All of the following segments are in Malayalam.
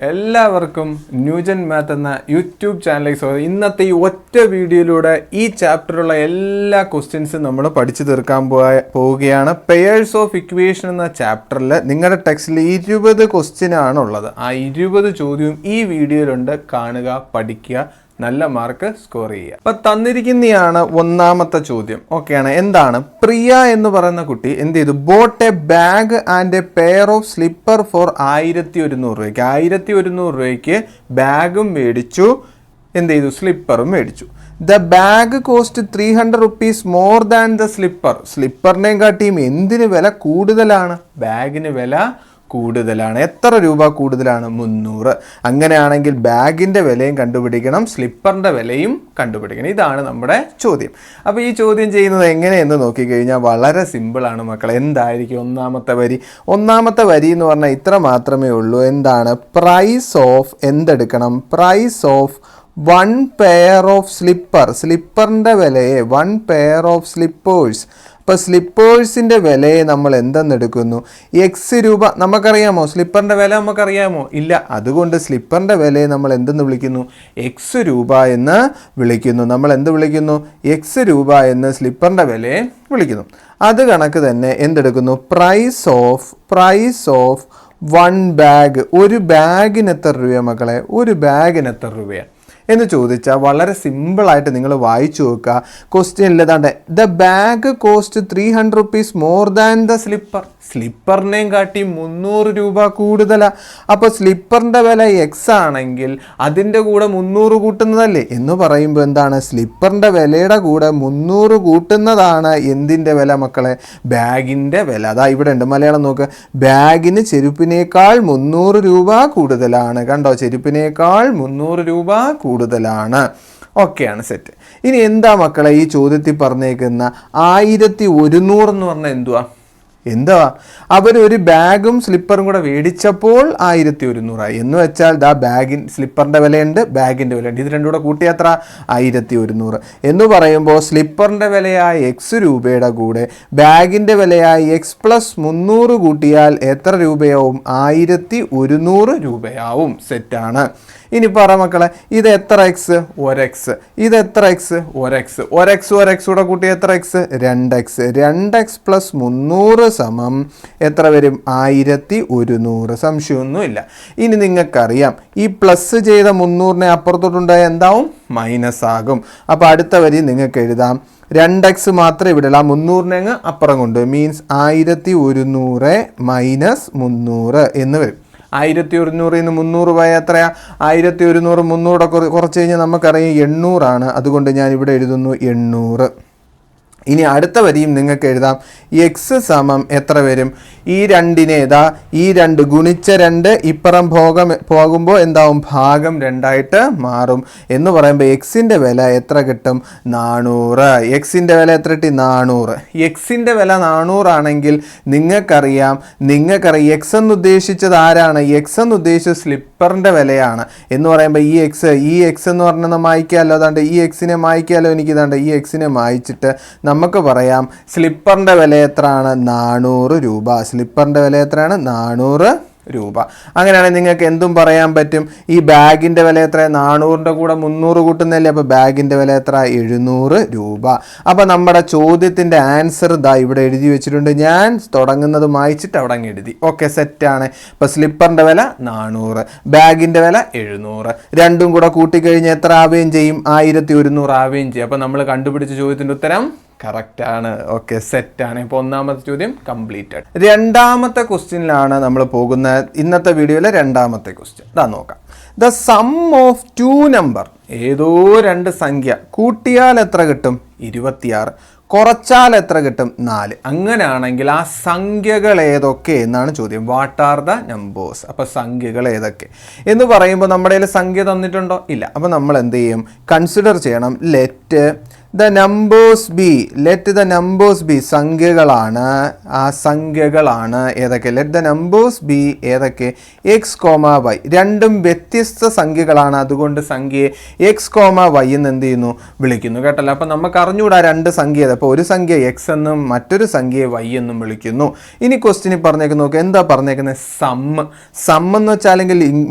എല്ലാവർക്കും ന്യൂജൻ മാത്ത് എന്ന യൂട്യൂബ് ചാനലിലേക്ക് സ്വാഗതം. ഇന്നത്തെ ഈ ഒറ്റ വീഡിയോയിലൂടെ ഈ ചാപ്റ്ററിലുള്ള എല്ലാ ക്വസ്റ്റ്യൻസും നമ്മൾ പഠിച്ചു തീർക്കാൻ പോവുകയാണ്. പെയേഴ്സ് ഓഫ് ഇക്വേഷൻ എന്ന ചാപ്റ്ററിൽ നിങ്ങളുടെ ടെക്സ്റ്റിൽ 20 ക്വസ്റ്റ്യൻ ആണുള്ളത്. ആ 20 ചോദ്യവും ഈ വീഡിയോയിലുണ്ട്. കാണുക, പഠിക്കുക, നല്ല മാർക്ക് സ്കോർ ചെയ്യുക. അപ്പം തന്നിരിക്കുന്നതാണ് ഒന്നാമത്തെ ചോദ്യം. ഓക്കെയാണ്. എന്താണ്? പ്രിയ എന്ന് പറയുന്ന കുട്ടി എന്ത് ചെയ്തു? Bought a bag and a pair of slipper for 1100 രൂപയ്ക്ക്. 1100 രൂപയ്ക്ക് ബാഗും മേടിച്ചു, എന്ത് ചെയ്തു? സ്ലിപ്പറും മേടിച്ചു. The bag cost 300 rupees more than the slipper. സ്ലിപ്പറിനെയും കാട്ടിയും എന്തിന് വില കൂടുതലാണ്? ബാഗിന് വില കൂടുതലാണ്. എത്ര രൂപ കൂടുതലാണ്? 300. അങ്ങനെയാണെങ്കിൽ ബാഗിൻ്റെ വിലയും കണ്ടുപിടിക്കണം, സ്ലിപ്പറിൻ്റെ വിലയും കണ്ടുപിടിക്കണം. ഇതാണ് നമ്മുടെ ചോദ്യം. അപ്പോൾ ഈ ചോദ്യം ചെയ്യുന്നത് എങ്ങനെയെന്ന് നോക്കിക്കഴിഞ്ഞാൽ വളരെ സിമ്പിളാണ് മക്കളെ. എന്തായിരിക്കും ഒന്നാമത്തെ വരി? ഒന്നാമത്തെ വരി എന്ന് പറഞ്ഞാൽ ഇത്ര മാത്രമേ ഉള്ളൂ. എന്താണ്? പ്രൈസ് ഓഫ് എന്തെടുക്കണം? Price of 1 pair of slipper. സ്ലിപ്പറിൻ്റെ വിലയെ 1 പെയർ ഓഫ് സ്ലിപ്പേഴ്സ്. ഇപ്പോൾ സ്ലിപ്പേഴ്സിൻ്റെ വിലയെ നമ്മൾ എന്തെന്നെടുക്കുന്നു? എക്സ് രൂപ. നമുക്കറിയാമോ സ്ലിപ്പറിൻ്റെ വില? നമുക്കറിയാമോ? ഇല്ല. അതുകൊണ്ട് സ്ലിപ്പറിൻ്റെ വിലയെ നമ്മൾ എന്തെന്ന് വിളിക്കുന്നു? എക്സ് രൂപ എന്ന് വിളിക്കുന്നു. നമ്മൾ എന്ത് വിളിക്കുന്നു? എക്സ് രൂപ എന്ന് സ്ലിപ്പറിൻ്റെ വിലയെ വിളിക്കുന്നു. അത് കണക്ക് തന്നെ എന്തെടുക്കുന്നു? Price of 1 bag. ഒരു ബാഗിന് എത്ര രൂപയാണ് മക്കളെ? ഒരു ബാഗിന് എത്ര രൂപയാണ് എന്ന് ചോദിച്ചാൽ വളരെ സിമ്പിളായിട്ട് നിങ്ങൾ വായിച്ചു നോക്കുക. ക്വസ്റ്റ്യനിൽ ഏതാണ്ട് the bag cost 300 rupees more than the slipper. സ്ലിപ്പറിനെയും കാട്ടി 300 രൂപ കൂടുതലാണ്. അപ്പോൾ സ്ലിപ്പറിൻ്റെ വില എക്സ് ആണെങ്കിൽ അതിൻ്റെ കൂടെ 300 കൂട്ടുന്നതല്ലേ എന്ന് പറയുമ്പോൾ എന്താണ്? സ്ലിപ്പറിൻ്റെ വിലയുടെ കൂടെ 300 കൂട്ടുന്നതാണ് എന്തിൻ്റെ വില മക്കളെ? ബാഗിൻ്റെ വില. അതാ ഇവിടെ ഉണ്ട്, മലയാളം നോക്ക്. ബാഗിന് ചെരുപ്പിനേക്കാൾ 300 രൂപ കൂടുതലാണ്. കണ്ടോ? ചെരുപ്പിനേക്കാൾ 300 രൂപ കൂടുതലാണ്. ഓക്കെയാണ്, സെറ്റ്. ഇനി എന്താ മക്കളെ ഈ ചോദ്യത്തിൽ പറഞ്ഞേക്കുന്ന 1100 എന്ന് പറഞ്ഞാൽ എന്താ? അവരൊരു ബാഗും സ്ലിപ്പറും കൂടെ മേടിച്ചപ്പോൾ 1100 എന്ന് വെച്ചാൽ സ്ലിപ്പറിൻ്റെ വിലയുണ്ട്, ബാഗിൻ്റെ വിലയുണ്ട്. ഇത് രണ്ടും കൂടെ കൂട്ടിയ എത്ര? 1100 എന്ന് പറയുമ്പോൾ സ്ലിപ്പറിൻ്റെ വിലയായ എക്സ് രൂപയുടെ കൂടെ ബാഗിൻ്റെ വിലയായ എക്സ് പ്ലസ് 300 കൂട്ടിയാൽ എത്ര രൂപയാവും? 1100 രൂപയാവും. സെറ്റാണ്. ഇനി പറ മക്കളെ, ഇത് എത്ര എക്സ്? 1x. ഇത് എത്ര എക്സ്? 1x. 1x കൂടെ കൂട്ടി എത്ര എക്സ്? 2x. 2x പ്ലസ് 300 സമം എത്ര വരും? 1100. സംശയമൊന്നുമില്ല. ഇനി നിങ്ങൾക്കറിയാം ഈ പ്ലസ് ചെയ്ത 300നെ അപ്പുറത്തോട്ടുണ്ടായ എന്താവും? മൈനസ് ആകും. അപ്പോൾ അടുത്ത വരി നിങ്ങൾക്ക് എഴുതാം 2x മാത്രമേ ഇവിടെ ഉള്ളൂ. ആ 300നെ അങ്ങ് അപ്പുറം കൊണ്ട് മീൻസ് 1100 മൈനസ് 300 എന്ന് വരും. 1100 നിന്ന് 300 പോയാൽ എത്രയാ? 1100 300 കുറച്ച് കഴിഞ്ഞാൽ നമുക്കറിയാം 800 ആണ്. അതുകൊണ്ട് ഞാൻ ഇവിടെ എഴുതുന്നു 800. ഇനി അടുത്ത വരിയും നിങ്ങൾക്ക് എഴുതാം. എക്സ് സമം എത്ര വരും? ഈ രണ്ടിനെ ഈ 2 ഗുണിച്ച 2 ഇപ്പുറം പോകുമ്പോൾ എന്താവും? ഭാഗം 2ആയിട്ട് മാറും. എന്ന് പറയുമ്പോൾ എക്സിൻ്റെ വില എത്ര കിട്ടും? 400. എക്സിൻ്റെ വില എത്ര കിട്ടി? 400. എക്സിൻ്റെ വില 400 ആണെങ്കിൽ നിങ്ങൾക്കറിയാം എക്സ് എന്ന് ഉദ്ദേശിച്ചത് ആരാണ്? എക്സ് എന്ന് ഉദ്ദേശിച്ചത് സ്ലിപ്പറിൻ്റെ വിലയാണ്. എന്ന് പറയുമ്പോൾ ഈ എക്സ് എന്ന് പറഞ്ഞാൽ മായ്ക്കാമല്ലോ. അതാണ്ട് ഈ എക്സിനെ മായ്ക്കാമല്ലോ. എനിക്കിതാണ്ട് ഈ എക്സിനെ മായ്ച്ചിട്ട് നമുക്ക് പറയാം സ്ലിപ്പറിൻ്റെ വില എത്രയാണ്? 400 രൂപ. സ്ലിപ്പറിൻ്റെ വില എത്രയാണ്? 400 രൂപ. അങ്ങനെയാണെങ്കിൽ നിങ്ങൾക്ക് എന്തും പറയാൻ പറ്റും. ഈ ബാഗിൻ്റെ വില എത്ര? 400ൻ്റെ കൂടെ 300 കൂട്ടുന്നതല്ലേ. അപ്പോൾ ബാഗിൻ്റെ വില എത്ര? 700 രൂപ. അപ്പോൾ നമ്മുടെ ചോദ്യത്തിൻ്റെ ആൻസർ ഇവിടെ എഴുതി വെച്ചിട്ടുണ്ട്. ഞാൻ തുടങ്ങുന്നത് മായ്ച്ചിട്ട് അവിടെ അങ്ങ് എഴുതി. ഓക്കെ, സെറ്റാണ്. ഇപ്പോൾ സ്ലിപ്പറിൻ്റെ വില 400, ബാഗിൻ്റെ വില 700. രണ്ടും കൂടെ കൂട്ടിക്കഴിഞ്ഞാൽ എത്ര ആവുകയും ചെയ്യും? 1100 ആവുകയും ചെയ്യും. അപ്പോൾ നമ്മൾ കണ്ടുപിടിച്ച ചോദ്യത്തിൻ്റെ ഉത്തരം കറക്റ്റാണ്. ഓക്കെ, സെറ്റാണ്. ഇപ്പോൾ ഒന്നാമത്തെ ചോദ്യം കംപ്ലീറ്റഡ്. രണ്ടാമത്തെ ക്വസ്റ്റ്യനിലാണ് നമ്മൾ പോകുന്നത്. ഇന്നത്തെ വീഡിയോയിലെ രണ്ടാമത്തെ ക്വസ്റ്റ്യൻ നോക്കാം. The sum of 2 number. ഏതോ 2 സംഖ്യ കൂട്ടിയാൽ എത്ര കിട്ടും? 26. കുറച്ചാൽ എത്ര കിട്ടും? 4. അങ്ങനെയാണെങ്കിൽ ആ സംഖ്യകൾ ഏതൊക്കെ എന്നാണ് ചോദ്യം. What are the numbers? അപ്പോൾ സംഖ്യകൾ ഏതൊക്കെ എന്ന് പറയുമ്പോൾ നമ്മുടെ കയ്യിൽ സംഖ്യ തന്നിട്ടുണ്ടോ? ഇല്ല. അപ്പോൾ നമ്മൾ എന്ത് ചെയ്യും? കൺസിഡർ ചെയ്യണം. Let the numbers be, let the numbers be, സംഖ്യകളാണ്, ആ സംഖ്യകളാണ് ഏതൊക്കെ? ലെറ്റ് ദ നമ്പേഴ്സ് ബി ഏതൊക്കെ? എക്സ് കോമ വൈ, രണ്ടും വ്യത്യസ്ത സംഖ്യകളാണ്, അതുകൊണ്ട് സംഖ്യയെ എക്സ് കോമ വൈ എന്ന് എന്ത് ചെയ്യുന്നു? വിളിക്കുന്നു. കേട്ടല്ലോ. അപ്പം നമുക്ക് അറിഞ്ഞുകൂടാ രണ്ട് സംഖ്യ. അപ്പോൾ ഒരു സംഖ്യ എക്സ് എന്നും മറ്റൊരു സംഖ്യയെ വൈ എന്നും വിളിക്കുന്നു. ഇനി ക്വസ്റ്റ്യനിൽ പറഞ്ഞേക്കുന്ന നോക്കുക, എന്താ പറഞ്ഞേക്കുന്നത്? സം എന്ന് വെച്ചാൽ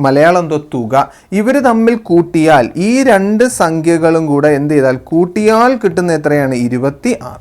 മലയാളം എന്തോ തുക. ഇവർ തമ്മിൽ കൂട്ടിയാൽ ഈ രണ്ട് സംഖ്യകളും കൂടെ എന്ത് ചെയ്താൽ കൂട്ടിയാൽ കിട്ടുന്ന എത്രയാണ്? 26.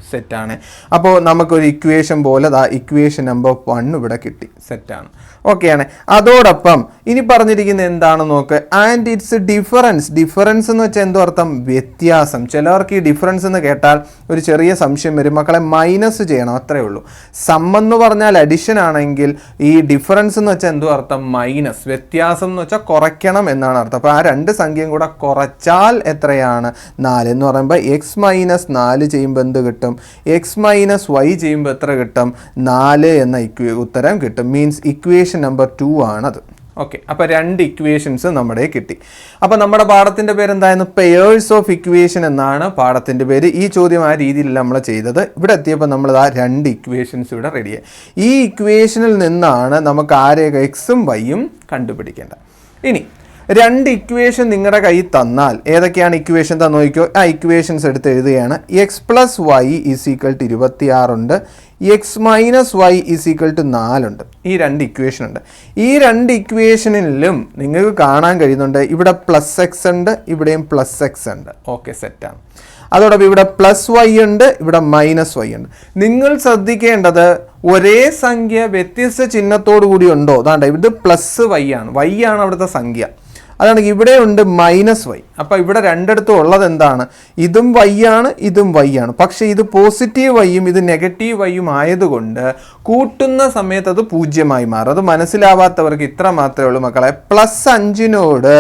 സെറ്റാണ്. അപ്പോൾ നമുക്കൊരു ഇക്വേഷൻ പോലെ ഇക്വേഷൻ നമ്പർ 1 ഇവിടെ കിട്ടി. സെറ്റാണ്. ഓക്കെയാണ്. അതോടൊപ്പം ഇനി പറഞ്ഞിരിക്കുന്നത് എന്താണെന്ന് നോക്ക്. And it's difference. ഡിഫറൻസ് എന്ന് വെച്ചാൽ എന്തോ അർത്ഥം? വ്യത്യാസം. ചിലവർക്ക് ഈ ഡിഫറൻസ് എന്ന് കേട്ടാൽ ഒരു ചെറിയ സംശയം വരും. മക്കളെ മൈനസ് ചെയ്യണം, അത്രേ ഉള്ളൂ. സം എന്ന് പറഞ്ഞാൽ അഡിഷൻ ആണെങ്കിൽ ഈ ഡിഫറൻസ് എന്ന് വെച്ചാൽ എന്തോ അർത്ഥം? മൈനസ്. വ്യത്യാസം എന്ന് വെച്ചാൽ കുറയ്ക്കണം എന്നാണ് അർത്ഥം. അപ്പോൾ ആ രണ്ട് സംഖ്യയും കൂടെ കുറച്ചാൽ എത്രയാണ്? 4 എന്ന് പറയുമ്പോൾ എക്സ് മൈനസ് 4 ചെയ്യുമ്പോൾ എന്ത് കിട്ടും? എക്സ് മൈനസ് വൈ ചെയ്യുമ്പോൾ എത്ര കിട്ടും? 4 എന്ന ഉത്തരം കിട്ടും. മീൻസ് ഇക്വേഷൻ നമ്പർ 2 ആണത്. ഓക്കെ. അപ്പോൾ രണ്ട് ഇക്വേഷൻസ് നമ്മുടെ കിട്ടി. അപ്പോൾ നമ്മുടെ പാഠത്തിൻ്റെ പേര് എന്തായിരുന്നു? പെയേഴ്സ് ഓഫ് ഇക്വേഷൻ എന്നാണ് പാഠത്തിൻ്റെ പേര്. ഈ ചോദ്യം ആ രീതിയിലല്ല നമ്മൾ ചെയ്തത്. ഇവിടെ എത്തിയപ്പോൾ നമ്മൾ ആ രണ്ട് ഇക്വേഷൻസ് ഇവിടെ റെഡിയായി. ഈ ഇക്വേഷനിൽ നിന്നാണ് നമുക്ക് ആരെയൊക്കെ എക്സും വൈയും കണ്ടുപിടിക്കേണ്ടത്. ഇനി രണ്ട് ഇക്വേഷൻ നിങ്ങളുടെ കയ്യിൽ തന്നാൽ ഏതൊക്കെയാണ് ഇക്വേഷൻ തന്നു നോക്കിയോ? ആ ഇക്വേഷൻസ് എടുത്ത് എഴുതുകയാണ്. X plus Y is equal to 26 ഉണ്ട്, X minus Y is equal to 4 ഉണ്ട്. ഈ രണ്ട് ഇക്വേഷൻ ഉണ്ട്. ഈ രണ്ട് ഇക്വേഷനിലും നിങ്ങൾക്ക് കാണാൻ കഴിയുന്നുണ്ട് ഇവിടെ പ്ലസ് എക്സ് ഉണ്ട്, ഇവിടെയും പ്ലസ് എക്സ് ഉണ്ട്. ഓക്കെ, സെറ്റാണ്. അതോടൊപ്പം ഇവിടെ പ്ലസ് വൈ ഉണ്ട്, ഇവിടെ മൈനസ് വൈ ഉണ്ട്. നിങ്ങൾ ശ്രദ്ധിക്കേണ്ടത് ഒരേ സംഖ്യ വ്യത്യസ്ത ചിഹ്നത്തോടു കൂടി ഉണ്ടോ? അതാണ്ട് ഇത് പ്ലസ് വൈ ആണ്, വൈ ആണ് അവിടുത്തെ സംഖ്യ. അതാണെങ്കിൽ ഇവിടെ ഉണ്ട് മൈനസ് വൈ. അപ്പോൾ ഇവിടെ രണ്ടിടത്തും ഉള്ളത് എന്താണ്? ഇതും വൈ ആണ്, ഇതും വൈ ആണ്. പക്ഷേ ഇത് പോസിറ്റീവ് വൈയും ഇത് നെഗറ്റീവ് വൈയും ആയതുകൊണ്ട് കൂട്ടുന്ന സമയത്ത് അത് 0 മാറും. അത് മനസ്സിലാവാത്തവർക്ക് ഇത്ര മാത്രമേ ഉള്ളൂ മക്കളെ. +5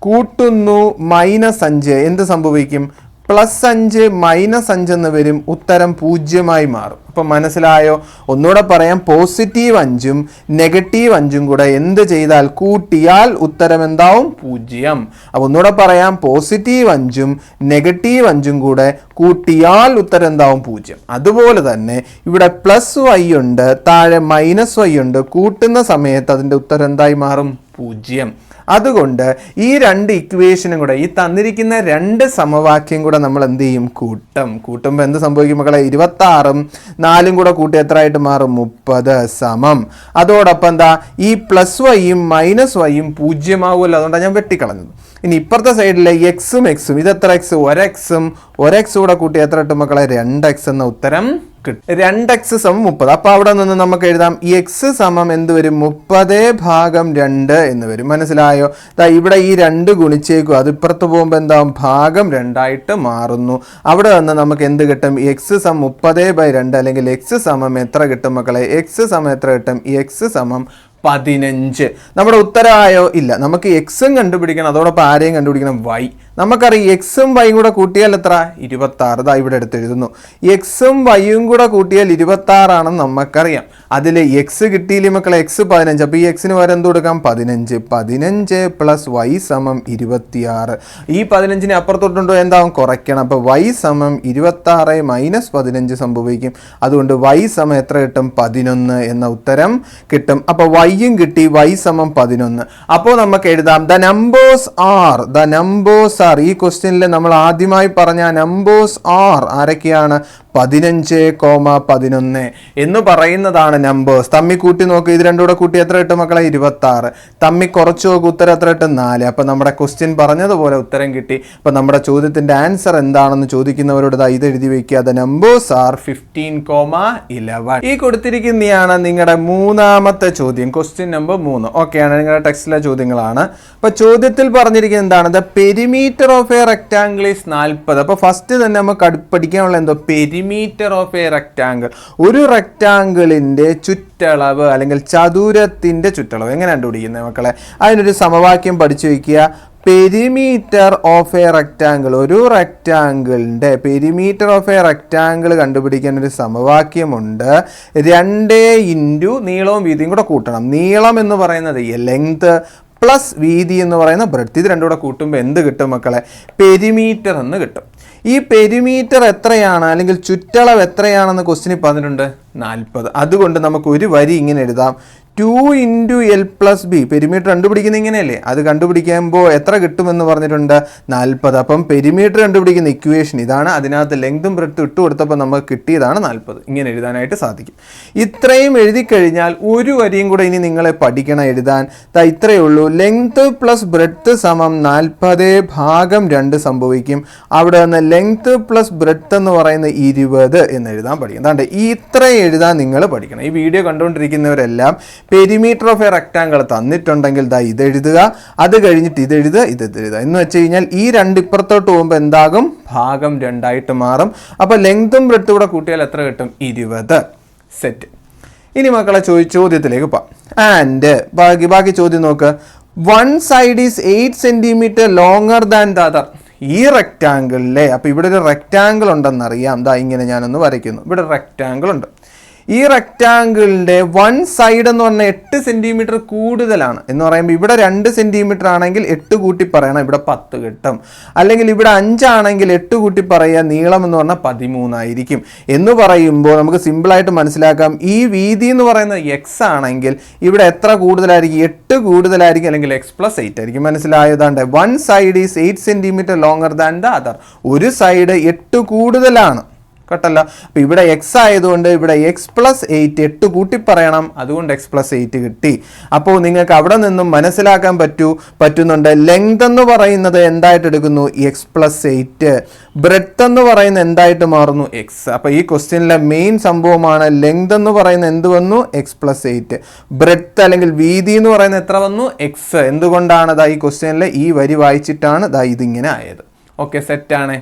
കൂട്ടുന്നു -5 എന്ത് സംഭവിക്കും? +5 -5 എന്ന് വരും. ഉത്തരം 0 മാറും. അപ്പം മനസ്സിലായോ? ഒന്നുകൂടെ പറയാം. +5ഉം -5ഉം കൂടെ എന്ത് ചെയ്താൽ കൂട്ടിയാൽ ഉത്തരം എന്താവും? 0. അപ്പോൾ ഒന്നുകൂടെ പറയാം. +5ഉം -5ഉം കൂടെ കൂട്ടിയാൽ ഉത്തരം എന്താവും? 0. അതുപോലെ തന്നെ ഇവിടെ +y ഉണ്ട്, താഴെ -y ഉണ്ട്. കൂട്ടുന്ന സമയത്ത് അതിൻ്റെ ഉത്തരം എന്തായി മാറും? 0. അതുകൊണ്ട് ഈ രണ്ട് ഇക്വേഷനും കൂടെ, ഈ തന്നിരിക്കുന്ന രണ്ട് സമവാക്യം കൂടെ നമ്മൾ എന്ത് ചെയ്യും? കൂട്ടുമ്പോൾ എന്ത് സംഭവിക്കും മക്കളെ? 26ഉം 4ഉം കൂടെ കൂട്ടി എത്ര ആയിട്ട് മാറും? 30 സമം. അതോടൊപ്പം എന്താ? ഈ +yയും -yയും 0 ആവുമല്ലോ. അതുകൊണ്ടാണ് ഞാൻ വെട്ടിക്കളഞ്ഞത്. ഇനി ഇപ്പുറത്തെ സൈഡിലെ എക്സും എക്സും, ഇതെത്ര എക്സ്? 1x കൂടെ കൂട്ടി എത്ര ഇട്ട് മക്കളെ? 2x എന്ന ഉത്തരം കിട്ടും. 2x = 30. അപ്പോൾ അവിടെ നിന്ന് നമുക്ക് എഴുതാം എക്സ് സമം എന്ത് വരും? 30/2 എന്ന് വരും. മനസ്സിലായോ? ഇവിടെ ഈ 2 ഗുണിച്ചേക്കും, അത് ഇപ്പുറത്ത് പോകുമ്പോൾ എന്താവും? ഭാഗം 2 ആയിട്ട് മാറുന്നു. അവിടെ നിന്ന് നമുക്ക് എന്ത് കിട്ടും? എക്സ് സമം 30/2 അല്ലെങ്കിൽ എക്സ് സമം എത്ര കിട്ടും മക്കളെ? എക്സ് സമം എത്ര കിട്ടും? എക്സ് സമം 15. നമ്മുടെ ഉത്തരമായോ? ഇല്ല. നമുക്ക് എക്സും കണ്ടുപിടിക്കണം, അതോടൊപ്പം ആരെയും കണ്ടുപിടിക്കണം? വൈ. നമുക്കറിയാം എക്സും വൈയും കൂടെ കൂട്ടിയാൽ എത്ര? 26. ഇതാ ഇവിടെ എടുത്ത് എഴുതുന്നു. എക്സും വൈയും കൂടെ കൂട്ടിയാൽ 26 ആണെന്ന് നമുക്കറിയാം. അതിൽ എക്സ് കിട്ടിയില്ലേ മക്കളെ? എക്സ് 15. അപ്പോൾ ഈ എക്സിന് വരെ എന്ത് കൊടുക്കാം? 15. 15 + y = 26. ഈ 15നെ അപ്പുറത്തോട്ടുണ്ടോ? എന്താവും? കുറയ്ക്കണം. അപ്പോൾ y = 26 - 15 സംഭവിക്കും. അതുകൊണ്ട് y = എത്ര കിട്ടും? 11 എന്ന ഉത്തരം കിട്ടും. അപ്പോൾ വൈയും കിട്ടി. y = 11. അപ്പോൾ നമുക്ക് എഴുതാം ദ നമ്പേഴ്സ് ആർ. ഈ ക്വസ്റ്റ്യനിൽ നമ്മൾ ആദ്യമായി പറഞ്ഞ നമ്പേഴ്സ് ആർ ആരൊക്കെയാണ്? 15,11 എന്ന് പറയുന്നതാണ് നമ്പേഴ്സ്. തമ്മി കൂട്ടി നോക്ക്. ഇത് രണ്ടും കൂടെ കൂട്ടി എത്ര കിട്ടും മക്കളെ? 26. തമ്മി കുറച്ച് നോക്ക്. ഉത്തരം എത്ര കിട്ടും? 4. അപ്പം നമ്മുടെ ക്വസ്റ്റ്യൻ പറഞ്ഞതുപോലെ ഉത്തരം കിട്ടി. അപ്പം നമ്മുടെ ചോദ്യത്തിൻ്റെ ആൻസർ എന്താണെന്ന് ചോദിക്കുന്നവരോട് ഇത് എഴുതി വയ്ക്കുക. The numbers are 15,11. ഈ കൊടുത്തിരിക്കുന്നതാണ് നിങ്ങളുടെ മൂന്നാമത്തെ ചോദ്യം, ക്വസ്റ്റ്യൻ നമ്പർ 3. ഓക്കെയാണ്, നിങ്ങളുടെ ടെക്സ്റ്റിലെ ചോദ്യങ്ങളാണ്. അപ്പോൾ ചോദ്യത്തിൽ പറഞ്ഞിരിക്കുന്നത് എന്താണ്? The perimeter of a rectangle is 40. അപ്പോൾ ഫസ്റ്റ് തന്നെ നമുക്ക് പഠിക്കാനുള്ള എന്തോ? Perimeter of a rectangle. ഒരു റെക്ടാങ്കിളിൻ്റെ ചുറ്റളവ് അല്ലെങ്കിൽ ചതുരത്തിൻ്റെ ചുറ്റളവ് എങ്ങനെ കണ്ടുപിടിക്കുന്നത് മക്കളെ? അതിനൊരു സമവാക്യം പഠിച്ചു വയ്ക്കുക. പെരിമീറ്റർ ഓഫ് എ റെക്ടാങ്കിൾ, ഒരു റെക്ടാങ്കിളിൻ്റെ പെരിമീറ്റർ ഓഫ് എ റെക്ടാങ്കിൾ കണ്ടുപിടിക്കാൻ ഒരു സമവാക്യമുണ്ട്. 2 × നീളവും വീതിയും കൂടെ കൂട്ടണം. നീളം എന്ന് പറയുന്നത് ലെങ്ത് പ്ലസ് വീതി എന്ന് പറയുന്ന ബ്രെഡ്ത്ത്. ഇത് രണ്ടും കൂടെ കൂട്ടുമ്പോൾ എന്ത് കിട്ടും മക്കളെ? പെരിമീറ്റർ എന്ന് കിട്ടും. ഈ പെരിമീറ്റർ എത്രയാണ് അല്ലെങ്കിൽ ചുറ്റളവ് എത്രയാണെന്ന് ക്വസ്റ്റ്യനിൽ പറഞ്ഞിട്ടുണ്ട്? 40. അതുകൊണ്ട് നമുക്ക് ഒരു വരി ഇങ്ങനെ എഴുതാം, 2 × L + B. പെരിമീറ്റർ കണ്ടുപിടിക്കുന്നത് ഇങ്ങനെയല്ലേ? അത് കണ്ടുപിടിക്കുമ്പോൾ എത്ര കിട്ടുമെന്ന് പറഞ്ഞിട്ടുണ്ട്? 40. അപ്പം പെരിമീറ്റർ കണ്ടുപിടിക്കുന്ന ഇക്വേഷൻ ഇതാണ്. അതിനകത്ത് ലെങ്തും ബ്രെഡ്ത്തും ഇട്ട് കൊടുത്തപ്പോൾ നമുക്ക് കിട്ടിയതാണ് 40. ഇങ്ങനെ എഴുതാനായിട്ട് സാധിക്കും. ഇത്രയും എഴുതി കഴിഞ്ഞാൽ ഒരു വരിയും കൂടെ ഇനി നിങ്ങളെ പഠിക്കണം എഴുതാൻ. ഇത്രയേ ഉള്ളൂ. ലെങ്ത് പ്ലസ് ബ്രെഡ്ത്ത് സമം 40/2 സംഭവിക്കും. അവിടെ നിന്ന് ലെങ്ത് പ്ലസ് ബ്രെഡ്ത്ത് എന്ന് പറയുന്നത് 20 എന്ന് എഴുതാൻ പഠിക്കും. അതാണ്ട് ഇത്രയും എഴുതാൻ നിങ്ങൾ പഠിക്കണം. ഈ വീഡിയോ കണ്ടുകൊണ്ടിരിക്കുന്നവരെല്ലാം പെരിമീറ്റർ ഓഫ് എ റെക്ടാങ്കിൾ തന്നിട്ടുണ്ടെങ്കിൽ ഇത് എഴുതുക, അത് കഴിഞ്ഞിട്ട് ഇത് എഴുതുക, ഇത് എഴുതുക എന്ന് വെച്ച് കഴിഞ്ഞാൽ ഈ രണ്ട് ഇപ്പുറത്തോട്ട് പോകുമ്പോൾ എന്താകും? ഭാഗം 2 മാറും. അപ്പോൾ ലെങ്തും ബ്രെഡ്ത്തും കൂടെ കൂട്ടിയാൽ എത്ര കിട്ടും? 20. സെറ്റ്. ഇനി മക്കളെ ചോദ്യത്തിലേക്ക് പോകാം. ആൻഡ് ബാക്കി ചോദ്യം നോക്ക്. 1 side is 8 cm longer than the other. ഈ റെക്റ്റാങ്കിളിലെ, അപ്പോൾ ഇവിടെ ഒരു റെക്റ്റാങ്കിൾ ഉണ്ടെന്നറിയാം. ഇങ്ങനെ ഞാനൊന്ന് വരയ്ക്കുന്നു. ഇവിടെ റെക്റ്റാങ്കിൾ ഉണ്ട്. ഈ റെക്റ്റാങ്കിളിൻ്റെ 1 സൈഡ് എന്ന് പറഞ്ഞാൽ 8 സെൻറ്റിമീറ്റർ കൂടുതലാണ് എന്ന് പറയുമ്പോൾ ഇവിടെ 2 സെൻറ്റിമീറ്റർ ആണെങ്കിൽ 8 കൂട്ടി പറയണം, ഇവിടെ 10 കിട്ടും. അല്ലെങ്കിൽ ഇവിടെ 5 ആണെങ്കിൽ 8 കൂട്ടി പറയുക, നീളം എന്ന് പറഞ്ഞാൽ 13 ആയിരിക്കും. എന്ന് പറയുമ്പോൾ നമുക്ക് സിമ്പിളായിട്ട് മനസ്സിലാക്കാം, ഈ വീതി എന്ന് പറയുന്നത് എക്സ് ആണെങ്കിൽ ഇവിടെ എത്ര കൂടുതലായിരിക്കും? 8 കൂടുതലായിരിക്കും, അല്ലെങ്കിൽ x + 8 ആയിരിക്കും. മനസ്സിലായതാണ്ട് 1 side is 8 centimetre longer than the other. ഒരു സൈഡ് 8 കൂടുതലാണ് കേട്ടല്ലോ. അപ്പോൾ ഇവിടെ എക്സ് ആയതുകൊണ്ട് ഇവിടെ x + 8 8 കൂട്ടി പറയണം, അതുകൊണ്ട് x + 8 കിട്ടി. അപ്പോൾ നിങ്ങൾക്ക് അവിടെ നിന്നും മനസ്സിലാക്കാൻ പറ്റുന്നുണ്ട് ലെങ്ത് എന്ന് പറയുന്നത് എന്തായിട്ട് എടുക്കുന്നു? x + 8. ബ്രെഡ്ത്ത് എന്ന് പറയുന്നത് എന്തായിട്ട് മാറുന്നു? x. അപ്പോൾ ഈ ക്വസ്റ്റ്യനിലെ മെയിൻ സംഭവമാണ് ലെങ്ത് എന്ന് പറയുന്നത് എന്ത് വന്നു? x + 8. ബ്രെഡ്ത്ത് അല്ലെങ്കിൽ വീതി എന്ന് പറയുന്നത് എത്ര വന്നു? x. എന്തുകൊണ്ടാണ്? ഈ ക്വസ്റ്റ്യനിലെ ഈ വരി വായിച്ചിട്ടാണ് ഇതിങ്ങനെ ആയത്. ഓക്കെ, സെറ്റാണ്.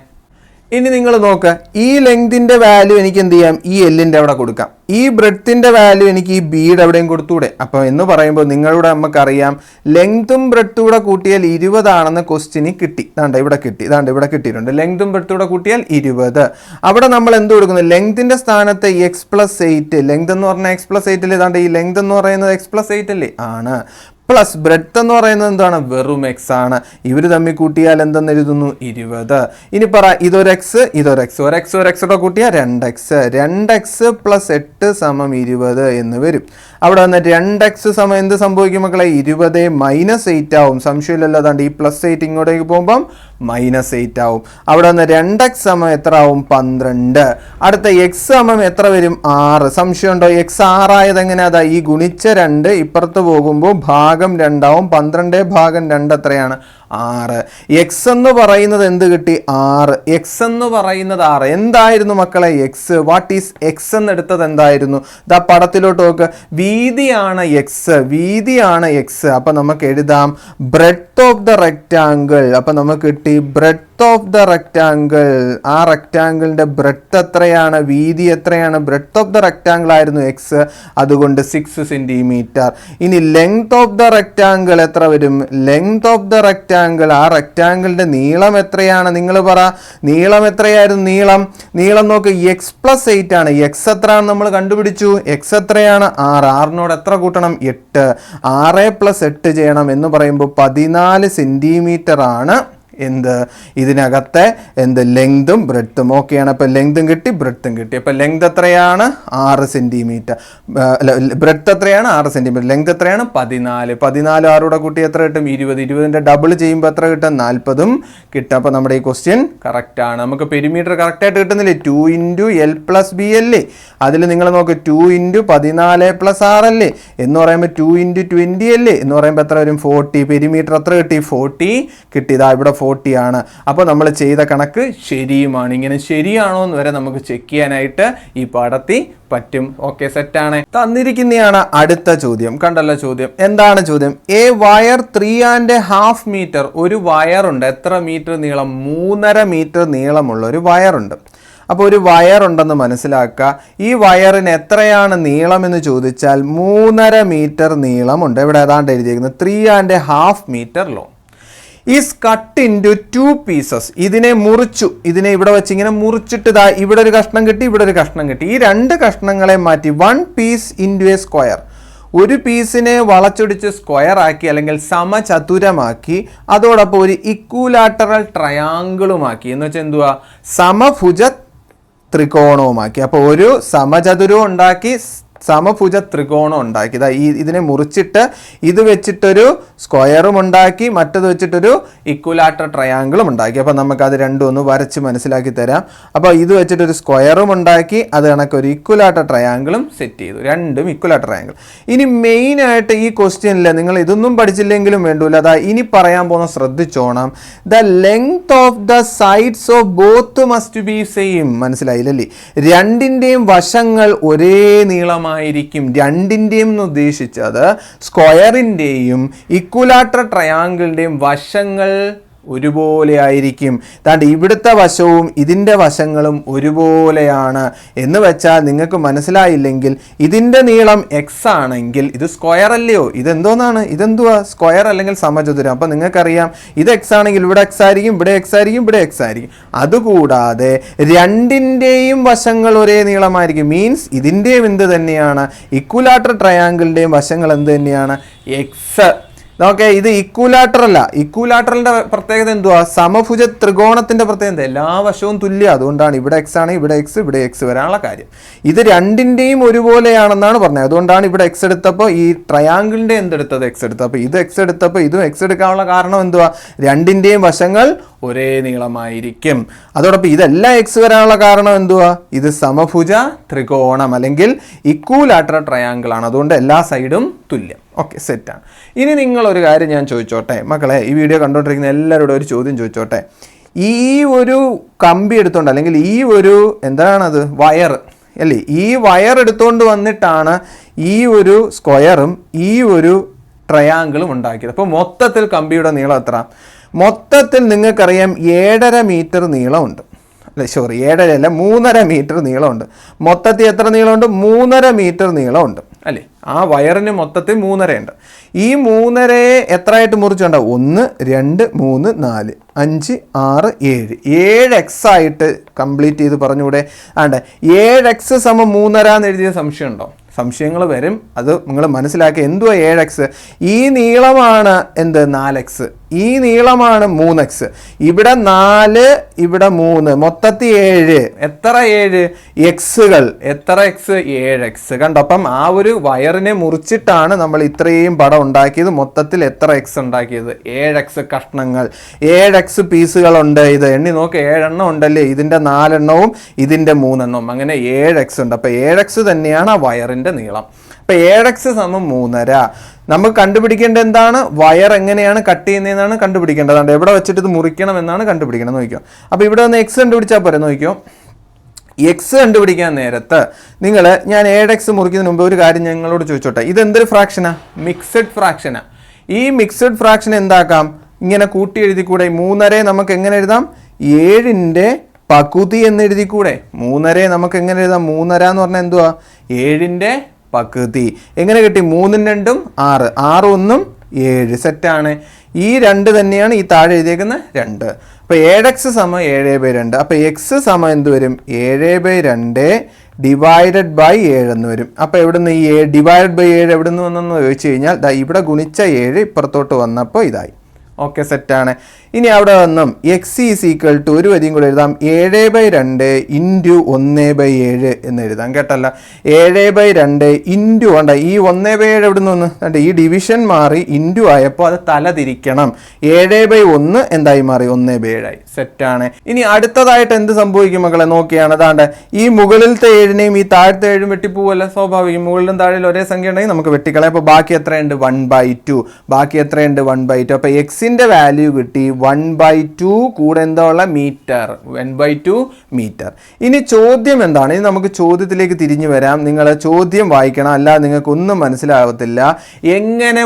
ഇനി നിങ്ങൾ നോക്കുക, ഈ ലെങ്തിൻ്റെ വാല്യൂ എനിക്ക് എന്ത് ചെയ്യാം? ഈ എല്ലിൻ്റെ അവിടെ കൊടുക്കാം. ഈ ബ്രെഡ്ത്തിൻ്റെ വാല്യൂ എനിക്ക് ഈ ബിയുടെ എവിടെയും കൊടുത്തൂടെ? അപ്പോൾ എന്ന് പറയുമ്പോൾ നിങ്ങളുടെ നമുക്കറിയാം ലെങ്തും ബ്രെഡ്ത്തും കൂടെ കൂട്ടിയാൽ 20 ആണെന്ന് ക്വസ്റ്റ്യന് കിട്ടി. ഇവിടെ കിട്ടിയിട്ടുണ്ട്. ലെങ്തും ബ്രെഡ്ത്തും കൂടെ കൂട്ടിയാൽ 20. അവിടെ നമ്മൾ എന്ത് കൊടുക്കുന്നു? ലെങ്തിൻ്റെ സ്ഥാനത്ത് x + 8. ലെങ്ത് എന്ന് പറഞ്ഞാൽ x + 8 അല്ലേ? ഈ ലെങ്ത് എന്ന് പറയുന്നത് x + 8 അല്ലേ? ആണ്. പ്ലസ് ബ്രെഡ്ത്ത് എന്ന് പറയുന്നത് എന്താണ്? വെറും എക്സ് ആണ്. ഇവർ തമ്മിൽ കൂട്ടിയാൽ എന്തെന്ന് എഴുതുന്നു? 20. ഇനി പറ, ഇതൊരു എക്സ്, ഇതൊരു എക്സ്, ഒരെക്സോടെ കൂട്ടിയാൽ 2x. 2x + 8 = 20 എന്ന് വരും. അവിടെ വന്ന് 2x സമം എന്ത് സംഭവിക്കും മക്കളെ? 20 - 8 ആവും. സംശയമില്ലല്ലോ. അതാണ്ട് ഈ +8 ഇങ്ങോട്ടേക്ക് പോകുമ്പം -8 ആവും. അവിടെ വന്ന് 2x സമം എത്ര ആവും? 12. അടുത്ത x സമം എത്ര വരും? 6. സംശയമുണ്ടോ? x 6 ആയത് എങ്ങനെയാ? ഈ ഗുണിച്ച 2 ഇപ്പുറത്ത് പോകുമ്പോൾ ഭാഗം 2 ആവും. 12/2 എത്രയാണ്? 6. x എന്ന് പറയുന്നത് എന്ത് കിട്ടി? 6. x എന്ന് പറയുന്നത് 6. എന്തായിരുന്നു മക്കളെ x? വാട്ട് ഈസ് x എന്ന് എടുത്തത് എന്തായിരുന്നു? പടത്തിലോട്ട് നോക്ക്. വീതിയാണ് x. അപ്പൊ നമുക്ക് എഴുതാം ബ്രെഡ്ത്ത് ഓഫ് ദ റെക്റ്റാങ്കിൾ. അപ്പൊ നമുക്ക് കിട്ടി ബ്രെഡ്ത്ത് ഓഫ് ദ റെക്റ്റാങ്കിൾ. ആ റെക്റ്റാങ്കിളിന്റെ ബ്രെഡ്ത്ത് എത്രയാണ്? വീതി എത്രയാണ്? ബ്രെഡ്ത്ത് ഓഫ് ദ റെക്റ്റാങ്കിൾ ആയിരുന്നു x, അതുകൊണ്ട് 6 സെന്റിമീറ്റർ. ഇനി ലെങ്ത് ഓഫ് ദ റെക്റ്റാങ്കിൾ എത്ര വരും? ലെങ്ത് ഓഫ് ദ റെക്റ്റാങ്കിൾ, ആ റെക്റ്റാങ്കിളിന്റെ നീളം എത്രയാണ്? നിങ്ങൾ പറ, നീളം എത്രയായിരുന്നു? നീളം നോക്ക്, x + 8 ആണ്. x എത്രയാണ് നമ്മൾ കണ്ടുപിടിച്ചു? x എത്രയാണ്? 6. 6നോട് എത്ര കൂട്ടണം? 8. 6 + 8 ചെയ്യണം. എന്ന് പറയുമ്പോൾ 14 സെന്റിമീറ്റർ ആണ് ഇതിനകത്തെ ലെങ്തും ബ്രെഡ്ത്തും. ഓക്കെയാണ്. അപ്പോൾ ലെങ്തും കിട്ടി, ബ്രെഡ്ത്തും കിട്ടി. അപ്പോൾ ലെങ്ത് എത്രയാണ്? 6 സെൻറ്റിമീറ്റർ. ബ്രെഡ്ത്ത് എത്രയാണ്? 6 സെൻറ്റിമീറ്റർ. ലെങ്ത് എത്രയാണ്? 14. 14 6 കൂട്ടി എത്ര കിട്ടും? 20. 20ന്റെ ഡബിൾ ചെയ്യുമ്പോൾ എത്ര കിട്ടും? 40 കിട്ടും. അപ്പോൾ നമ്മുടെ ഈ ക്വസ്റ്റ്യൻ കറക്റ്റാണ്. നമുക്ക് പെരിമീറ്റർ കറക്റ്റായിട്ട് കിട്ടുന്നില്ലേ? 2 × L + B അല്ലേ? അതിൽ നിങ്ങൾ നോക്ക്, 2 × 14 + 6 അല്ലേ? എന്ന് പറയുമ്പോൾ 2 × 20 അല്ലേ? എന്ന് പറയുമ്പോൾ എത്ര വരും? 40. പെരിമീറ്റർ എത്ര കിട്ടി? 40 കിട്ടി. ഇവിടെ 40 ആണ്. അപ്പോൾ നമ്മൾ ചെയ്ത കണക്ക് ശരിയുമാണ്. ഇങ്ങനെ ശരിയാണോ എന്ന് വരെ നമുക്ക് ചെക്ക് ചെയ്യാനായിട്ട് ഈ പാഠത്തിൽ പറ്റും. ഓക്കെ, സെറ്റാണ്. തന്നിരിക്കുന്നതാണ് അടുത്ത ചോദ്യം. കണ്ടല്ലോ ചോദ്യം. എന്താണ് ചോദ്യം? A wire 3.5 metre. ഒരു വയറുണ്ട്. എത്ര മീറ്റർ നീളം? 3.5 മീറ്റർ നീളമുള്ള ഒരു വയറുണ്ട്. അപ്പോൾ ഒരു വയറുണ്ടെന്ന് മനസ്സിലാക്കുക. ഈ വയറിന് എത്രയാണ് നീളം എന്ന് ചോദിച്ചാൽ 3.5 മീറ്റർ നീളമുണ്ട്. ഇവിടെ ഏതാണ്ട് എഴുതിയിരിക്കുന്നത് 3.5 metre long. Is cut into 2 pieces. ഇതിനെ മുറിച്ചു. ഇതിനെ ഇവിടെ വെച്ച് ഇങ്ങനെ മുറിച്ചിട്ട് ഇവിടെ ഒരു കഷ്ണം കിട്ടി, ഇവിടെ ഒരു കഷ്ണം കിട്ടി. ഈ 2 കഷ്ണങ്ങളെ മാറ്റി 1 പീസ് ഇൻറ്റു എ സ്ക്വയർ. ഒരു പീസിനെ വളച്ചൊടിച്ച് സ്ക്വയർ ആക്കി അല്ലെങ്കിൽ സമചതുരമാക്കി അതോടൊപ്പം ഒരു ഇക്വിലാറ്ററൽ ട്രയാങ്കിളുമാക്കി എന്ന് വെച്ചാൽ എന്തുവാ സമഭുജ ത്രികോണവുമാക്കി. അപ്പോൾ ഒരു സമചതുരവും ഉണ്ടാക്കി സമഭുജ ത്രികോണം ഉണ്ടാക്കി. ഇതിനെ മുറിച്ചിട്ട് ഇത് വെച്ചിട്ടൊരു സ്ക്വയറും ഉണ്ടാക്കി, മറ്റത് വെച്ചിട്ടൊരു ഇക്വിലാറ്റർ ട്രയാങ്കിളും ഉണ്ടാക്കി. അപ്പോൾ നമുക്കത് രണ്ടും ഒന്ന് വരച്ച് മനസ്സിലാക്കി തരാം. അപ്പോൾ ഇത് വെച്ചിട്ടൊരു സ്ക്വയറും ഉണ്ടാക്കി, അത് കണക്കൊരു ഇക്വിലാറ്റർ ട്രയാങ്കിളും സെറ്റ് ചെയ്തു. രണ്ടും ഇക്വിലാറ്റർ ട്രയാങ്കിൾ. ഇനി മെയിനായിട്ട് ഈ ക്വസ്റ്റ്യനിൽ നിങ്ങൾ ഇതൊന്നും പഠിച്ചില്ലെങ്കിലും വേണ്ടൂല, അതാ ഇനി പറയാൻ പോകുന്ന ശ്രദ്ധിച്ചോണം. The length of the sides of both must be same. മനസ്സിലായില്ലേ? രണ്ടിൻ്റെയും വശങ്ങൾ ഒരേ നീളമായി ആയിരിക്കും. രണ്ടിൻ്റെയും എന്ന് ഉദ്ദേശിച്ചത് സ്ക്വയറിൻ്റെയും ഇക്വിലാറ്റർ ട്രയാങ്കിളിൻ്റെയും വശങ്ങൾ ഒരുപോലെ ആയിരിക്കും. താണ്ട് ഇവിടുത്തെ വശവും ഇതിൻ്റെ വശങ്ങളും ഒരുപോലെയാണ് എന്ന് വെച്ചാൽ നിങ്ങൾക്ക് മനസ്സിലായില്ലെങ്കിൽ ഇതിൻ്റെ നീളം എക്സ് ആണെങ്കിൽ ഇത് സ്ക്വയർ അല്ലയോ? ഇതെന്തോന്നാണ്? ഇതെന്തുവാ? സ്ക്വയർ അല്ലെങ്കിൽ സമചതുരം. അപ്പം നിങ്ങൾക്കറിയാം ഇത് എക്സ് ആണെങ്കിൽ ഇവിടെ എക്സ് ആയിരിക്കും, ഇവിടെ എക്സ് ആയിരിക്കും, ഇവിടെ എക്സ് ആയിരിക്കും. അതുകൂടാതെ രണ്ടിൻ്റെയും വശങ്ങൾ ഒരേ നീളമായിരിക്കും. മീൻസ് ഇതിൻ്റെയും എന്ത് തന്നെയാണ്? ഇക്വിലാറ്റർ ട്രയാങ്കിളിൻ്റെയും വശങ്ങൾ എന്ത് തന്നെയാണ്? എക്സ്. ഓക്കെ, ഇത് ഇക്വിലാറ്റർ അല്ല. ഇക്വിലാറ്ററിന്റെ പ്രത്യേകത എന്തുവാ? സമഭുജ ത്രികോണത്തിന്റെ പ്രത്യേകത എല്ലാ വശവും തുല്യം. അതുകൊണ്ടാണ് ഇവിടെ എക്സ് ആണ്, ഇവിടെ എക്സ്, ഇവിടെ എക്സ് വരാനുള്ള കാര്യം. ഇത് രണ്ടിന്റെയും ഒരുപോലെയാണെന്നാണ് പറഞ്ഞത്. അതുകൊണ്ടാണ് ഇവിടെ എക്സ് എടുത്തപ്പോൾ ഈ ട്രയാങ്കിളിന്റെ എന്തെടുത്തത്? എക്സ് എടുത്തത്. അപ്പോൾ ഇത് എക്സ് എടുത്തപ്പോൾ ഇതും എക്സ് എടുക്കാനുള്ള കാരണം എന്തുവാ? രണ്ടിന്റെയും വശങ്ങൾ ഒരേ നീളമായിരിക്കും. അതോടൊപ്പം ഇതെല്ലാം എക്സ് വരാനുള്ള കാരണം എന്തുവാ? ഇത് സമഭുജ ത്രികോണം അല്ലെങ്കിൽ ഇക്വിലാറ്റർ ട്രയാങ്കിൾ ആണ്. അതുകൊണ്ട് എല്ലാ സൈഡും തുല്യം. ഓക്കെ, സെറ്റാണ്. ഇനി നിങ്ങളൊരു കാര്യം ഞാൻ ചോദിച്ചോട്ടെ മക്കളെ, ഈ വീഡിയോ കണ്ടുകൊണ്ടിരിക്കുന്ന എല്ലാവരോടും ഒരു ചോദ്യം ചോദിച്ചോട്ടെ. ഈ ഒരു കമ്പി എടുത്തോണ്ട് അല്ലെങ്കിൽ ഈ ഒരു എന്താണത് വയർ അല്ലേ, ഈ വയർ എടുത്തുകൊണ്ട് വന്നിട്ടാണ് ഈ ഒരു സ്ക്വയറും ഈ ഒരു ട്രയാങ്കിളും ഉണ്ടാക്കിയത്. അപ്പോൾ മൊത്തത്തിൽ കമ്പിയുടെ നീളം എത്ര? മൊത്തത്തിൽ നിങ്ങൾക്കറിയാം 7.5 മീറ്റർ നീളമുണ്ട്. അല്ലേ, സോറി 7.5 അല്ല, 3.5 മീറ്റർ നീളമുണ്ട്. മൊത്തത്തിൽ എത്ര നീളമുണ്ട്? 3.5 മീറ്റർ നീളമുണ്ട് അല്ലേ. ആ വയറിന് മൊത്തത്തിൽ 3.5 ഉണ്ട്. ഈ 3.5 എത്രയായിട്ട് മുറിച്ചുണ്ട്? 1, 2, 3, 4, 5, 6, 7. 7x ആയിട്ട് കംപ്ലീറ്റ് ചെയ്ത് പറഞ്ഞുകൂടെ? ആണ്ട് 7x = 3.5 എന്ന് എഴുതിയ സംശയം ഉണ്ടോ? സംശയങ്ങൾ വരും. അത് നിങ്ങൾ മനസ്സിലാക്കി. എന്തുവാ 7x? ഈ നീളമാണ് എന്ത്? 4x. ഈ നീളമാണ് 3x. ഇവിടെ 4, ഇവിടെ 3, മൊത്തത്തിൽ 7. എത്ര 7 എക്സുകൾ? എത്ര എക്സ്? 7x. കണ്ടോ? അപ്പം ആ ഒരു വയറിനെ മുറിച്ചിട്ടാണ് നമ്മൾ ഇത്രയും പടം ഉണ്ടാക്കിയത്. മൊത്തത്തിൽ എത്ര എക്സ് ഉണ്ടാക്കിയത്? 7x കഷ്ണങ്ങൾ, 7x പീസുകളുണ്ട്. ഇത് എണ്ണി നോക്ക്, 7 എണ്ണം ഉണ്ടല്ലേ. ഇതിൻ്റെ 4 എണ്ണവും ഇതിൻ്റെ 3 എണ്ണവും, അങ്ങനെ 7x ഉണ്ട്. അപ്പം 7x തന്നെയാണ് ആ വയറിൻ്റെ നീളം. അപ്പം 7x = 3.5. നമുക്ക് കണ്ടുപിടിക്കേണ്ടത് എന്താണ്? വയർ എങ്ങനെയാണ് കട്ട് ചെയ്യുന്നതെന്നാണ് കണ്ടുപിടിക്കേണ്ടതാണ്. എവിടെ വെച്ചിട്ട് ഇത് മുറിക്കണം എന്നാണ് കണ്ടുപിടിക്കണം. നോക്കിയോ, അപ്പോൾ ഇവിടെ ഒന്ന് എക്സ് കണ്ടുപിടിച്ചാൽ പോരെ. നോക്കിയോ, എക്സ് കണ്ടുപിടിക്കാൻ നേരത്ത് ഞാൻ 7x മുറിക്കുന്നതിന് മുമ്പ് ഒരു കാര്യം ഞങ്ങളോട് ചോദിച്ചോട്ടെ. ഇതെന്തൊരു ഫ്രാക്ഷനാ? മിക്സഡ് ഫ്രാക്ഷനാ. ഈ മിക്സഡ് ഫ്രാക്ഷൻ എന്താക്കാം? ഇങ്ങനെ കൂട്ടി എഴുതിക്കൂടെ? 3.5 നമുക്ക് എങ്ങനെ എഴുതാം? 7ന്റെ പകുതി എന്ന് എഴുതിക്കൂടെ? 3.5 നമുക്ക് എങ്ങനെ എഴുതാം? 3.5 എന്ന് പറഞ്ഞാൽ എന്തുവാ? 7ന്റെ പകുതി. എങ്ങനെ കിട്ടി? 3 × 2 = 6, 6 × 1 = 7. സെറ്റാണ്. ഈ 2 തന്നെയാണ് ഈ താഴെ എഴുതിയേക്കുന്ന 2. അപ്പോൾ 7x = 7/2. അപ്പോൾ എക്സ് സമം എന്ത് വരും? 7/2 ÷ 7 എന്ന് വരും. അപ്പോൾ എവിടുന്ന് ഈ /7 എവിടുന്ന് വന്നെന്ന് ചോദിച്ചു കഴിഞ്ഞാൽ ഇവിടെ ഗുണിച്ച 7 ഇപ്പുറത്തോട്ട് വന്നപ്പോൾ ഇതായി. ഓക്കെ, സെറ്റാണ്. ഇനി അവിടെ വന്നും x = ഒരു വരിയും കൂടെ എഴുതാം, 7/2 × 1/7 എന്ന് എഴുതാം. കേട്ടല്ല, 7/2 ഇൻറ്റു വേണ്ട ഈ 1/7 എവിടെ നിന്ന് വന്ന്? ഈ ഡിവിഷൻ മാറി ഇൻറ്റു ആയപ്പോൾ അത് തല തിരിക്കണം. 7/1 എന്തായി മാറി? 1/7 ആയി. സെറ്റാണ്. ഇനി അടുത്തതായിട്ട് എന്ത് സംഭവിക്കും മക്കളെ? നോക്കിയാണ് അതാണ്ട് ഈ മുകളിലത്തെ 7നെയും ഈ താഴത്തെ 7 വെട്ടിപ്പോവല്ല, സ്വാഭാവികം. മുകളിലും താഴെയും ഒരേ സംഖ്യ ഉണ്ടെങ്കിൽ നമുക്ക് വെട്ടിക്കളയാം. അപ്പോൾ ബാക്കി എത്രയുണ്ട്? 1/2. ബാക്കി എത്രയുണ്ട്? 1/2. അപ്പോൾ എക്സിൻ്റെ വാല്യൂ കിട്ടി 1/2 കൂടെ എന്താ ഉള്ള? മീറ്റർ. 1/2 മീറ്റർ. ഇനി ചോദ്യം എന്താണ്? ഇനി നമുക്ക് ചോദ്യത്തിലേക്ക് തിരിഞ്ഞു വരാം. നിങ്ങൾ ചോദ്യം വായിക്കണം, അല്ലാതെ നിങ്ങൾക്ക് ഒന്നും മനസ്സിലാവത്തില്ല. എങ്ങനെ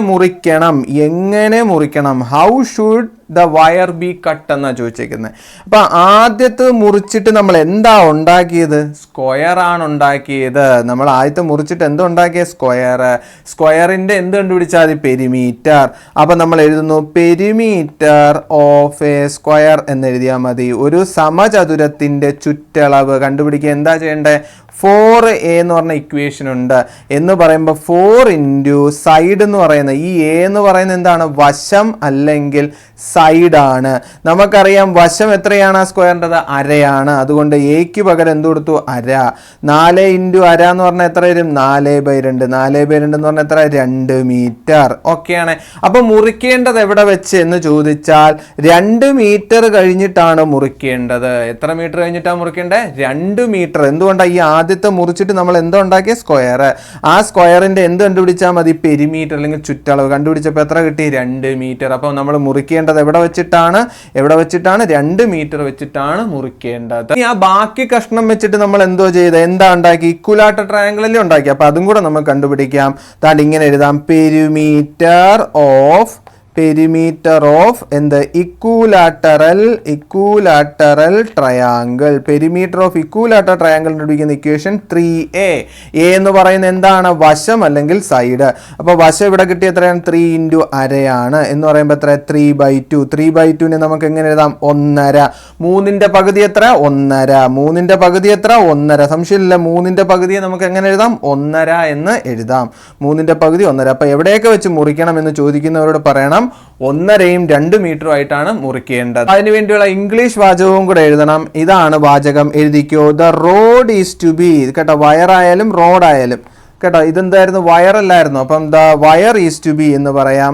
മുറിക്കണം? How should the wire be cut എന്നാണ് ചോദിച്ചേക്കുന്നത്. അപ്പം ആദ്യത്തെ മുറിച്ചിട്ട് നമ്മൾ എന്താ ഉണ്ടാക്കിയത്? സ്ക്വയർ ആണ് ഉണ്ടാക്കിയത്. നമ്മൾ ആദ്യത്തെ മുറിച്ചിട്ട് എന്താ ഉണ്ടാക്കിയത്? സ്ക്വയറിൻ്റെ എന്ത് കണ്ടുപിടിച്ചാൽ മതി? പെരിമീറ്റർ. അപ്പം നമ്മൾ എഴുതുന്നു പെരിമീറ്റർ ഓഫ് എ സ്ക്വയർ എന്ന് എഴുതിയാൽ മതി. ഒരു സമചതുരത്തിൻ്റെ ചുറ്റളവ് കണ്ടുപിടിക്കുക. എന്താ ചെയ്യേണ്ടത്? 4a എന്ന് പറഞ്ഞ ഇക്വേഷൻ ഉണ്ട് എന്ന് പറയുമ്പോൾ 4 ഇൻറ്റു സൈഡ് എന്ന് പറയുന്നത് ഈ എ എന്ന് പറയുന്നത് എന്താണ്? വശം അല്ലെങ്കിൽ സൈഡാണ്. നമുക്കറിയാം വശം എത്രയാണ് സ്ക്വയറിൻ്റെത്? അരയാണ്. അതുകൊണ്ട് എക്ക് പകരം എന്ത് കൊടുത്തു? അര. 4 ഇൻറ്റു അര എന്ന് പറഞ്ഞാൽ എത്ര വരും? 4/2. 4/2 എന്ന് പറഞ്ഞാൽ എത്ര? 2 മീറ്റർ. ഓക്കെയാണ്. അപ്പോൾ മുറിക്കേണ്ടത് എവിടെ വെച്ച് എന്ന് ചോദിച്ചാൽ 2 മീറ്റർ കഴിഞ്ഞിട്ടാണ് മുറിക്കേണ്ടത്. എത്ര മീറ്റർ കഴിഞ്ഞിട്ടാണ് മുറിക്കേണ്ടത്? 2 മീറ്റർ. എന്തുകൊണ്ടാണ്? ഈ ആദ്യത്തെ മുറിച്ചിട്ട് നമ്മൾ എന്തോ ഉണ്ടാക്കിയ? സ്ക്വയർ. ആ സ്ക്വയറിൻ്റെ എന്ത് കണ്ടുപിടിച്ചാൽ മതി? പെരിമീറ്റർ അല്ലെങ്കിൽ ചുറ്റളവ് കണ്ടുപിടിച്ചപ്പോൾ എത്ര കിട്ടി? 2 മീറ്റർ. അപ്പോൾ നമ്മൾ മുറിക്കേണ്ടത് എവിടെ വെച്ചിട്ടാണ്? 2 മീറ്റർ വെച്ചിട്ടാണ് മുറിക്കേണ്ടത്. ഇനി ആ ബാക്കി കഷ്ണം വെച്ചിട്ട് നമ്മൾ എന്തോ ചെയ്ത് എന്താ ഉണ്ടാക്കി? ഇക്വലാറ്റർ ട്രയാങ്കിളല്ലേ ഉണ്ടാക്കി. അപ്പോൾ അതും കൂടെ നമുക്ക് കണ്ടുപിടിക്കാം. താണ്ട് ഇങ്ങനെ എഴുതാം: പെരിമീറ്റർ ഓഫ് എന്ത്? Equilateral triangle. Perimeter of ഇക്വലാറ്റർ triangle കണ്ടുപിടിക്കുന്ന ഇക്വേഷൻ 3a. എ എന്ന് പറയുന്നത് എന്താണ്? വശം അല്ലെങ്കിൽ സൈഡ്. അപ്പോൾ വശം ഇവിടെ കിട്ടിയ എത്രയാണ്? 3 ഇൻറ്റു അരയാണ്. എന്ന് പറയുമ്പോൾ എത്ര? 3/2. 3/2നെ നമുക്ക് എങ്ങനെ എഴുതാം? 1.5. 3ന്റെ പകുതി എത്ര? 1.5. 3ന്റെ പകുതി എത്ര? 1.5. സംശയമില്ല. 3ന്റെ പകുതിയെ നമുക്ക് എങ്ങനെ എഴുതാം? 1.5 എന്ന് എഴുതാം. 3ന്റെ പകുതി 1.5. അപ്പോൾ എവിടെയൊക്കെ വെച്ച് മുറിക്കണം എന്ന് ചോദിക്കുന്നവരോട് പറയണം 1.5യും 2 മീറ്ററും ആയിട്ടാണ് മുറിക്കേണ്ടത്. അതിന് വേണ്ടിയുള്ള ഇംഗ്ലീഷ് വാചകവും കൂടെ എഴുതണം. ഇതാണ് വാചകം, എഴുതിക്കോ. The rod is to be. കേട്ടോ, വയറായാലും റോഡായാലും കേട്ടോ, ഇതെന്തായിരുന്നു? വയറല്ലായിരുന്നു. അപ്പം the wire is to be എന്ന് പറയാം.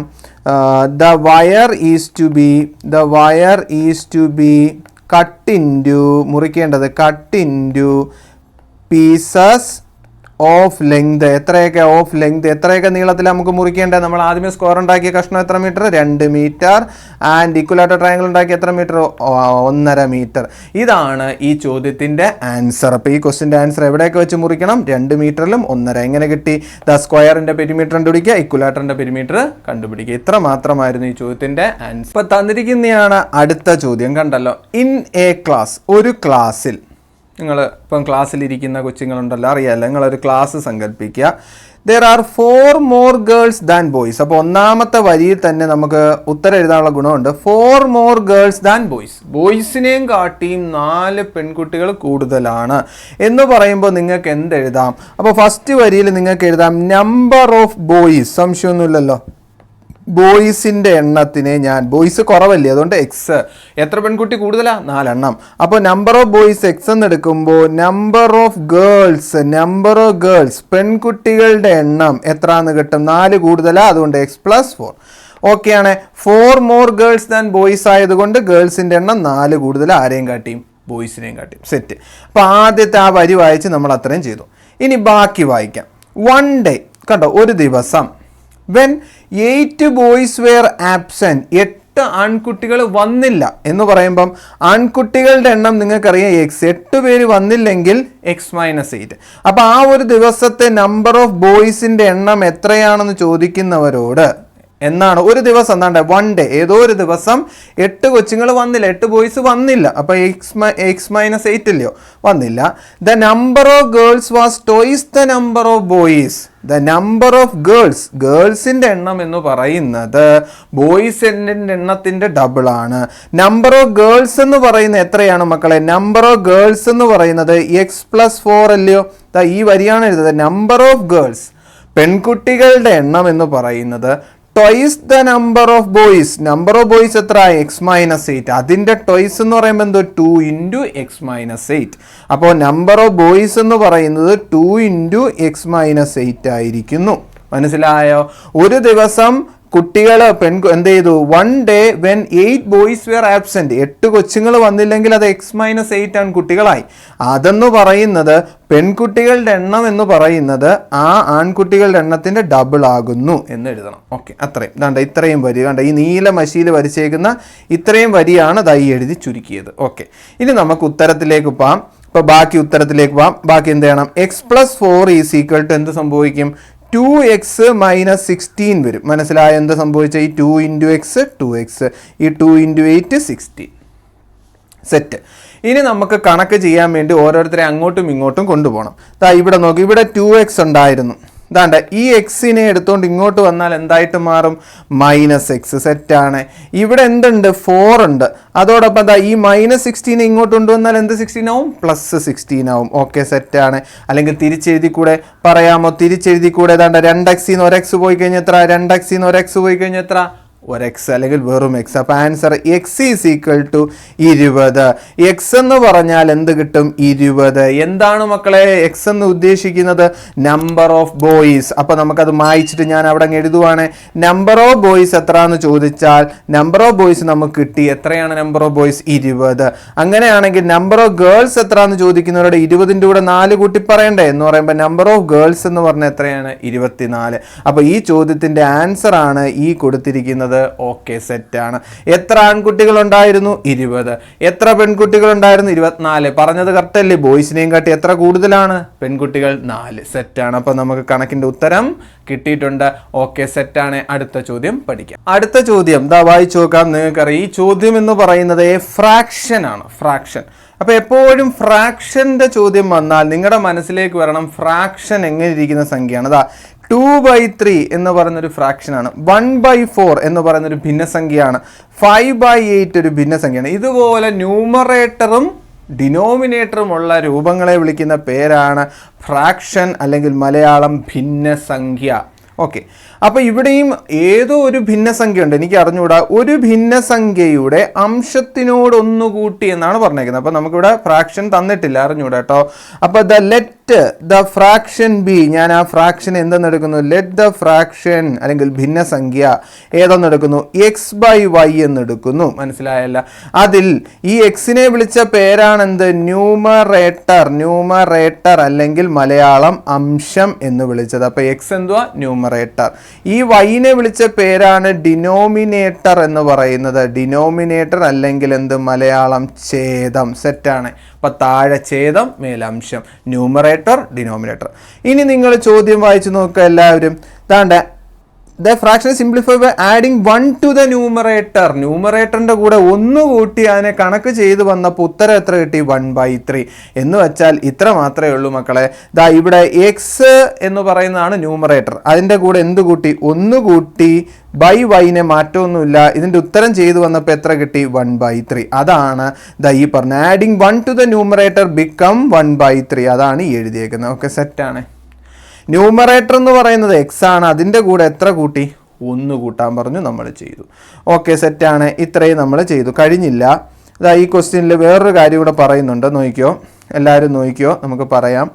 The wire is to be cut into, മുറിക്കേണ്ടത് cut into pieces of length. എത്രയൊക്കെ ഓഫ് ലെങ്ത്? എത്രയൊക്കെ നീളത്തിൽ നമുക്ക് മുറിക്കേണ്ടത്? നമ്മൾ ആദ്യമേ സ്ക്വയർ ഉണ്ടാക്കിയ കഷ്ണം എത്ര മീറ്റർ? 2 മീറ്റർ. ആൻഡ് ഇക്വലാറ്റർ ട്രയാങ്കിൾ ഉണ്ടാക്കിയ എത്ര മീറ്റർ? 1.5 മീറ്റർ. ഇതാണ് ഈ ചോദ്യത്തിൻ്റെ ആൻസർ. അപ്പോൾ ഈ ക്വസ്റ്റിൻ്റെ ആൻസർ എവിടെയൊക്കെ വെച്ച് മുറിക്കണം? 2 മീറ്ററിലും 1.5. എങ്ങനെ കിട്ടി? ദ സ്ക്വയറിൻ്റെ പെരിമീറ്റർ കണ്ടുപിടിക്കുക, ഇക്വലാറ്ററിൻ്റെ പെരിമീറ്റർ കണ്ടുപിടിക്കുക. ഇത്ര മാത്രമായിരുന്നു ഈ ചോദ്യത്തിൻ്റെ ആൻസർ. ഇപ്പോൾ തന്നിരിക്കുന്നതാണ് അടുത്ത ചോദ്യം. കണ്ടല്ലോ, ഇൻ എ ക്ലാസ്, ഒരു ക്ലാസ്സിൽ, നിങ്ങൾ ഇപ്പം ക്ലാസ്സിലിരിക്കുന്ന കൊച്ചുങ്ങളുണ്ടല്ലോ, അറിയാമല്ലോ, നിങ്ങളൊരു ക്ലാസ് സങ്കല്പിക്കുക. There are 4 more girls than boys. അപ്പോൾ ഒന്നാമത്തെ വരിയിൽ തന്നെ നമുക്ക് ഉത്തരം എഴുതാനുള്ള ഗുണമുണ്ട്. 4 more girls than boys. ബോയ്സിനെയും കാട്ടിയും 4 പെൺകുട്ടികൾ കൂടുതലാണ് എന്ന് പറയുമ്പോൾ നിങ്ങൾക്ക് എന്തെഴുതാം? അപ്പോൾ ഫസ്റ്റ് വരിയിൽ നിങ്ങൾക്ക് എഴുതാം നമ്പർ ഓഫ് ബോയ്സ്. സംശയമൊന്നുമില്ലല്ലോ. ബോയ്സിൻ്റെ എണ്ണത്തിനെ ബോയ്സ് കുറവല്ലേ, അതുകൊണ്ട് എക്സ്. എത്ര പെൺകുട്ടി കൂടുതലാണ്? 4 എണ്ണം. അപ്പോൾ നമ്പർ ഓഫ് ബോയ്സ് എക്സ് എന്ന് എടുക്കുമ്പോൾ നമ്പർ ഓഫ് ഗേൾസ് പെൺകുട്ടികളുടെ എണ്ണം എത്രയാണെന്ന് കിട്ടും? 4 കൂടുതലാണ്, അതുകൊണ്ട് x+4. ഓക്കെയാണ്. 4 more girls than boys ആയതുകൊണ്ട് ഗേൾസിൻ്റെ എണ്ണം 4 കൂടുതൽ. ആരെയും കാട്ടിയും? ബോയ്സിനെയും കാട്ടിയും. സെറ്റ്. അപ്പോൾ ആദ്യത്തെ ആ വരി വായിച്ച് നമ്മൾ അത്രയും ചെയ്തു. ഇനി ബാക്കി വായിക്കാം. 1 day, കണ്ടോ, ഒരു ദിവസം. വെൻ 8 boys were absent, 8 ആൺകുട്ടികൾ വന്നില്ല എന്ന് പറയുമ്പം ആൺകുട്ടികളുടെ എണ്ണം നിങ്ങൾക്കറിയാം x. 8 പേര് വന്നില്ലെങ്കിൽ x-8. അപ്പോൾ ആ ഒരു ദിവസത്തെ നമ്പർ ഓഫ് ബോയ്സിൻ്റെ എണ്ണം എത്രയാണെന്ന് ചോദിക്കുന്നവരോട് എന്നാണ് ഒരു ദിവസം എന്താണ്ട് 1 day, ഏതോ ഒരു ദിവസം 8 കൊച്ചുങ്ങൾ വന്നില്ല, 8 ബോയ്സ് വന്നില്ല. അപ്പോൾ x-8 ഇല്ലയോ? വന്നില്ല. The number of girls was twice the number of boys. The number of ഗേൾസിൻ്റെ എണ്ണം എന്ന് പറയുന്നത് ബോയ്സിൻ്റെ എണ്ണത്തിൻ്റെ ഡബിൾ ആണ്. നമ്പർ ഓഫ് ഗേൾസ് എന്ന് പറയുന്നത് എത്രയാണ് മക്കളെ? നമ്പർ ഓഫ് ഗേൾസ് എന്ന് പറയുന്നത് x+4 അല്ലയോ? ഈ വരിയാണ് എഴുതുന്നത്. നമ്പർ ഓഫ് ഗേൾസ്, പെൺകുട്ടികളുടെ എണ്ണം എന്ന് പറയുന്നത് twice the number of boys. Number of boys എത്ര? x-8. അതിൻ്റെ ട്വൈസ് എന്ന് പറയുമ്പോൾ എന്തോ 2 ഇൻറ്റു x-8. അപ്പോൾ നമ്പർ ഓഫ് ബോയ്സ് എന്ന് പറയുന്നത് 2 ഇൻറ്റു x-8 ആയിരിക്കുന്നു. മനസ്സിലായോ? ഒരു ദിവസം കുട്ടികൾ എന്ത് ചെയ്തു? 1 day when 8 boys were absent, 8 കൊച്ചുങ്ങൾ വന്നില്ലെങ്കിൽ അത് x-8 ആൺകുട്ടികളായി. അതെന്ന് പറയുന്നത് പെൺകുട്ടികളുടെ എണ്ണം എന്ന് പറയുന്നത് ആ ആൺകുട്ടികളുടെ എണ്ണത്തിൻ്റെ ഡബിൾ ആകുന്നു എന്ന് എഴുതണം. ഓക്കെ, അത്രയും. ദാണ്ട ഇത്രയും വരി, കണ്ട ഈ നീല മഷിയിൽ വരച്ചേക്കുന്ന ഇത്രയും വരിയാണ് ദായി എഴുതി ചുരുക്കിയത്. ഓക്കെ, ഇനി നമുക്ക് ഉത്തരത്തിലേക്ക് പോകാം. ഇപ്പോൾ ബാക്കി ഉത്തരത്തിലേക്ക് പോകാം. ബാക്കി എന്ത് ചെയ്യണം? x+4 = എന്ത് സംഭവിക്കും? 2x - 16 വരും. മനസ്സിലായോ എന്ത് സംഭവിച്ച? ഈ 2 ഇൻറ്റു എക്സ് 2x, ഈ 2 ഇൻറ്റു 8 16. സെറ്റ്. ഇനി നമുക്ക് കണക്ക് ചെയ്യാൻ വേണ്ടി ഓരോരുത്തരെ അങ്ങോട്ടും ഇങ്ങോട്ടും കൊണ്ടുപോകണം. ഇവിടെ നോക്കി, ഇവിടെ 2x ഉണ്ടായിരുന്നു. ഇതാണ്ട് ഈ എക്സിനെ എടുത്തുകൊണ്ട് ഇങ്ങോട്ട് വന്നാൽ എന്തായിട്ട് മാറും? -x. സെറ്റാണ്. ഇവിടെ എന്തുണ്ട്? 4 ഉണ്ട്. അതോടൊപ്പം എന്താ ഈ -16 ഇങ്ങോട്ട് കൊണ്ടുവന്നാൽ എന്ത് 16 ആവും? +16 ആവും. ഓക്കെ, സെറ്റാണ്. അല്ലെങ്കിൽ തിരിച്ചെഴുതി കൂടെ പറയാമോ? തിരിച്ചെഴുതി കൂടെ ഏതാണ്ട് 2x ന്ന് 1x പോയി കഴിഞ്ഞാൽ എത്ര? 2x ന്ന് 1x പോയി കഴിഞ്ഞാൽ എത്ര? 1x അല്ലെങ്കിൽ വെറും x. അപ്പോൾ answer x is equal to 20. x എന്ന് പറഞ്ഞാൽ എന്ത് കിട്ടും? 20. എന്താണ് മക്കളെ x എന്ന് ഉദ്ദേശിക്കുന്നത്? Number of boys. അപ്പോൾ നമുക്കത് മായ്ച്ചിട്ട് ഞാൻ അവിടെ എഴുതുവാണ്. നമ്പർ ഓഫ് ബോയ്സ് എത്ര എന്ന് ചോദിച്ചാൽ നമ്പർ ഓഫ് ബോയ്സ് നമുക്ക് കിട്ടി. എത്രയാണ് നമ്പർ ഓഫ് ബോയ്സ്? 20. അങ്ങനെയാണെങ്കിൽ നമ്പർ ഓഫ് ഗേൾസ് എത്ര എന്ന് ചോദിക്കുന്നവരുടെ 20ൻ്റെ കൂടെ 4 കൂട്ടി പറയണ്ടേ എന്ന് പറയുമ്പോൾ നമ്പർ ഓഫ് ഗേൾസ് എന്ന് പറഞ്ഞാൽ എത്രയാണ്? 24. അപ്പോൾ ഈ ചോദ്യത്തിൻ്റെ ആൻസർ ആണ് ഈ കൊടുത്തിരിക്കുന്നത്. ഓക്കെ, സെറ്റാണ്. എത്ര ആൺകുട്ടികൾ ഉണ്ടായിരുന്നു? 20. എത്ര പെൺകുട്ടികൾ ഉണ്ടായിരുന്നു? 24. പറഞ്ഞത് കറക്റ്റ് അല്ലേ? ബോയ്സിനെയും കാട്ടി എത്ര കൂടുതലാണ്? പെൺകുട്ടികൾ 4. സെറ്റാണ്. അപ്പോൾ നമുക്ക് കണക്കിന്റെ ഉത്തരം കിട്ടിയിട്ടുണ്ട്. ഓക്കെ, സെറ്റാണ്. അടുത്ത ചോദ്യം പഠിക്കാം. അടുത്ത ചോദ്യം വായിച്ചു നോക്കാം. നിങ്ങൾക്കറിയാം ഈ ചോദ്യം എന്ന് പറയുന്നത് ഫ്രാക്ഷൻ ആണ്. ഫ്രാക്ഷൻ. അപ്പോൾ എപ്പോഴും ഫ്രാക്ഷന്റെ ചോദ്യം വന്നാൽ നിങ്ങളുടെ മനസ്സിലേക്ക് വരണം ഫ്രാക്ഷൻ എങ്ങനെ ഇരിക്കുന്ന സംഖ്യയാണ്. 2/3 എന്ന് പറയുന്നൊരു ഫ്രാക്ഷനാണ്. 1/4 എന്ന് പറയുന്നൊരു ഭിന്നസംഖ്യയാണ്. 5/8 ഒരു ഭിന്നസംഖ്യയാണ്. ഇതുപോലെ ന്യൂമറേറ്ററും ഡിനോമിനേറ്ററും ഉള്ള രൂപങ്ങളെ വിളിക്കുന്ന പേരാണ് ഫ്രാക്ഷൻ അല്ലെങ്കിൽ മലയാളം ഭിന്നസംഖ്യ. ഓക്കെ, അപ്പോൾ ഇവിടെയും ഏതോ ഒരു ഭിന്നസംഖ്യ ഉണ്ട്, എനിക്ക് അറിഞ്ഞുകൂടാ. ഒരു ഭിന്നസംഖ്യയുടെ അംശത്തിനോട് ഒന്ന് കൂട്ടി എന്നാണ് പറഞ്ഞേക്കുന്നത്. അപ്പോൾ നമുക്കിവിടെ ഫ്രാക്ഷൻ തന്നിട്ടില്ല, അറിഞ്ഞുകൂടാ കേട്ടോ. അപ്പോൾ ലെറ്റ് ദ ഫ്രാക്ഷൻ ബി, ഞാൻ ആ ഫ്രാക്ഷൻ എന്തെന്നെടുക്കുന്നു? ലെറ്റ് ദ ഫ്രാക്ഷൻ അല്ലെങ്കിൽ ഭിന്നസംഖ്യ ഏതെന്നെടുക്കുന്നു? x/y എന്നെടുക്കുന്നു. മനസ്സിലായല്ല? അതിൽ ഈ എക്സിനെ വിളിച്ച പേരാണെന്ത്? ന്യൂമറേറ്റർ. ന്യൂമറേറ്റർ അല്ലെങ്കിൽ മലയാളം അംശം എന്ന് വിളിച്ചത്. അപ്പോൾ എക്സ് എന്തുവാ? ന്യൂമറേറ്റർ. ഈ വൈനെ വിളിച്ച പേരാണ് ഡിനോമിനേറ്റർ എന്ന് പറയുന്നത്. ഡിനോമിനേറ്റർ അല്ലെങ്കിൽ എന്ത്? മലയാളം ഛേദം. സെറ്റാണ്. അപ്പൊ താഴെ ഛേദം, മേലംശം. Numerator, denominator. ഇനി നിങ്ങൾ ചോദ്യം വായിച്ചു നോക്കുക എല്ലാവരും. ദാണ്ടെ the fraction is simplified by adding 1 to the numerator. ന്യൂമറേറ്ററിന്റെ കൂടെ 1 കൂട്ടി അതിനെ കണക്ക് ചെയ്ത് വന്നപ്പോൾ ഉത്തരം എത്ര കിട്ടി? 1/3 എന്ന് വെച്ചാൽ ഇത്ര മാത്രമേ ഉള്ളൂ മക്കളെ. ഇവിടെ എക്സ് എന്ന് പറയുന്നതാണ് ന്യൂമറേറ്റർ. അതിൻ്റെ കൂടെ എന്ത് കൂട്ടി? 1 കൂട്ടി. y-നെ മാറ്റമൊന്നുമില്ല. ഇതിൻ്റെ ഉത്തരം ചെയ്തു വന്നപ്പോൾ എത്ര കിട്ടി? 1/3. അതാണ് ഈ പറഞ്ഞ adding 1 to the numerator become 1/3. അതാണ് ഈ എഴുതിയേക്കുന്നത്. ഓക്കെ, സെറ്റാണ്. ന്യൂമറേറ്റർ എന്ന് പറയുന്നത് എക്സ് ആണ്. അതിൻ്റെ കൂടെ എത്ര കൂട്ടി? 1 കൂട്ടാൻ പറഞ്ഞു, നമ്മൾ ചെയ്തു. ഓക്കെ, സെറ്റാണ്. ഇത്രയും നമ്മൾ ചെയ്തു. കഴിഞ്ഞില്ല. ഈ ക്വസ്റ്റ്യനിൽ വേറൊരു കാര്യം കൂടെ പറയുന്നുണ്ട്. നോക്കിക്കോ, എല്ലാവരും നോക്കിക്കോ, നമുക്ക് പറയാം.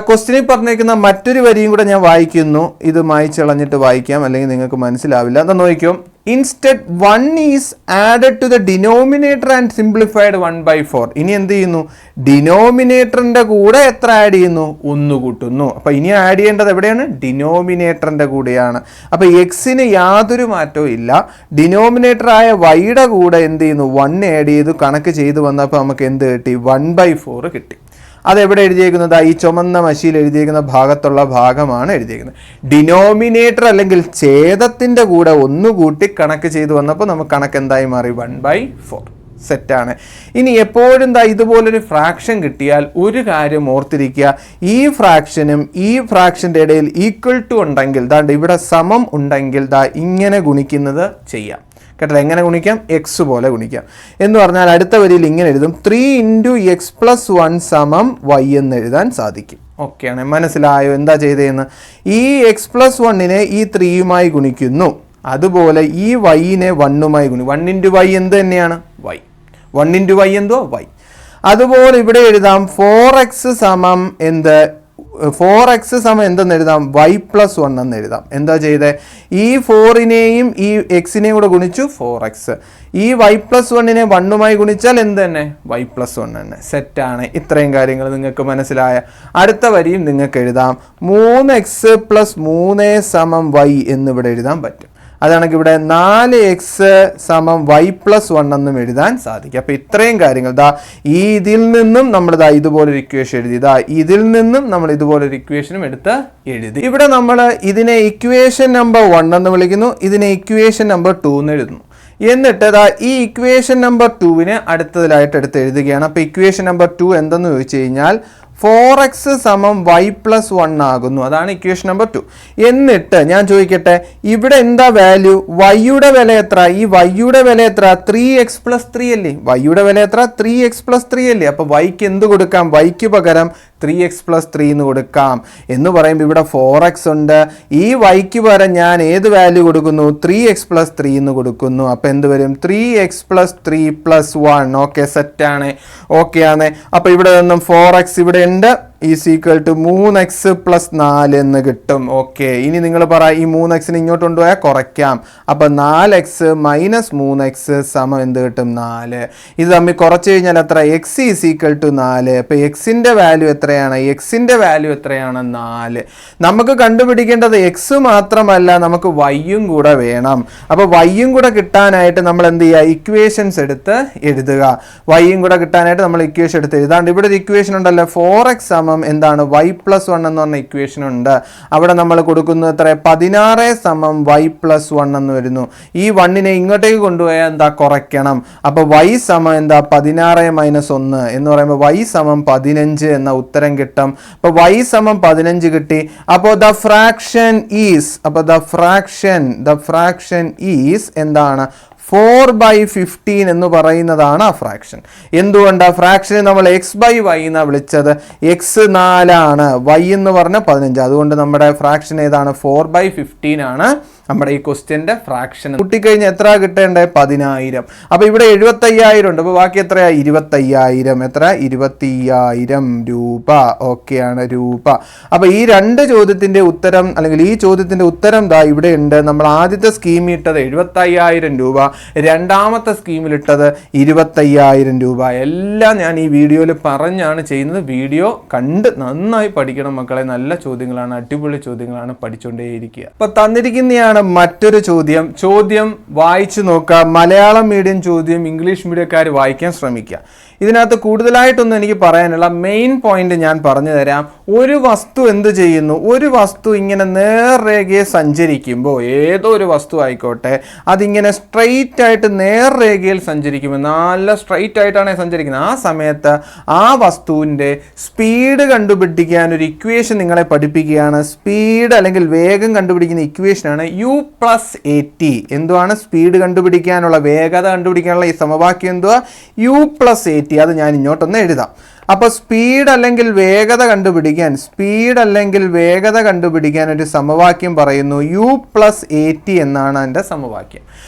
ക്വസ്റ്റ്യനിൽ പറഞ്ഞേക്കുന്ന മറ്റൊരു വരിയും കൂടെ ഞാൻ വായിക്കുന്നു. ഇത് മായ്ച്ചളഞ്ഞിട്ട് വായിക്കാം, അല്ലെങ്കിൽ നിങ്ങൾക്ക് മനസ്സിലാവില്ല. എന്താ നോക്കിക്കോ. Instead 1 is added to the denominator and simplified 1/4. ഇനി എന്ത് ചെയ്യുന്നു? ഡിനോമിനേറ്ററിന്റെ കൂടെ എത്ര ആഡ് ചെയ്യുന്നു? 1 കൂട്ടുന്നു. അപ്പൊ ഇനി ആഡ് ചെയ്യേണ്ടത് എവിടെയാണ്? ഡിനോമിനേറ്ററിന്റെ കൂടെയാണ്. അപ്പൊ എക്സിന് യാതൊരു മാറ്റവും ഇല്ല. ഡിനോമിനേറ്റർ ആയ വൈയുടെ കൂടെ എന്ത് ചെയ്യുന്നു? 1 ആഡ് ചെയ്തു. കണക്ക് ചെയ്ത് വന്നപ്പോൾ നമുക്ക് എന്ത് കിട്ടി? 1/4 കിട്ടി. അതെവിടെ എഴുതിയേക്കുന്നത്? ഈ ചുമന്ന മഷിയിൽ എഴുതിയേക്കുന്ന ഭാഗത്തുള്ള ഭാഗമാണ് എഴുതിയേക്കുന്നത്. ഡിനോമിനേറ്റർ അല്ലെങ്കിൽ ഛേദത്തിന്റെ കൂടെ 1 കൂട്ടി കണക്ക് ചെയ്ത് വന്നപ്പോൾ നമുക്ക് കണക്ക് എന്തായി മാറി? 1/4. സെറ്റാണ്. ഇനി എപ്പോഴും ഇതുപോലൊരു ഫ്രാക്ഷൻ കിട്ടിയാൽ ഒരു കാര്യം ഓർത്തിരിക്കുക. ഈ ഫ്രാക്ഷനും ഈ ഫ്രാക്ഷൻ്റെ ഇടയിൽ ഈക്വൽ ടു ഉണ്ടെങ്കിൽ, ഇവിടെ സമം ഉണ്ടെങ്കിൽ ഇങ്ങനെ ഗുണിക്കുന്നത് ചെയ്യാം. കേട്ടത്? എങ്ങനെ ഗുണിക്കാം? എക്സ് പോലെ ഗുണിക്കാം. എന്ന് പറഞ്ഞാൽ അടുത്ത വരിയിൽ ഇങ്ങനെ എഴുതും, 3 × x + 1 = y എന്ന് എഴുതാൻ സാധിക്കും. ഓക്കെയാണ്, മനസ്സിലായോ എന്താ ചെയ്തതെന്ന്? ഈ x + 1-നെ ഈ 3-യുമായി ഗുണിക്കുന്നു. അതുപോലെ ഈ y-നെ 1-മായി ഗുണി. 1 × y എന്ത് തന്നെയാണ്? y. 1 × y എന്തോ? y. അതുപോലെ ഇവിടെ എഴുതാം 4x = എന്ത്? 4x = എന്തെന്ന് എഴുതാം? y + 1 എന്ന് എഴുതാം. എന്താ ചെയ്തേ? ഈ 4-നെയും ഈ x-നെയും കൂടെ ഗുണിച്ചു 4x. ഈ y + 1-നെ 1-മായി ഗുണിച്ചാൽ എന്ത് തന്നെ? y + 1 തന്നെ. സെറ്റാണ്. ഇത്രയും കാര്യങ്ങൾ നിങ്ങൾക്ക് മനസ്സിലായ. അടുത്ത വരിയും നിങ്ങൾക്ക് എഴുതാം. 3x + 3 = y എന്നിവിടെ എഴുതാൻ പറ്റും. അതാണെങ്കിൽ ഇവിടെ 4x = y + 1 എന്നും എഴുതാൻ സാധിക്കും. അപ്പോൾ ഇത്രയും കാര്യങ്ങൾ ഇതിൽ നിന്നും നമ്മൾ ഇതുപോലൊരു ഇക്വേഷൻ എഴുതി. ഇതിൽ നിന്നും നമ്മൾ ഇതുപോലൊരു ഇക്വേഷനും എടുത്ത് എഴുതി. ഇവിടെ നമ്മൾ ഇതിനെ ഇക്വേഷൻ നമ്പർ 1 എന്ന് വിളിക്കുന്നു. ഇതിനെ ഇക്വേഷൻ നമ്പർ 2 എന്ന് എഴുതുന്നു. എന്നിട്ട് ഈ ഇക്വേഷൻ നമ്പർ 2-നെ അടുത്തതിലായിട്ട് എടുത്ത് എഴുതുകയാണ്. അപ്പോൾ ഇക്വേഷൻ നമ്പർ 2 എന്തെന്ന് ചോദിച്ചു കഴിഞ്ഞാൽ 4x സമം y പ്ലസ് 1 ആകുന്നു. അതാണ് ഇക്വേഷൻ നമ്പർ 2. എന്നിട്ട് ഞാൻ ചോദിക്കട്ടെ, ഇവിടെ എന്താ വാല്യൂ? വൈയുടെ വില എത്ര? ഈ വൈയുടെ വില എത്ര? 3x പ്ലസ് 3 അല്ലേ? വൈയുടെ വില എത്ര? 3x പ്ലസ് 3 അല്ലേ? അപ്പോൾ വൈക്ക് എന്ത് കൊടുക്കാം? വൈക്ക് പകരം 3x പ്ലസ് 3 എന്ന് കൊടുക്കാം. എന്ന് പറയുമ്പോൾ ഇവിടെ 4x ഉണ്ട്. ഈ വൈക്ക് പകരം ഞാൻ ഏത് വാല്യൂ കൊടുക്കുന്നു? 3x പ്ലസ് 3 എന്ന് കൊടുക്കുന്നു. അപ്പോൾ എന്ത് വരും? 3x plus 3 plus 1. ഓക്കെ, സെറ്റാണ്. ഓക്കെ ആണ്. അപ്പോൾ ഇവിടെ നിന്നും 4x ഇവിടെ ഉണ്ട് is equal to 3x plus 4 എന്ന് കിട്ടും. ഓക്കെ, ഇനി നിങ്ങൾ പറ, ഈ 3xനെ ഇങ്ങോട്ട് കൊണ്ടുപോയാൽ കുറയ്ക്കാം. അപ്പോൾ 4x മൈനസ് 3x സമം എന്ത് കിട്ടും? 4. ഇത് തമ്മിൽ കുറച്ച് കഴിഞ്ഞാൽ എത്ര? x is equal to 4. അപ്പോൾ എക്സിൻ്റെ വാല്യൂ എത്രയാണ്? എക്സിൻ്റെ വാല്യൂ എത്രയാണ്? 4. നമുക്ക് കണ്ടുപിടിക്കേണ്ടത് x മാത്രമല്ല, നമുക്ക് y-യും കൂടെ വേണം. അപ്പോൾ y-യും കൂടെ കിട്ടാനായിട്ട് നമ്മൾ എന്ത് ചെയ്യുക? ഇക്വേഷൻസ് എടുത്ത് എഴുതുക. y-യും കൂടെ കിട്ടാനായിട്ട് നമ്മൾ ഇക്വേഷൻ എടുത്ത് എഴുതാണ്ട് ഇവിടെ ഒരു ഇക്വേഷൻ ഉണ്ടല്ലോ, 4x സമം എന്താണ്? y പ്ലസ് 1 എന്ന് പറഞ്ഞ ഇക്വേഷൻ ഉണ്ട്. അവിടെ നമ്മൾ കൊടുക്കുന്നത് എത്ര? 16 സമം y പ്ലസ് 1 എന്ന് വരുന്നു. ഈ 1നെ ഇങ്ങോട്ടേക്ക് കൊണ്ടുപോയാൽ എന്താ? കുറയ്ക്കണം. അപ്പോൾ y സമം എന്താ? 16 മൈനസ് 1 എന്ന് പറയുമ്പോൾ y സമം 15 എന്ന ഉത്തരം കിട്ടും. അപ്പോൾ y സമം 15 കിട്ടി. അപ്പോൾ ദ ഫ്രാക്ഷൻ ഈസ് എന്താണ്? 4/15 എന്ന് പറയുന്നതാണ് ആ ഫ്രാക്ഷൻ. എന്തുകൊണ്ട്? ആ ഫ്രാക്ഷനെ നമ്മൾ x/y എന്നാണ് വിളിച്ചത്. x 4 ആണ്, y എന്ന് പറഞ്ഞ 15. അതുകൊണ്ട് നമ്മുടെ ഫ്രാക്ഷൻ ഏതാണ്? 4/15 ആണ് നമ്മുടെ ഈ ക്വസ്റ്റ്യൻ്റെ ഫ്രാക്ഷൻ. കൂട്ടിക്കഴിഞ്ഞാൽ എത്ര കിട്ടേണ്ടത്? 10,000. അപ്പോൾ ഇവിടെ 75,000 ഉണ്ട്. അപ്പോൾ ബാക്കി എത്രയാ? 25,000. എത്ര? 25,000 രൂപ. ഓക്കെയാണ്, രൂപ. അപ്പോൾ ഈ രണ്ട് ചോദ്യത്തിൻ്റെ ഉത്തരം, അല്ലെങ്കിൽ ഈ ചോദ്യത്തിൻ്റെ ഉത്തരം ദാ ഇവിടെ ഉണ്ട്. നമ്മൾ ആദ്യത്തെ സ്കീമിൽ ഇട്ടത് 75,000 രൂപ, രണ്ടാമത്തെ സ്കീമിലിട്ടത് 25,000 രൂപ. എല്ലാം ഞാൻ ഈ വീഡിയോയിൽ പറഞ്ഞാണ് ചെയ്യുന്നത്. വീഡിയോ കണ്ട് നന്നായി പഠിക്കണം മക്കളെ. നല്ല ചോദ്യങ്ങളാണ്, അടിപൊളി ചോദ്യങ്ങളാണ്, പഠിച്ചുകൊണ്ടേയിരിക്കുക. അപ്പോൾ തന്നിരിക്കുന്നതാണ് മറ്റൊരു ചോദ്യം വായിച്ചു നോക്കുക. മലയാളം മീഡിയം ചോദ്യം ഇംഗ്ലീഷ് മീഡിയക്കാർ വായിക്കാൻ ശ്രമിക്കുക. ഇതിനകത്ത് കൂടുതലായിട്ടൊന്നും എനിക്ക് പറയാനുള്ള മെയിൻ പോയിന്റ് ഞാൻ പറഞ്ഞു തരാം. ഒരു വസ്തു എന്ത് ചെയ്യുന്നു? ഒരു വസ്തു ഇങ്ങനെ നേർരേഖയെ സഞ്ചരിക്കുമ്പോൾ, ഏതോ ഒരു വസ്തു ആയിക്കോട്ടെ, അതിങ്ങനെ സ്ട്രെയിറ്റ് ആയിട്ട് നേർരേഖയിൽ സഞ്ചരിക്കുമ്പോൾ, നല്ല സ്ട്രെയിറ്റ് ആയിട്ടാണ് സഞ്ചരിക്കുന്നത്. ആ സമയത്ത് ആ വസ്തുവിൻ്റെ സ്പീഡ് കണ്ടുപിടിക്കാൻ ഒരു ഇക്വേഷൻ നിങ്ങളെ പഠിപ്പിക്കുകയാണ്. സ്പീഡ് അല്ലെങ്കിൽ വേഗം കണ്ടുപിടിക്കുന്ന ഇക്വേഷനാണ് u+at. എന്തുവാണ്? സ്പീഡ് കണ്ടുപിടിക്കാനുള്ള, വേഗത കണ്ടുപിടിക്കാനുള്ള ഈ സമവാക്യം എന്തുവാ? u+at. അത് ഞാൻ ഇങ്ങോട്ടൊന്ന് എഴുതാം. അപ്പോൾ സ്പീഡ് അല്ലെങ്കിൽ വേഗത കണ്ടുപിടിക്കാൻ ഒരു സമവാക്യം പറയുന്നു. u+at എന്നാണ് അതിൻ്റെ സമവാക്യം.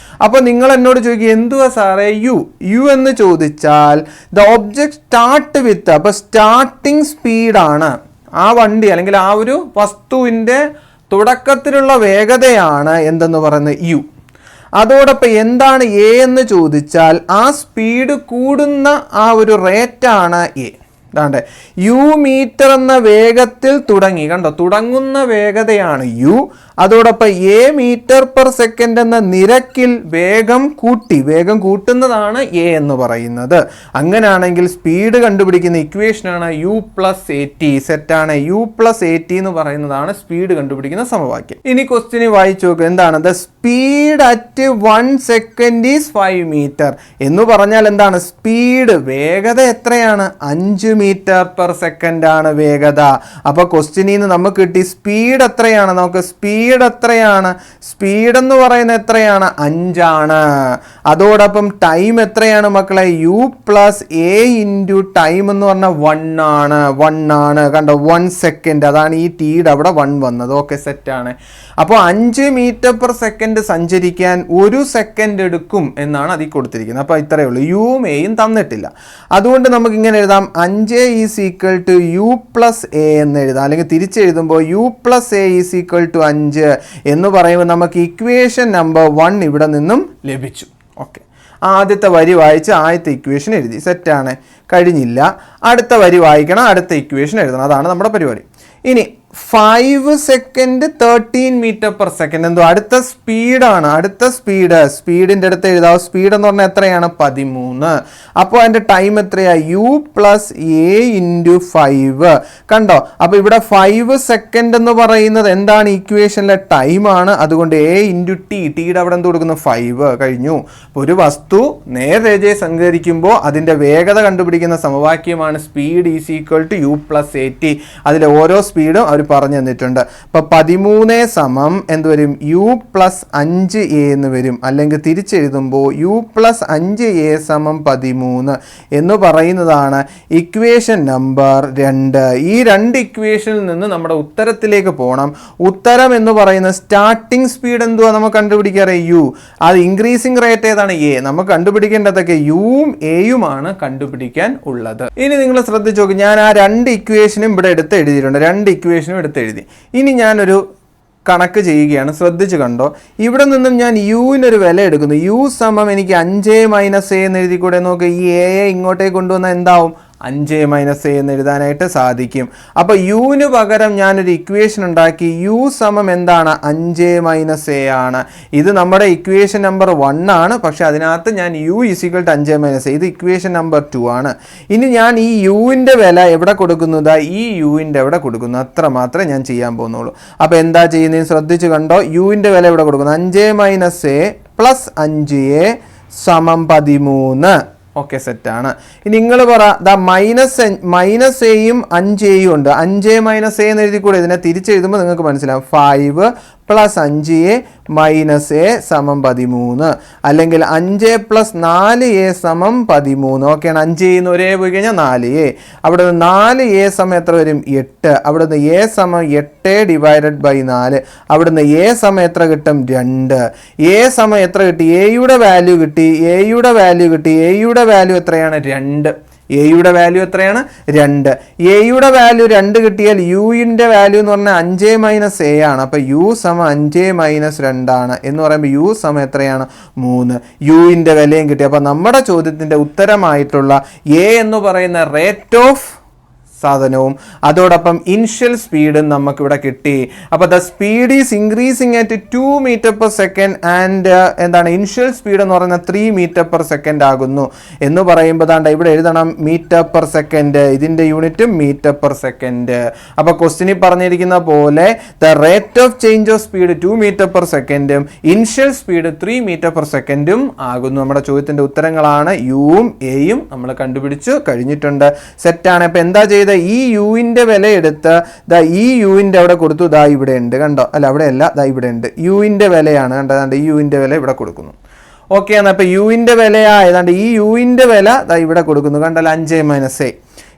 അപ്പോൾ നിങ്ങൾ എന്നോട് ചോദിക്കുക, എന്തുവാ സാറേ യു എന്ന് ചോദിച്ചാൽ ദ ഒബ്ജക്റ്റ് സ്റ്റാർട്ട് വിത്ത്, അപ്പോൾ സ്റ്റാർട്ടിങ് സ്പീഡാണ് ആ വണ്ടി അല്ലെങ്കിൽ ആ ഒരു വസ്തുവിൻ്റെ തുടക്കത്തിലുള്ള വേഗതയാണ് എന്തെന്ന് പറയുന്നത്? യു. അതോടൊപ്പം എന്താണ് എ എന്ന് ചോദിച്ചാൽ ആ സ്പീഡ് കൂടുന്ന ആ ഒരു റേറ്റാണ് എ. അതാണ്ട് യു മീറ്റർ എന്ന വേഗത്തിൽ തുടങ്ങി, കണ്ടോ, തുടങ്ങുന്ന വേഗതയാണ് യു. അതോടൊപ്പം എ മീറ്റർ പെർ സെക്കൻഡ് എന്ന നിരക്കിൽ വേഗം കൂട്ടുന്നതാണ് എ എന്ന് പറയുന്നത്. അങ്ങനെയാണെങ്കിൽ സ്പീഡ് കണ്ടുപിടിക്കുന്ന ഇക്വേഷനാണ് u+at. സെറ്റാണ്. u+at എന്ന് പറയുന്നതാണ് സ്പീഡ് കണ്ടുപിടിക്കുന്ന സമവാക്യം. ഇനി ക്വസ്റ്റ്യൻ വായിച്ചു നോക്കുക. എന്താണ്? The speed at 1 second is 5 metre എന്ന് പറഞ്ഞാൽ എന്താണ്? സ്പീഡ്, വേഗത എത്രയാണ്? 5 മീറ്റർ പെർ സെക്കൻഡ് ആണ് വേഗത. അപ്പോൾ ക്വസ്റ്റ്യനിൽ നിന്ന് നമുക്ക് കിട്ടി സ്പീഡ് എത്രയാണ്? നമുക്ക് സ്പീഡ് എത്രയാണ്? സ്പീഡ് എന്ന് പറയുന്നത് എത്രയാണ്? 5 ആണ്. അതോടൊപ്പം ടൈം എത്രയാണ് മക്കളെ? u+a ഇൻറ്റു ടൈം എന്ന് പറഞ്ഞാൽ 1 ആണ്. കണ്ടോ, 1 സെക്കൻഡ്. അതാണ് ഈ ടീയുടെ അവിടെ 1 വന്നത്. ഓക്കെ, സെറ്റാണ്. അപ്പോൾ 5 മീറ്റർ പെർ സെക്കൻഡ് സഞ്ചരിക്കാൻ 1 സെക്കൻഡ് എടുക്കും എന്നാണ് അതിൽ കൊടുത്തിരിക്കുന്നത്. അപ്പോൾ ഇത്രയേ ഉള്ളൂ. യുവും എയും തന്നിട്ടില്ല. അതുകൊണ്ട് നമുക്ക് ഇങ്ങനെ എഴുതാം, 5 ഈസ് ഈക്വൽ ടു u+a എന്ന് എഴുതാം. അല്ലെങ്കിൽ തിരിച്ചെഴുതുമ്പോൾ u+a ഈസ് ഈക്വൽ ടു 5 എന്ന് പറയുമ്പോൾ നമുക്ക് ഇക്വേഷൻ നമ്പർ 1 ഇവിടെ നിന്നും ലഭിച്ചു. ഓക്കെ, ആദ്യത്തെ വരി വായിച്ച് ആദ്യത്തെ ഇക്വേഷൻ എഴുതി. സെറ്റാണ്. കഴിഞ്ഞില്ല, അടുത്ത വരി വായിക്കണം, അടുത്ത ഇക്വേഷൻ എഴുതണം. അതാണ് നമ്മുടെ പരിപാടി. ഇനി 5 സെക്കൻഡ് 13 മീറ്റർ പെർ സെക്കൻഡ്. എന്തോ അടുത്ത സ്പീഡാണ്. അടുത്ത സ്പീഡിൻ്റെ അടുത്ത് എഴുതാവും. സ്പീഡ് എന്ന് പറഞ്ഞാൽ എത്രയാണ്? 13. അപ്പോൾ അതിൻ്റെ ടൈം എത്രയാണ്? u plus A into 5. കണ്ടോ? അപ്പോൾ ഇവിടെ 5 സെക്കൻഡ് എന്ന് പറയുന്നത് എന്താണ്? ഇക്വേഷനിലെ ടൈമാണ്. അതുകൊണ്ട് എ ഇൻറ്റു ടി, ടിയുടെ അവിടെ എന്ത് കൊടുക്കുന്നു? 5 കഴിഞ്ഞു. അപ്പോൾ ഒരു വസ്തു നേർരേഖയെ സഞ്ചരിക്കുമ്പോൾ അതിൻ്റെ വേഗത കണ്ടുപിടിക്കുന്ന സമവാക്യമാണ് speed is equal to u plus A T. അതിലെ ഓരോ സ്പീഡും അവർ പറഞ്ഞു തന്നിട്ടുണ്ട്. അപ്പോൾ 13 സമം എന്ത് വരും? u പ്ലസ് 5a എന്ന് വരും. അല്ലെങ്കിൽ തിരിച്ചെഴുതുമ്പോൾ u പ്ലസ് 5a സമം 13 എന്ന് പറയുന്നതാണ് ഇക്വേഷൻ നമ്പർ 2. ഈ രണ്ട് ഇക്വേഷനിൽ നിന്ന് നമ്മുടെ ഉത്തരത്തിലേക്ക് പോകണം. ഉത്തരം എന്ന് പറയുന്ന സ്റ്റാർട്ടിംഗ് സ്പീഡ് എന്തുവാ നമുക്ക് കണ്ടുപിടിക്കാറ്? u. അത് ഇൻക്രീസിംഗ് റേറ്റ് ഏതാണ്? a. നമുക്ക് കണ്ടുപിടിക്കേണ്ടതൊക്കെ യുവും എയുമാണ് കണ്ടുപിടിക്കാൻ ഉള്ളത്. ഇനി നിങ്ങൾ ശ്രദ്ധിച്ചു നോക്ക്, ഞാൻ ആ രണ്ട് ഇക്വേഷനും ഇവിടെ എടുത്ത് എഴുതിയിട്ടുണ്ട്. രണ്ട് ഇക്വേഷനും എടുത്തെഴുതി. ഇനി ഞാനൊരു കണക്ക് ചെയ്യുകയാണ്. ശ്രദ്ധിച്ച് കണ്ടോ. ഇവിടെ നിന്നും ഞാൻ യുവിനൊരു വില എടുക്കുന്നു. u സമം എനിക്ക് 5 മൈനസ് എ എന്ന് എഴുതി കൂടെ. നോക്ക്, ഈ എയെ ഇങ്ങോട്ടേക്ക് കൊണ്ടുവന്നാൽ എന്താവും? 5 മൈനസ് എ എന്ന് എഴുതാനായിട്ട് സാധിക്കും. അപ്പോൾ യുവിന് പകരം ഞാനൊരു ഇക്വേഷൻ ഉണ്ടാക്കി. u സമം എന്താണ്? 5 മൈനസ് എ ആണ്. ഇത് നമ്മുടെ ഇക്വേഷൻ നമ്പർ 1 ആണ്. പക്ഷെ അതിനകത്ത് ഞാൻ u equal to 5 minus A. ഇത് ഇക്വേഷൻ നമ്പർ 2 ആണ്. ഇനി ഞാൻ ഈ യുവിൻ്റെ വില എവിടെ കൊടുക്കുന്നു? ഈ യുവിൻ്റെ എവിടെ കൊടുക്കുന്നു? അത്ര മാത്രമേ ഞാൻ ചെയ്യാൻ പോകുന്നുള്ളൂ. അപ്പോൾ എന്താ ചെയ്യുന്നത്? ശ്രദ്ധിച്ച് കണ്ടോ. യുവിൻ്റെ വില എവിടെ കൊടുക്കുന്നു? 5 മൈനസ് എ പ്ലസ് 5a സമം 13. ഓക്കെ, സെറ്റാണ്. ഇനി നിങ്ങൾ പറ, മൈനസ് എയും 5a ഉണ്ട്. 5 മൈനസ് എ എന്ന് എഴുതി കൂടെ. ഇതിനെ തിരിച്ചെഴുതുമ്പോൾ നിങ്ങൾക്ക് മനസ്സിലാവും. 5 പ്ലസ് 5a മൈനസ് എ സമം 13. അല്ലെങ്കിൽ 5 പ്ലസ് 4a സമം 13. ഓക്കെയാണ്. 5a എന്ന് ഒരേ പോയി കഴിഞ്ഞാൽ 4a. അവിടെ നിന്ന് 4a സമയം എത്ര വരും? 8. അവിടെ നിന്ന് a സമം 8 ഡിവൈഡഡ് ബൈ 4. അവിടെ നിന്ന് a സമയം എത്ര കിട്ടും? 2. a സമയം എത്ര കിട്ടി? എയുടെ വാല്യൂ കിട്ടി. എയുടെ വാല്യൂ എത്രയാണ്? 2. എയുടെ വാല്യൂ എത്രയാണ്? 2. എയുടെ വാല്യൂ 2 കിട്ടിയാൽ യുവിൻ്റെ വാല്യൂ എന്ന് പറഞ്ഞാൽ 5 മൈനസ് എ ആണ്. അപ്പോൾ യു സമം 5 മൈനസ് 2 ആണ്. എന്ന് പറയുമ്പോൾ യു സമം എത്രയാണ്? 3. യുവിൻ്റെ വിലയും കിട്ടി. അപ്പോൾ നമ്മുടെ ചോദ്യത്തിൻ്റെ ഉത്തരമായിട്ടുള്ള എ എന്ന് പറയുന്ന റേറ്റ് ഓഫ് സാധനവും അതോടൊപ്പം ഇനിഷ്യൽ സ്പീഡും നമുക്കിവിടെ കിട്ടി. അപ്പോൾ the speed is increasing at 2 metre per second and എന്താണ് ഇനിഷ്യൽ സ്പീഡ് എന്ന് പറയുന്നത് 3 മീറ്റർ പെർ സെക്കൻഡ് ആകുന്നു എന്ന് പറയുമ്പോൾ ദാണ്ട ഇവിടെ എഴുതണം മീറ്റർ പെർ സെക്കൻഡ്. ഇതിൻ്റെ യൂണിറ്റ് മീറ്റർ പെർ സെക്കൻഡ്. അപ്പോൾ ക്വസ്റ്റ്യനിൽ പറഞ്ഞിരിക്കുന്ന പോലെ the rate of change of speed 2 metre per സെക്കൻഡും ഇനിഷ്യൽ സ്പീഡ് 3 മീറ്റർ പെർ സെക്കൻഡും ആകുന്നു. നമ്മുടെ ചോദ്യത്തിൻ്റെ ഉത്തരങ്ങളാണ് യുവും എയും നമ്മൾ കണ്ടുപിടിച്ചു കഴിഞ്ഞിട്ടുണ്ട്. സെറ്റാണ്. അപ്പോൾ എന്താ ചെയ്തത്? ഈ യുവിൻ്റെ വില എടുത്ത് ഈ യുവിൻ്റെ അവിടെ കൊടുത്തു. ഇവിടെ ഉണ്ട് കണ്ടോ? അല്ല, അവിടെ അല്ല, ഇവിടെ ഉണ്ട്. യുവിൻ്റെ വിലയാണ് കണ്ടോ. ഈ യുവിൻ്റെ വില ഇവിടെ കൊടുക്കുന്നു. ഓക്കെ ആണ്. അപ്പോൾ യുവിൻ്റെ വിലയായതാണ്ട് ഈ യുവിൻ്റെ വില ഇവിടെ കൊടുക്കുന്നു കണ്ടല്ലോ, 5 മൈനസ് എ.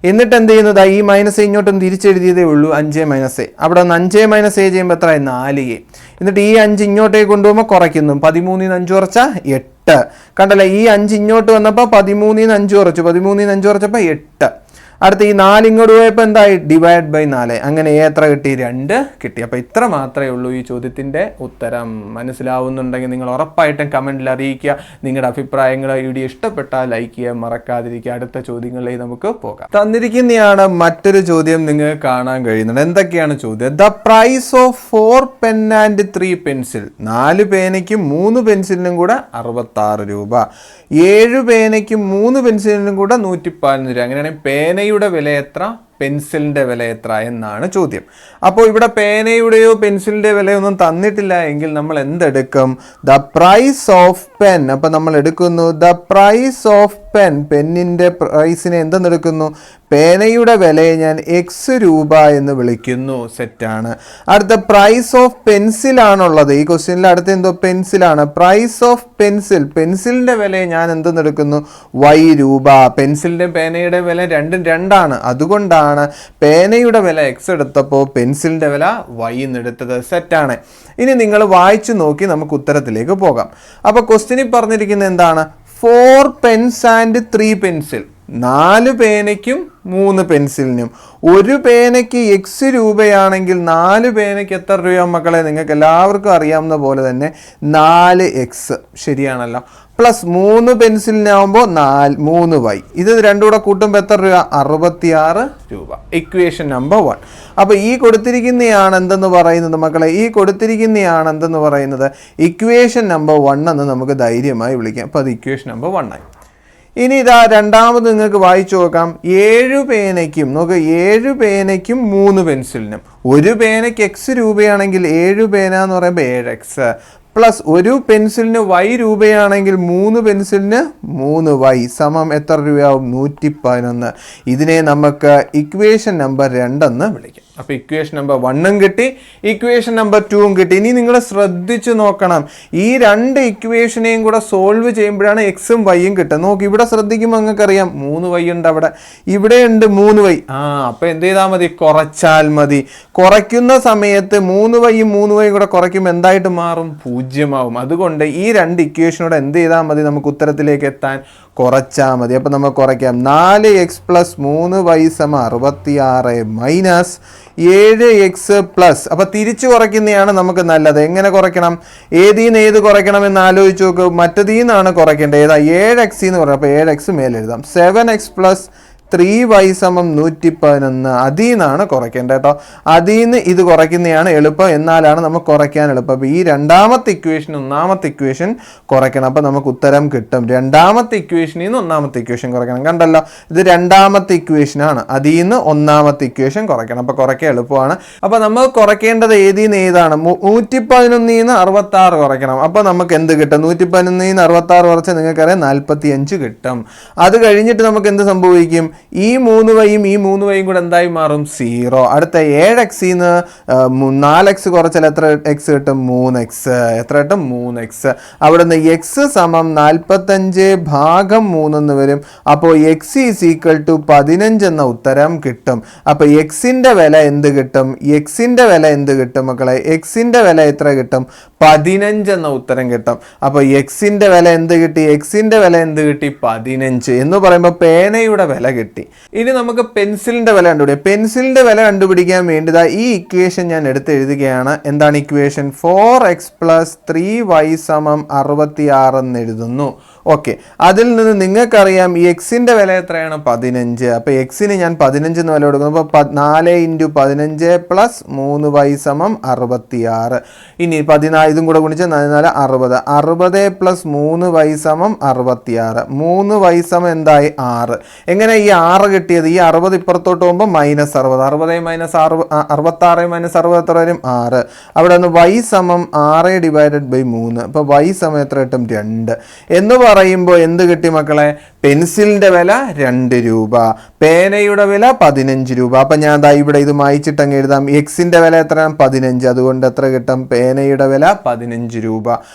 എന്നിട്ട് എന്ത് ചെയ്യുന്നത്? ഈ മൈനസ് എ ഇങ്ങോട്ടും തിരിച്ചെഴുതിയതേ ഉള്ളൂ, 5 മൈനസ് എ. അവിടെ നിന്ന് 5 മൈനസ് എ ചെയ്യുമ്പോൾ എത്രയായി? 4a. എന്നിട്ട് ഈ 5 ഇങ്ങോട്ടേക്ക് കൊണ്ടുപോകുമ്പോൾ കുറയ്ക്കുന്നു. 13 5 കുറച്ചാൽ 8. കണ്ടല്ലേ, ഈ 5 ഇങ്ങോട്ട് വന്നപ്പോൾ 13 5 കുറച്ചു. 13 5 കുറച്ചപ്പോൾ 8. അടുത്ത ഈ 4 ഇങ്ങോട്ട് പോയപ്പോൾ എന്തായി? Divide by 4. അങ്ങനെ എത്ര കിട്ടി? 2 കിട്ടി. അപ്പോൾ ഇത്ര മാത്രമേ ഉള്ളൂ ഈ ചോദ്യത്തിൻ്റെ ഉത്തരം. മനസ്സിലാവുന്നുണ്ടെങ്കിൽ നിങ്ങൾ ഉറപ്പായിട്ടും കമൻറ്റിൽ അറിയിക്കുക. നിങ്ങളുടെ അഭിപ്രായങ്ങൾ വീഡിയോ ഇഷ്ടപ്പെട്ടാൽ ലൈക്ക് ചെയ്യാൻ മറക്കാതിരിക്കുക. അടുത്ത ചോദ്യങ്ങളിലേക്ക് നമുക്ക് പോകാം. തന്നിരിക്കുന്നതാണ് മറ്റൊരു ചോദ്യം നിങ്ങൾക്ക് കാണാൻ കഴിയുന്നുണ്ട്. എന്തൊക്കെയാണ് ചോദ്യം? The price of 4 pen and 3 pencil. 4 പേനയ്ക്കും 3 പെൻസിലിനും കൂടെ 66 രൂപ. 7 പേനയ്ക്കും 3 പെൻസിലിനും കൂടെ 114 രൂപ. അങ്ങനെയാണെങ്കിൽ പേനയുടെ വില എത്ര, പെൻസിലിൻ്റെ വില എത്ര എന്നാണ് ചോദ്യം. അപ്പോൾ ഇവിടെ പേനയുടെയോ പെൻസിലിൻ്റെ വിലയൊന്നും തന്നിട്ടില്ല എങ്കിൽ നമ്മൾ എന്തെടുക്കും? The price of pen. അപ്പം നമ്മൾ എടുക്കുന്നു ദ പ്രൈസ് ഓഫ് പെൻ. പെന്നിൻ്റെ പ്രൈസിനെ എന്തെന്നെടുക്കുന്നു? പേനയുടെ വിലയെ ഞാൻ എക്സ് രൂപ എന്ന് വിളിക്കുന്നു. സെറ്റാണ്. അടുത്ത പ്രൈസ് ഓഫ് പെൻസിലാണുള്ളത്. ഈ ക്വസ്റ്റ്യനിൽ അടുത്ത എന്തോ പെൻസിലാണ്. Price of pencil. പെൻസിലിൻ്റെ വിലയെ ഞാൻ എന്തെന്നെടുക്കുന്നു? വൈ രൂപ. പെൻസിലിൻ്റെ പേനയുടെ വില രണ്ടും 2 ആണ്. അതുകൊണ്ടാണ് പേനയുടെ വില എക്സ് എടുത്തപ്പോൾ പെൻസിലിൻ്റെ വില വൈ എന്നെടുത്തത്. സെറ്റാണ്. ഇനി നിങ്ങൾ വായിച്ചു നോക്കി നമുക്ക് ഉത്തരത്തിലേക്ക് പോകാം. അപ്പോൾ ക്വസ്റ്റ്യനിൽ പറഞ്ഞിരിക്കുന്നത് എന്താണ്? 4 പെൻസ് ആൻഡ് 3 പെൻസിൽ. 4 പേനയ്ക്കും 3 പെൻസിലിനും. ഒരു പേനയ്ക്ക് എക്സ് രൂപയാണെങ്കിൽ 4 പേനയ്ക്ക് എത്ര രൂപ മക്കളെ? നിങ്ങൾക്ക് എല്ലാവർക്കും അറിയാവുന്ന പോലെ തന്നെ 4x ശരിയാണല്ലോ. Plus 3 പെൻസിലിനാവുമ്പോൾ 3y. ഇത് രണ്ടും കൂടെ കൂട്ടുമ്പോൾ എത്ര രൂപ? 66 രൂപ. Equation number 1. അപ്പോൾ ഈ കൊടുത്തിരിക്കുന്നതാണ് എന്തെന്ന് പറയുന്നത് മക്കളെ? ഈ കൊടുത്തിരിക്കുന്നതാണ് എന്തെന്ന് പറയുന്നത്? ഇക്വേഷൻ നമ്പർ 1 എന്ന് നമുക്ക് ധൈര്യമായി വിളിക്കാം. അപ്പോൾ അത് ഇക്വേഷൻ നമ്പർ 1 ആയി. ഇനി ഇതാ രണ്ടാമത് നിങ്ങൾക്ക് വായിച്ചു നോക്കാം. 7 പേനയ്ക്കും, നോക്ക്, 7 പേനയ്ക്കും 3 പെൻസിലിനും. ഒരു പേനയ്ക്ക് എക്സ് രൂപയാണെങ്കിൽ 7 പേന എന്ന് പറയുമ്പോൾ 7x പ്ലസ് ഒരു പെൻസിലിന് y രൂപയാണെങ്കിൽ 3 പെൻസിലിന് 3y സമം എത്ര രൂപയാവും? 111. ഇതിനെ നമുക്ക് ഇക്വേഷൻ നമ്പർ 2 എന്ന് വിളിക്കാം. അപ്പോൾ ഇക്വേഷൻ നമ്പർ 1ഉം കിട്ടി, ഇക്വേഷൻ നമ്പർ 2ഉം കിട്ടി. ഇനി നിങ്ങൾ ശ്രദ്ധിച്ച് നോക്കണം, ഈ രണ്ട് ഇക്വേഷനെയും കൂടെ സോൾവ് ചെയ്യുമ്പോഴാണ് എക്സും വൈയും കിട്ടുക. നോക്ക്, ഇവിടെ ശ്രദ്ധിക്കുമ്പോൾ നിങ്ങൾക്കറിയാം 3y ഉണ്ട്, ഇവിടെ ഉണ്ട് 3y. അപ്പോൾ എന്ത് ചെയ്താൽ മതി? കുറച്ചാൽ മതി. കുറയ്ക്കുന്ന സമയത്ത് 3yയും 3y കൂടെ കുറയ്ക്കുമ്പോൾ എന്തായിട്ട് മാറും? 0 ആവും. അതുകൊണ്ട് ഈ രണ്ട് ഇക്വേഷനോട് എന്ത് ചെയ്താൽ മതി? നമുക്ക് ഉത്തരത്തിലേക്ക് എത്താൻ കുറച്ചാൽ മതി. അപ്പോൾ നമുക്ക് കുറയ്ക്കാം. 4x പ്ലസ് 3y സമം 66 മൈനസ് 7x പ്ലസ്, അപ്പോൾ തിരിച്ചു കുറയ്ക്കുന്നതാണ് നമുക്ക് നല്ലത്. എങ്ങനെ കുറയ്ക്കണം? ഏതീന്ന് ഏത് കുറയ്ക്കണം എന്ന് ആലോചിച്ച് നോക്ക്. മറ്റേതീന്നാണ് കുറയ്ക്കേണ്ടത്. ഏതാ? 7x എന്ന് പറയാം. അപ്പോൾ 7x മേലെഴുതാം. 7x പ്ലസ് 3y സമം 111. അതിൽ നിന്നാണ് കുറയ്ക്കേണ്ടത് കേട്ടോ. അതിൽ നിന്ന് ഇത് കുറയ്ക്കുന്നതാണ് എളുപ്പം, എന്നാലാണ് നമുക്ക് കുറയ്ക്കാൻ എളുപ്പം. അപ്പോൾ ഈ രണ്ടാമത്തെ ഇക്വേഷൻ ഒന്നാമത്തെ ഇക്വേഷൻ കുറയ്ക്കണം. അപ്പോൾ നമുക്ക് ഉത്തരം കിട്ടും. രണ്ടാമത്തെ ഇക്വേഷനിൽ നിന്ന് ഒന്നാമത്തെ ഇക്വേഷൻ കുറയ്ക്കണം. കണ്ടല്ലോ, ഇത് രണ്ടാമത്തെ ഇക്വേഷനാണ്. അതിൽ നിന്ന് ഒന്നാമത്തെ ഇക്വേഷൻ കുറയ്ക്കണം. അപ്പോൾ കുറയ്ക്കാൻ എളുപ്പമാണ്. അപ്പോൾ നമ്മൾ കുറയ്ക്കേണ്ടത് ഏതിൽ നിന്ന് ഏതാണ്? 111 നിന്ന് 66 കുറയ്ക്കണം. അപ്പോൾ നമുക്ക് എന്ത് കിട്ടും? 111 നിന്ന് 66 കുറച്ചാൽ നിങ്ങൾക്കറിയാം 45 കിട്ടും. അത് കഴിഞ്ഞിട്ട് നമുക്ക് എന്ത് സംഭവിക്കും? ഈ 3yയും ഈ 3yയും കൂടെ എന്തായി മാറും? 0. അടുത്ത 7x നിന്ന് 4x കുറച്ചാൽ എത്ര x കിട്ടും? 3x. എത്ര കിട്ടും? 3x. അവിടെ നിന്ന് x സമം 45 ഭാഗം 3 എന്ന് വരും. അപ്പോൾ x ഈസ് ഈക്വൽ ടു 15 എന്ന ഉത്തരം കിട്ടും. അപ്പോൾ എക്സിന്റെ വില എന്ത് കിട്ടും? എക്സിന്റെ വില എന്ത് കിട്ടും മക്കളെ? എക്സിന്റെ വില എത്ര കിട്ടും? 15 എന്ന ഉത്തരം കിട്ടും. അപ്പോൾ എക്സിന്റെ വില എന്ത് കിട്ടി? എക്സിന്റെ വില എന്ത് കിട്ടി? 15 എന്ന് പറയുമ്പോൾ പേനയുടെ വില കിട്ടി. ഇനി നമുക്ക് പെൻസിലിന്റെ വില കണ്ടുപിടിക്കാം. പെൻസിലിന്റെ വില കണ്ടുപിടിക്കാൻ വേണ്ടിതാ ഈ ഇക്വേഷൻ ഞാൻ എടുത്ത് എഴുതുകയാണ്. എന്താണ് ഇക്വേഷൻ? 4x പ്ലസ് 3y സമം 66 എന്ന് എഴുതുന്നു. ഓക്കെ, അതിൽ നിന്ന് നിങ്ങൾക്കറിയാം ഈ എക്സിന്റെ വില എത്രയാണ്? 15. അപ്പോൾ എക്സിന് ഞാൻ 15 എന്ന് വില കൊടുക്കുന്നു. അപ്പോൾ 4 × 15 പ്ലസ് 3y സമം 66. ഇനി 14 ഇതും കൂടെ ഗുണിച്ച് 4 60. 60 പ്ലസ് 3y സമം 66. 3y സമം എന്തായി? 6. എങ്ങനെ ഈ 6 കിട്ടിയത്? ഈ 60 ഇപ്പുറത്തോട്ട് പോകുമ്പോൾ -60. 60 മൈനസ് 66 മൈനസ് 60 എത്ര വരും? 6. അവിടെ നിന്ന് y സമം 6/3. അപ്പോൾ y സമം എത്ര കിട്ടും? 2 എന്ന് പറയുമ്പോൾ എന്ത് കിട്ടി മക്കളെ? പെൻസിലിന്റെ വില 2 രൂപ, പേനയുടെ വില 15 രൂപ. അപ്പം ഞാൻ ദാ ഇവിടെ ഇത് മായിച്ചിട്ട് അങ്ങ് എഴുതാം. എക്സിന്റെ വില എത്രയാണ്? 15. അതുകൊണ്ട് എത്ര കിട്ടും? പേനയുടെ വില 15 രൂപ.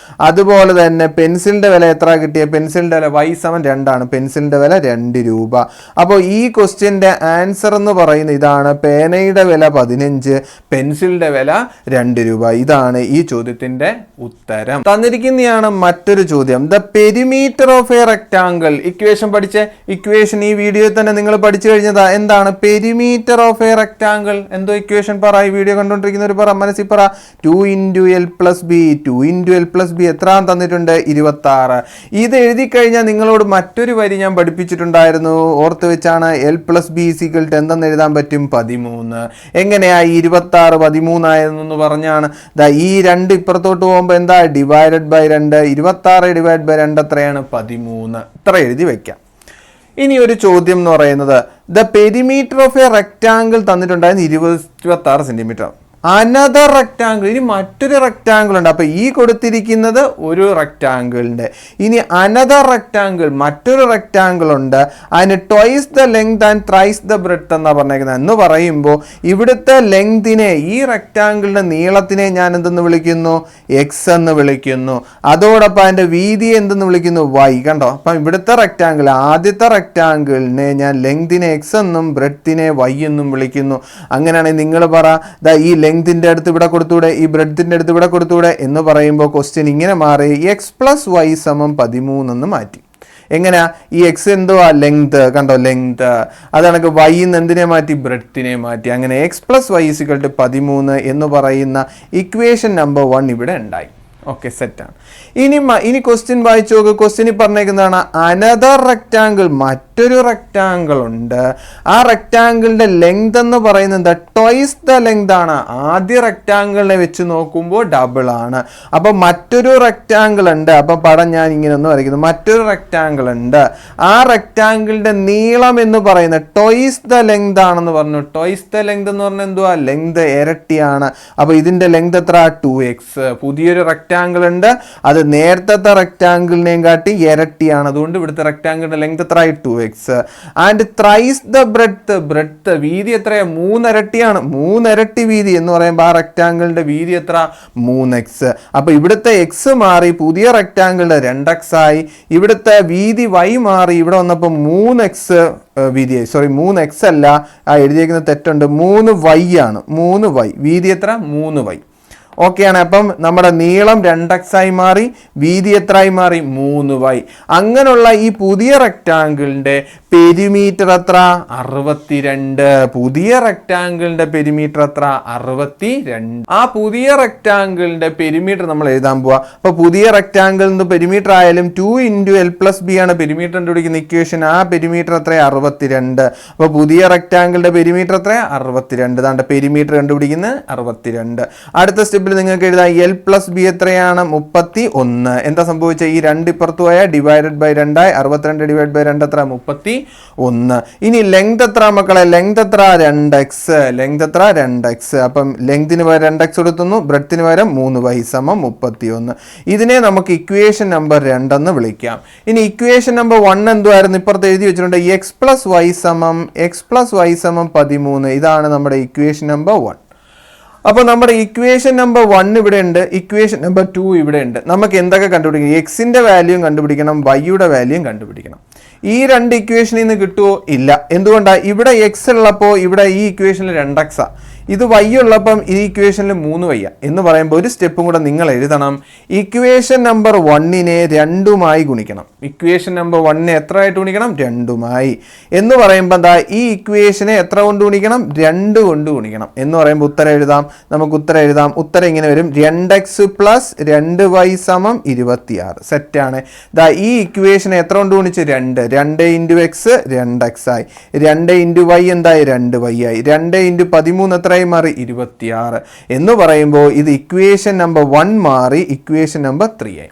അതുപോലെ തന്നെ പെൻസിലിന്റെ വില എത്ര കിട്ടിയ? പെൻസിലിന്റെ വില y സമം 2 ആണ്. പെൻസിലിന്റെ വില 2 രൂപ. അപ്പോൾ ഈ ക്വസ്റ്റ്യന്റെ ആൻസർ എന്ന് പറയുന്നത് ഇതാണ്. പേനയുടെ വില 15, പെൻസിലിന്റെ വില 2 രൂപ. ഇതാണ് ഈ ചോദ്യത്തിന്റെ ഉത്തരം. തന്നിരിക്കുന്നതാണ് മറ്റൊരു ചോദ്യം. The perimeter of a rectangle. Equation പഠിച്ച ഇക്വേഷൻ ഈ വീഡിയോയിൽ തന്നെ നിങ്ങൾ പഠിച്ചു കഴിഞ്ഞതാ. എന്താണ് പെരിമീറ്റർ ഓഫ് എ റെക്ടാങ്കിൾ? എന്തോ ഇക്വേഷൻ പറ. ഈ വീഡിയോ കണ്ടുകൊണ്ടിരിക്കുന്നവർ പറ, മനസ്സിൽ പറ. 2 × l + b. 2 × l + b എത്ര തന്നിട്ടുണ്ട്? 26. ഇത് എഴുതി കഴിഞ്ഞാൽ നിങ്ങളോട് മറ്റൊരു വരി ഞാൻ പഠിപ്പിച്ചിട്ടുണ്ടായിരുന്നു. ഓർത്ത് വെച്ചാണ്. l + b = എന്തെന്ന് എഴുതാൻ പറ്റും? 13. എങ്ങനെയായി 26 13 ആയെന്ന് പറഞ്ഞാണ്. ഈ 2 ഇപ്പുറത്തോട്ട് പോകുമ്പോൾ എന്താ? Divided by 2. 26 ഡിവൈഡ് ബൈ 2 എത്രയാണ്? 13. ഇത്ര എഴുതി വെക്കാം. ഇനി ഒരു ചോദ്യം എന്ന് പറയുന്നത്, the perimeter of a rectangle തന്നിട്ടുണ്ടായിരുന്നു 26 സെന്റിമീറ്റർ. അനദർ റെക്ടാങ്കിൾ, ഇനി മറ്റൊരു റെക്ടാങ്കിൾ ഉണ്ട്. അപ്പോൾ ഈ കൊടുത്തിരിക്കുന്നത് ഒരു റെക്ടാങ്കിളിൻ്റെ. ഇനി അനദർ റെക്ടാങ്കിൾ, മറ്റൊരു റെക്ടാങ്കിൾ ഉണ്ട്. അതിന് twice the length and thrice the breadth എന്നാണ് പറഞ്ഞേക്കുന്നത്. എന്ന് പറയുമ്പോൾ ഇവിടുത്തെ ലെങ്തിനെ, ഈ റെക്ടാങ്കിളിൻ്റെ നീളത്തിനെ ഞാൻ എന്തെന്ന് വിളിക്കുന്നു? എക്സ് എന്ന് വിളിക്കുന്നു. അതോടൊപ്പം അതിൻ്റെ വീതിയെ എന്തെന്ന് വിളിക്കുന്നു? വൈ. കണ്ടോ? അപ്പം ഇവിടുത്തെ റെക്ടാങ്കിൾ, ആദ്യത്തെ റെക്ടാങ്കിളിനെ ഞാൻ ലെങ്തിനെ എക്സ് എന്നും ബ്രെഡ്ത്തിനെ വൈ എന്നും വിളിക്കുന്നു. അങ്ങനെയാണെങ്കിൽ നിങ്ങൾ പറ, ഈ ലെങ്തിൻ്റെ അടുത്ത് ഇവിടെ കൊടുത്തൂടെ, ഈ ബ്രെഡ്ത്തിൻ്റെ അടുത്ത് ഇവിടെ കൊടുത്തൂടെ എന്ന് പറയുമ്പോൾ ക്വസ്റ്റ്യൻ ഇങ്ങനെ മാറി. x + y = 13 എന്ന് മാറ്റി. എങ്ങനെയാ ഈ എക്സ് എന്തുവാ ലെങ്ത് കണ്ടോ ലെങ്ത് അതാണ് വൈ എന്തിനെ മാറ്റി ബ്രെഡ്ത്തിനെ മാറ്റി അങ്ങനെ x plus y equal to 13 എന്ന് പറയുന്ന ഇക്വേഷൻ നമ്പർ 1 ഇവിടെ ഉണ്ടായി. ഓക്കെ സെറ്റാണ്. ഇനി ക്വസ്റ്റ്യൻ വായിച്ചു നോക്ക്. ക്വസ്റ്റ്യനിൽ പറഞ്ഞേക്കുന്നതാണ് അനദർ റെക്റ്റാങ്കിൾ മറ്റൊരു റെക്റ്റാങ്കിൾ ഉണ്ട്. ആ റെക്റ്റാങ്കിളിന്റെ ലെങ്ത് എന്ന് പറയുന്നത് ട്വൈസ് ദ ലെങ്ത് ആണ്. ആദ്യ റെക്റ്റാങ്കിളിനെ വെച്ച് നോക്കുമ്പോൾ ഡബിൾ ആണ്. അപ്പൊ മറ്റൊരു റെക്റ്റാങ്കിൾ ഉണ്ട്. അപ്പൊ പടം ഞാൻ ഇങ്ങനെ ഒന്ന് വരയ്ക്കുന്നു. മറ്റൊരു റെക്റ്റാങ്കിൾ ഉണ്ട്. ആ റെക്റ്റാങ്കിളിന്റെ നീളം എന്ന് പറയുന്നത് ട്വൈസ് ദ ലെങ്ത് ആണെന്ന് പറഞ്ഞു. ട്വൈസ് ദ ലെങ്ത് എന്ന് പറഞ്ഞാൽ എന്തുവാ ലെങ്ത് ഇരട്ടിയാണ്. അപ്പൊ ഇതിന്റെ ലെങ്ത് എത്ര 2x. പുതിയൊരു റെക്റ്റാങ്കിൾ ഉണ്ട്. അത് നേരത്തെ റെക്റ്റാങ്കിളിനെയും കാട്ടി ഇരട്ടിയാണ്. അതുകൊണ്ട് ഇവിടുത്തെ റെക്റ്റാങ്കിളിന്റെ ലെങ്ത് എത്ര 2x. And thrice the breadth വീതി എത്രയാ 3 ഇരട്ടിയാണ്. 3 ഇരട്ടി വീതി എന്ന് പറയുമ്പോൾ ആ റെക്റ്റാങ്കിളിന്റെ വീതി എത്ര 3x. അപ്പൊ ഇവിടുത്തെ x മാറി പുതിയ റെക്റ്റാങ്കിളിന്റെ 2x ആയി. ഇവിടുത്തെ വീതി y മാറി ഇവിടെ വന്നപ്പോൾ 3x വീതിയായി. സോറി 3x അല്ല, ആ എഴുതിയേക്കുന്ന തെറ്റുണ്ട്. 3y ആണ്. 3y വീതി എത്ര 3y. ഓക്കെയാണ്. അപ്പം നമ്മുടെ നീളം 2x ആയി മാറി, വീതി എത്രയായി മാറി 3y. അങ്ങനെയുള്ള ഈ പുതിയ റെക്റ്റാങ്കിളിന്റെ പെരിമീറ്റർ എത്ര 62. പുതിയ റെക്റ്റാങ്കിളിന്റെ പെരിമീറ്റർ എത്ര 62. ആ പുതിയ റെക്റ്റാങ്കിളിന്റെ പെരിമീറ്റർ നമ്മൾ എഴുതാൻ പോവാ. അപ്പൊ പുതിയ റെക്റ്റാങ്കിളിന്റെ പെരിമീറ്റർ ആയാലും 2 × l+b ആണ് പെരിമീറ്റർ കണ്ടുപിടിക്കുന്ന ഇക്വേഷൻ. ആ പെരിമീറ്റർ എത്ര 62. അപ്പൊ പുതിയ റെക്റ്റാങ്കിളിന്റെ പെരിമീറ്റർ എത്ര 62. അതാണ്ട് പെരിമീറ്റർ കണ്ടുപിടിക്കുന്നത് 62. അടുത്ത സ്റ്റെപ്പിൽ നിങ്ങൾക്ക് എഴുതാം l+b എത്രയാണ് 31. എന്താ സംഭവിച്ചത് ഈ 2 ഇപ്പുറത്ത് പോയാൽ ഡിവൈഡഡ് ബൈ 2 62 ഡിവൈഡ് ബൈ 2 എത്ര 31. ഇനി ലെങ്ത് എത്ര മക്കളെ ലെങ്ത് എത്ര 2x. ലെങ്ത് എത്ര 2x. അപ്പം ലെങ്തിന് പകരം 2x കൊടുത്തുന്നു, ബ്രെഡ്ത്തിന് പകരം 3y = 31. ഇതിനെ നമുക്ക് ഇക്വേഷൻ നമ്പർ 2 എന്ന് വിളിക്കാം. ഇനി ഇക്വേഷൻ നമ്പർ 1 എന്തുവായിരുന്നു ഇപ്പുറത്ത് എഴുതി വെച്ചിട്ടുണ്ട് x + y = 13. ഇതാണ് നമ്മുടെ ഇക്വേഷൻ നമ്പർ 1. അപ്പോൾ നമ്മുടെ ഇക്വേഷൻ നമ്പർ 1 ഇവിടെ ഉണ്ട്, ഇക്വേഷൻ നമ്പർ 2 ഇവിടെ ഉണ്ട്. നമുക്ക് എന്തൊക്കെ കണ്ടുപിടിക്കണം? എക്സിന്റെ വാല്യൂം കണ്ടുപിടിക്കണം, വൈയുടെ വാല്യൂം കണ്ടുപിടിക്കണം. ഈ 2 ഇക്വേഷനിൽ നിന്ന് കിട്ടുമോ? ഇല്ല. എന്തുകൊണ്ടാണ്? ഇവിടെ എക്സ് ഉള്ളപ്പോൾ ഇവിടെ ഈ ഇക്വേഷനിൽ 2x. ഇത് y ഉള്ളപ്പം ഈ ഇക്വേഷനിൽ 3y എന്ന് പറയുമ്പോൾ ഒരു സ്റ്റെപ്പും കൂടെ നിങ്ങൾ എഴുതണം. ഇക്വേഷൻ നമ്പർ 1നെ 2മായി ഗുണിക്കണം. ഇക്വേഷൻ നമ്പർ 1നെ എത്ര ആയിട്ട് ഗുണിക്കണം? 2മായി. എന്ന് പറയുമ്പോൾ എന്താ ഈ ഇക്വേഷനെ എത്ര കൊണ്ട് ഗുണിക്കണം? 2 കൊണ്ട് ഗുണിക്കണം. എന്ന് പറയുമ്പോൾ ഉത്തരം എഴുതാം. നമുക്ക് ഉത്തരം എഴുതാം. ഉത്തരം ഇങ്ങനെ വരും 2x + 2y = 26. സെറ്റാണ്. ദാ ഈ ഇക്വേഷനെ എത്ര കൊണ്ട് ഗുണിച്ച്? 2. 2 × x 2x ആയി. 2 × y എന്തായി? 2y ആയി. 2 × 13 എത്ര മാറി? 26. എന്ന് പറയുമ്പോൾ ഇത് ഇക്വേഷൻ നമ്പർ 1 മാറി ഇക്വേഷൻ നമ്പർ 3 ആയി.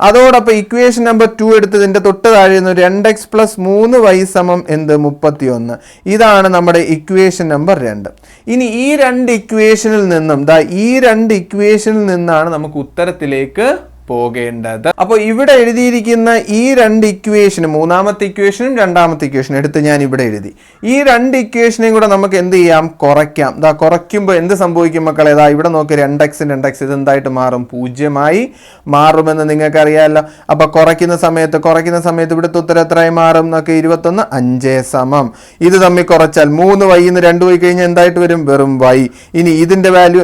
അതോടൊപ്പം ഇക്വേഷൻ നമ്പർ 2 എടുത്തതിന്റെ തൊട്ട് താഴെ 2x + 3y = 31. ഇതാണ് നമ്മുടെ ഇക്വേഷൻ നമ്പർ 2. ഇനി ഈ 2 ഇക്വേഷനിൽ നിന്നും ഈ 2 ഇക്വേഷനിൽ നിന്നാണ് നമുക്ക് ഉത്തരത്തിലേക്ക് പോകേണ്ടത്. അപ്പോൾ ഇവിടെ എഴുതിയിരിക്കുന്ന ഈ 2 ഇക്വേഷനും, മൂന്നാമത്തെ ഇക്വേഷനും രണ്ടാമത്തെ ഇക്വേഷനും എടുത്ത് ഞാൻ ഇവിടെ എഴുതി. ഈ 2 ഇക്വേഷനെയും കൂടെ നമുക്ക് എന്ത് ചെയ്യാം? കുറയ്ക്കാം. കുറയ്ക്കുമ്പോൾ എന്ത് സംഭവിക്കും മക്കളെ? ഇവിടെ നോക്കി 2x ഇത് എന്തായിട്ട് മാറും? 0 മാറുമെന്ന് നിങ്ങൾക്ക് അറിയാമല്ലോ. അപ്പൊ കുറയ്ക്കുന്ന സമയത്ത് ഇവിടുത്തെ ഉത്തരം എത്രയായി മാറും? നോക്കി 21 5 ഇത് തമ്മിൽ കുറച്ചാൽ 3y 2 പോയി കഴിഞ്ഞാൽ എന്തായിട്ട് വരും? വെറും y. ഇനി ഇതിന്റെ വാല്യൂ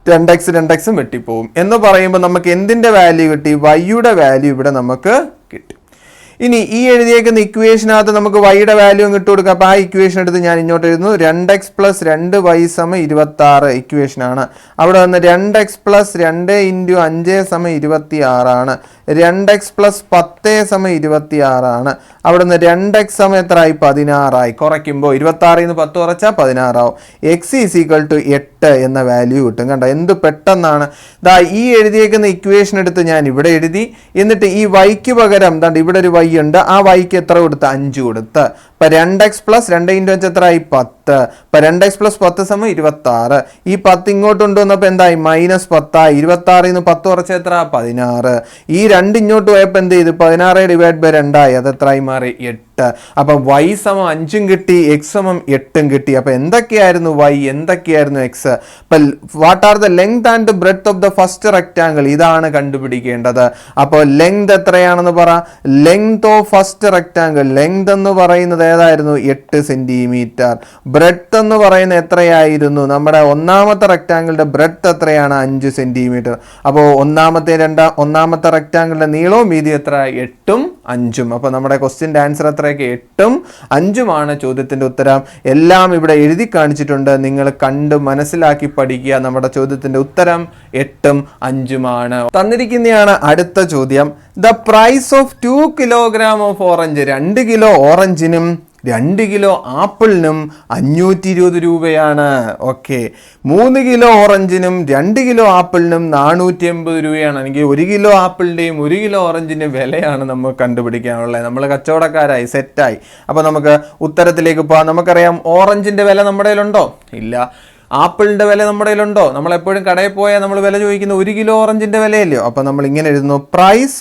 2x വെട്ടിപ്പോവും. എന്ന് പറയുമ്പോൾ നമുക്ക് എന്തിന്റെ വാല്യൂ കിട്ടി? വൈയുടെ വാല്യൂ ഇവിടെ നമുക്ക് കിട്ടി. ഇനി ഈ എഴുതിയേക്കുന്ന ഇക്വേഷനകത്ത് നമുക്ക് വൈയുടെ വാല്യൂ ഇട്ട് കൊടുക്കാം. അപ്പോൾ ആ ഇക്വേഷൻ എടുത്ത് ഞാൻ ഇങ്ങോട്ട് എഴുതുന്നു. 2x + 2y = 26 ഇക്വേഷനാണ്. അവിടെ വന്ന് 2x + 2 × 5 = 26 ആണ്. 2x + 10 = 26 ആണ്. അവിടെ നിന്ന് 2x എത്രയായി? 16 ആയി. കുറയ്ക്കുമ്പോൾ 26 ൽ നിന്ന് 10 കുറച്ചാൽ 16 ആവും. x = 8 എന്ന വാല്യൂ കിട്ടും. കണ്ടോ എന്ത് പെട്ടെന്നാണ്. ഈ എഴുതിയേക്കുന്ന ഇക്വേഷൻ എടുത്ത് ഞാൻ ഇവിടെ എഴുതി. എന്നിട്ട് ഈ വൈക്ക് പകരം ഇവിടെ ഒരു y ഉണ്ട്. ആ വൈക്ക് എത്ര കൊടുത്ത്? 5 കൊടുത്ത്. ഇപ്പൊ 2x + 2 × 5 എത്രയായി? 10. ഇപ്പൊ 2x + 10 = 26. ഈ 10 ഇങ്ങോട്ട് കൊണ്ടുവന്നപ്പോൾ എന്തായി? -10 ആയി. 26 ൽ നിന്ന് 10 കുറച്ച് എത്ര? 16. ഈ 2 ഇങ്ങോട്ട് പോയപ്പോൾ എന്ത് ചെയ്തു? 16 ഡിവൈഡ് ബൈ 2 ആയി. അത് എത്രയായി മാറി? 8. അപ്പൊ y = 5 കിട്ടി, x = 8 കിട്ടി. അപ്പൊ എന്തൊക്കെയായിരുന്നു y, എന്തൊക്കെയായിരുന്നു x? അപ്പൊ what are the length and breadth of the first rectangle? ഇതാണ് കണ്ടുപിടിക്കേണ്ടത്. അപ്പോൾ ലെങ്ത് എത്രയാണെന്ന് പറ. Length of first rectangle, length എന്ന് പറയുന്നത് ഏതായിരുന്നു? 8 സെന്റിമീറ്റർ. ബ്രെഡ്ത്ത് എന്ന് പറയുന്നത് എത്രയായിരുന്നു? നമ്മുടെ ഒന്നാമത്തെ റെക്ടാങ്കിളിന്റെ ബ്രെഡ്ത്ത് എത്രയാണ്? 5 സെന്റിമീറ്റർ. അപ്പോൾ ഒന്നാമത്തെ റെക്ടാങ്കിളിന്റെ നീളവും വീതി എത്ര? 8ഉം 5ഉം. അപ്പോൾ നമ്മുടെ ക്വസ്റ്റ്യൻ്റെ ആൻസർ എത്രയൊക്കെ 8ഉം 5ഉമാണ് ചോദ്യത്തിൻ്റെ ഉത്തരം. എല്ലാം ഇവിടെ എഴുതി കാണിച്ചിട്ടുണ്ട്, നിങ്ങൾ കണ്ട് മനസ്സിലാക്കി പഠിക്കുക. നമ്മുടെ ചോദ്യത്തിൻ്റെ ഉത്തരം 8ഉം 5ഉമാണ്. തന്നിരിക്കുന്നതാണ് അടുത്ത ചോദ്യം. The price of 2 kilogram of orange, 2 kilo ഓറഞ്ചിനും 2 കിലോ ആപ്പിളിനും 520 രൂപയാണ്. ഓക്കെ, 3 കിലോ ഓറഞ്ചിനും 2 കിലോ ആപ്പിളിനും 480 രൂപയാണ്. അല്ലെങ്കിൽ 1 കിലോ ആപ്പിളിൻ്റെയും 1 കിലോ ഓറഞ്ചിൻ്റെയും വിലയാണ് നമുക്ക് കണ്ടുപിടിക്കാനുള്ളത്. നമ്മൾ കച്ചവടക്കാരായി സെറ്റായി. അപ്പോൾ നമുക്ക് ഉത്തരത്തിലേക്ക് പോകാം. നമുക്കറിയാം ഓറഞ്ചിൻ്റെ വില നമ്മുടെ കയ്യിലുണ്ടോ? ഇല്ല. ആപ്പിളിൻ്റെ വില നമ്മുടെ കയ്യിലുണ്ടോ? നമ്മളെപ്പോഴും കടയിൽ പോയാൽ നമ്മൾ വില ചോദിക്കുന്ന 1 കിലോ ഓറഞ്ചിൻ്റെ വിലയല്ലയോ. അപ്പോൾ നമ്മൾ ഇങ്ങനെ എഴുതുന്നു, price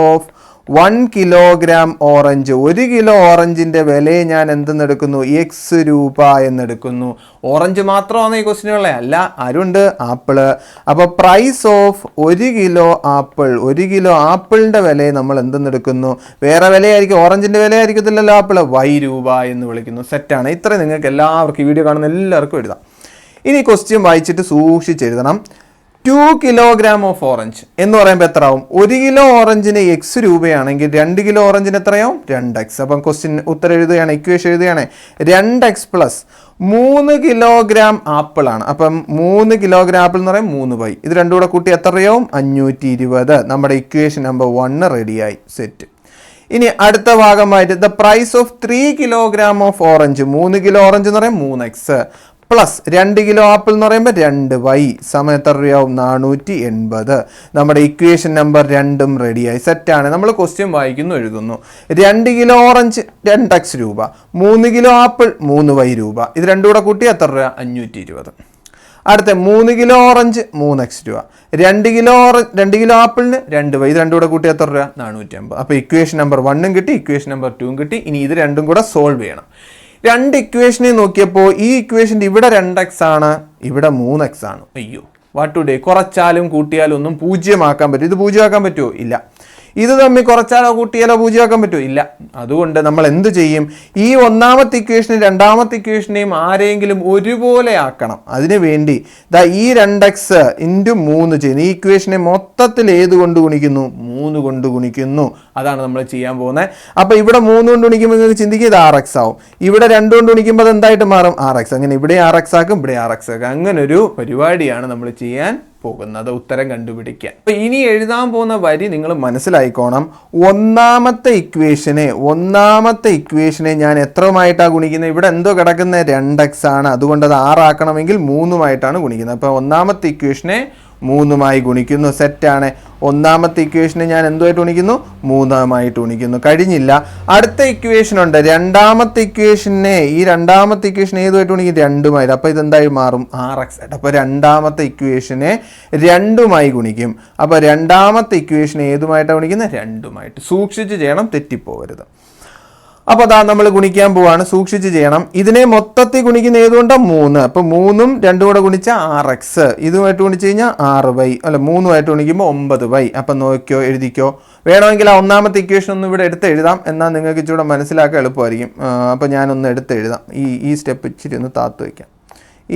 of 1 kilogram orange. 1 kilo ഓറഞ്ചിൻ്റെ വിലയെ ഞാൻ എന്തെന്നെടുക്കുന്നു? X രൂപ എന്നെടുക്കുന്നു. ഓറഞ്ച് മാത്രമാണ് ഈ ക്വസ്റ്റിനുള്ള, അല്ല ആരുണ്ട്? ആപ്പിള്. അപ്പോൾ price of 1 kilo apple, 1 kilo ആപ്പിളിൻ്റെ വിലയെ നമ്മൾ എന്തെന്നെടുക്കുന്നു? വേറെ വിലയായിരിക്കും, ഓറഞ്ചിൻ്റെ വിലയായിരിക്കത്തില്ലല്ലോ ആപ്പിള്, Y രൂപ എന്ന് വിളിക്കുന്നു. സെറ്റാണ്. ഇത്ര നിങ്ങൾക്ക് എല്ലാവർക്കും ഈ വീഡിയോ കാണുന്ന എല്ലാവർക്കും എഴുതാം. ഇനി ക്വസ്റ്റ്യൻ വായിച്ചിട്ട് സൂക്ഷിച്ചെഴുതണം. 2 കിലോഗ്രാം ഓഫ് ഓറഞ്ച് എന്ന് പറയുമ്പോൾ എത്ര ആവും? 1 കിലോ ഓറഞ്ചിന് X രൂപയാണെങ്കിൽ 2 കിലോ ഓറഞ്ചിന് എത്രയാവും? 2x. അപ്പം ക്വസ്റ്റ്യൻ ഉത്തരം എഴുതുകയാണ്, ഇക്വേഷൻ എഴുതുകയാണ് 2x പ്ലസ് 3 കിലോഗ്രാം ആപ്പിൾ ആണ്. അപ്പം 3 കിലോഗ്രാം ആപ്പിൾ എന്ന് പറയുമ്പോൾ 3y. ഇത് രണ്ടും കൂടെ കൂട്ടി എത്രയാവും? 520. നമ്മുടെ ഇക്വേഷൻ നമ്പർ 1 റെഡിയായി. സെറ്റ്. ഇനി അടുത്ത ഭാഗമായിട്ട് the price of 3 kilogram of orange, 3 kilo orange എന്ന് പറയുമ്പോൾ 3x പ്ലസ് 2 കിലോ ആപ്പിൾ എന്ന് പറയുമ്പോൾ 2y സമയം എത്ര രൂപയാവും? 480. നമ്മുടെ ഇക്വേഷൻ നമ്പർ 2ഉം റെഡിയായി. സെറ്റാണ്. നമ്മൾ ക്വസ്റ്റ്യൻ വായിക്കുന്നു, എഴുതുന്നു. 2 കിലോ ഓറഞ്ച് 2x രൂപ, 3 കിലോ ആപ്പിൾ 3y രൂപ. ഇത് രണ്ടും കൂടെ കൂട്ടി എത്ര രൂപ? 520. അടുത്ത 3 കിലോ ഓറഞ്ച് 3x രൂപ, 2 കിലോ ആപ്പിളിന് 2y. ഇത് രണ്ടും കൂടെ കൂട്ടി എത്ര രൂപ? 450. അപ്പോൾ ഇക്വേഷൻ നമ്പർ 1ഉം കിട്ടി, ഇക്വേഷൻ നമ്പർ 2ഉം കിട്ടി. ഇനി ഇത് രണ്ടും കൂടെ സോൾവ് ചെയ്യണം. രണ്ട് ഇക്വേഷനെ നോക്കിയപ്പോൾ ഈ ഇക്വേഷൻ്റെ ഇവിടെ 2x ആണ്, ഇവിടെ 3x ആണ്. അയ്യോ, വാട്ട് ടു ഡേ. കുറച്ചാലും കൂട്ടിയാലും ഒന്നും 0 ആക്കാൻ പറ്റും. ഇത് 0 ആക്കാൻ പറ്റുമോ? ഇല്ല. ഇത് തമ്മിൽ കുറച്ചാലോ കൂട്ടിയാലോ 0 ആക്കാൻ പറ്റുമോ? ഇല്ല. അതുകൊണ്ട് നമ്മൾ എന്ത് ചെയ്യും? ഈ ഒന്നാമത്തെ ഇക്വേഷനെയും രണ്ടാമത്തെ ഇക്വേഷനെയും ആരെങ്കിലും ഒരുപോലെ ആക്കണം. അതിനു വേണ്ടി ഈ 2x ഇൻറ്റു 3 ചെയ്യുന്നു. ഈ ഇക്വേഷനെ മൊത്തത്തിൽ ഏത് കൊണ്ട് ഗുണിക്കുന്നു? 3 കൊണ്ട് ഗുണിക്കുന്നു. അതാണ് നമ്മൾ ചെയ്യാൻ പോകുന്നത്. അപ്പോൾ ഇവിടെ 3 കൊണ്ട് ഗുണിക്കുമ്പോൾ നിങ്ങൾക്ക് ചിന്തിക്കുക ഇത് RX ആവും. ഇവിടെ 2 കൊണ്ട് ഗുണിക്കുമ്പോൾ അത് എന്തായിട്ട് മാറും? RX. അങ്ങനെ ഇവിടെ RX ആക്കും, ഇവിടെ RX ആക്കും. അങ്ങനെ ഒരു പരിപാടിയാണ് നമ്മൾ ചെയ്യാൻ പോകുന്നത്, ഉത്തരം കണ്ടുപിടിക്കാൻ. അപ്പൊ ഇനി എഴുതാൻ പോകുന്ന വരി നിങ്ങൾ മനസ്സിലായിക്കോണം. ഒന്നാമത്തെ ഇക്വേഷനെ ഞാൻ എത്രയുമായിട്ടാണ് ഗുണിക്കുന്നത്? ഇവിടെ എന്തോ കിടക്കുന്നത്? 2x ആണ്. അതുകൊണ്ട് അത് 6 ആക്കണമെങ്കിൽ 3ഉമായിട്ടാണ് ഗുണിക്കുന്നത്. അപ്പോൾ ഒന്നാമത്തെ ഇക്വേഷനെ 3ഉമായി ഗുണിക്കുന്നു. സെറ്റാണ്. ഒന്നാമത്തെ ഇക്വേഷനെ ഞാൻ എന്തുമായിട്ട് ഗുണിക്കുന്നു? 3ഉമായിട്ട് ഗുണിക്കുന്നു. കഴിഞ്ഞില്ല. അടുത്ത ഇക്വേഷൻ ഉണ്ട്. രണ്ടാമത്തെ ഇക്വേഷനെ ഏതുമായിട്ട് ഗുണിക്കും? 2ഉമായിട്ട്. അപ്പോൾ ഇതെന്തായി മാറും? RX ആയിട്ട്. അപ്പോൾ രണ്ടാമത്തെ ഇക്വേഷനെ 2ഉമായി ഗുണിക്കും. അപ്പോൾ രണ്ടാമത്തെ ഇക്വേഷനെ ഏതുമായിട്ടാണ് ഗുണിക്കുന്നത്? 2ഉമായിട്ട്. സൂക്ഷിച്ച് ചെയ്യണം, തെറ്റിപ്പോകരുത്. അപ്പോൾ അതാ നമ്മൾ ഗുണിക്കാൻ പോവാണ്, സൂക്ഷിച്ച് ചെയ്യണം. ഇതിനെ മൊത്തത്തിൽ ഗുണിക്കുന്ന ഏതുകൊണ്ടാണ്? 3. അപ്പോൾ 3ഉം 2ഉം കൂടെ ഗുണിച്ചാൽ RX. ഇതുമായിട്ട് ഗുണിച്ച് കഴിഞ്ഞാൽ 6y. അല്ല, 3ഉമായിട്ട് ഗുണിക്കുമ്പോൾ 9y. അപ്പം നോക്കിയോ, എഴുതിക്കോ. വേണമെങ്കിൽ ആ ഒന്നാമത്തെ ഇക്വേഷൻ ഒന്നും ഇവിടെ എടുത്ത് എഴുതാം. എന്നാൽ നിങ്ങൾക്ക് ഇച്ചിരി മനസ്സിലാക്കാൻ എളുപ്പമായിരിക്കും. അപ്പോൾ ഞാനൊന്ന് എടുത്ത് എഴുതാം. ഈ സ്റ്റെപ്പ് ഇച്ചിരി ഒന്ന് താത്ത് വയ്ക്കാം.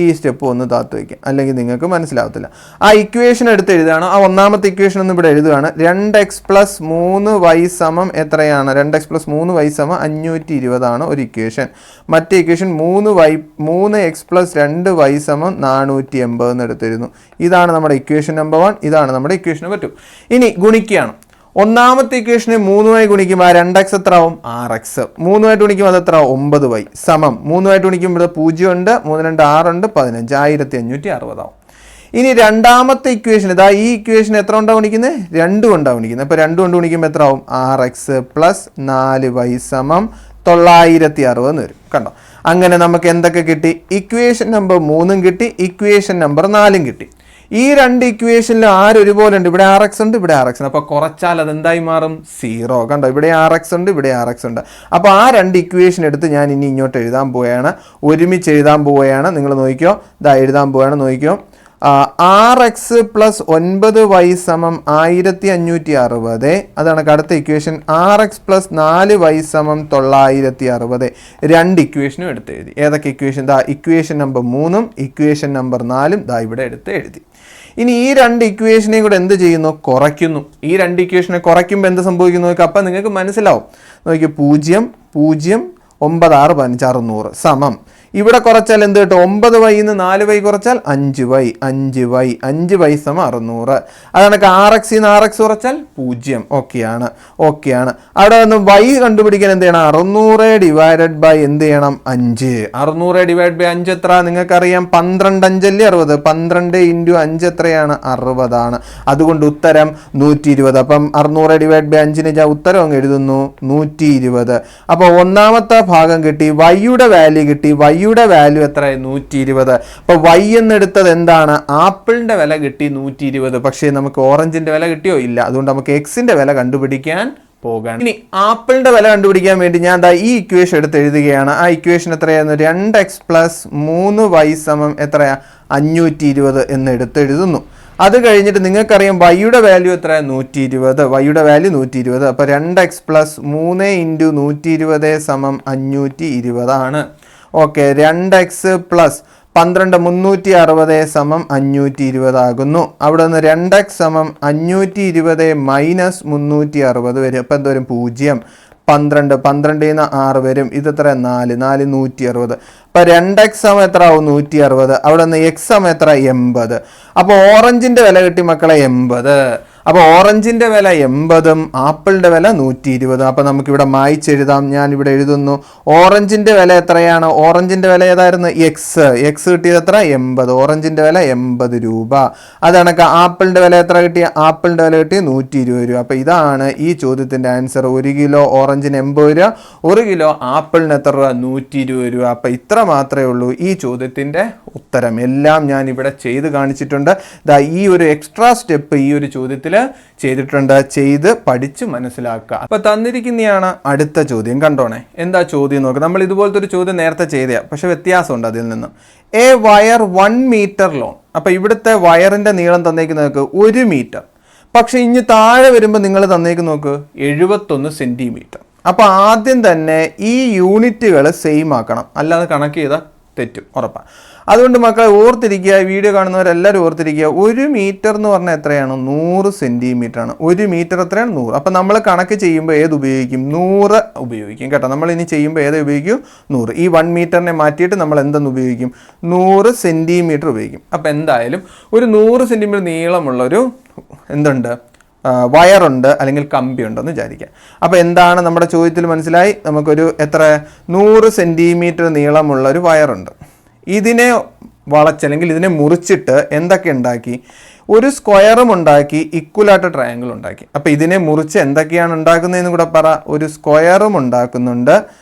ഈ സ്റ്റെപ്പ് ഒന്ന് താത്ത് വയ്ക്കാം, അല്ലെങ്കിൽ നിങ്ങൾക്ക് മനസ്സിലാവത്തില്ല. ആ ഇക്വേഷൻ എടുത്ത് എഴുതുകയാണ്. ആ ഒന്നാമത്തെ ഇക്വേഷൻ ഒന്ന് ഇവിടെ എഴുതുകയാണ്. 2x പ്ലസ് 3y സമം എത്രയാണ്? 2x പ്ലസ് 3y സമം 520 ആണ് ഒരു ഇക്വേഷൻ. മറ്റേ ഇക്വേഷൻ 3x പ്ലസ് 2y സമം 480 എന്ന് എടുത്തിരുന്നു. ഇതാണ് നമ്മുടെ ഇക്വേഷൻ നമ്പർ 1. ഇതാണ് നമ്മുടെ ഇക്വേഷൻ നമ്പർ 2. ഇനി ഗുണിക്കുകയാണ്. ഒന്നാമത്തെ ഇക്വേഷനെ 3ഉമായി ഗുണിക്കുമ്പോൾ ആ 2x എത്ര ആവും? RX. 3ഉമായിട്ട് ഗുണിക്കുമ്പോൾ അത് എത്ര ആവും? 9y സമം 3ഉമായിട്ട് ഗുണിക്കുമ്പോൾ 0 ഉണ്ട്, 3 2 6 ഉണ്ട്, 15. 1560 ആവും. ഇനി രണ്ടാമത്തെ ഇക്വേഷൻ, ഈ ഇക്വേഷൻ എത്ര കൊണ്ടാണ് ഗുണിക്കുന്നത്? 2 കൊണ്ടാണ് ഗുണിക്കുന്നത്. അപ്പോൾ 2 കൊണ്ട് ഗുണിക്കുമ്പോൾ എത്ര ആവും? RX പ്ലസ് 4y സമം 960 എന്ന് വരും. കണ്ടോ? അങ്ങനെ നമുക്ക് എന്തൊക്കെ കിട്ടി? ഇക്വേഷൻ നമ്പർ 3ഉം കിട്ടി, ഇക്വേഷൻ നമ്പർ 4ഉം കിട്ടി. ഈ രണ്ട് ഇക്വേഷനിൽ ഒരുപോലെ ഉണ്ട്. ഇവിടെ RX ഉണ്ട്, ഇവിടെ RX ഉണ്ട്. അപ്പോൾ കുറച്ചാൽ അതെന്തായി മാറും? 0. കണ്ടോ? ഇവിടെ RX ഉണ്ട്, ഇവിടെ RX ഉണ്ട്. അപ്പോൾ ആ രണ്ട് ഇക്വേഷൻ എടുത്ത് ഞാൻ ഇനി ഇങ്ങോട്ട് എഴുതാൻ പോവുകയാണ്, ഒരുമിച്ച് എഴുതാൻ പോവുകയാണ്. നിങ്ങൾ നോക്കിയോ, എഴുതാൻ പോവുകയാണ്, നോക്കിയോ. RX പ്ലസ് 9y സമം 1560. അതാണ് അടുത്ത ഇക്വേഷൻ. RX പ്ലസ് 4y സമം 960. രണ്ട് ഇക്വേഷനും എടുത്ത് എഴുതി. ഏതൊക്കെ ഇക്വേഷൻ? ഇക്വേഷൻ നമ്പർ 3ഉം ഇക്വേഷൻ നമ്പർ 4ഉം ഇവിടെ എടുത്ത് എഴുതി. ഇനി ഈ രണ്ട് ഇക്വേഷനെയും കൂടെ എന്ത് ചെയ്യുന്നു? കുറയ്ക്കുന്നു. ഈ രണ്ട് ഇക്വേഷനെ കുറയ്ക്കുമ്പോൾ എന്ത് സംഭവിക്കുന്നു നോക്കുക. അപ്പം നിങ്ങൾക്ക് മനസ്സിലാവും. നോക്കിയോ, 0, 0, 9, 6, 15, 600 സമം. ഇവിടെ കുറച്ചാൽ എന്ത് കിട്ടും? 9y 4y കുറച്ചാൽ 5y, 5y, 5y സമം 600. അതാണ് RX 6x കുറച്ചാൽ 0. ഓക്കെയാണ്. അവിടെ നിന്ന് y കണ്ടുപിടിക്കാൻ എന്ത് ചെയ്യണം? 600 ഡിവൈഡഡ് ബൈ എന്ത് ചെയ്യണം? 5. 600 ഡിവൈഡ് ബൈ 5 എത്ര? നിങ്ങൾക്കറിയാം 12 5 അല്ലേ 60. 12 ഇൻറ്റു 5 എത്രയാണ്? 60 ആണ്. അതുകൊണ്ട് ഉത്തരം 120. അപ്പം 600 ഡിവൈഡ് ബൈ 5 ഞാൻ ഉത്തരം അങ്ങ് എഴുതുന്നു 120. അപ്പോൾ ഒന്നാമത്തെ ഭാഗം കിട്ടി, വൈയുടെ വാല്യൂ കിട്ടി. വൈയുടെ വാല്യൂ എത്രയായി? 120. അപ്പോൾ വൈ എന്നെടുത്തത് എന്താണ്? ആപ്പിളിന്റെ വില കിട്ടി 120. പക്ഷേ നമുക്ക് ഓറഞ്ചിന്റെ വില കിട്ടിയോ? ഇല്ല. അതുകൊണ്ട് നമുക്ക് എക്സിന്റെ വില കണ്ടുപിടിക്കാൻ പോകാൻ. ഇനി ആപ്പിളിന്റെ വില കണ്ടുപിടിക്കാൻ വേണ്ടി ഞാൻ ഈ ഇക്വേഷൻ എടുത്ത് എഴുതുകയാണ്. ആ ഇക്വേഷൻ എത്രയായിരുന്നു? 2x + 3y സമം എത്രയാ? 520 എന്ന് എടുത്ത് എഴുതുന്നു. അത് കഴിഞ്ഞിട്ട് നിങ്ങൾക്കറിയാം വൈയുടെ വാല്യൂ എത്ര? 120. വൈയുടെ വാല്യൂ 120. അപ്പോൾ 2x + 3 × 120 സമം 520 ആണ്. ഓക്കെ, 2x + 12 360 സമം 520 ആകുന്നു. അവിടെ നിന്ന് 2x സമം 520 മൈനസ് 360 വരും. അപ്പം എന്തോരും? 0. 12 12 6 വരും. ഇതെത്ര? 4 4 160. അപ്പോൾ 2x സമം എത്ര ആവും? 160. അവിടെ നിന്ന് x സമം എത്ര? 80. അപ്പോൾ ഓറഞ്ചിന്റെ വില കിട്ടി മക്കളെ 80. അപ്പോൾ ഓറഞ്ചിന്റെ വില 80ഉം ആപ്പിളിന്റെ വില 120. അപ്പോൾ നമുക്കിവിടെ മായ്ച്ചെഴുതാം. ഞാൻ ഇവിടെ എഴുതുന്നു ഓറഞ്ചിന്റെ വില എത്രയാണ്? ഓറഞ്ചിന്റെ വില ഏതായിരുന്നു? എക്സ് കിട്ടിയത് എത്ര? 80. ഓറഞ്ചിന്റെ വില 80 രൂപ. അതാണ് ആപ്പിളിന്റെ വില എത്ര കിട്ടിയ? ആപ്പിളിന്റെ വില കിട്ടിയ 120 രൂപ. അപ്പോൾ ഇതാണ് ഈ ചോദ്യത്തിന്റെ ആൻസർ. 1 കിലോ ഓറഞ്ചിന് 80 രൂപ, 1 കിലോ ആപ്പിളിന് എത്ര രൂപ? 120 രൂപ. അപ്പോൾ ഇത്ര മാത്രമേ ഉള്ളൂ ഈ ചോദ്യത്തിന്റെ ഉത്തരം. എല്ലാം ഞാൻ ഇവിടെ ചെയ്ത് കാണിച്ചിട്ടുണ്ട്. ഈ ഒരു എക്സ്ട്രാ സ്റ്റെപ്പ് ഈ ഒരു ചോദ്യത്തിൽ ചെയ്തിട്ടുണ്ട്. ചെയ്ത് പഠിച്ച് മനസ്സിലാക്കുക. അപ്പൊ തന്നിരിക്കുന്നതാണ് അടുത്ത ചോദ്യം. കണ്ടോണേ, എന്താ ചോദ്യം നോക്കുക. നമ്മൾ ഇതുപോലത്തെ ഒരു ചോദ്യം നേരത്തെ ചെയ്തയാ, പക്ഷെ വ്യത്യാസമുണ്ട് അതിൽ നിന്ന്. A wire 1 metre long. അപ്പൊ ഇവിടുത്തെ വയറിന്റെ നീളം തന്നേക്ക് 1 മീറ്റർ. പക്ഷെ ഇനി താഴെ വരുമ്പോൾ നിങ്ങൾ തന്നേക്ക് നോക്ക് 71 സെന്റിമീറ്റർ. അപ്പൊ ആദ്യം തന്നെ ഈ യൂണിറ്റുകൾ സെയിം ആക്കണം, അല്ലാതെ കണക്ക് ചെയ്താൽ തെറ്റും, ഉറപ്പാണ്. അതുകൊണ്ട് മക്കളെ ഓർത്തിരിക്കുക, വീഡിയോ കാണുന്നവരെല്ലാവരും ഓർത്തിരിക്കുക. 1 മീറ്റർ എന്ന് പറഞ്ഞാൽ എത്രയാണ്? 100 സെന്റിമീറ്റർ ആണ്. 1 മീറ്റർ എത്രയാണ്? 100. അപ്പം നമ്മൾ കണക്ക് ചെയ്യുമ്പോൾ ഏത് ഉപയോഗിക്കും? 100 ഉപയോഗിക്കും കേട്ടോ. നമ്മൾ ഇനി ചെയ്യുമ്പോൾ ഏത് ഉപയോഗിക്കും? 100. ഈ 1 മീറ്ററിനെ മാറ്റിയിട്ട് നമ്മൾ എന്തെന്ന് ഉപയോഗിക്കും? 100 സെന്റിമീറ്റർ ഉപയോഗിക്കും. അപ്പം എന്തായാലും ഒരു 100 സെന്റിമീറ്റർ നീളമുള്ളൊരു എന്തുണ്ട്? വയറുണ്ട്, അല്ലെങ്കിൽ കമ്പി ഉണ്ടെന്ന് വിചാരിക്കാം. അപ്പോൾ എന്താണ് നമ്മുടെ ചോദ്യത്തിൽ മനസ്സിലായി? നമുക്കൊരു എത്ര 100 സെന്റിമീറ്റർ നീളമുള്ള ഒരു വയറുണ്ട്. ഇതിനെ വളച്ചല്ലെങ്കിൽ ഇതിനെ മുറിച്ചിട്ട് എന്തൊക്കെ ഉണ്ടാക്കി? ഒരു സ്ക്വയറും ഉണ്ടാക്കി, ഇക്വലായിട്ട് ട്രയാങ്കിൾ ഉണ്ടാക്കി. അപ്പോൾ ഇതിനെ മുറിച്ച് എന്തൊക്കെയാണ് ഉണ്ടാക്കുന്നതെന്ന് കൂടെ പറ. ഒരു സ്ക്വയറും ഉണ്ടാക്കുന്നുണ്ട്,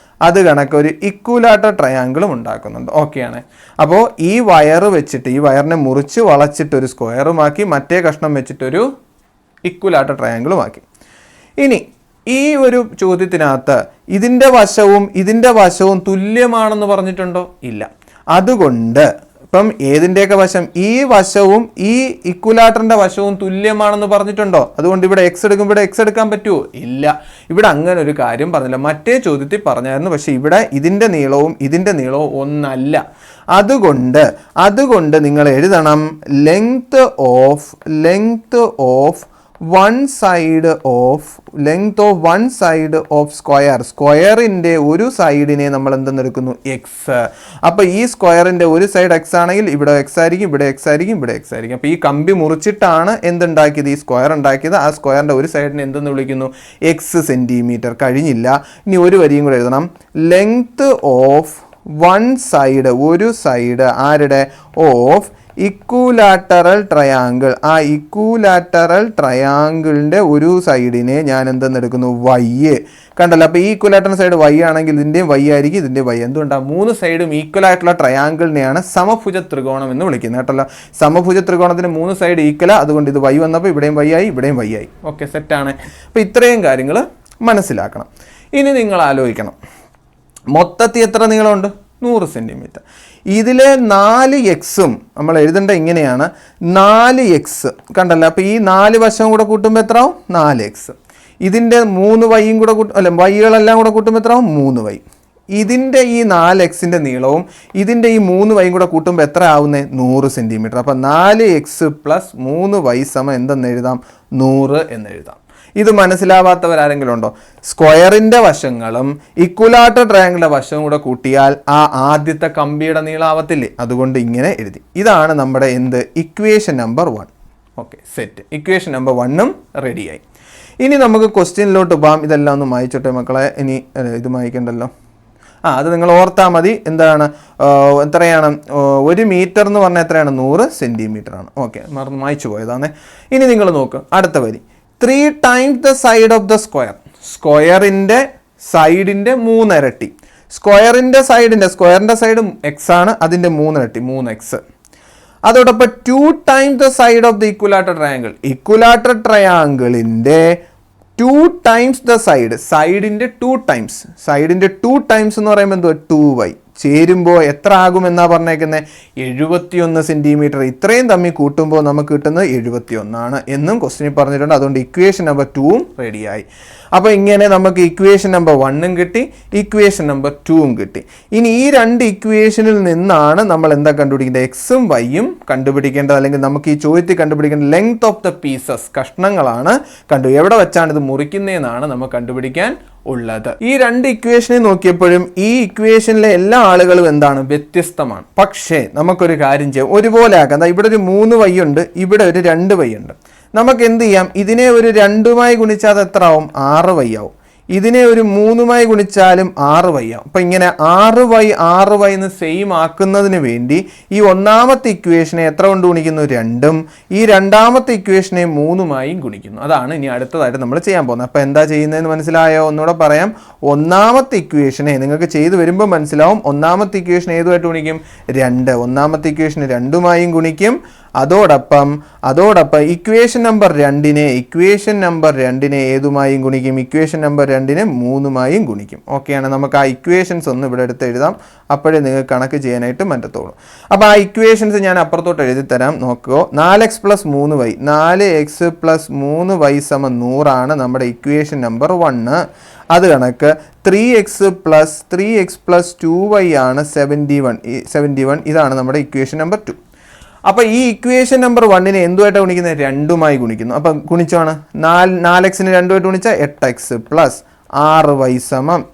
അത് കണക്ക് ഒരു ഇക്വലായിട്ട് ട്രയാങ്കിളും ഉണ്ടാക്കുന്നുണ്ട്. ഓക്കെയാണ്. അപ്പോൾ ഈ വയറ് വെച്ചിട്ട്, ഈ വയറിനെ മുറിച്ച് വളച്ചിട്ട് ഒരു സ്ക്വയറുമാക്കി, മറ്റേ കഷ്ണം വെച്ചിട്ടൊരു ഇക്വലായിട്ട് ട്രയാങ്കിളുമാക്കി. ഇനി ഈ ഒരു ചോദ്യത്തിനകത്ത് ഇതിൻ്റെ വശവും തുല്യമാണെന്ന് പറഞ്ഞിട്ടുണ്ടോ? ഇല്ല. അതുകൊണ്ട് ഇപ്പം ഏതിൻ്റെയൊക്കെ വശം? ഈ വശവും ഈ ഇക്വലാറ്ററിൻ്റെ വശവും തുല്യമാണെന്ന് പറഞ്ഞിട്ടുണ്ടോ? അതുകൊണ്ട് ഇവിടെ എക്സ് എടുക്കുമ്പോൾ ഇവിടെ എക്സ് എടുക്കാൻ പറ്റുമോ? ഇല്ല. ഇവിടെ അങ്ങനെ ഒരു കാര്യം പറഞ്ഞില്ല. മറ്റേ ചോദ്യത്തിൽ പറഞ്ഞായിരുന്നു, പക്ഷേ ഇവിടെ ഇതിൻ്റെ നീളവും ഇതിൻ്റെ നീളവും ഒന്നല്ല. അതുകൊണ്ട് നിങ്ങൾ എഴുതണം length of one side of സ്ക്വയറിൻ്റെ ഒരു സൈഡിനെ നമ്മൾ എന്തെന്നെടുക്കുന്നു? എക്സ്. അപ്പോൾ ഈ സ്ക്വയറിൻ്റെ ഒരു സൈഡ് എക്സ് ആണെങ്കിൽ ഇവിടെ എക്സ് ആയിരിക്കും, ഇവിടെ എക്സ് ആയിരിക്കും, ഇവിടെ എക്സ് ആയിരിക്കും. അപ്പോൾ ഈ കമ്പി മുറിച്ചിട്ടാണ് എന്തുണ്ടാക്കിയത്? ഈ സ്ക്വയർ ഉണ്ടാക്കിയത്. ആ സ്ക്വയറിൻ്റെ ഒരു സൈഡിനെ എന്തെന്ന് വിളിക്കുന്നു? X centimetre. കഴിഞ്ഞില്ല. ഇനി ഒരു വരിയും കൂടെ എഴുതണം. ലെങ്ത് ഓഫ് വൺ സൈഡ്, ഒരു സൈഡ് ആരുടെ? Of equilateral triangle. ആ ഇക്വലാറ്ററൽ ട്രയാങ്കിളിൻ്റെ ഒരു സൈഡിനെ ഞാൻ എന്തെന്നെടുക്കുന്നു? വൈ. കണ്ടല്ലോ. അപ്പോൾ ഈ ഇക്വലാറ്ററൽ സൈഡ് വൈ ആണെങ്കിൽ ഇതിൻ്റെയും വൈ ആയിരിക്കും, ഇതിൻ്റെ വൈ. എന്തുകൊണ്ടാണ്? 3 സൈഡും ഈക്വൽ ആയിട്ടുള്ള ട്രയാങ്കിളിനെയാണ് സമഭുജ ത്രികോണം എന്ന് വിളിക്കുന്നത് കേട്ടല്ലോ. സമഭുജ ത്രികോണത്തിന് 3 സൈഡ് ഈക്വല. അതുകൊണ്ട് ഇത് വൈ വന്നപ്പോൾ ഇവിടെയും വൈ ആയി, ഇവിടെയും വൈ ആയി. ഓക്കെ, സെറ്റാണ്. അപ്പോൾ ഇത്രയും കാര്യങ്ങൾ മനസ്സിലാക്കണം. ഇനി നിങ്ങൾ ആലോചിക്കണം, മൊത്തത്തിൽ എത്ര നീളമുണ്ട്? 100 സെൻറ്റിമീറ്റർ. ഇതിലെ 4x നമ്മൾ എഴുതേണ്ട ഇങ്ങനെയാണ്. 4x കണ്ടല്ലോ. അപ്പോൾ ഈ 4 വശവും കൂടെ കൂട്ടുമ്പോൾ എത്ര ആവും? 4x. ഇതിൻ്റെ 3 വൈയും കൂടെ വൈകളെല്ലാം കൂടെ കൂട്ടുമ്പോൾ എത്ര ആവും? 3y. ഇതിൻ്റെ ഈ 4x നീളവും ഇതിൻ്റെ ഈ 3y കൂടെ കൂട്ടുമ്പോൾ എത്ര ആവുന്നത് 100 സെൻറ്റിമീറ്റർ. അപ്പം 4x + 3y എന്തെന്ന് എഴുതാം 100 എന്ന് എഴുതാം. ഇത് മനസ്സിലാവാത്തവരാരെങ്കിലും ഉണ്ടോ? സ്ക്വയറിൻ്റെ വശങ്ങളും ഇക്വലാറ്റർ ട്രയാങ്കിളിൻ്റെ വശവും കൂടെ കൂട്ടിയാൽ ആ ആദ്യത്തെ കമ്പിയുടെ നീളാവത്തില്ലേ, അതുകൊണ്ട് ഇങ്ങനെ എഴുതി. ഇതാണ് നമ്മുടെ equation number 1. Okay, set. Equation number 1 റെഡിയായി. ഇനി നമുക്ക് ക്വസ്റ്റ്യനിലോട്ട് പോകാം. ഇതെല്ലാം ഒന്ന് മായിച്ചോട്ടെ മക്കളെ. ഇനി ഇത് മായിക്കണ്ടല്ലോ. അത് നിങ്ങൾ ഓർത്താൽ മതി. എന്താണ് എത്രയാണ് 1 മീറ്റർ എന്ന് പറഞ്ഞാൽ എത്രയാണ് 100 സെൻറ്റിമീറ്റർ ആണ്. ഓക്കെ, മറന്ന് മായിച്ചു പോയതാണേ. ഇനി നിങ്ങൾ നോക്ക് അടുത്ത വരി. 3 times the side of the square. സ്ക്വയറിൻ്റെ സൈഡിൻ്റെ 3 ഇരട്ടി. സ്ക്വയറിൻ്റെ സൈഡ് എക്സ് ആണ്, അതിൻ്റെ 3 ഇരട്ടി 3x. അതോടൊപ്പം 2 times the side of the equilateral triangle. ഇക്വലാറ്റർ ട്രയാങ്കിളിൻ്റെ 2 times the side. സൈഡിൻ്റെ 2 times. സൈഡിൻ്റെ 2 times എന്ന് പറയുമ്പോൾ എന്തുവാ 2y. ചേരുമ്പോൾ എത്ര ആകുമെന്നാ പറഞ്ഞേക്കുന്നത് 71 സെൻറ്റിമീറ്റർ. ഇത്രയും തമ്മിൽ കൂട്ടുമ്പോൾ നമുക്ക് കിട്ടുന്നത് 71 എന്നും ക്വസ്റ്റ്യനിൽ പറഞ്ഞിട്ടുണ്ട്. അതുകൊണ്ട് ഇക്വേഷൻ നമ്പർ 2 റെഡിയായി. അപ്പോൾ ഇങ്ങനെ നമുക്ക് ഇക്വേഷൻ നമ്പർ 1 കിട്ടി, ഇക്വേഷൻ നമ്പർ 2 കിട്ടി. ഇനി ഈ 2 ഇക്വേഷനിൽ നിന്നാണ് നമ്മൾ എന്താ കണ്ടുപിടിക്കേണ്ടത്, എക്സും വൈയും കണ്ടുപിടിക്കേണ്ടത്. അല്ലെങ്കിൽ നമുക്ക് ഈ ചോദ്യത്തിൽ കണ്ടുപിടിക്കേണ്ട ലെങ്ത് ഓഫ് ദ പീസസ്, കഷ്ണങ്ങളാണ് എവിടെ വെച്ചാണ് ഇത് മുറിക്കുന്നതെന്നാണ് നമുക്ക് കണ്ടുപിടിക്കാൻ ഉള്ളത്. ഈ 2 ഇക്വേഷനെ നോക്കിയപ്പോഴും ഈ ഇക്വേഷനിലെ എല്ലാ ആളുകളും എന്താണ് വ്യത്യസ്തമാണ്. പക്ഷേ നമുക്കൊരു കാര്യം ചെയ്യാം, ഒരുപോലെ ആക്കാം. ഇവിടെ ഒരു 3y ഉണ്ട്, ഇവിടെ ഒരു 2y ഉണ്ട്. നമുക്ക് എന്ത് ചെയ്യാം, ഇതിനെ ഒരു 2മായി ഗുണിച്ചാൽ അത് എത്ര ആവും 6y ആവും. ഇതിനെ ഒരു 3മായി ഗുണിച്ചാലും 6y ആവും. അപ്പം ഇങ്ങനെ 6y എന്ന് സെയിം ആക്കുന്നതിന് വേണ്ടി ഈ ഒന്നാമത്തെ ഇക്വേഷനെ എത്ര കൊണ്ട് ഗുണിക്കുന്നു 2ഉം, ഈ രണ്ടാമത്തെ ഇക്വേഷനെ 3മായും ഗുണിക്കുന്നു. അതാണ് ഇനി അടുത്തതായിട്ട് നമ്മൾ ചെയ്യാൻ പോകുന്നത്. അപ്പോൾ എന്താ ചെയ്യുന്നതെന്ന് മനസ്സിലായോ? ഒന്നുകൂടെ പറയാം. ഒന്നാമത്തെ ഇക്വേഷനെ നിങ്ങൾക്ക് ചെയ്തു വരുമ്പോൾ മനസ്സിലാവും. ഒന്നാമത്തെ ഇക്വേഷൻ ഏതുമായിട്ട് ഗുണിക്കും 2. ഒന്നാമത്തെ ഇക്വേഷന് 2മായും ഗുണിക്കും. അതോടൊപ്പം ഇക്വേഷൻ നമ്പർ 2നെ ഏതുമായും ഗുണിക്കും, ഇക്വേഷൻ നമ്പർ 2നെ 3മായും ഗുണിക്കും. ഓക്കെയാണ്. നമുക്ക് ആ ഇക്വേഷൻസ് ഒന്ന് ഇവിടെ എടുത്ത് എഴുതാം, അപ്പോഴേ നിങ്ങൾക്ക് കണക്ക് ചെയ്യാനായിട്ട് പറ്റത്തുള്ളൂ. അപ്പോൾ ആ ഇക്വേഷൻസ് ഞാൻ അപ്പുറത്തോട്ട് എഴുതി തരാം. നോക്കുമോ, 4x + 3y 4x + 3y = 100 നമ്മുടെ ഇക്വേഷൻ നമ്പർ 1. അത് കണക്ക് 3x + 2y ആണ് 71. ഇതാണ് നമ്മുടെ ഇക്വേഷൻ നമ്പർ 2. അപ്പോൾ ഈ ഇക്വേഷൻ നമ്പർ 1നെ എന്തുമായിട്ടാണ് ഗുണിക്കുന്നത് 2മായി ഗുണിക്കുന്നു. അപ്പം ഗുണിച്ചാണ് 4x-നെ 2ആയിട്ട് ഗുണിച്ചാൽ 8x + 6y =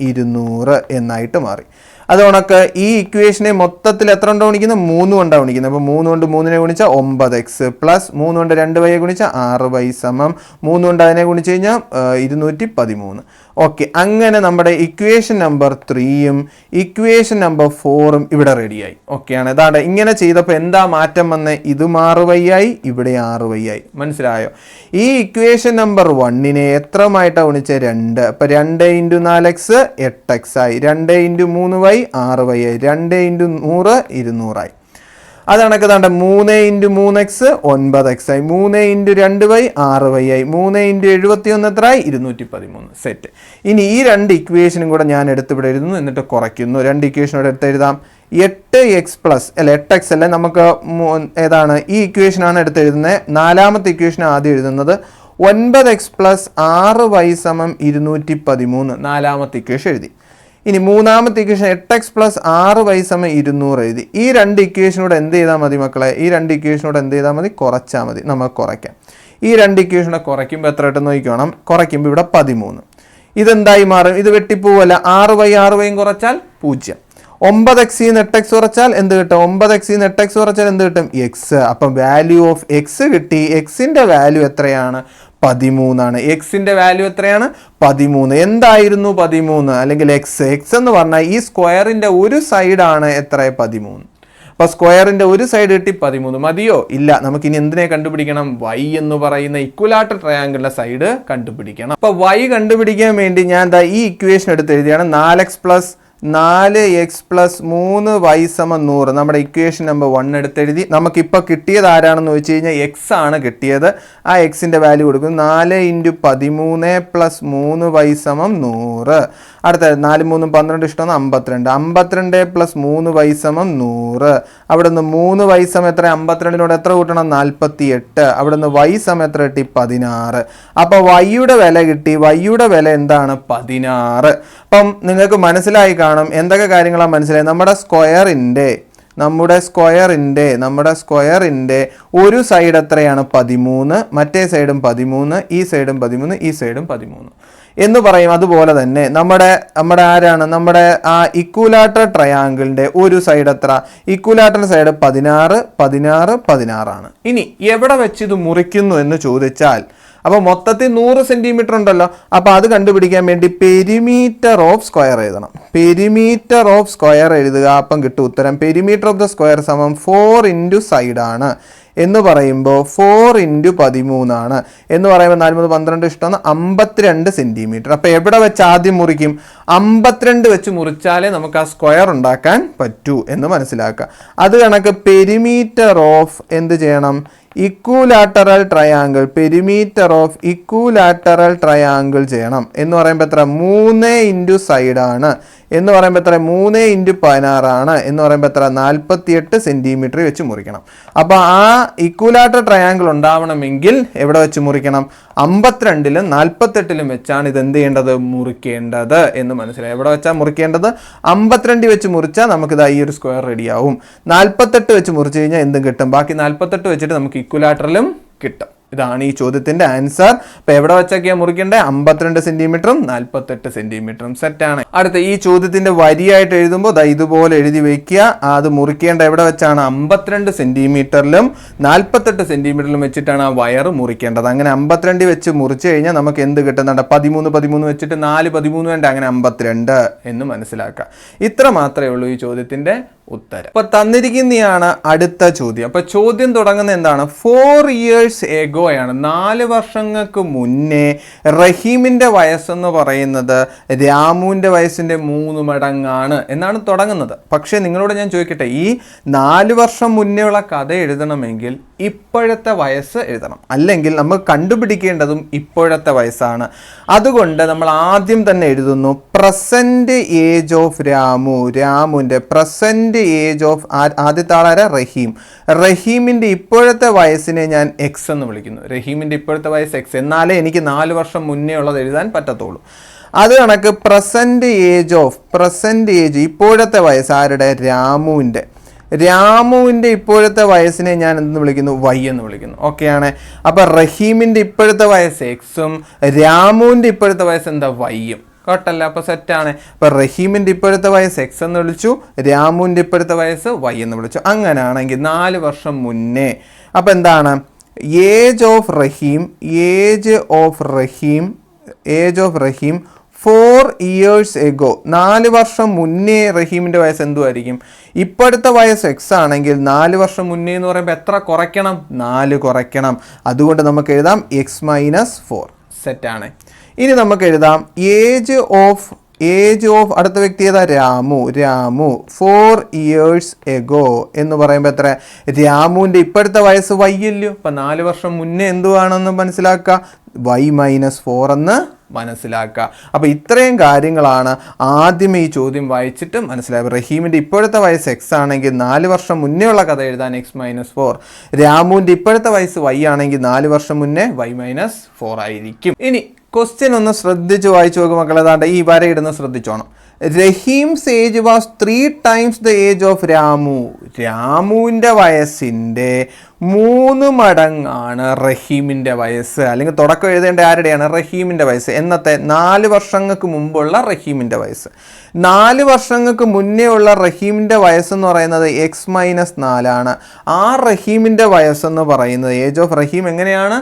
200 എന്നായിട്ട് മാറി. അത് കണക്ക് ഈ ഇക്വേഷനെ മൊത്തത്തിൽ എത്ര കൊണ്ടാണ് ഗുണിക്കുന്നത് 3 കൊണ്ടാണ് ഗുണിക്കുന്നത്. അപ്പോൾ 3 കൊണ്ട് 3നെ ഗുണിച്ചാൽ 9x + 3 കൊണ്ട് 2y ഗുണിച്ചാൽ 6y = 3 കൊണ്ട് അതിനെ ഗുണിച്ച് കഴിഞ്ഞാൽ 213. ഓക്കെ, അങ്ങനെ നമ്മുടെ ഇക്വേഷൻ നമ്പർ 3ഉം ഇക്വേഷൻ നമ്പർ 4ഉം ഇവിടെ റെഡിയായി. ഓക്കെയാണ്. അതാണ് ഇങ്ങനെ ചെയ്തപ്പോൾ എന്താ മാറ്റം വന്നത്, ഇത് 6y ആയി, ഇവിടെ 6y ആയി. മനസ്സിലായോ? ഈ ഇക്വേഷൻ നമ്പർ 1നെ എത്രമായിട്ടാണ് ഗുണിച്ചത് 2. അപ്പോൾ 2 × 4x 8x ആയി, 2 × 3y 6y ആയി, 2 × 100 200 ആയി. അത് കണക്ക് 3 × 3x 9x ആയി, 3 × 2y 6y ആയി, 3 × 71 എത്രയായി 213. സെറ്റ്. ഇനി ഈ 2 ഇക്വേഷനും കൂടെ ഞാൻ എടുത്തിവിടെ എഴുതുന്നു, എന്നിട്ട് കുറയ്ക്കുന്നു. 2 ഇക്വേഷനോട് എടുത്ത് എഴുതാം. 8x അല്ല, നമുക്ക് ഏതാണ് ഈ ഇക്വേഷനാണ് എടുത്ത് എഴുതുന്നത്. നാലാമത്തെ ഇക്വേഷൻ ആദ്യം എഴുതുന്നത് 9x + 6y = 213. നാലാമത്തെ ഇക്വേഷൻ എഴുതി. ഇനി മൂന്നാമത്തെ ഇക്വേഷൻ 8x + 6y = 200 എഴുതി. ഈ 2 ഇക്വേഷനോട് എന്ത് ചെയ്താൽ മതി മക്കളെ, ഈ 2 ഇക്വേഷനോട് എന്ത് ചെയ്താൽ മതി, കുറച്ചാൽ മതി. നമുക്ക് കുറയ്ക്കാം. ഈ 2 ഇക്വേഷനെ കുറയ്ക്കുമ്പോൾ എത്ര ആയിട്ട് നോക്കിക്കോണം, കുറയ്ക്കുമ്പോൾ ഇവിടെ 13. ഇതെന്തായി മാറും, ഇത് വെട്ടിപ്പോവല്ല. 6y കുറച്ചാൽ 0. 9x-ന്ന് 8x കുറച്ചാൽ എന്ത് കിട്ടും, 9x-ന്ന് 8x കുറച്ചാൽ എന്ത് കിട്ടും, x. അപ്പം വാല്യൂ ഓഫ് x കിട്ടി. എക്സിൻ്റെ വാല്യൂ എത്രയാണ് 13. എക്സിൻ്റെ വാല്യൂ എത്രയാണ് 13. എന്തായിരുന്നു 13, അല്ലെങ്കിൽ എക്സ് എന്ന് പറഞ്ഞാൽ ഈ സ്ക്വയറിൻ്റെ ഒരു സൈഡാണ് എത്ര 13. അപ്പോൾ സ്ക്വയറിൻ്റെ ഒരു സൈഡ് കിട്ടി 13. മതിയോ? ഇല്ല. നമുക്കിനി എന്തിനെ കണ്ടുപിടിക്കണം, y എന്ന് പറയുന്ന ഇക്വലാറ്റർ ട്രയാങ്കിളിൻ്റെ സൈഡ് കണ്ടുപിടിക്കണം. അപ്പോൾ y കണ്ടുപിടിക്കാൻ വേണ്ടി ഞാൻ ഈ ഇക്വേഷൻ എടുത്ത് എഴുതിയാണ്. 4x + 3y = 100 നമ്മുടെ ഇക്വേഷൻ നമ്പർ 1 എടുത്തെഴുതി. നമുക്കിപ്പോൾ കിട്ടിയത് ആരാണെന്ന് വെച്ച് കഴിഞ്ഞാൽ എക്സ് ആണ് കിട്ടിയത്. ആ എക്സിൻ്റെ വാല്യൂ കൊടുക്കും. 4 × 13 + 3y = 100. അടുത്ത 4 3 12 ഇഷ്ടമാണ് 52. 52 + 3y = 100. അവിടെ നിന്ന് 3y = എത്ര, 52നോട് എത്ര കൂട്ടണം 48. അവിടെ നിന്ന് y = എത്ര കിട്ടി 16. അപ്പോൾ വൈയുടെ വില കിട്ടി. വൈയുടെ വില എന്താണ് 16. അപ്പം നിങ്ങൾക്ക് മനസ്സിലായി കാണും. എന്തൊക്കെ കാര്യങ്ങളാണ് മനസ്സിലായി? നമ്മുടെ സ്ക്വയറിൻ്റെ ഒരു സൈഡ് എത്രയാണ്? 13, മറ്റേ സൈഡും 13, ഈ സൈഡും 13, ഈ സൈഡും 13 എന്ന് പറയും. അതുപോലെ തന്നെ നമ്മുടെ ആ ഇക്വലാറ്ററൽ ട്രയാങ്കിളിൻ്റെ ഒരു സൈഡ് എത്ര? ഇക്വലാറ്ററൽ സൈഡ് 16, 16, 16 ആണ്. ഇനി എവിടെ വെച്ച് ഇത് മുറിക്കുന്നു എന്ന് ചോദിച്ചാൽ, അപ്പോൾ മൊത്തത്തിൽ 100 സെൻറ്റിമീറ്റർ ഉണ്ടല്ലോ. അപ്പോൾ അത് കണ്ടുപിടിക്കാൻ വേണ്ടി പെരിമീറ്റർ ഓഫ് സ്ക്വയർ എഴുതണം. പെരിമീറ്റർ ഓഫ് സ്ക്വയർ എഴുതുക. അപ്പം കിട്ടും ഉത്തരം. പെരിമീറ്റർ ഓഫ് ദ സ്ക്വയർ സമം 4 ഇൻറ്റു സൈഡാണ് എന്ന് പറയുമ്പോൾ 4 ഇൻറ്റു 13 ആണ് എന്ന് പറയുമ്പോൾ 4 3 12 ഇഷ്ടമാണ് 52 സെൻറ്റിമീറ്റർ. അപ്പോൾ എവിടെ വെച്ച് ആദ്യം മുറിക്കും? 52 വെച്ച് മുറിച്ചാലേ നമുക്ക് ആ സ്ക്വയർ ഉണ്ടാക്കാൻ പറ്റൂ എന്ന് മനസ്സിലാക്കുക. അത് കണക്ക് പെരിമീറ്റർ ഓഫ് എന്ത് ചെയ്യണം? Equilateral triangle. Perimeter of equilateral triangle ചെയ്യണം എന്ന് പറയുമ്പോൾ എത്ര? 3 ഇൻറ്റു സൈഡാണ് എന്ന് പറയുമ്പോൾ എത്ര? 3 ഇൻറ്റു 16 ആണ് എന്ന് പറയുമ്പോൾ എത്ര? 48 സെൻറ്റിമീറ്റർ വെച്ച് മുറിക്കണം. അപ്പോൾ ആ ഇക്വലാറ്ററൽ ട്രയാങ്കിൾ ഉണ്ടാവണമെങ്കിൽ എവിടെ വെച്ച് മുറിക്കണം? 52-ലും 48-ലും വെച്ചാണ് ഇത് എന്ത് ചെയ്യേണ്ടത്? മുറിക്കേണ്ടത് എന്ന് മനസ്സിലായി. എവിടെ വെച്ചാൽ മുറിക്കേണ്ടത്? 52 വെച്ച് മുറിച്ചാൽ നമുക്കിത് ഈ ഒരു സ്ക്വയർ റെഡിയാവും. 48 വെച്ച് മുറിച്ച് കഴിഞ്ഞാൽ എന്തും കിട്ടും. ബാക്കി 48 വെച്ചിട്ട് നമുക്ക് ഇക്വലാറ്ററലും കിട്ടും. ഇതാണ് ഈ ചോദ്യത്തിന്റെ ആൻസർ. അപ്പൊ എവിടെ വെച്ചൊക്കെയാണ് മുറിക്കേണ്ടത്? 52 സെന്റിമീറ്ററും 48 സെന്റിമീറ്ററും. സെറ്റാണ്. അടുത്ത ഈ ചോദ്യത്തിന്റെ വരിയായിട്ട് എഴുതുമ്പോൾ ഇതുപോലെ എഴുതി വെക്കുക. അത് മുറിക്കേണ്ട എവിടെ വെച്ചാണ്? 52 സെന്റിമീറ്ററിലും 48 സെന്റിമീറ്ററിലും വെച്ചിട്ടാണ് ആ വയർ മുറിക്കേണ്ടത്. അങ്ങനെ 52 വെച്ച് മുറിച്ചു കഴിഞ്ഞാൽ നമുക്ക് എന്ത് കിട്ടുന്നുണ്ട്? 13 വെച്ചിട്ട് 4 13 വേണ്ട, അങ്ങനെ 52 എന്ന് മനസ്സിലാക്കുക. ഇത്ര മാത്രമേ ഉള്ളൂ ഈ ചോദ്യത്തിന്റെ ഉത്തരം. അപ്പൊ തന്നിരിക്കുന്നതാണ് അടുത്ത ചോദ്യം. അപ്പൊ ചോദ്യം തുടങ്ങുന്നത് എന്താണ്? 4 years ago ആണ്, 4 വർഷങ്ങൾക്ക് മുന്നേ റഹീമിന്റെ വയസ്സെന്ന് പറയുന്നത് രാമുവിന്റെ വയസ്സിന്റെ 3 മടങ്ങാണ് എന്നാണ് തുടങ്ങുന്നത്. പക്ഷെ നിങ്ങളോട് ഞാൻ ചോദിക്കട്ടെ, ഈ 4 വർഷം മുന്നേ ഉള്ള കഥ എഴുതണമെങ്കിൽ ഇപ്പോഴത്തെ വയസ്സ് എഴുതണം. അല്ലെങ്കിൽ നമ്മൾ കണ്ടുപിടിക്കേണ്ടതും ഇപ്പോഴത്തെ വയസ്സാണ്. അതുകൊണ്ട് നമ്മൾ ആദ്യം തന്നെ എഴുതുന്നു പ്രസന്റ് ഏജ് ഓഫ് രാമുവിന്റെ പ്രസന്റ് ഏജ് ഓഫ് ആദ്യത്തെ ആളാര? റഹീമിന്റെ ഇപ്പോഴത്തെ വയസ്സിനെ ഞാൻ എക്സ് എന്ന് വിളിക്കുന്നു. റഹീമിന്റെ ഇപ്പോഴത്തെ വയസ്സ് എക്സ്. എന്നാലേ എനിക്ക് 4 വർഷം മുന്നേ ഉള്ളത് എഴുതാൻ പറ്റത്തുള്ളൂ. അത് കണക്ക് പ്രസന്റ് ഏജ് ഇപ്പോഴത്തെ വയസ്സ് ആരുടെ? രാമുവിന്റെ ഇപ്പോഴത്തെ വയസ്സിനെ ഞാൻ എന്തെന്ന് വിളിക്കുന്നു? വൈ എന്ന് വിളിക്കുന്നു. ഓക്കെയാണ്. അപ്പൊ റഹീമിന്റെ ഇപ്പോഴത്തെ വയസ്സ് എക്സും രാമുവിന്റെ ഇപ്പോഴത്തെ വയസ്സ് എന്താ? വൈയും. കേട്ടല്ല? അപ്പൊ സെറ്റാണ്. അപ്പൊ റഹീമിന്റെ ഇപ്പോഴത്തെ വയസ്സ് എക്സ് എന്ന് വിളിച്ചു, രാമുവിന്റെ ഇപ്പോഴത്തെ വയസ്സ് വൈ എന്ന് വിളിച്ചു. അങ്ങനെയാണെങ്കിൽ 4 വർഷം മുന്നേ അപ്പൊ എന്താണ്? Age of Rahim 4 years ago. 4 വർഷം മുന്നേ റഹീമിന്റെ വയസ്സ് എന്തുമായിരിക്കും? ഇപ്പോഴത്തെ വയസ്സ് എക്സ് ആണെങ്കിൽ 4 വർഷം മുന്നേ എന്ന് പറയുമ്പോൾ എത്ര കുറയ്ക്കണം? 4 കുറയ്ക്കണം. അതുകൊണ്ട് നമുക്ക് എഴുതാം x-4. സെറ്റാണ്. ഇനി നമുക്ക് എഴുതാം ഏജ് ഓഫ് അടുത്ത വ്യക്തി ഏതാ? രാമു 4 years ago എന്ന് പറയുമ്പോൾ എത്ര? രാമുവിന്റെ ഇപ്പോഴത്തെ വയസ്സ് വൈ അല്ലയോ? അപ്പൊ 4 വർഷം മുന്നേ എന്തുവാണെന്ന് മനസ്സിലാക്കുക? y-4 എന്ന് മനസ്സിലാക്കുക. അപ്പോൾ ഇത്രയും കാര്യങ്ങളാണ് ആദ്യമേ ഈ ചോദ്യം വായിച്ചിട്ട് മനസ്സിലാക്കുക. റഹീമിന്റെ ഇപ്പോഴത്തെ വയസ്സ് എക്സ് ആണെങ്കിൽ 4 വർഷം മുന്നേ ഉള്ള കഥ എഴുതാൻ x-4. രാമുവിന്റെ ഇപ്പോഴത്തെ വയസ്സ് വൈ ആണെങ്കിൽ 4 വർഷം മുന്നേ y-4 ആയിരിക്കും. ഇനി ക്വസ്റ്റ്യൻ ഒന്ന് ശ്രദ്ധിച്ച് വായിച്ചു നോക്കും മക്കളെ. ഏതാണ്ട് ഈ വരയിടുന്ന ശ്രദ്ധിച്ചോണം. Rahim's age was 3 times the age of രാമുവിൻ്റെ വയസ്സിൻ്റെ 3 മടങ്ങാണ് റഹീമിൻ്റെ വയസ്സ്. അല്ലെങ്കിൽ തുടക്കം എഴുതേണ്ട ആരുടെയാണ്? റഹീമിൻ്റെ വയസ്സ്. എന്നത്തെ 4 വർഷങ്ങൾക്ക് മുമ്പുള്ള റഹീമിൻ്റെ വയസ്സ്. 4 വർഷങ്ങൾക്ക് മുന്നേ ഉള്ള റഹീമിൻ്റെ വയസ്സെന്ന് പറയുന്നത് x-4 ആണ്. ആ റഹീമിൻ്റെ വയസ്സെന്ന് പറയുന്നത് ഏജ് ഓഫ് റഹീം എങ്ങനെയാണ്?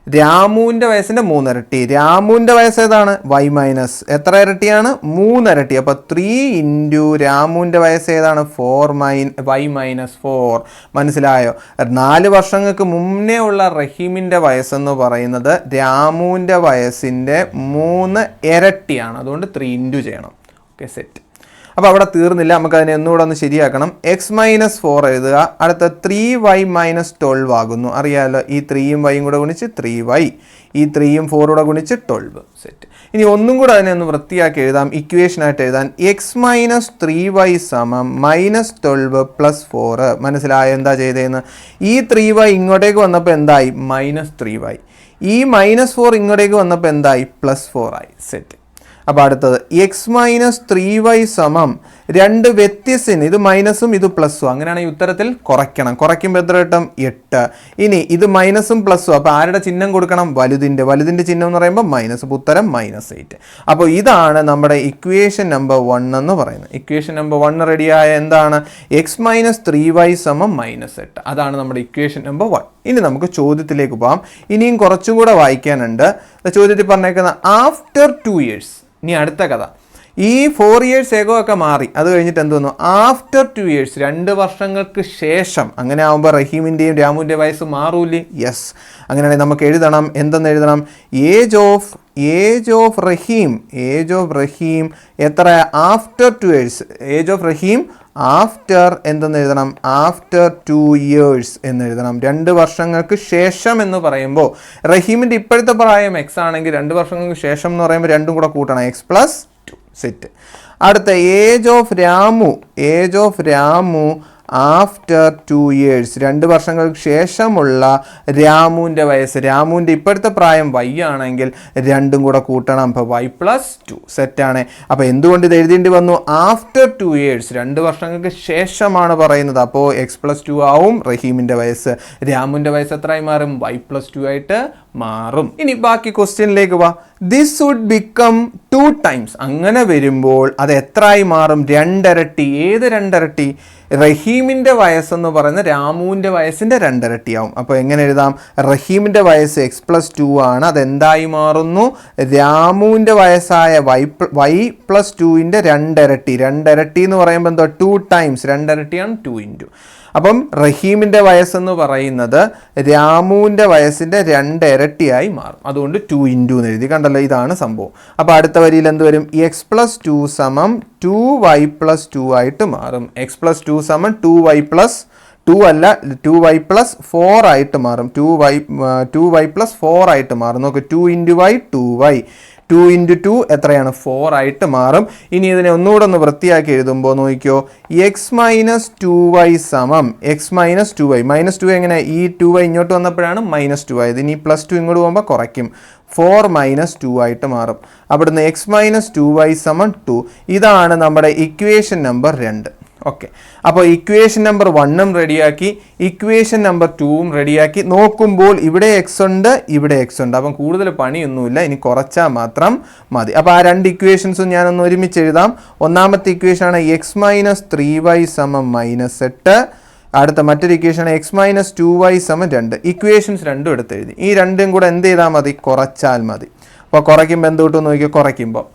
രാമുവിൻ്റെ വയസ്സിൻ്റെ 3 ഇരട്ടി. രാമുവിൻ്റെ വയസ്സ് ഏതാണ്? എത്ര ഇരട്ടിയാണ്? 3 ഇരട്ടി. അപ്പോൾ 3 ഇൻറ്റു രാമുവിൻ്റെ വയസ്സ് ഏതാണ്? y-4. മനസ്സിലായോ? 4 വർഷങ്ങൾക്ക് മുന്നേ ഉള്ള റഹീമിൻ്റെ വയസ്സെന്ന് പറയുന്നത് രാമുവിൻ്റെ വയസ്സിൻ്റെ 3 ഇരട്ടിയാണ്. അതുകൊണ്ട് 3 ഇൻറ്റു ചെയ്യണം. Okay, set. അപ്പോൾ അവിടെ തീർന്നില്ല, നമുക്കതിനെ ഒന്നുകൂടെ ഒന്ന് ശരിയാക്കണം. x-4 എഴുതുക. അടുത്ത 3y-12 ആകുന്നു. അറിയാമല്ലോ, ഈ 3യും വൈയും കൂടെ ഗുണിച്ച് 3y, ഈ 3യും 4 കൂടെ ഗുണിച്ച് 12. സെറ്റ്. ഇനി ഒന്നും കൂടെ അതിനെ ഒന്ന് വൃത്തിയാക്കി എഴുതാം. ഇക്വേഷനായിട്ട് എഴുതാൻ x-3y സമം -12 + 4. മനസ്സിലായോ എന്താ ചെയ്തതെന്ന്? ഈ 3y ഇങ്ങോട്ടേക്ക് വന്നപ്പോൾ എന്തായി? -3y. ഈ -4 ഇങ്ങോട്ടേക്ക് വന്നപ്പോൾ എന്തായി? +4 ആയി. സെറ്റ്. അപ്പോൾ അടുത്തത് x-3y സമം രണ്ട് വ്യത്യസ്തന്, ഇത് മൈനസും ഇത് പ്ലസ്സും, അങ്ങനെയാണെങ്കിൽ ഉത്തരത്തിൽ കുറയ്ക്കണം. കുറയ്ക്കുമ്പോൾ എത്ര കിട്ടും? 8. ഇനി ഇത് മൈനസും പ്ലസ്സും, അപ്പോൾ ആരുടെ ചിഹ്നം കൊടുക്കണം? വലുതിൻ്റെ ചിഹ്നം എന്ന് പറയുമ്പോൾ മൈനസ്, അപ്പോൾ ഉത്തരം -8. അപ്പോൾ ഇതാണ് നമ്മുടെ ഇക്വേഷൻ നമ്പർ 1 എന്ന് പറയുന്നത്. ഇക്വേഷൻ നമ്പർ 1 റെഡിയായ എന്താണ്? x-3y സമം -8. അതാണ് നമ്മുടെ ഇക്വേഷൻ നമ്പർ 1. ഇനി നമുക്ക് ചോദ്യത്തിലേക്ക് പോകാം. ഇനിയും കുറച്ചും കൂടെ വായിക്കാനുണ്ട്. ചോദ്യത്തിൽ പറഞ്ഞേക്കുന്ന ആഫ്റ്റർ 2 years. ഇനി അടുത്ത കഥ. ഈ 4 years എഗോ ഒക്കെ മാറി, അത് കഴിഞ്ഞിട്ട് എന്ത് വന്നു? ആഫ്റ്റർ 2 years, 2 വർഷങ്ങൾക്ക് ശേഷം. അങ്ങനെ ആകുമ്പോൾ റഹീമിൻ്റെയും രാമുവിൻ്റെ വയസ്സ് മാറൂലേ? യെസ്. അങ്ങനെയാണെങ്കിൽ നമുക്ക് എഴുതണം, എന്തെന്ന് എഴുതണം? ഏജ് ഓഫ് റഹീം എത്ര? After 2 years. Age of Rahim after എന്തെന്ന് എഴുതണം? ആഫ്റ്റർ 2 years എന്ന് എഴുതണം. 2 വർഷങ്ങൾക്ക് ശേഷം എന്ന് പറയുമ്പോൾ റഹീമിൻ്റെ ഇപ്പോഴത്തെ പ്രായം എക്സ് ആണെങ്കിൽ 2 വർഷങ്ങൾക്ക് ശേഷം എന്ന് പറയുമ്പോൾ രണ്ടും കൂടെ കൂട്ടണം, x+2 സെറ്റ്. അടുത്ത age of Ramu after 2 years, 2 വർഷങ്ങൾക്ക് ശേഷമുള്ള രാമുവിൻ്റെ വയസ്സ്. രാമുവിൻ്റെ ഇപ്പോഴത്തെ പ്രായം y ആണെങ്കിൽ രണ്ടും കൂടെ കൂട്ടണം, അപ്പോൾ y+2 സെറ്റാണ്. അപ്പോൾ എന്തുകൊണ്ട് ഇത് എഴുതേണ്ടി വന്നു? ആഫ്റ്റർ 2 years, 2 വർഷങ്ങൾക്ക് ശേഷമാണ് പറയുന്നത്. അപ്പോൾ x+2 ആവും റഹീമിൻ്റെ വയസ്സ്. രാമുവിൻ്റെ വയസ്സ് എത്രയായി മാറും? y+2 ആയിട്ട് മാറും. ഇനി ബാക്കി ക്വസ്റ്റ്യനിലേക്ക് വാ. This would become 2 times. അങ്ങനെ വരുമ്പോൾ അത് എത്രയായി മാറും? 2 ഇരട്ടി. ഏത് 2 ഇരട്ടി? റഹീമിൻ്റെ വയസ്സെന്ന് പറയുന്ന രാമുവിൻ്റെ വയസ്സിൻ്റെ 2 ഇരട്ടിയാവും. അപ്പോൾ എങ്ങനെ എഴുതാം? റഹീമിൻ്റെ വയസ്സ് x+2 ആണ്, അതെന്തായി മാറുന്നു? രാമുവിൻ്റെ വയസ്സായ y+2ൻ്റെ 2 ഇരട്ടി. 2 ഇരട്ടി എന്ന് പറയുമ്പോൾ എന്തോ 2 times, 2 ഇരട്ടിയാണ് 2 into. അപ്പം റഹീമിൻ്റെ വയസ്സെന്ന് പറയുന്നത് രാമുവിൻ്റെ വയസ്സിൻ്റെ 2 ഇരട്ടിയായി മാറും. അതുകൊണ്ട് 2 into എന്ന് എഴുതി. കണ്ടല്ലോ, ഇതാണ് സംഭവം. അപ്പോൾ അടുത്ത വരിയിൽ എന്ത് വരും? x+2 സമം 2y+2 ആയിട്ട് മാറും. x+2 സമം 2y+2 അല്ല, 2y+4 ആയിട്ട് മാറും. 2y+4 ആയിട്ട് മാറും. നോക്ക്, 2 into y 2y, 2 into 2 എത്രയാണ്? 4 ആയിട്ട് മാറും. ഇനി ഇതിനെ ഒന്നുകൂടെ ഒന്ന് വൃത്തിയാക്കി എഴുതുമ്പോൾ നോക്കിക്കോ, x-2y സമം x-2y. -2 എങ്ങനെ? ഈ 2y ഇങ്ങോട്ട് വന്നപ്പോഴാണ് -2 ആയത്. ഇനി +2 ഇങ്ങോട്ട് പോകുമ്പോൾ കുറയ്ക്കും, 4 - 2 ആയിട്ട് മാറും. അവിടുന്ന് x-2y സമം 2. ഇതാണ് നമ്മുടെ ഇക്വേഷൻ നമ്പർ 2. ഓക്കെ. അപ്പോൾ ഇക്വേഷൻ നമ്പർ 1ഉം റെഡിയാക്കി, ഇക്വേഷൻ നമ്പർ 2ഉം റെഡിയാക്കി. നോക്കുമ്പോൾ ഇവിടെ എക്സ് ഉണ്ട്, ഇവിടെ എക്സ് ഉണ്ട്. അപ്പം കൂടുതൽ പണിയൊന്നുമില്ല, ഇനി കുറച്ചാൽ മാത്രം മതി. അപ്പോൾ ആ 2 ഇക്വേഷൻസും ഞാനൊന്ന് ഒരുമിച്ച് എഴുതാം. ഒന്നാമത്തെ ഇക്വേഷനാണ് x-3y സമം -8. അടുത്ത മറ്റൊരു ഇക്വേഷനാണ് x-2y സമം 2. ഇക്വേഷൻസ് രണ്ടും എടുത്ത് എഴുതി. ഈ രണ്ടും കൂടെ എന്ത് ചെയ്താൽ മതി? കുറച്ചാൽ മതി. അപ്പോൾ കുറയ്ക്കുമ്പോൾ എന്ത് കിട്ടും നോക്കിയോ? കുറയ്ക്കുമ്പോൾ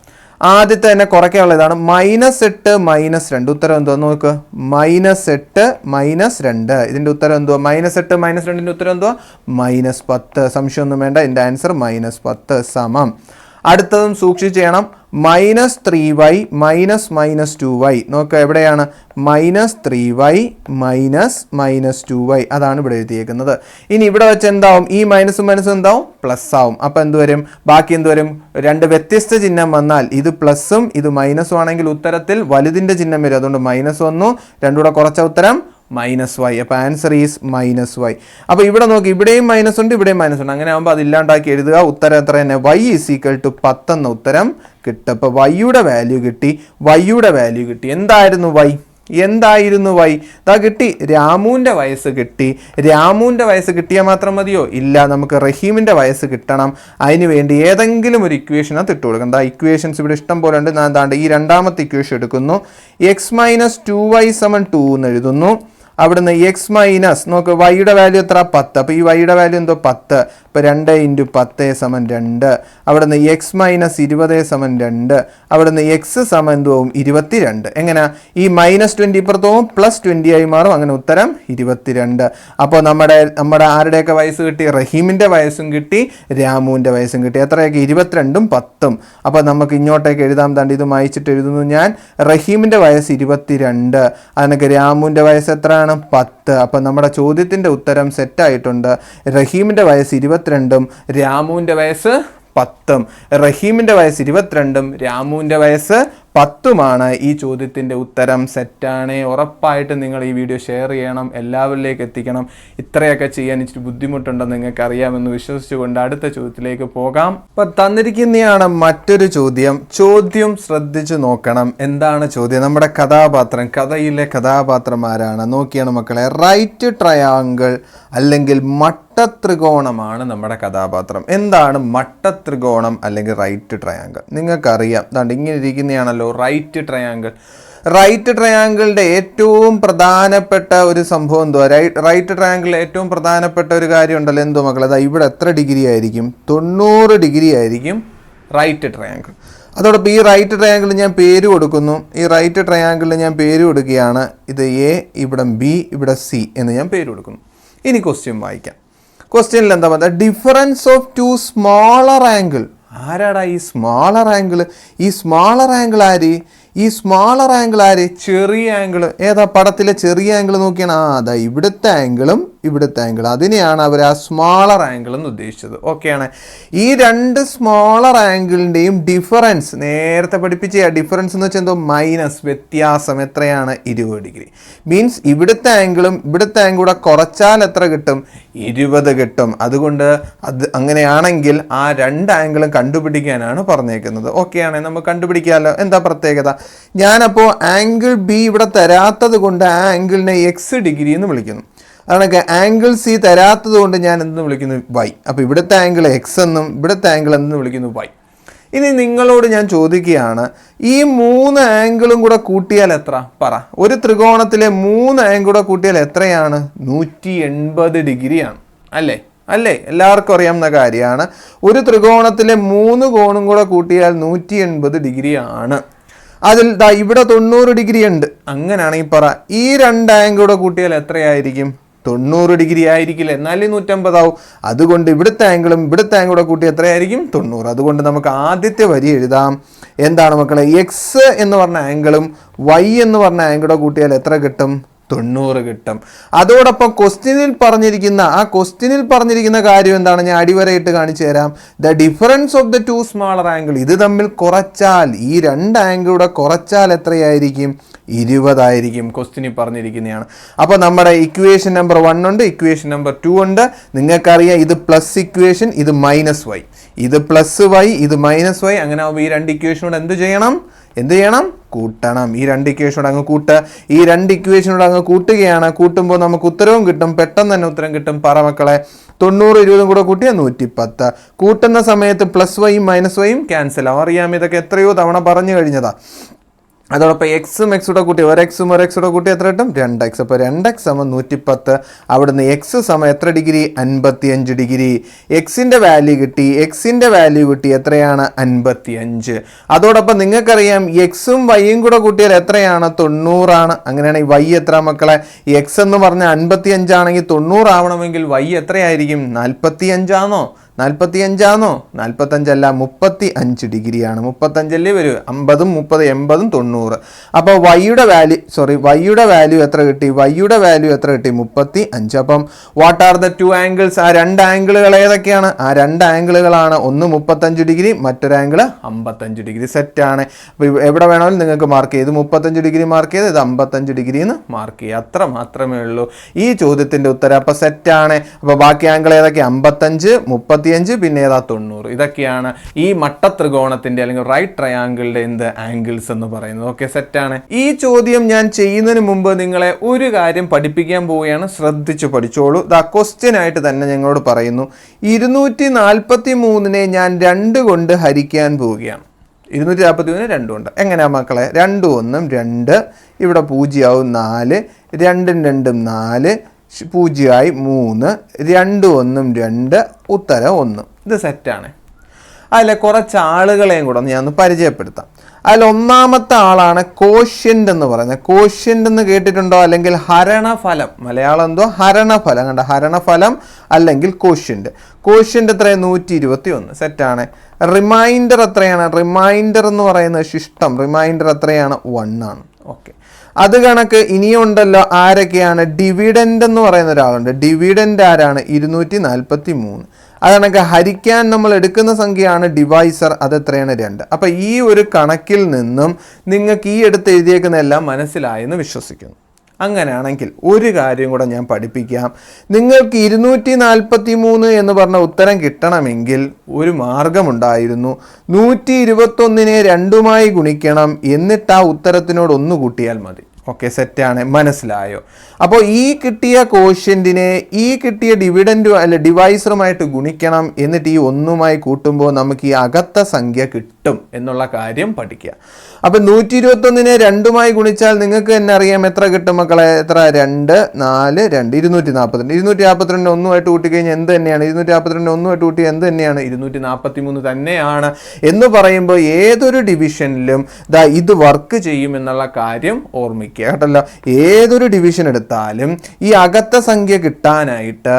ആദ്യത്തെ തന്നെ കുറയ്ക്കാനുള്ള ഇതാണ് -8 - 2. ഉത്തരം എന്തുവാ നോക്ക്? -8 - 2. ഇതിൻ്റെ ഉത്തരം എന്തുവാ? -8 - 2ൻ്റെ ഉത്തരം എന്തുവാ? -10. സംശയമൊന്നും വേണ്ട, എൻ്റെ ആൻസർ -10 സമം. അടുത്തതും സൂക്ഷിച്ച് ചെയ്യണം. -3y -2y. നോക്കുക എവിടെയാണ്? -3y -2y. അതാണ് ഇവിടെ എഴുതിയേക്കുന്നത്. ഇനി ഇവിടെ വെച്ച് എന്താവും? ഈ മൈനസും എന്താവും? പ്ലസ് ആവും. അപ്പോൾ എന്ത് വരും? ബാക്കി എന്ത് വരും? 2 വ്യത്യസ്ത ചിഹ്നം വന്നാൽ ഇത് പ്ലസും ഇത് മൈനസും ആണെങ്കിൽ ഉത്തരത്തിൽ വലുതിൻ്റെ ചിഹ്നം വരും. അതുകൊണ്ട് -1, രണ്ടും കൂടെ കുറച്ച ഉത്തരം -y. അപ്പോൾ ആൻസർ ഈസ് -y. അപ്പോൾ ഇവിടെ നോക്കി, ഇവിടെയും മൈനസ് ഉണ്ട്, ഇവിടെയും മൈനസ് ഉണ്ട്. അങ്ങനെ ആകുമ്പോൾ അതില്ലാണ്ടാക്കി എഴുതുക. ഉത്തരം എത്ര തന്നെ? y = 10 എന്ന ഉത്തരം കിട്ടും. അപ്പോൾ വൈയുടെ വാല്യൂ കിട്ടി. എന്തായിരുന്നു y? ഇതാ കിട്ടി. രാമുവിൻ്റെ വയസ്സ് കിട്ടി. രാമുവിൻ്റെ വയസ്സ് കിട്ടിയാൽ മാത്രം മതിയോ? ഇല്ല, നമുക്ക് റഹീമിൻ്റെ വയസ്സ് കിട്ടണം. അതിന് വേണ്ടി ഏതെങ്കിലും ഒരു ഇക്വേഷനകത്ത് ഇട്ട് കൊടുക്കണം. ഇക്വേഷൻസ് ഇവിടെ ഇഷ്ടം പോലെ ഉണ്ട്. ഞാൻ ദാണ്ട് ഈ രണ്ടാമത്തെ ഇക്വേഷൻ എടുക്കുന്നു. x-2y സമം 2 എന്ന് എഴുതുന്നു. അവിടുന്ന് നോക്ക്, വൈയുടെ വാല്യൂ എത്ര? 10. അപ്പോൾ ഈ വൈയുടെ വാല്യൂ എന്തോ 10. ഇപ്പോൾ 2 × 10 = 2. അവിടുന്ന് x-20 = 2. അവിടുന്ന് x സമം എന്തുവും? 22. എങ്ങനെയാ? ഈ -20 ഇപ്പുറത്തോവും +20 ആയി മാറും. അങ്ങനെ ഉത്തരം 22. അപ്പോൾ നമ്മുടെ ആരുടെയൊക്കെ വയസ്സ് കിട്ടി? റഹീമിൻ്റെ വയസ്സും കിട്ടി, രാമുവിൻ്റെ വയസ്സും കിട്ടി. എത്രയൊക്കെ? 22ഉം 10ഉം. അപ്പോൾ നമുക്ക് ഇങ്ങോട്ടേക്ക് എഴുതാം. താണ്ട് ഇത് മായിച്ചിട്ട് എഴുതുന്നു ഞാൻ. റഹീമിൻ്റെ വയസ്സ് 22, അതിനൊക്കെ രാമുവിൻ്റെ വയസ്സ് എത്രയാണ്? 10. അപ്പം നമ്മുടെ ചോദ്യത്തിൻ്റെ ഉത്തരം സെറ്റായിട്ടുണ്ട്. റഹീമിൻ്റെ വയസ്സ് 22ഉം രാമുവിൻ്റെ വയസ്സ് 10ഉം. റഹീമിൻ്റെ വയസ്സ് 22ഉം രാമുവിൻ്റെ വയസ്സ് 10 ഈ ചോദ്യത്തിൻ്റെ ഉത്തരം. സെറ്റാണ്. ഉറപ്പായിട്ടും നിങ്ങൾ ഈ വീഡിയോ ഷെയർ ചെയ്യണം, എല്ലാവരിലേക്ക് എത്തിക്കണം. ഇത്രയൊക്കെ ചെയ്യാൻ ഇച്ചിരി ബുദ്ധിമുട്ടുണ്ടെന്ന് നിങ്ങൾക്ക് അറിയാമെന്ന് വിശ്വസിച്ചുകൊണ്ട് അടുത്ത ചോദ്യത്തിലേക്ക് പോകാം. അപ്പം തന്നിരിക്കുന്നതാണ് മറ്റൊരു ചോദ്യം. ചോദ്യം ശ്രദ്ധിച്ചു നോക്കണം. എന്താണ് ചോദ്യം? നമ്മുടെ കഥാപാത്രം, കഥയിലെ കഥാപാത്രം ആരാണ്? നോക്കിയാണ് മക്കളെ. റൈറ്റ് ട്രയാങ്കിൾ അല്ലെങ്കിൽ മട്ടത്രികോണമാണ് നമ്മുടെ കഥാപാത്രം. എന്താണ് മട്ടത്രികോണം അല്ലെങ്കിൽ റൈറ്റ് ട്രയാങ്കിൾ? നിങ്ങൾക്കറിയാം, അതുകൊണ്ട് ഇങ്ങനെ ഇരിക്കുന്നതാണല്ലോ റൈറ്റ് ട്രയാങ്കിൾ. റൈറ്റ് ട്രയാങ്കിളിൻ്റെ ഏറ്റവും പ്രധാനപ്പെട്ട ഒരു സംഭവം എന്തുവാ? റൈറ്റ് ട്രയാങ്കിളിൽ ഏറ്റവും പ്രധാനപ്പെട്ട ഒരു കാര്യം ഉണ്ടല്ലോ, എന്തോ മക്കളെ? അതാ ഇവിടെ എത്ര ഡിഗ്രി ആയിരിക്കും? 90 ഡിഗ്രി ആയിരിക്കും റൈറ്റ് ട്രയാങ്കിൾ. അതോടൊപ്പം ഈ റൈറ്റ് ട്രയാങ്കിൾ ഞാൻ പേര് കൊടുക്കുന്നു. ഈ റൈറ്റ് ട്രയാങ്കിളിൽ ഞാൻ പേര് കൊടുക്കുകയാണ്. ഇത് എ, ഇവിടെ ബി, ഇവിടെ സി എന്ന് ഞാൻ പേര് കൊടുക്കുന്നു. ഇനി ക്വസ്റ്റ്യൻ വായിക്കാം. ക്വസ്റ്റ്യനിൽ എന്താ പറയുക? Difference of 2 smaller angle. ആരാടാ ഈ സ്മോളർ ആംഗിൾ? ഈ സ്മോളർ ആംഗിൾ ആര്? ഈ സ്മോളർ ആംഗിൾ ആര്? ചെറിയ ആംഗിൾ. ഏതാ പടത്തിലെ ചെറിയ ആംഗിൾ നോക്കിയാണ്? അതാ ഇവിടുത്തെ ആംഗിളും ഇവിടുത്തെ ആംഗിൾ. അതിനെയാണ് അവർ ആ സ്മോളർ ആംഗിൾ എന്ന് ഉദ്ദേശിച്ചത്. ഓക്കെയാണ്. ഈ 2 സ്മോളർ ആംഗിളിൻ്റെയും ഡിഫറൻസ് നേരത്തെ പഠിപ്പിച്ച ഡിഫറൻസ് എന്ന് വെച്ചാൽ എന്തോ മൈനസ്, വ്യത്യാസം എത്രയാണ്? 20 ഡിഗ്രി. മീൻസ് ഇവിടുത്തെ ആംഗിളും ഇവിടുത്തെ ആംഗിളും കൂടെ കുറച്ചാൽ എത്ര കിട്ടും? 20 കിട്ടും. അതുകൊണ്ട് അത് അങ്ങനെയാണെങ്കിൽ ആ 2 ആംഗിളും കണ്ടുപിടിക്കാനാണ് പറഞ്ഞേക്കുന്നത്. ഓക്കെയാണ്, നമുക്ക് കണ്ടുപിടിക്കാമല്ലോ. എന്താ പ്രത്യേകത? ഞാനപ്പോൾ ആംഗിൾ ബി ഇവിടെ തരാത്തത് കൊണ്ട് ആ ആംഗിളിനെ എക്സ് ഡിഗ്രി എന്ന് വിളിക്കുന്നു. അതൊക്കെ ആംഗിൾ സി തരാത്തത് കൊണ്ട് ഞാൻ എന്തെന്ന് വിളിക്കുന്നു? വൈ. അപ്പോൾ ഇവിടുത്തെ ആംഗിൾ എക്സ് എന്നും ഇവിടുത്തെ ആംഗിൾ എന്തെന്ന് വിളിക്കുന്നു? വൈ. ഇനി നിങ്ങളോട് ഞാൻ ചോദിക്കുകയാണ്, ഈ 3 ആംഗിളും കൂടെ കൂട്ടിയാൽ എത്ര? പറ. ഒരു ത്രികോണത്തിലെ 3 ആംഗിൾ കൂടെ കൂട്ടിയാൽ എത്രയാണ്? 180 ഡിഗ്രിയാണ്. അല്ലേ? എല്ലാവർക്കും അറിയാവുന്ന കാര്യമാണ്. ഒരു ത്രികോണത്തിലെ 3 കോണും കൂടെ കൂട്ടിയാൽ 180 ഡിഗ്രിയാണ്. അതിൽ ഇവിടെ 90 ഡിഗ്രി ഉണ്ട്. അങ്ങനെയാണെങ്കിൽ പറ, ഈ 2 ആംഗിൾ കൂടെ കൂട്ടിയാൽ എത്രയായിരിക്കും? 90 ഡിഗ്രി ആയിരിക്കില്ല, എന്നാലും 180 ആവും. അതുകൊണ്ട് ഇവിടുത്തെ ആംഗിളും ഇവിടുത്തെ ആംഗിൾ കൂടെ കൂട്ടി എത്രയായിരിക്കും? 90. അതുകൊണ്ട് നമുക്ക് ആദ്യത്തെ വരി എഴുതാം. എന്താണ് മക്കളെ? എക്സ് എന്ന് പറഞ്ഞ ആംഗിളും വൈ എന്ന് പറഞ്ഞ ആംഗിളൂടെ കൂട്ടിയാൽ എത്ര കിട്ടും? 90 കിട്ടും. അതോടൊപ്പം ക്വസ്റ്റ്യനിൽ പറഞ്ഞിരിക്കുന്ന കാര്യം എന്താണ്? ഞാൻ അടിവരയിട്ട് കാണിച്ചു തരാം. The difference of the 2 smaller angle. ഇത് തമ്മിൽ കുറച്ചാൽ, ഈ 2 ആംഗിളൂടെ കുറച്ചാൽ എത്രയായിരിക്കും? 20 ആയിരിക്കും. ക്വസ്റ്റ്യനിൽ പറഞ്ഞിരിക്കുന്നതാണ്. അപ്പോൾ നമ്മുടെ ഇക്വേഷൻ നമ്പർ 1 ഉണ്ട്, ഇക്വേഷൻ നമ്പർ 2 ഉണ്ട്. നിങ്ങൾക്കറിയാം, ഇത് പ്ലസ് ഇക്വേഷൻ, ഇത് മൈനസ് വൈ. ഇത് പ്ലസ് വൈ, ഇത് മൈനസ് വൈ. അങ്ങനെ ആവുമ്പോൾ ഈ 2 ഇക്വേഷനോട് എന്ത് ചെയ്യണം? കൂട്ടണം. ഈ 2 ഇക്വേഷനോട് അങ്ങ് കൂട്ടുക. ഈ 2 ഇക്വേഷനോട് അങ്ങ് കൂട്ടുകയാണ്. കൂട്ടുമ്പോൾ നമുക്ക് ഉത്തരവും കിട്ടും. പെട്ടെന്ന് തന്നെ ഉത്തരം കിട്ടും. പറ മക്കളെ. 90 20 കൂടെ കൂട്ടിയാൽ 110. കൂട്ടുന്ന സമയത്ത് പ്ലസ് വൈയും മൈനസ് വൈയും ക്യാൻസൽ ആവും. അറിയാം, ഇതൊക്കെ എത്രയോ തവണ പറഞ്ഞു കഴിഞ്ഞതാ. അതോടൊപ്പം എക്സും എക്സൂടെ കൂട്ടി ഒരെക്സും ഒരെക്സൂടെ കൂട്ടി എത്ര കിട്ടും? 2x. അപ്പോൾ 2x സമം 110. അവിടുന്ന് എക്സ് സമം എത്ര ഡിഗ്രി? 55 ഡിഗ്രി. എക്സിൻ്റെ വാല്യൂ കിട്ടി. എത്രയാണ്? 55. അതോടൊപ്പം നിങ്ങൾക്കറിയാം, എക്സും വൈയും കൂടെ കൂട്ടിയാൽ എത്രയാണ്? 90 അങ്ങനെയാണെങ്കിൽ വൈ എത്ര മക്കളെ? എക്സ് എന്ന് പറഞ്ഞാൽ 55 ആണെങ്കിൽ 90 ആവണമെങ്കിൽ വൈ എത്രയായിരിക്കും? 45 ആണോ? 45 അല്ല, 35 ഡിഗ്രിയാണ്. 35 വരും. 50 30 80 90. അപ്പോൾ വൈയുടെ വാല്യൂ എത്ര കിട്ടി? 35. അപ്പം വാട്ട് ആർ ദ 2 ആംഗിൾസ്? ആ 2 ആംഗിളുകൾ ഏതൊക്കെയാണ്? ആ 2 ആംഗിളുകളാണ്, ഒന്ന് 35 ഡിഗ്രി, മറ്റൊരു ആംഗിൾ 55 ഡിഗ്രി. സെറ്റാണ്. അപ്പോൾ എവിടെ വേണമെങ്കിലും നിങ്ങൾക്ക് മാർക്ക് ചെയ്ത് 35 ഡിഗ്രി മാർക്ക് ചെയ്ത്, ഇത് 55 ഡിഗ്രി എന്ന് മാർക്ക് ചെയ്യുക. അത്ര മാത്രമേ ഉള്ളൂ ഈ ചോദ്യത്തിൻ്റെ ഉത്തരം. അപ്പോൾ സെറ്റാണ്. അപ്പോൾ ബാക്കി ആംഗിൾ ഏതൊക്കെ? 55 35 പിന്നെ ഏതാ? 90. ഇതൊക്കെയാണ് ഈ മട്ടത്രികോണത്തിന്റെ അല്ലെങ്കിൽ റൈറ്റ് ട്രയാങ്കിളിന്റെ എന്ത് ആംഗിൾസ് എന്ന് പറയുന്നത്. ഓക്കെ, സെറ്റാണ്. ഈ ചോദ്യം ഞാൻ ചെയ്യുന്നതിന് മുമ്പ് നിങ്ങളെ ഒരു കാര്യം പഠിപ്പിക്കാൻ പോവുകയാണ്. ശ്രദ്ധിച്ചു പഠിച്ചോളൂ. ക്വസ്റ്റ്യൻ ആയിട്ട് തന്നെ ഞങ്ങളോട് പറയുന്നു, 243 ഞാൻ 2 കൊണ്ട് ഹരിക്കാൻ പോവുകയാണ്. 243 2 കൊണ്ട്. എങ്ങനെയാ മക്കളെ? 2 1 2, ഇവിടെ 0 ആവും 4, 2 2 4, 0 ആയി 3, 2 1 2, ഉത്തരം 1. ഇത് സെറ്റാണ്. അതിൽ കുറച്ച് ആളുകളെയും കൂടെ ഞാൻ ഒന്ന് പരിചയപ്പെടുത്താം. അതിൽ ഒന്നാമത്തെ ആളാണ് കോഷ്യൻ്റ് എന്ന് പറയുന്നത്. കോഷ്യൻ്റ് എന്ന് കേട്ടിട്ടുണ്ടോ? അല്ലെങ്കിൽ ഹരണഫലം. മലയാളം എന്തോ? ഹരണഫലം. കണ്ട, ഹരണഫലം അല്ലെങ്കിൽ കോഷ്യൻ്റ്. കോഷ്യൻ്റ് എത്രയാണ്? 121. സെറ്റാണ്. റിമൈൻഡർ എത്രയാണ്? റിമൈൻഡർ എന്ന് പറയുന്നത് ശിഷ്ടം. റിമൈൻഡർ എത്രയാണ്? 1 ആണ്. ഓക്കെ, അത് കണക്ക് ഇനിയും ഉണ്ടല്ലോ. ആരൊക്കെയാണ്? ഡിവിഡൻഡ് എന്ന് പറയുന്ന ഒരാളുണ്ട്. ഡിവിഡൻഡ് ആരാണ്? 243. അതാണെങ്കിൽ ഹരിക്കാൻ നമ്മൾ എടുക്കുന്ന സംഖ്യയാണ് ഡിവൈസർ, അത് എത്രയാണ് 2. അപ്പോൾ ഈ ഒരു കണക്കിൽ നിന്നും നിങ്ങൾക്ക് ഈ എടുത്ത് എഴുതിയേക്കുന്ന എല്ലാം മനസ്സിലായെന്ന് വിശ്വസിക്കുന്നു. അങ്ങനെയാണെങ്കിൽ ഒരു കാര്യം കൂടെ ഞാൻ പഠിപ്പിക്കാം. നിങ്ങൾക്ക് 243 എന്ന് പറഞ്ഞ ഉത്തരം കിട്ടണമെങ്കിൽ ഒരു മാർഗമുണ്ടായിരുന്നു. 121നെ 2മായി ഗുണിക്കണം, എന്നിട്ട് ആ ഉത്തരത്തിനോട് 1 കൂട്ടിയാൽ മതി. ഓക്കെ, സെറ്റാണ്, മനസ്സിലായോ? അപ്പോൾ ഈ കിട്ടിയ കോഷ്യൻറ്റിനെ ഈ കിട്ടിയ ഡിവിഡൻറ്റും അല്ല ഡിവൈസറുമായിട്ട് ഗുണിക്കണം, എന്നിട്ട് ഈ 1മായി കൂട്ടുമ്പോൾ നമുക്ക് ഈ അകത്ത സംഖ്യ കിട്ടും എന്നുള്ള കാര്യം പഠിക്കുക. അപ്പം 121നെ 2മായി ഗുണിച്ചാൽ നിങ്ങൾക്ക് തന്നെ അറിയാം എത്ര കിട്ടും മക്കളെ? എത്ര? 2 4 2 242. 242 1ആയിട്ട് കൂട്ടിക്കഴിഞ്ഞാൽ എന്ത് തന്നെയാണ്? 242 1ആയിട്ട് കൂട്ടി എന്ത് തന്നെയാണ്? 243 തന്നെയാണ് എന്ന് പറയുമ്പോൾ ഏതൊരു ഡിവിഷനിലും ഇത് വർക്ക് ചെയ്യും എന്നുള്ള കാര്യം ഓർമ്മിക്കുക കേട്ടല്ലോ. ഏതൊരു ഡിവിഷൻ എടുത്താലും ഈ അകത്ത സംഖ്യ കിട്ടാനായിട്ട്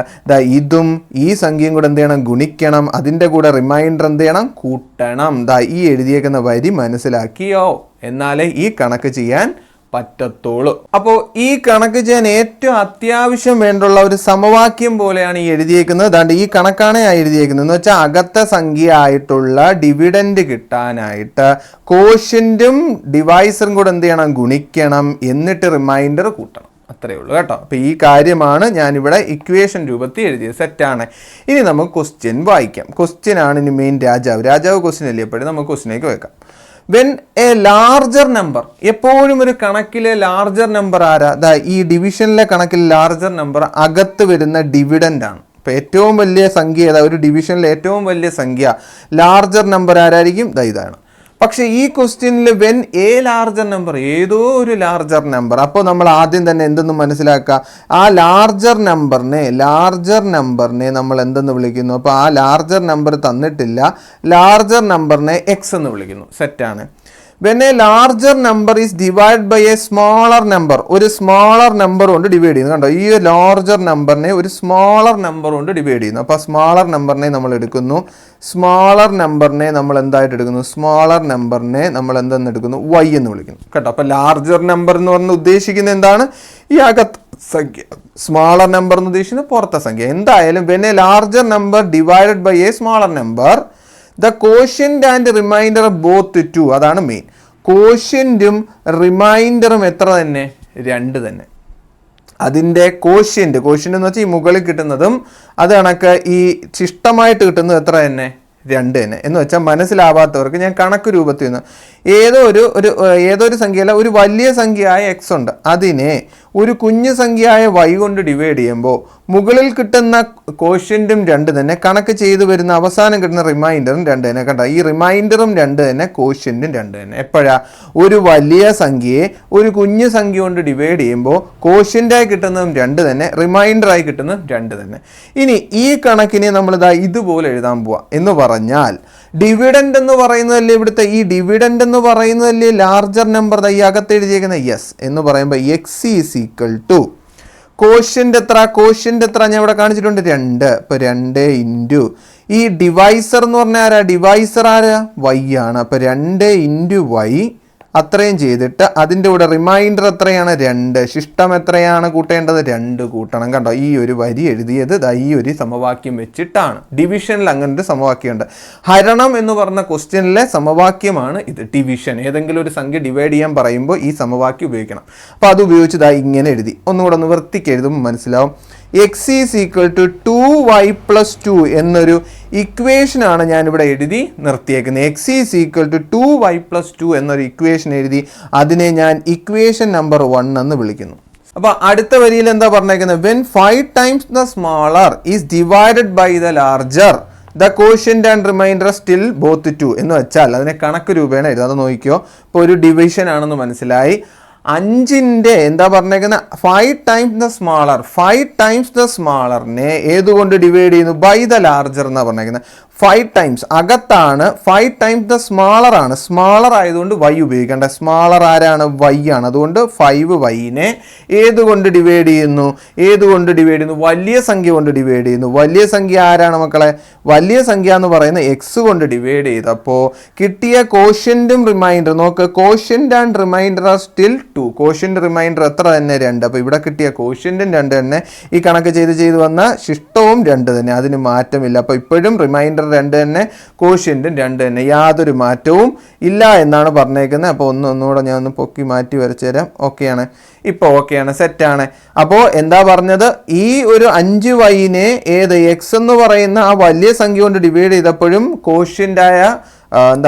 ഇതും ഈ സംഖ്യയും കൂടെ എന്ത് ചെയ്യണം? ഗുണിക്കണം. അതിൻ്റെ കൂടെ റിമൈൻഡർ എന്ത് ചെയ്യണം? കൂട്ടണം. ഈ എഴുതിയേക്കുന്ന വരി മനസ്സിലാക്കിയോ? എന്നാലേ ഈ കണക്ക് ചെയ്യാൻ പറ്റത്തുള്ളൂ. അപ്പോൾ ഈ കണക്ക് ചെയ്യാൻ ഏറ്റവും അത്യാവശ്യം വേണ്ടുള്ള ഒരു സമവാക്യം പോലെയാണ് ഈ എഴുതിയേക്കുന്നത്. അതാണ്ട് ഈ കണക്കാണ് ഞാൻ എഴുതിയേക്കുന്നത്. എന്ന് വെച്ചാൽ അകത്ത സംഖ്യ ആയിട്ടുള്ള ഡിവിഡൻഡ് കിട്ടാനായിട്ട് കോഷ്യന്റും ഡിവൈസറും കൂടെ എന്ത് ചെയ്യണം? ഗുണിക്കണം, എന്നിട്ട് റിമൈൻഡർ കൂട്ടണം. അത്രയേ ഉള്ളൂ കേട്ടോ. അപ്പോൾ ഈ കാര്യമാണ് ഞാനിവിടെ ഇക്വേഷൻ രൂപത്തിൽ എഴുതിയത്. സെറ്റാണ്. ഇനി നമുക്ക് ക്വസ്റ്റ്യൻ വായിക്കാം. ക്വസ്റ്റ്യൻ ആണ് ഇനി മെയിൻ രാജാവ് ക്വസ്റ്റ്യൻ അല്ലേ, എപ്പോഴും നമുക്ക് ക്വസ്റ്റ്യനിലേക്ക് വെക്കാം. വെൻ എ ലാർജർ നമ്പർ, എപ്പോഴും ഒരു കണക്കിലെ ലാർജർ നമ്പർ ആരാ? ഈ ഡിവിഷനിലെ കണക്കിൽ ലാർജർ നമ്പർ അകത്ത് വരുന്ന ഡിവിഡൻ്റ് ആണ്. ഇപ്പോൾ ഏറ്റവും വലിയ സംഖ്യ ഏതാ? ഒരു ഡിവിഷനിലെ ഏറ്റവും വലിയ സംഖ്യ ലാർജർ നമ്പർ ആരായിരിക്കും? ഇതാണ്. പക്ഷേ ഈ ക്വസ്റ്റ്യനിൽ വെൻ എ ലാർജർ നമ്പർ, ഏതോ ഒരു ലാർജർ നമ്പർ. അപ്പോൾ നമ്മൾ ആദ്യം തന്നെ എന്തെന്ന് മനസ്സിലാക്കുക? ആ ലാർജർ നമ്പറിനെ നമ്മൾ എന്തെന്ന് വിളിക്കുന്നു? അപ്പോൾ ആ ലാർജർ നമ്പർ തന്നിട്ടില്ല, ലാർജർ നമ്പറിനെ എക്സ് എന്ന് വിളിക്കുന്നു. സെറ്റാണ്. When a larger number is divide by a smaller number, ഒരു സ്മോളർ നമ്പർ കൊണ്ട് ഡിവൈഡ് ചെയ്യുന്നു. കണ്ടോ, ഈ ലാർജർ നമ്പറിനെ ഒരു സ്മോളർ നമ്പർ കൊണ്ട് ഡിവൈഡ് ചെയ്യുന്നു. അപ്പോൾ സ്മോളർ നമ്പറിനെ നമ്മൾ എടുക്കുന്നു. സ്മോളർ നമ്പറിനെ നമ്മൾ എന്തായിട്ട് എടുക്കുന്നു? സ്മോളർ നമ്പറിനെ നമ്മൾ എന്തെന്ന് എടുക്കുന്നു? വൈ എന്ന് വിളിക്കുന്നു കേട്ടോ. അപ്പോൾ ലാർജർ നമ്പർ എന്ന് പറഞ്ഞ് ഉദ്ദേശിക്കുന്നത് എന്താണ്? ഈ അകത്ത് സംഖ്യ. സ്മോളർ നമ്പർ എന്ന് ഉദ്ദേശിക്കുന്നത് പുറത്തെ സംഖ്യ. എന്തായാലും when a larger number divided by a smaller number, the quotient and remainder both 2. അതാണ് മെയിൻ. കോഷ്യന്റും റിമൈൻഡറും എത്ര തന്നെ? 2 തന്നെ. അതിൻ്റെ കോഷ്യന്റ് എന്ന് വെച്ചാൽ ഈ മുകളിൽ കിട്ടുന്നതും അത് കണക്ക് ഈ ശിഷ്ടമായിട്ട് കിട്ടുന്നത് എത്ര തന്നെ? 2 തന്നെ. എന്ന് വെച്ചാൽ മനസ്സിലാവാത്തവർക്ക് ഞാൻ കണക്ക് രൂപത്തിൽ നിന്ന് ഏതോ ഒരു സംഖ്യയല്ല, ഒരു വലിയ സംഖ്യയായ എക്സ് ഉണ്ട്, അതിനെ ഒരു കുഞ്ഞു സംഖ്യയായ വൈ കൊണ്ട് ഡിവൈഡ് ചെയ്യുമ്പോൾ മുകളിൽ കിട്ടുന്ന കോഷ്യന്റും 2 തന്നെ, കണക്ക് ചെയ്തു വരുന്ന അവസാനം കിട്ടുന്ന റിമൈൻഡറും 2 തന്നെ. കണ്ട, ഈ റിമൈൻഡറും 2 തന്നെ, കോഷ്യന്റും 2 തന്നെ. എപ്പോഴാ? ഒരു വലിയ സംഖ്യയെ ഒരു കുഞ്ഞു സംഖ്യ കൊണ്ട് ഡിവൈഡ് ചെയ്യുമ്പോൾ കോഷ്യന്റായി കിട്ടുന്നതും 2 തന്നെ, റിമൈൻഡറായി കിട്ടുന്നതും 2 തന്നെ. ഇനി ഈ കണക്കിനെ നമ്മൾ ഇതുപോലെ എഴുതാൻ പോവാ. എന്ന് പറഞ്ഞാൽ ഡിവിഡൻഡ് എന്ന് പറയുന്നതല്ലേ ഇവിടുത്തെ, ഈ ഡിവിഡൻഡ് എന്ന് പറയുന്നതല്ലേ ലാർജർ നമ്പർ ഈ അകത്ത് എഴുതിയേക്കുന്ന യെസ് എന്ന് പറയുമ്പോൾ x is equal to quotient എത്ര ഞാൻ ഇവിടെ കാണിച്ചിട്ടുണ്ട്? 2. ഇപ്പോൾ 2 ഇൻറ്റു ഈ ഡിവൈസർ എന്ന് പറഞ്ഞാൽ ആരാ? ഡിവൈസർ ആരാ? വൈ ആണ്. അപ്പോൾ 2 ഇൻറ്റു വൈ അത്രയും ചെയ്തിട്ട് അതിൻ്റെ കൂടെ റിമൈൻഡർ എത്രയാണ്? 2. ശിഷ്ടം എത്രയാണ് കൂട്ടേണ്ടത്? 2 കൂട്ടണം. കണ്ടോ, ഈ ഒരു വരി എഴുതിയത് ഈ ഒരു സമവാക്യം വെച്ചിട്ടാണ്. ഡിവിഷനിൽ അങ്ങനെ ഒരു സമവാക്യമുണ്ട്. ഹരണം എന്ന് പറഞ്ഞ ക്വസ്റ്റ്യനിലെ സമവാക്യമാണ് ഇത്. ഡിവിഷൻ, ഏതെങ്കിലും ഒരു സംഖ്യ ഡിവൈഡ് ചെയ്യാൻ പറയുമ്പോൾ ഈ സമവാക്യം ഉപയോഗിക്കണം. അപ്പോൾ അത് ഉപയോഗിച്ച് ഇങ്ങനെ എഴുതി. ഒന്നുകൂടെ ഒന്ന് വൃത്തിക്ക് എഴുതുമ്പോൾ മനസ്സിലാവും. X is equal to 2y + 2 എന്നൊരു ഇക്വേഷനാണ് ഞാനിവിടെ എഴുതി നിർത്തിയേക്കുന്നത്. X is equal to 2y + 2 എന്നൊരു ഇക്വേഷൻ എഴുതി. അതിനെ ഞാൻ ഇക്വേഷൻ നമ്പർ 1 എന്ന് വിളിക്കുന്നു. അപ്പോൾ അടുത്ത വരിയിൽ എന്താ പറഞ്ഞേക്കുന്നത്? When 5 times the smaller is divided by the larger, the quotient and remainder still both 2 എന്ന് വെച്ചാൽ അതിനെ കണക്ക് രൂപേണ എഴുതാം. അത് നോക്കിക്കോ. ഇപ്പോൾ ഒരു ഡിവിഷൻ ആണെന്ന് മനസ്സിലായി. 5ന്റെ എന്താ പറഞ്ഞേക്കുന്നത്? 5 times the smaller. 5 times the സ്മോളറിനെ ഏതുകൊണ്ട് ഡിവൈഡ് ചെയ്യുന്നു? ബൈ ദ ലാർജർ എന്നാണ് പറഞ്ഞേക്കുന്നത്. 5 ടൈംസ് അകത്താണ്. 5 ടൈംസ് ദ സ്മോളർ ആണ്. സ്മോളർ ആയതുകൊണ്ട് വൈ ഉപയോഗിക്കേണ്ട. സ്മോളർ ആരാണ്? വൈ ആണ്. അതുകൊണ്ട് 5 വൈനെ ഏതുകൊണ്ട് ഡിവൈഡ് ചെയ്യുന്നു? വലിയ സംഖ്യ കൊണ്ട് ഡിവൈഡ് ചെയ്യുന്നു. വലിയ സംഖ്യ ആരാണ് മക്കളെ? വലിയ സംഖ്യ എന്ന് പറയുന്നത് എക്സ് കൊണ്ട് ഡിവൈഡ് ചെയ്തപ്പോൾ കിട്ടിയ കോഷ്യന്റും റിമൈൻഡർ നോക്ക്. Quotient and remainder are still 2. Quotient remainder എത്ര തന്നെ 2. അപ്പോൾ ഇവിടെ കിട്ടിയ കോഷ്യൻറ്റും 2 തന്നെ, ഈ കണക്ക് ചെയ്ത് വന്ന ശിഷ്ടവും 2 തന്നെ, അതിന് മാറ്റമില്ല. അപ്പോൾ ഇപ്പോഴും റിമൈൻഡർ 2 തന്നെ, കോഷ്യൻറ്റും 2 തന്നെ, യാതൊരു മാറ്റവും ഇല്ല എന്നാണ് പറഞ്ഞേക്കുന്നത്. അപ്പോൾ ഒന്നുകൂടെ ഞാൻ ഒന്ന് പൊക്കി മാറ്റി വരച്ചു തരാം. ഓക്കെയാണ്, ഇപ്പോൾ ഓക്കെയാണ്, സെറ്റാണ്. അപ്പോൾ എന്താ പറഞ്ഞത്, ഈ ഒരു 5y-നെ ഏത് എക്സ് എന്ന് പറയുന്ന ആ വലിയ സംഖ്യ കൊണ്ട് ഡിവൈഡ് ചെയ്തപ്പോഴും കോഷ്യൻ്റായ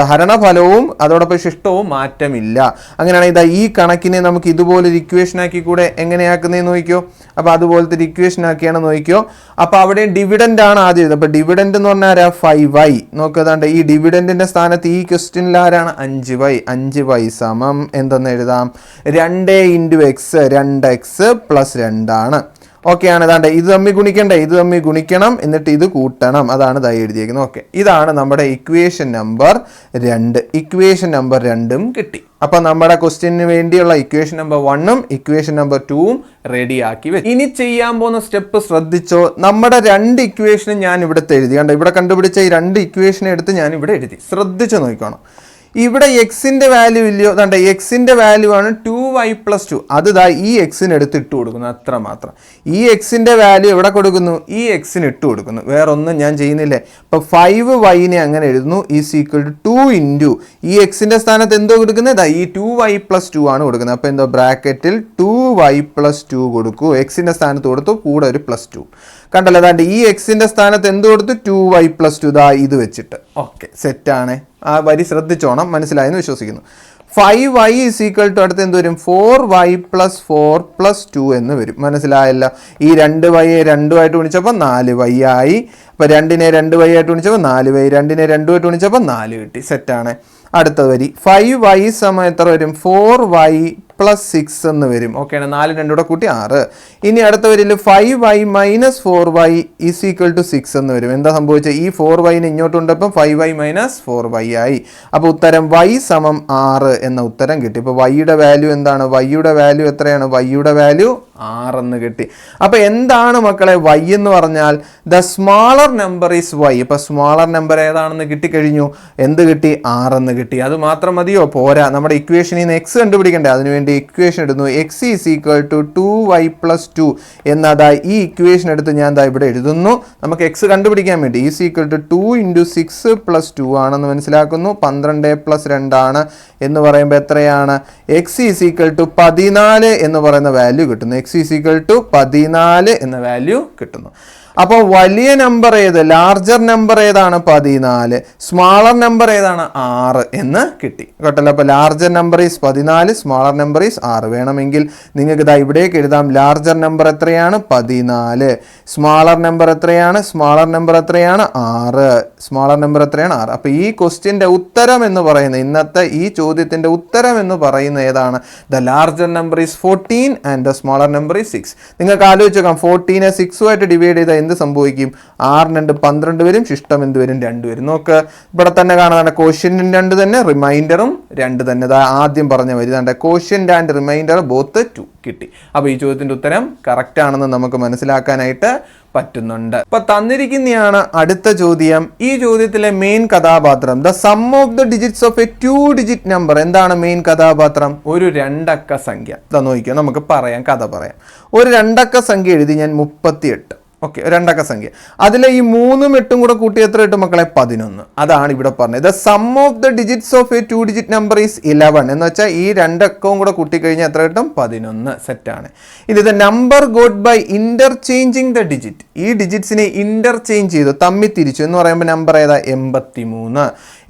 ഹരണഫലവും അതോടൊപ്പം ശിഷ്ടവും മാറ്റമില്ല. അങ്ങനെയാണെങ്കിൽ ഇതാ ഈ കണക്കിനെ നമുക്ക് ഇതുപോലൊരു ഇക്വേഷൻ ആക്കി കൂടെ എങ്ങനെയാക്കുന്നതെന്ന് നോക്കിയോ. അപ്പോൾ അതുപോലത്തെ ഒരു ഇക്വേഷൻ ആക്കിയാണ് നോക്കിയോ. അപ്പോൾ അവിടെ ഡിവിഡൻ്റ് ആണ് ആദ്യം എഴുതുന്നത്. അപ്പോൾ ഡിവിഡൻ്റ് എന്ന് പറഞ്ഞാൽ ആരാ, 5y. നോക്കാതാണ്ട് ഈ ഡിവിഡൻറ്റിൻ്റെ സ്ഥാനത്ത് ഈ ക്വസ്റ്റ്യനിൽ ആരാണ്, 5y. 5y സമം എന്തെന്ന് എഴുതാം, 2 × x, 2x + 2 ആണ്. ഓക്കെയാണ്. അതാണ്ട് ഇത് തമ്മിൽ ഗുണിക്കണ്ടേ, ഇത് തമ്മിൽ ഗുണിക്കണം, എന്നിട്ട് ഇത് കൂട്ടണം. അതാണ് ഇതായി എഴുതിയേക്കുന്നത്. ഓക്കെ, ഇതാണ് നമ്മുടെ ഇക്വേഷൻ നമ്പർ 2. ഇക്വേഷൻ നമ്പർ 2ഉം കിട്ടി. അപ്പം നമ്മുടെ ക്വസ്റ്റ്യന് വേണ്ടിയുള്ള ഇക്വേഷൻ നമ്പർ 1ഉം ഇക്വേഷൻ നമ്പർ 2ഉം റെഡിയാക്കി വെച്ചു. ഇനി ചെയ്യാൻ പോകുന്ന സ്റ്റെപ്പ് ശ്രദ്ധിച്ചോ. നമ്മുടെ 2 ഇക്വേഷനും ഞാൻ ഇവിടുത്തെ എഴുതി. കണ്ടോ, ഇവിടെ കണ്ടുപിടിച്ച ഈ 2 ഇക്വേഷൻ എടുത്ത് ഞാൻ ഇവിടെ എഴുതി. ശ്രദ്ധിച്ച് നോക്കണം. ഇവിടെ എക്സിൻ്റെ വാല്യൂ ഇല്ലയോ, അതാണ്ട് എക്സിൻ്റെ വാല്യൂ ആണ് 2y + 2. അത് ഈ എക്സിന് എടുത്ത് ഇട്ട് കൊടുക്കുന്നു, അത്ര മാത്രം. ഈ എക്സിൻ്റെ വാല്യൂ എവിടെ കൊടുക്കുന്നു, ഈ എക്സിന് ഇട്ട് കൊടുക്കുന്നു, വേറെ ഒന്നും ഞാൻ ചെയ്യുന്നില്ലേ. ഇപ്പോൾ 5y-നെ അങ്ങനെ എഴുതുന്നു = 2 × ഈ എക്സിൻ്റെ സ്ഥാനത്ത് എന്തോ കൊടുക്കുന്നത്, ഈ 2y + 2 ആണ് കൊടുക്കുന്നത്. അപ്പോൾ എന്തോ ബ്രാക്കറ്റിൽ 2y + 2 കൊടുക്കൂ, എക്സിൻ്റെ സ്ഥാനത്ത് കൊടുത്തു, കൂടെ ഒരു +2. കണ്ടല്ലോ, അതാണ്ട് ഈ എക്സിൻ്റെ സ്ഥാനത്ത് എന്ത് കൊടുത്തു, 2y + 2 ഇത് വെച്ചിട്ട്. ഓക്കെ, സെറ്റാണ്. ആ വരി ശ്രദ്ധിച്ചോണം, മനസ്സിലായെന്ന് വിശ്വസിക്കുന്നു. 5y = അടുത്ത് എന്ത് വരും, 4y + 4 + 2 എന്ന് വരും. മനസ്സിലായല്ലോ. ഈ 2y-യെ 2ആയിട്ട് ഗുണിച്ചപ്പോൾ 4y ആയി. അപ്പോൾ 2-നെ 2y ആയിട്ട് ഗുണിച്ചപ്പോൾ 4y, 2-നെ 2ആയിട്ട് ഗുണിച്ചപ്പോൾ 4 കിട്ടി. സെറ്റാണ്. അടുത്ത വരി 5y എത്ര വരും, 4y + 6 എന്ന് വരും. ഓക്കെയാണ്, 4 2 കൂടെ കൂട്ടി 6. ഇനി അടുത്ത വരിയിൽ 5y - 4y = 6 എന്ന് വരും. എന്താ സംഭവിച്ചത്, ഈ 4y-നെ ഇങ്ങോട്ട് കൊണ്ടപ്പോൾ 5y - 4y ആയി. അപ്പോൾ ഉത്തരം y = 6 എന്ന ഉത്തരം കിട്ടി. ഇപ്പോൾ y-യുടെ വാല്യൂ എന്താണ്, y-യുടെ വാല്യൂ എത്രയാണ്, y-യുടെ വാല്യൂ 6 എന്ന് കിട്ടി. അപ്പോൾ എന്താണ് മക്കളെ y എന്ന് പറഞ്ഞാൽ, the smaller number is y. ഇപ്പോൾ സ്മാളർ നമ്പർ ഏതാണെന്ന് കിട്ടിക്കഴിഞ്ഞു. എന്ത് കിട്ടി, 6 എന്ന് കിട്ടി. അത് മാത്രം മതിയോ, പോരാ. നമ്മുടെ ഇക്വേഷനിൽ നിന്ന് x കണ്ടുപിടിക്കണ്ടേ, അതിനുവേണ്ടി ഇക്വേഷൻ എടുക്കുന്നു. x = 2y + 2 എന്നതായി ഈ ഇക്വേഷൻ എടുത്ത് ഞാൻ ഇവിടെ എഴുതുന്നു. നമുക്ക് x കണ്ടുപിടിക്കാൻ വേണ്ടി = 2 × 6 + 2 ആണെന്ന് മനസ്സിലാക്കുന്നു. 12 + 2 ആണ് എന്ന് പറയുമ്പോൾ എത്രയാണ്, x = 14 എന്ന് പറയുന്ന വാല്യൂ കിട്ടുന്നു. x = 14 എന്ന വാല്യൂ കിട്ടുന്നു. അപ്പോൾ വലിയ നമ്പർ ഏത്, ലാർജർ നമ്പർ ഏതാണ്, 14. സ്മാളർ നമ്പർ ഏതാണ്, 6 എന്ന് കിട്ടി. കേട്ടല്ലോ. അപ്പോൾ larger number is 14, smaller number is 6. വേണമെങ്കിൽ നിങ്ങൾക്ക് ഇവിടേക്ക് എഴുതാം, ലാർജർ നമ്പർ എത്രയാണ്, 14. സ്മാളർ നമ്പർ എത്രയാണ്, സ്മാളർ നമ്പർ എത്രയാണ്, 6. സ്മാളർ നമ്പർ എത്രയാണ്, 6. അപ്പോൾ ഈ ക്വസ്റ്റ്യൻ്റെ ഉത്തരം എന്ന് പറയുന്നത്, ഇന്നത്തെ ഈ ചോദ്യത്തിൻ്റെ ഉത്തരം എന്ന് പറയുന്നത് ഏതാണ്, the larger number is 14 and the smaller number is 6. നിങ്ങൾക്ക് ആലോചിച്ച് നോക്കാം, 14-നെ 6-ആയിട്ട് ഡിവൈഡ് ചെയ്താൽ എന്ത് സംഭവിക്കും, 6 2 12 വരും, ശിഷ്ടം എന്ത് വരും, 2 വരും. നോക്ക്, ഇവിടെ തന്നെ കാണാതാണ് കോഷ്യന്റും 2 തന്നെ, റിമൈൻഡറും 2 തന്നെ. ആദ്യം പറഞ്ഞ വരി കോഷ്യന്റ് ആൻഡ് റിമൈൻഡർ ബോത്ത് 2 കിട്ടി. അപ്പോൾ ഈ ചോദ്യത്തിന്റെ ഉത്തരം കറക്റ്റ് ആണെന്ന് നമുക്ക് മനസ്സിലാക്കാനായിട്ട് പറ്റുന്നുണ്ട്. അപ്പൊ തന്നിരിക്കുന്നതാണ് അടുത്ത ചോദ്യം. ഈ ചോദ്യത്തിലെ മെയിൻ കഥാപാത്രം, the sum of the digits of A 2-digit number. എന്താണ് മെയിൻ കഥാപാത്രം, ഒരു 2 അക്ക സംഖ്യ. നോക്കിയോ, നമുക്ക് പറയാം, കഥ പറയാം. ഒരു 2 അക്ക സംഖ്യ എഴുതി ഞാൻ, 38. ഓക്കെ, 2 അക്ക സംഖ്യ. അതിലെ ഈ 3ഉം 8ഉം കൂടെ കൂട്ടി എത്ര കിട്ടും മക്കളെ, 11. അതാണ് ഇവിടെ പറഞ്ഞത്. The sum of the digits of A 2-digit number is 11. എന്ന് വെച്ചാൽ ഈ 2 അക്കവും കൂടെ കൂട്ടിക്കഴിഞ്ഞാൽ എത്ര കിട്ടും, 11. സെറ്റാണ്. ഇനി the number got by interchanging the digit. ഈ ഡിജിറ്റ്സിനെ ഇന്റർചേഞ്ച് ചെയ്തു, തമ്മിൽ തിരിച്ചു എന്ന് പറയുമ്പോൾ നമ്പർ ഏതാ, 83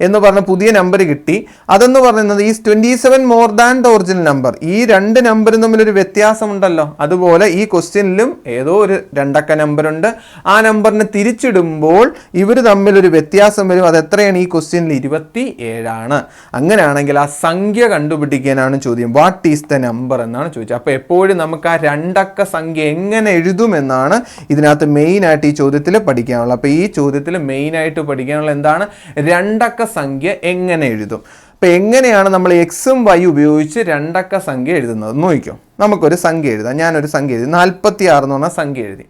എന്ന് പറഞ്ഞ പുതിയ നമ്പർ കിട്ടി. അതെന്ന് പറയുന്നത് ഈ 27 more than the original number. ഈ 2 നമ്പറും തമ്മിലൊരു വ്യത്യാസമുണ്ടല്ലോ. അതുപോലെ ഈ ക്വസ്റ്റ്യനിലും ഏതോ ഒരു 2 അക്ക നമ്പർ ഉണ്ട്. ആ നമ്പറിനെ തിരിച്ചിടുമ്പോൾ ഇവർ തമ്മിലൊരു വ്യത്യാസം വരും. അത് എത്രയാണ്, ഈ ക്വസ്റ്റ്യനിൽ 27 ആണ്. അങ്ങനെയാണെങ്കിൽ ആ സംഖ്യ കണ്ടുപിടിക്കാനാണ് ചോദ്യം. വാട്ട് ഈസ് ദ നമ്പർ എന്നാണ് ചോദിച്ചത്. അപ്പോൾ എപ്പോഴും നമുക്ക് ആ 2 അക്ക സംഖ്യ എങ്ങനെ എഴുതുമെന്നാണ് ഇതിനകത്ത് മെയിനായിട്ട് ഈ ചോദ്യത്തിൽ പഠിക്കാനുള്ളത്. അപ്പോൾ ഈ ചോദ്യത്തിൽ മെയിനായിട്ട് പഠിക്കാനുള്ള എന്താണ്, 2 അക്ക സംഖ്യ എങ്ങനെ എഴുതും. അപ്പോൾ എങ്ങനെയാണ് നമ്മൾ എക്സും വൈ ഉപയോഗിച്ച് 2 അക്ക സംഖ്യ എഴുതുന്നത് നോക്കിക്കോ. നമുക്കൊരു സംഖ്യ എഴുതാം. ഞാനൊരു സംഖ്യ എഴുതി, 46 എന്ന് പറഞ്ഞ സംഖ്യ എഴുതി.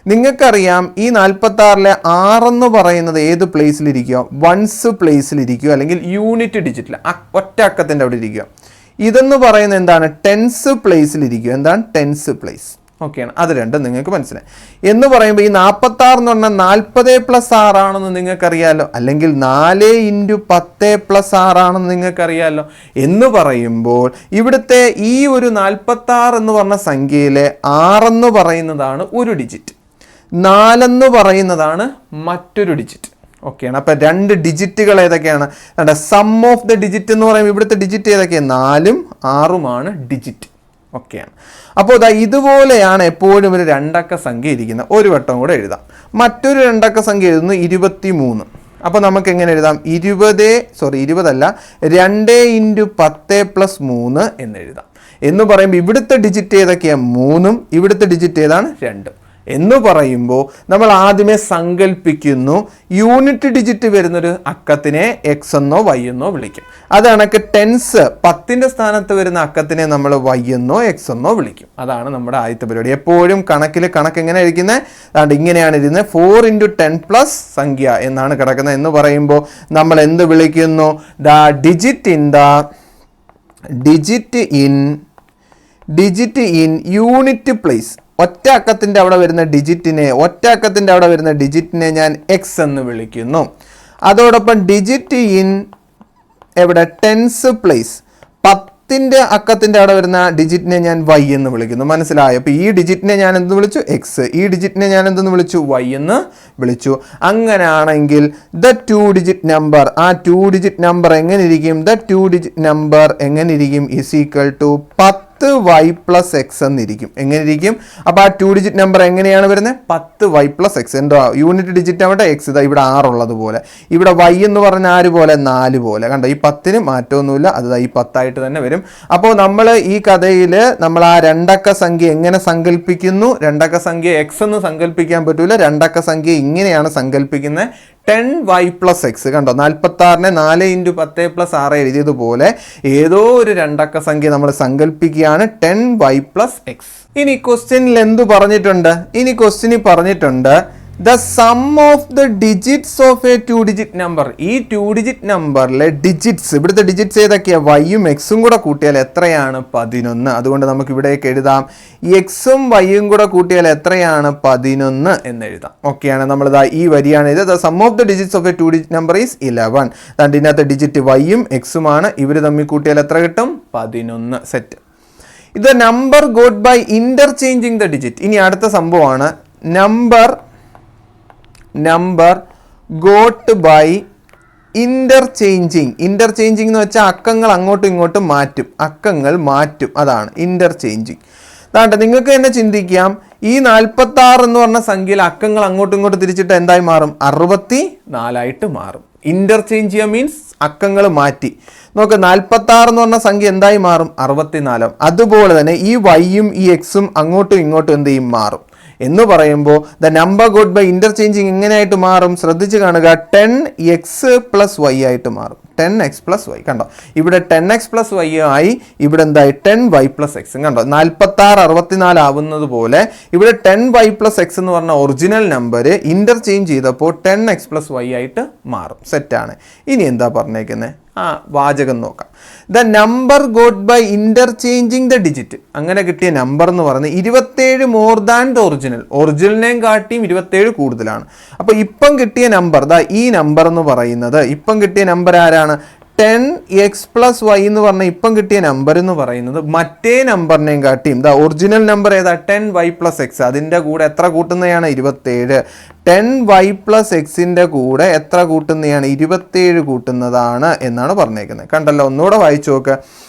നിങ്ങൾക്കറിയാം ഈ 46-ലെ 6 എന്ന് പറയുന്നത് ഏത് പ്ലേസിലിരിക്കുക, വൺസ് പ്ലേസിലിരിക്കുക, അല്ലെങ്കിൽ യൂണിറ്റ് ഡിജിറ്റിൽ ഒറ്റ അക്കത്തിൻ്റെ അവിടെ ഇരിക്കുക. ഇതെന്ന് പറയുന്നത് എന്താണ്? ടെൻസ് പ്ലേസിലിരിക്കും. എന്താണ്? Tense place. ഓക്കെയാണ്. അത് രണ്ടും നിങ്ങൾക്ക് മനസ്സിലായി എന്ന് പറയുമ്പോൾ ഈ 46 എന്ന് പറഞ്ഞാൽ 40+6 ആണെന്ന് നിങ്ങൾക്കറിയാമല്ലോ, അല്ലെങ്കിൽ 4 × 10+6 ആണെന്ന് നിങ്ങൾക്കറിയാമല്ലോ. എന്ന് പറയുമ്പോൾ ഇവിടുത്തെ ഈ ഒരു 46 എന്ന് പറഞ്ഞ സംഖ്യയിലെ 6 എന്ന് പറയുന്നതാണ് ഒരു ഡിജിറ്റ്, 4 എന്ന് പറയുന്നതാണ് മറ്റൊരു ഡിജിറ്റ്. ഓക്കെയാണ്. അപ്പം 2 ഡിജിറ്റുകൾ ഏതൊക്കെയാണ്? സം ഓഫ് ദ ഡിജിറ്റ് എന്ന് പറയുമ്പോൾ ഇവിടുത്തെ ഡിജിറ്റ് ഏതൊക്കെയാണ്? 4ഉം 6ഉമാണ് ഡിജിറ്റ്. ഓക്കെയാണ്. അപ്പോൾ ഇതുപോലെയാണ് എപ്പോഴും ഒരു 2 അക്ക സംഖ്യ ഇരിക്കുന്നത്. ഒരു വട്ടം കൂടെ എഴുതാം. മറ്റൊരു 2 അക്ക സംഖ്യ എഴുതുന്നു 23. അപ്പോൾ നമുക്ക് എങ്ങനെ എഴുതാം? 20 അല്ല 2 × 10+3 എന്ന് എഴുതാം. എന്ന് പറയുമ്പോൾ ഇവിടുത്തെ ഡിജിറ്റ് ഏതൊക്കെയാണ്? 3ഉം ഇവിടുത്തെ ഡിജിറ്റ് ഏതാണ്? 2ഉം. എന്ന് പറയുമ്പോൾ നമ്മൾ ആദ്യമേ സങ്കല്പിക്കുന്നു യൂണിറ്റ് ഡിജിറ്റ് വരുന്നൊരു അക്കത്തിനെ എക്സ് എന്നോ വൈ എന്നോ വിളിക്കും. അത് കണക്ക് ടെൻസ് 10ന്റെ സ്ഥാനത്ത് വരുന്ന അക്കത്തിനെ നമ്മൾ വൈ എന്നോ എക്സ് എന്നോ വിളിക്കും. അതാണ് നമ്മുടെ ആദ്യത്തെ പരിപാടി. എപ്പോഴും കണക്ക് എങ്ങനെ ഇരിക്കുന്നത്? അതുകൊണ്ട് ഇങ്ങനെയാണ് ഇരുന്നത്. 4 × 10+ സംഖ്യ എന്നാണ് കിടക്കുന്നത്. എന്ന് പറയുമ്പോൾ നമ്മൾ എന്ത് വിളിക്കുന്നു? Digit in unit place. ഒറ്റ അക്കത്തിൻ്റെ അവിടെ വരുന്ന ഡിജിറ്റിനെ ഞാൻ എക്സ് എന്ന് വിളിക്കുന്നു. അതോടൊപ്പം ഡിജിറ്റ് ഇൻ എവിടെ? Tens place. 10ന്റെ അക്കത്തിൻ്റെ അവിടെ വരുന്ന ഡിജിറ്റിനെ ഞാൻ വൈ എന്ന് വിളിക്കുന്നു. മനസ്സിലായോ? അപ്പോൾ ഈ ഡിജിറ്റിനെ ഞാൻ എന്ത് വിളിച്ചു? എക്സ്. ഈ ഡിജിറ്റിനെ ഞാൻ എന്തെന്ന് വിളിച്ചു? വൈ എന്ന് വിളിച്ചു. അങ്ങനെയാണെങ്കിൽ ദ 2 ഡിജിറ്റ് നമ്പർ, ആ 2 ഡിജിറ്റ് നമ്പർ എങ്ങനെ ഇരിക്കും? ദ 2 ഡിജിറ്റ് നമ്പർ എങ്ങനെ ഇരിക്കും? ഈസ് ഈക്വൽ ടു 10y+x എന്നിരിക്കും. എങ്ങനെ ഇരിക്കും? അപ്പോൾ ആ 2 ഡിജിറ്റ് നമ്പർ എങ്ങനെയാണ് വരുന്നത്? 10y+x. എന്താ യൂണിറ്റ് ഡിജിറ്റ് അവിടെ എക്സ്, ഇതാ ഇവിടെ 6 ഉള്ളതുപോലെ. ഇവിടെ y എന്ന് പറഞ്ഞാൽ ആര് പോലെ? 4 പോലെ. കണ്ടോ? ഈ 10ന് മാറ്റമൊന്നുമില്ല, അത് ഈ 10 ആയിട്ട് തന്നെ വരും. അപ്പോൾ നമ്മൾ ഈ കഥയിൽ നമ്മൾ ആ 2 അക്ക സംഖ്യ എങ്ങനെ സങ്കല്പിക്കുന്നു? 2 അക്ക സംഖ്യ എക്സ് എന്ന് സങ്കല്പിക്കാൻ പറ്റൂല. 2 അക്ക സംഖ്യ ഇങ്ങനെയാണ് സങ്കല്പിക്കുന്നത്. 10y+x. കണ്ടോ? 46നെ 4 × 10+6 എഴുതിയതുപോലെ ഏതോ ഒരു 2 അക്ക സംഖ്യ നമ്മൾ സങ്കല്പിക്കുകയാണ് 10y+x. ഇനി ക്വസ്റ്റ്യനിൽ എന്തു പറഞ്ഞിട്ടുണ്ട്? പറഞ്ഞിട്ടുണ്ട് the sum of the digits of a 2 digit number. ഈ 2 ഡിജിറ്റ് നമ്പറിലെ ഡിജിറ്റ്സ്, ഇവിടുത്തെ ഡിജിറ്റ്സ് ഏതൊക്കെയാണ്? വൈയും എക്സും കൂടെ കൂട്ടിയാൽ എത്രയാണ്? 11. അതുകൊണ്ട് നമുക്ക് ഇവിടേക്ക് എഴുതാം എക്സും വൈയും കൂടെ കൂട്ടിയാൽ എത്രയാണ്? 11 എന്ന് എഴുതാം. ഓക്കെയാണ്. നമ്മളിതാ ഈ വരിയാണ് ഇത്. the sum of the digits of a 2 digit number is 11. അതുകൊണ്ട് ഇതിനകത്ത് ഡിജിറ്റ് വൈയും എക്സുമാണ്. ഇവർ തമ്മിൽ കൂട്ടിയാൽ എത്ര കിട്ടും? 11. സെറ്റ്. ഇത് number got by interchanging the digit. ഇനി അടുത്ത സംഭവമാണ് നമ്പർ ഗോട്ട് ബൈ ഇന്റർചേഞ്ചിങ് എന്ന് വെച്ചാൽ അക്കങ്ങൾ അങ്ങോട്ടും ഇങ്ങോട്ടും മാറ്റും. അതാണ് ഇന്റർചേഞ്ചിങ്. അതാണ്ട് നിങ്ങൾക്ക് തന്നെ ചിന്തിക്കാം, ഈ 46 എന്ന് പറഞ്ഞ സംഖ്യയിൽ അക്കങ്ങൾ അങ്ങോട്ടും ഇങ്ങോട്ടും തിരിച്ചിട്ട് എന്തായി മാറും? 64 മാറും. ഇന്റർചേഞ്ച് ചെയ്യുക മീൻസ് അക്കങ്ങൾ മാറ്റി. നോക്ക്, 46 എന്ന് പറഞ്ഞ സംഖ്യ എന്തായി മാറും? 64. അതുപോലെ തന്നെ ഈ വൈയും ഈ എക്സും അങ്ങോട്ടും ഇങ്ങോട്ടും എന്ത് ചെയ്യും? മാറും. എന്ന് പറയുമ്പോൾ the number got by interchanging എങ്ങനെയായിട്ട് മാറും? ശ്രദ്ധിച്ച് കാണുക. 10x+y ആയിട്ട് മാറും. 10x+y. കണ്ടോ? ഇവിടെ 10x+y ആയി, ഇവിടെ എന്തായി? 10y+x. കണ്ടോ? 46 64 ആവുന്നത് പോലെ ഇവിടെ 10y+x എന്ന് പറഞ്ഞ ഒറിജിനൽ നമ്പർ ഇന്റർചേഞ്ച് ചെയ്തപ്പോൾ 10x+y ആയിട്ട് മാറും. സെറ്റാണ്. ഇനി എന്താ പറഞ്ഞേക്കുന്നത്? വാചകം നോക്കാം. The number got by interchanging the digit. അങ്ങനെ കിട്ടിയ നമ്പർ എന്ന് പറയുന്നത് 27 മോർ ദാൻ ദ ഒറിജിനലിനെയും കാട്ടിയും 27 കൂടുതലാണ്. അപ്പോൾ ഇപ്പം കിട്ടിയ നമ്പർ, ഈ നമ്പർ എന്ന് പറയുന്നത് ഇപ്പം കിട്ടിയ നമ്പർ ആരാണ്? 10x+y എന്ന് പറഞ്ഞ ഇപ്പം കിട്ടിയ നമ്പർ എന്ന് പറയുന്നത് മറ്റേ നമ്പറിനെയും കാട്ടിയും ഒറിജിനൽ നമ്പർ ഏതാ? 10y+x. അതിൻ്റെ കൂടെ എത്ര കൂട്ടുന്നതാണ്? 27. 10y+xന്റെ കൂടെ എത്ര കൂട്ടുന്നതാണ്? 27 കൂട്ടുന്നതാണ് എന്നാണ് പറഞ്ഞേക്കുന്നത്. കണ്ടല്ലോ? ഒന്നുകൂടെ വായിച്ചു നോക്ക്.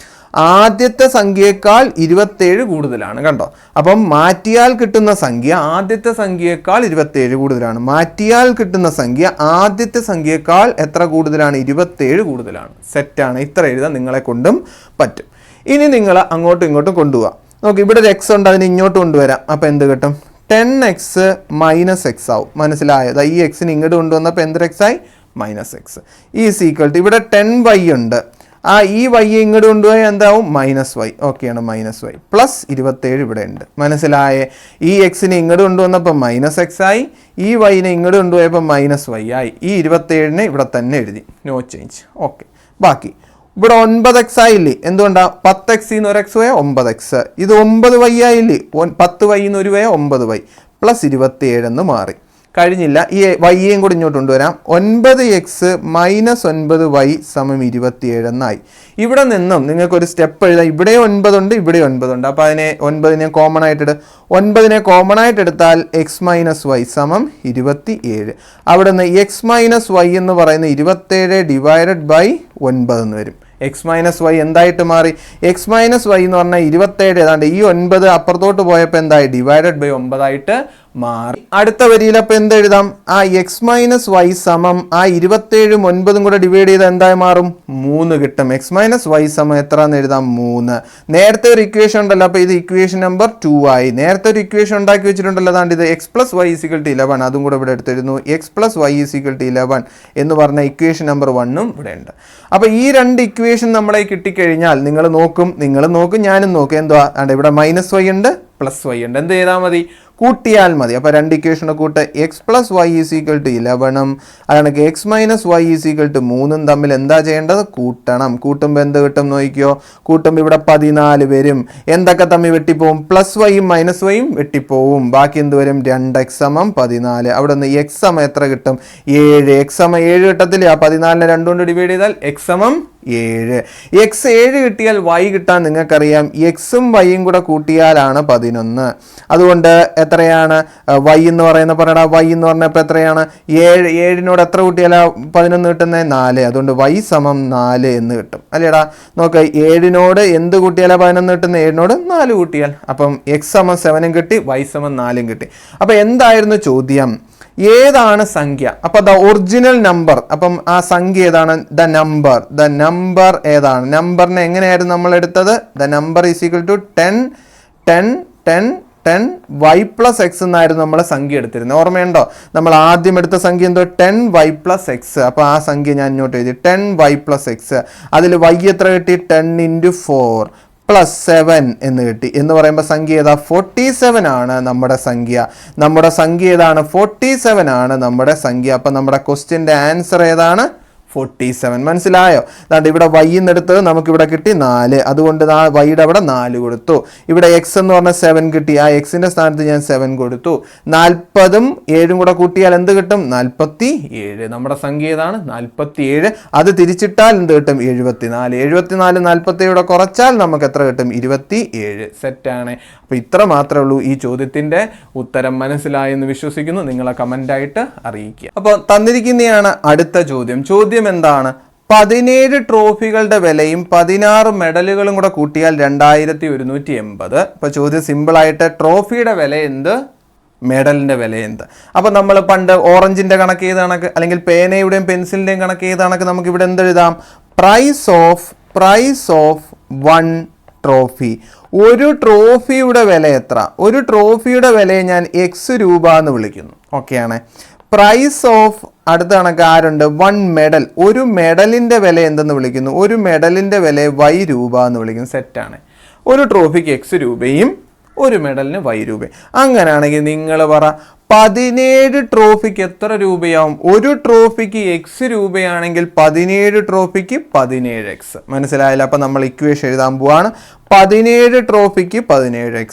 ആദ്യത്തെ സംഖ്യയേക്കാൾ 27 കൂടുതലാണ്. കണ്ടോ? അപ്പം മാറ്റിയാൽ കിട്ടുന്ന സംഖ്യ ആദ്യത്തെ സംഖ്യയേക്കാൾ 27 കൂടുതലാണ്. മാറ്റിയാൽ കിട്ടുന്ന സംഖ്യ ആദ്യത്തെ സംഖ്യയേക്കാൾ എത്ര കൂടുതലാണ്? 27 കൂടുതലാണ്. സെറ്റാണ്. ഇത്ര എഴുതാൻ നിങ്ങളെ കൊണ്ടും പറ്റും. ഇനി നിങ്ങൾ അങ്ങോട്ടും ഇങ്ങോട്ടും കൊണ്ടുപോകാം. നോക്ക്, ഇവിടെ ഒരു എക്സ് ഉണ്ട്, അതിന് ഇങ്ങോട്ട് കൊണ്ടുവരാം. അപ്പം എന്ത് കിട്ടും? 10x - x ആവും. മനസ്സിലായത്? ഈ എക്സിന് ഇങ്ങോട്ട് കൊണ്ടുവന്നപ്പോൾ എന്തൊരു എക്സ് ആയി? -x. ഈസ് ഈക്വൽ ടു ഇവിടെ 10y ഉണ്ട്. ഈ y ഇങ്ങോട്ട് കൊണ്ടുപോയി എന്താവും? -y. ഓക്കെയാണ്. -y പ്ലസ് 27 ഇവിടെ ഉണ്ട്. മനസ്സിലായേ? ഈ എക്സിനെ ഇങ്ങോട്ട് കൊണ്ടുവന്നപ്പോൾ -x ആയി, ഈ വൈനെ ഇങ്ങോട്ട് കൊണ്ടുപോയപ്പോൾ -y ആയി. ഈ 27നെ ഇവിടെ തന്നെ എഴുതി. No change. ഓക്കെ. ബാക്കി ഇവിടെ 9x ആയില്ലേ, എന്തുകൊണ്ടാ 10x ഒരു എക്സ് പോയ 9x, ഇത് 9y ആയില്ലേ, 10y 1 പോയ 9y പ്ലസ് 27 എന്ന് മാറി. കഴിഞ്ഞില്ല, ഈ വൈയും കൂടി ഇങ്ങോട്ട് കൊണ്ടുവരാം. 9x മൈനസ് 9y സമം 27 എന്നായി. ഇവിടെ നിന്നും നിങ്ങൾക്കൊരു സ്റ്റെപ്പ് എഴുതാം. ഇവിടെ 9 ഉണ്ട്, ഇവിടെ 9 ഉണ്ട്. അപ്പോൾ അതിനെ 9 കോമൺ ആയിട്ട് 9 കോമൺ ആയിട്ട് എടുത്താൽ എക്സ് മൈനസ് വൈ സമം 27. അവിടെ നിന്ന് എക്സ് മൈനസ് വൈ എന്ന് പറയുന്നത് 27 ഡിവൈഡഡ് ബൈ 9 എന്ന് വരും. എക്സ് മൈനസ് വൈ എന്തായിട്ട് മാറി? എക്സ് മൈനസ് വൈ എന്ന് പറഞ്ഞാൽ 27, ഏതാണ്ട് ഈ 9 അപ്പുറത്തോട്ട് പോയപ്പോൾ എന്തായി? ഡിവൈഡഡ് ബൈ 9 ആയിട്ട് മാറി. അടുത്ത വരിയിൽ അപ്പോൾ എന്തെഴുതാം? ആ എക്സ് മൈനസ് വൈ സമം ആ 27 9 കൂടെ ഡിവൈഡ് ചെയ്താൽ എന്തായി മാറും? 3 കിട്ടും. എക്സ് മൈനസ് വൈ സമം എത്ര എന്ന് എഴുതാം? 3. നേരത്തെ ഒരു ഇക്വേഷൻ ഉണ്ടല്ലോ, അപ്പോൾ ഇത് ഇക്വേഷൻ നമ്പർ 2 ആയി. നേരത്തെ ഒരു ഇക്വേഷൻ ഉണ്ടാക്കി വെച്ചിട്ടുണ്ടല്ലോ, അതാണ്ട് ഇത് x plus y is equal to 11, അതും കൂടെ ഇവിടെ എടുത്തിരുന്നു. X plus y is equal to 11 എന്ന് പറഞ്ഞ ഇക്വേഷൻ നമ്പർ 1 ഇവിടെ ഉണ്ട്. അപ്പോൾ ഈ രണ്ട് ഇക്വേഷൻ നമ്മളെ കിട്ടിക്കഴിഞ്ഞാൽ നിങ്ങൾ നോക്കും, ഞാനും നോക്കും. എന്തുവാ? ഇവിടെ മൈനസ് വൈ ഉണ്ട്, പ്ലസ് വൈ ഉണ്ട്. എന്ത് ചെയ്താൽ മതി? കൂട്ടിയാൽ മതി. അപ്പോൾ രണ്ട് ഇക്വേഷനെ കൂട്ട്. X plus y is equal to 11 അതാണ് x minus y is equal to 3 തമ്മിൽ എന്താ ചെയ്യേണ്ടത്? കൂട്ടണം. കൂട്ടുമ്പോൾ എന്ത് കിട്ടും നോക്കിയോ? കൂട്ടുമ്പോൾ ഇവിടെ 14 വരും. എന്തൊക്കെ തമ്മിൽ വെട്ടിപ്പോവും? Plus വൈയും minus വൈയും വെട്ടിപ്പോവും. ബാക്കി എന്ത് വരും? 2x സമം 14. അവിടെ നിന്ന് എക്സ് സമം എത്ര കിട്ടും? 7. എക്സ് സമം 7 കിട്ടത്തില്ല. ആ 14 2 കൊണ്ട് ഡിവൈഡ് ചെയ്താൽ എക്സ് സമം 7. എക്സ് 7 കിട്ടിയാൽ വൈ കിട്ടാൻ നിങ്ങൾക്കറിയാം. എക്സും വൈയും കൂടെ കൂട്ടിയാലാണ് 11. അതുകൊണ്ട് എത്രയാണ് വൈ എന്ന് പറയുന്നത്? പറയടാ, വൈ എന്ന് പറഞ്ഞപ്പോൾ എത്രയാണ്? 7. 7നോട് എത്ര കൂട്ടിയാലാ 11 കിട്ടുന്നത്? 4. അതുകൊണ്ട് വൈ സമം 4 എന്ന് കിട്ടും. അല്ലേടാ, നോക്ക്, 7നോട് എന്ത് കൂട്ടിയാലാ 11 കിട്ടുന്നത്? 7നോട് 4 കൂട്ടിയാൽ. അപ്പം എക്സ് സമം 7 കിട്ടി, വൈ സമം 4 കിട്ടി. അപ്പം എന്തായിരുന്നു ചോദ്യം? ഏതാണ് സംഖ്യ? അപ്പോൾ ദ ഒറിജിനൽ നമ്പർ. അപ്പം ആ സംഖ്യ ഏതാണ്? ദ നമ്പർ ഏതാണ്? നമ്പറിനെ എങ്ങനെയായിരുന്നു നമ്മൾ എടുത്തത്? The number is equal to 10 y plus x എന്നായിരുന്നു നമ്മൾ സംഖ്യ എടുത്തിരുന്നത്. ഓർമ്മയുണ്ടോ? നമ്മൾ ആദ്യം എടുത്ത സംഖ്യ എന്തോ 10 വൈ പ്ലസ് എക്സ്. അപ്പോൾ ആ സംഖ്യ ഞാൻ ഇങ്ങോട്ട് എഴുതി 10 വൈ പ്ലസ് എക്സ്. അതിൽ വൈ എത്ര കിട്ടി? 10 × 4 പ്ലസ് 7 എന്ന് കിട്ടി. എന്ന് പറയുമ്പോൾ സംഖ്യ ഏതാ? 47 ആണ് നമ്മുടെ സംഖ്യ. ഏതാണ്? 47 ആണ് നമ്മുടെ സംഖ്യ. അപ്പം നമ്മുടെ ക്വസ്റ്റ്യൻ്റെ ആൻസർ ഏതാണ്? 47. മനസ്സിലായോ? അതാണ്ട് ഇവിടെ വൈ എന്നെടുത്തത് നമുക്കിവിടെ കിട്ടി 4. അതുകൊണ്ട് വൈയുടെ അവിടെ 4 കൊടുത്തു. ഇവിടെ എക്സ് എന്ന് പറഞ്ഞ 7 കിട്ടി. ആ എക്സിൻ്റെ സ്ഥാനത്ത് ഞാൻ 7 കൊടുത്തു. 40ഉം 7ഉം കൂടെ കൂട്ടിയാൽ എന്ത് കിട്ടും? 47. നമ്മുടെ സംഖ്യ ഏതാണ്? 47. അത് തിരിച്ചിട്ടാൽ എന്ത് കിട്ടും? 74. 74 47 കുറച്ചാൽ നമുക്ക് എത്ര കിട്ടും? 27. സെറ്റാണ്. അപ്പോൾ ഇത്ര മാത്രമേ ഉള്ളൂ. ഈ ചോദ്യത്തിൻ്റെ ഉത്തരം മനസ്സിലായെന്ന് വിശ്വസിക്കുന്നു. നിങ്ങളെ കമൻ്റായിട്ട് അറിയിക്കുക. അപ്പോൾ തന്നിരിക്കുന്നതാണ് അടുത്ത ചോദ്യം എന്താണ്? 17 ട്രോഫികളുടെ വിലയും 16 മെഡലുകളും കൂടെ കൂട്ടിയാൽ 2180. ഇപ്പോൾ ചോദ്യം സിമ്പിളായിട്ട് ട്രോഫിയുടെ വില എന്ത്, മെഡലിൻ്റെ വില എന്ത്? അപ്പോൾ നമ്മൾ പണ്ട് ഓറഞ്ചിൻ്റെ കണക്ക് ചെയ്ത കണക്ക്, അല്ലെങ്കിൽ പേനയുടെയും പെൻസിലിൻ്റെയും കണക്ക് ചെയ്ത കണക്ക് നമുക്കിവിടെ എന്തെഴുതാം? Price of 1 trophy. ഒരു ട്രോഫിയുടെ വില എത്ര? ഒരു ട്രോഫിയുടെ വിലയെ ഞാൻ എക്സ് രൂപ എന്ന് വിളിക്കുന്നു. ഓക്കെയാണ്. പ്രൈസ് ഓഫ് അടുത്ത കണക്ക് ആരുണ്ട്? 1 മെഡൽ. ഒരു മെഡലിൻ്റെ വില എന്തെന്ന് വിളിക്കുന്നു? ഒരു മെഡലിൻ്റെ വില y രൂപ എന്ന് വിളിക്കുന്നു. സെറ്റാണ്. ഒരു ട്രോഫിക്ക് എക്സ് രൂപയും ഒരു മെഡലിന് y രൂപയും. അങ്ങനെയാണെങ്കിൽ നിങ്ങൾ പറ, 17 ട്രോഫിക്ക് എത്ര രൂപയാവും? ഒരു ട്രോഫിക്ക് എക്സ് രൂപയാണെങ്കിൽ 17 ട്രോഫിക്ക് 17x. മനസ്സിലായില്ല? അപ്പം നമ്മൾ ഇക്വേഷൻ എഴുതാൻ പോവാണ്. 17 ട്രോഫിക്ക് 17x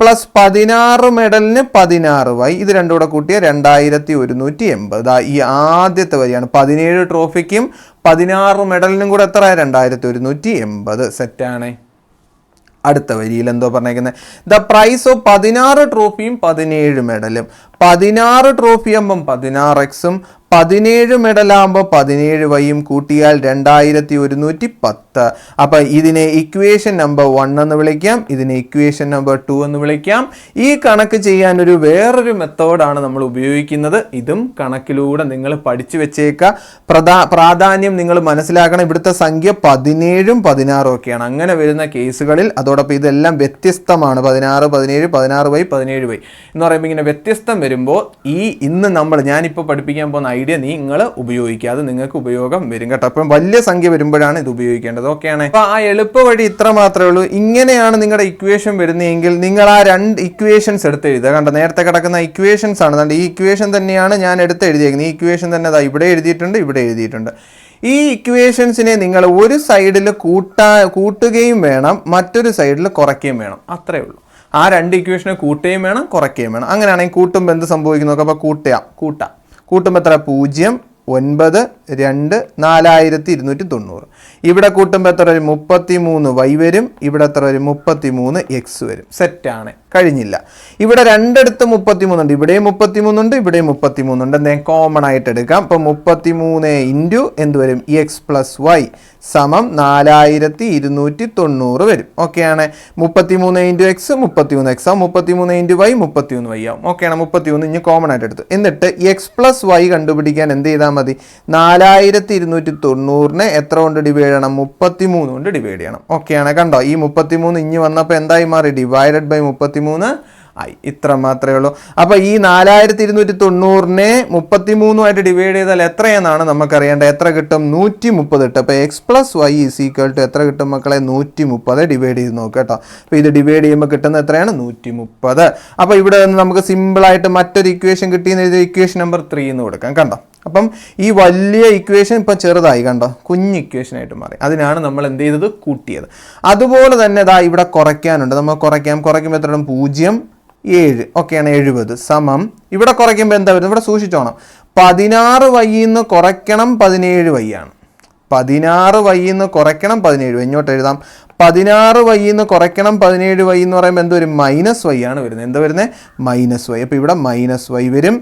പ്ലസ് 16 മെഡലിന് 16y. ഇത് രണ്ടും കൂടെ കൂട്ടിയ 2180. ഈ ആദ്യത്തെ വരിയാണ്. 17 ട്രോഫിക്കും 16 മെഡലിനും കൂടെ എത്ര? 2180. സെറ്റാണ്. അടുത്ത വരിയിൽ എന്തോ പറഞ്ഞേക്കുന്നത്? ദ പ്രൈസ് ഓഫ് 16 ട്രോഫിയും 17 മെഡലും. 16 ട്രോഫി ആകുമ്പം 16x, 17 മെഡലാകുമ്പോൾ 17y കൂട്ടിയാൽ 2110. അപ്പം ഇതിനെ ഇക്വേഷൻ നമ്പർ 1 എന്ന് വിളിക്കാം, ഇതിനെ ഇക്വേഷൻ നമ്പർ 2 എന്ന് വിളിക്കാം. ഈ കണക്ക് ചെയ്യാൻ വേറൊരു മെത്തേഡാണ് നമ്മൾ ഉപയോഗിക്കുന്നത്. ഇതും കണക്കിലൂടെ നിങ്ങൾ പഠിച്ചു വെച്ചേക്കുക. പ്രാധാന്യം നിങ്ങൾ മനസ്സിലാക്കണം. ഇവിടുത്തെ സംഖ്യ 17ഉം 16ഉം ഒക്കെയാണ്. അങ്ങനെ വരുന്ന കേസുകളിൽ അതോടൊപ്പം ഇതെല്ലാം വ്യത്യസ്തമാണ്. 16, 17, 16y, 17y എന്ന് പറയുമ്പോൾ ഇങ്ങനെ വ്യത്യസ്തം വരുമ്പോൾ ഞാനിപ്പോൾ പഠിപ്പിക്കാൻ പോകുന്ന ഐഡിയ നിങ്ങൾ ഉപയോഗിക്കുക. അത് നിങ്ങൾക്ക് ഉപയോഗം വരും കേട്ടോ. അപ്പം വലിയ സംഖ്യ വരുമ്പോഴാണ് ഇത് ഉപയോഗിക്കേണ്ടത്. ഓക്കെയാണ്. അപ്പോൾ ആ എളുപ്പ വഴി ഇത്ര മാത്രമേ ഉള്ളൂ. ഇങ്ങനെയാണ് നിങ്ങളുടെ ഇക്വേഷൻ വരുന്നതെങ്കിൽ നിങ്ങൾ ആ 2 ഇക്വേഷൻസ് എടുത്ത് എഴുതുക. കണ്ടോ, നേരത്തെ കിടക്കുന്ന ഇക്വേഷൻസ് ആണ്. ഈ ഇക്വേഷൻ തന്നെയാണ് ഞാൻ എടുത്ത് എഴുതിയേക്കുന്നത്. ഈ ഇക്വേഷൻ തന്നെ ഇവിടെ എഴുതിയിട്ടുണ്ട്, ഇവിടെ എഴുതിയിട്ടുണ്ട്. ഈ ഇക്വേഷൻസിനെ നിങ്ങൾ ഒരു സൈഡിൽ കൂട്ടുകയും വേണം, മറ്റൊരു സൈഡിൽ കുറയ്ക്കുകയും വേണം, അത്രേ ഉള്ളൂ. ആ രണ്ട് ഇക്വേഷനെ കൂട്ടുകയും വേണം, കുറയ്ക്കുകയും വേണം. അങ്ങനെയാണെങ്കിൽ കൂട്ടുമ്പോൾ എന്ത് സംഭവിക്കുന്നു നോക്കാം. അപ്പോൾ കൂട്ടുമ്പോൾ എത്ര? 0, 9, 2, 4290. ഇവിടെ കൂട്ടുമ്പോൾ എത്ര വരും? 33y വരും. ഇവിടെ എത്ര വരും? 33x വരും. സെറ്റാണ്, കഴിഞ്ഞില്ല. ഇവിടെ രണ്ടിടത്ത് 33 ഉണ്ട്, ഇവിടെയും 33 ഉണ്ട്, ഇവിടെയും 33 ഉണ്ട്. എന്തെങ്കിലും കോമൺ ആയിട്ട് എടുക്കാം. അപ്പം 33 ഇൻറ്റു എന്ത് വരും? x പ്ലസ് വൈ സമം 4290 വരും. ഓക്കെയാണ്. 33 ഇൻറ്റു എക്സ് 33x ആവും, 33 ഇൻറ്റു വൈ 33y ആവും. ഓക്കെയാണ്. 33 ഇനി കോമൺ ആയിട്ട് എടുത്തു. എന്നിട്ട് എക്സ് പ്ലസ് വൈ കണ്ടുപിടിക്കാൻ എന്ത് ചെയ്താൽ മതി? 4290 എത്ര കൊണ്ട് ഡിവൈഡ് ചെയ്യണം? 33 കൊണ്ട് ഡിവൈഡ് ചെയ്യണം. ഓക്കെയാണ്. കണ്ടോ, ഈ 33 ഇഞ്ഞ് വന്നപ്പോൾ എന്തായി മാറി? ഡിവൈഡഡ് ബൈ 33 ആയി. ഇത്ര മാത്രമേ ഉള്ളൂ. അപ്പോൾ ഈ 4290 33 ഡിവൈഡ് ചെയ്താൽ എത്രയെന്നാണ് നമുക്കറിയേണ്ടത്. എത്ര കിട്ടും? 130 കിട്ടും. അപ്പോൾ x plus Y is equal to എത്ര കിട്ടും മക്കളെ? 130 ഡിവൈഡ് ചെയ്ത് നോക്കുക കേട്ടോ. അപ്പോൾ ഇത് ഡിവൈഡ് ചെയ്യുമ്പോൾ കിട്ടുന്നത് എത്രയാണ്? 130. അപ്പോൾ ഇവിടെ നിന്ന് നമുക്ക് സിമ്പിളായിട്ട് മറ്റൊരു ഇക്വേഷൻ കിട്ടിയെന്ന് ഇക്വേഷൻ നമ്പർ 3 എന്ന് കൊടുക്കാം. കണ്ടോ, അപ്പം ഈ വലിയ ഇക്വേഷൻ ഇപ്പം ചെറുതായി, കണ്ടോ, കുഞ്ഞ് ഇക്വേഷനായിട്ട് മാറി. അതിനാണ് നമ്മൾ എന്ത് ചെയ്തത്? കൂട്ടിയത്. അതുപോലെ തന്നെ ഇതാ ഇവിടെ കുറയ്ക്കാനുണ്ട്. നമ്മൾ കുറയ്ക്കുമ്പോൾ എത്ര? 0, 7. ഓക്കെയാണ്. 70 സമം ഇവിടെ കുറയ്ക്കുമ്പോൾ എന്താ വരുന്നത്? ഇവിടെ സൂക്ഷിച്ചോണം. 16y നിന്ന് കുറയ്ക്കണം 17y ആണ്. 16y നിന്ന് കുറയ്ക്കണം 17. ഇങ്ങോട്ട് എഴുതാം. 16y നിന്ന് കുറയ്ക്കണം 17y എന്ന് പറയുമ്പോൾ എന്ത് വരും? -y ആണ് വരുന്നത്. എന്താ വരുന്നത്? -y. അപ്പോൾ ഇവിടെ -y വരും.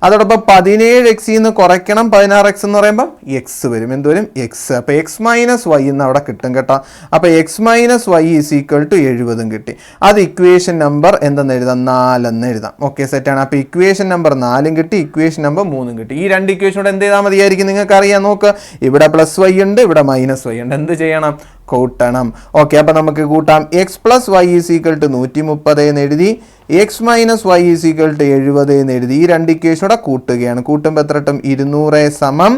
അതോടൊപ്പം 17x നിന്ന് കുറയ്ക്കണം 16x എന്ന് പറയുമ്പോൾ എക്സ് വരും. എന്ത് വരും? എക്സ്. അപ്പോൾ x - y എന്ന് അവിടെ കിട്ടും കേട്ടോ. അപ്പോൾ x - y is equal to 70 കിട്ടി. അത് ഇക്വേഷൻ നമ്പർ എന്തെന്ന് എഴുതാം? 4 എന്ന് എഴുതാം. ഓക്കെ, സെറ്റാണ്. അപ്പോൾ ഇക്വേഷൻ നമ്പർ 4 കിട്ടി, ഇക്വേഷൻ നമ്പർ 3 കിട്ടി. ഈ രണ്ട് ഇക്വേഷനോട് എന്ത് ചെയ്താൽ മതിയായിരിക്കും? നിങ്ങൾക്ക് അറിയാം. നോക്ക്, ഇവിടെ +y ഉണ്ട്, ഇവിടെ -y ഉണ്ട്. എന്ത് ചെയ്യണം? കൂട്ടണം. ഓക്കെ, അപ്പോൾ നമുക്ക് കൂട്ടാം. X plus Y is equal to 130 എന്ന് എഴുതി, x - y is equal to 70 എന്ന് എഴുതി. ഈ രണ്ട് ഇക്വേഷനോടെ കൂട്ടുകയാണ്. കൂട്ടുമ്പോൾ എത്ര കിട്ടും? 200 സമം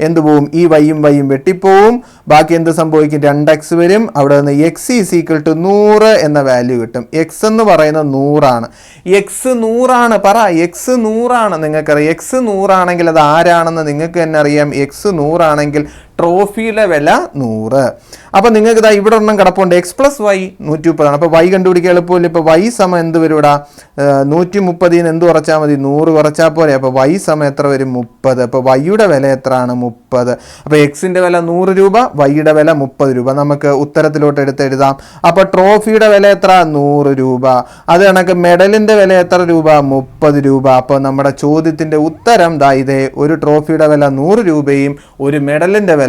എന്ത് പോവും? ഈ വൈയും വെട്ടിപ്പോവും. ബാക്കി എന്ത് സംഭവിക്കും? 2x വരും. അവിടെ നിന്ന് x ഈസ് ഈക്വൽ ടു 100 എന്ന വാല്യൂ കിട്ടും. x എന്ന് പറയുന്നത് 100 ആണ്. x 100 ആണ്. പറ, x 100 ആണ്. നിങ്ങൾക്കറിയാം x 100 ആണെങ്കിൽ അത് ആരാണെന്ന് നിങ്ങൾക്ക് തന്നെ അറിയാം. x 100 ആണെങ്കിൽ ട്രോഫിയുടെ വില 100. അപ്പോൾ നിങ്ങൾക്ക് ഇതാ ഇവിടെ ഒരെണ്ണം കിടപ്പുണ്ട്. x പ്ലസ് വൈ 130 ആണ്. അപ്പോൾ y കണ്ടുപിടിക്കാൻ എളുപ്പമില്ല. ഇപ്പോൾ y സമം എന്ത് വരും? ഇവിടെ 130 എന്ത് കുറച്ചാൽ മതി? 100 കുറച്ചാൽ പോലെ. അപ്പോൾ y സമം എത്ര വരും? 30. അപ്പോൾ വൈയുടെ വില എത്രയാണ്? 30. അപ്പോൾ എക്സിൻ്റെ വില 100 രൂപ, വൈയുടെ വില 30 രൂപ. നമുക്ക് ഉത്തരത്തിലോട്ട് എഴുതാം. അപ്പോൾ ട്രോഫിയുടെ വില എത്ര? 100 രൂപ. അത് കണക്ക് മെഡലിൻ്റെ വില എത്ര രൂപ? 30 രൂപ. അപ്പോൾ നമ്മുടെ ചോദ്യത്തിൻ്റെ ഉത്തരം ദാ ഇതേ. ഒരു ട്രോഫിയുടെ വില 100 രൂപയും ഒരു മെഡലിൻ്റെ വില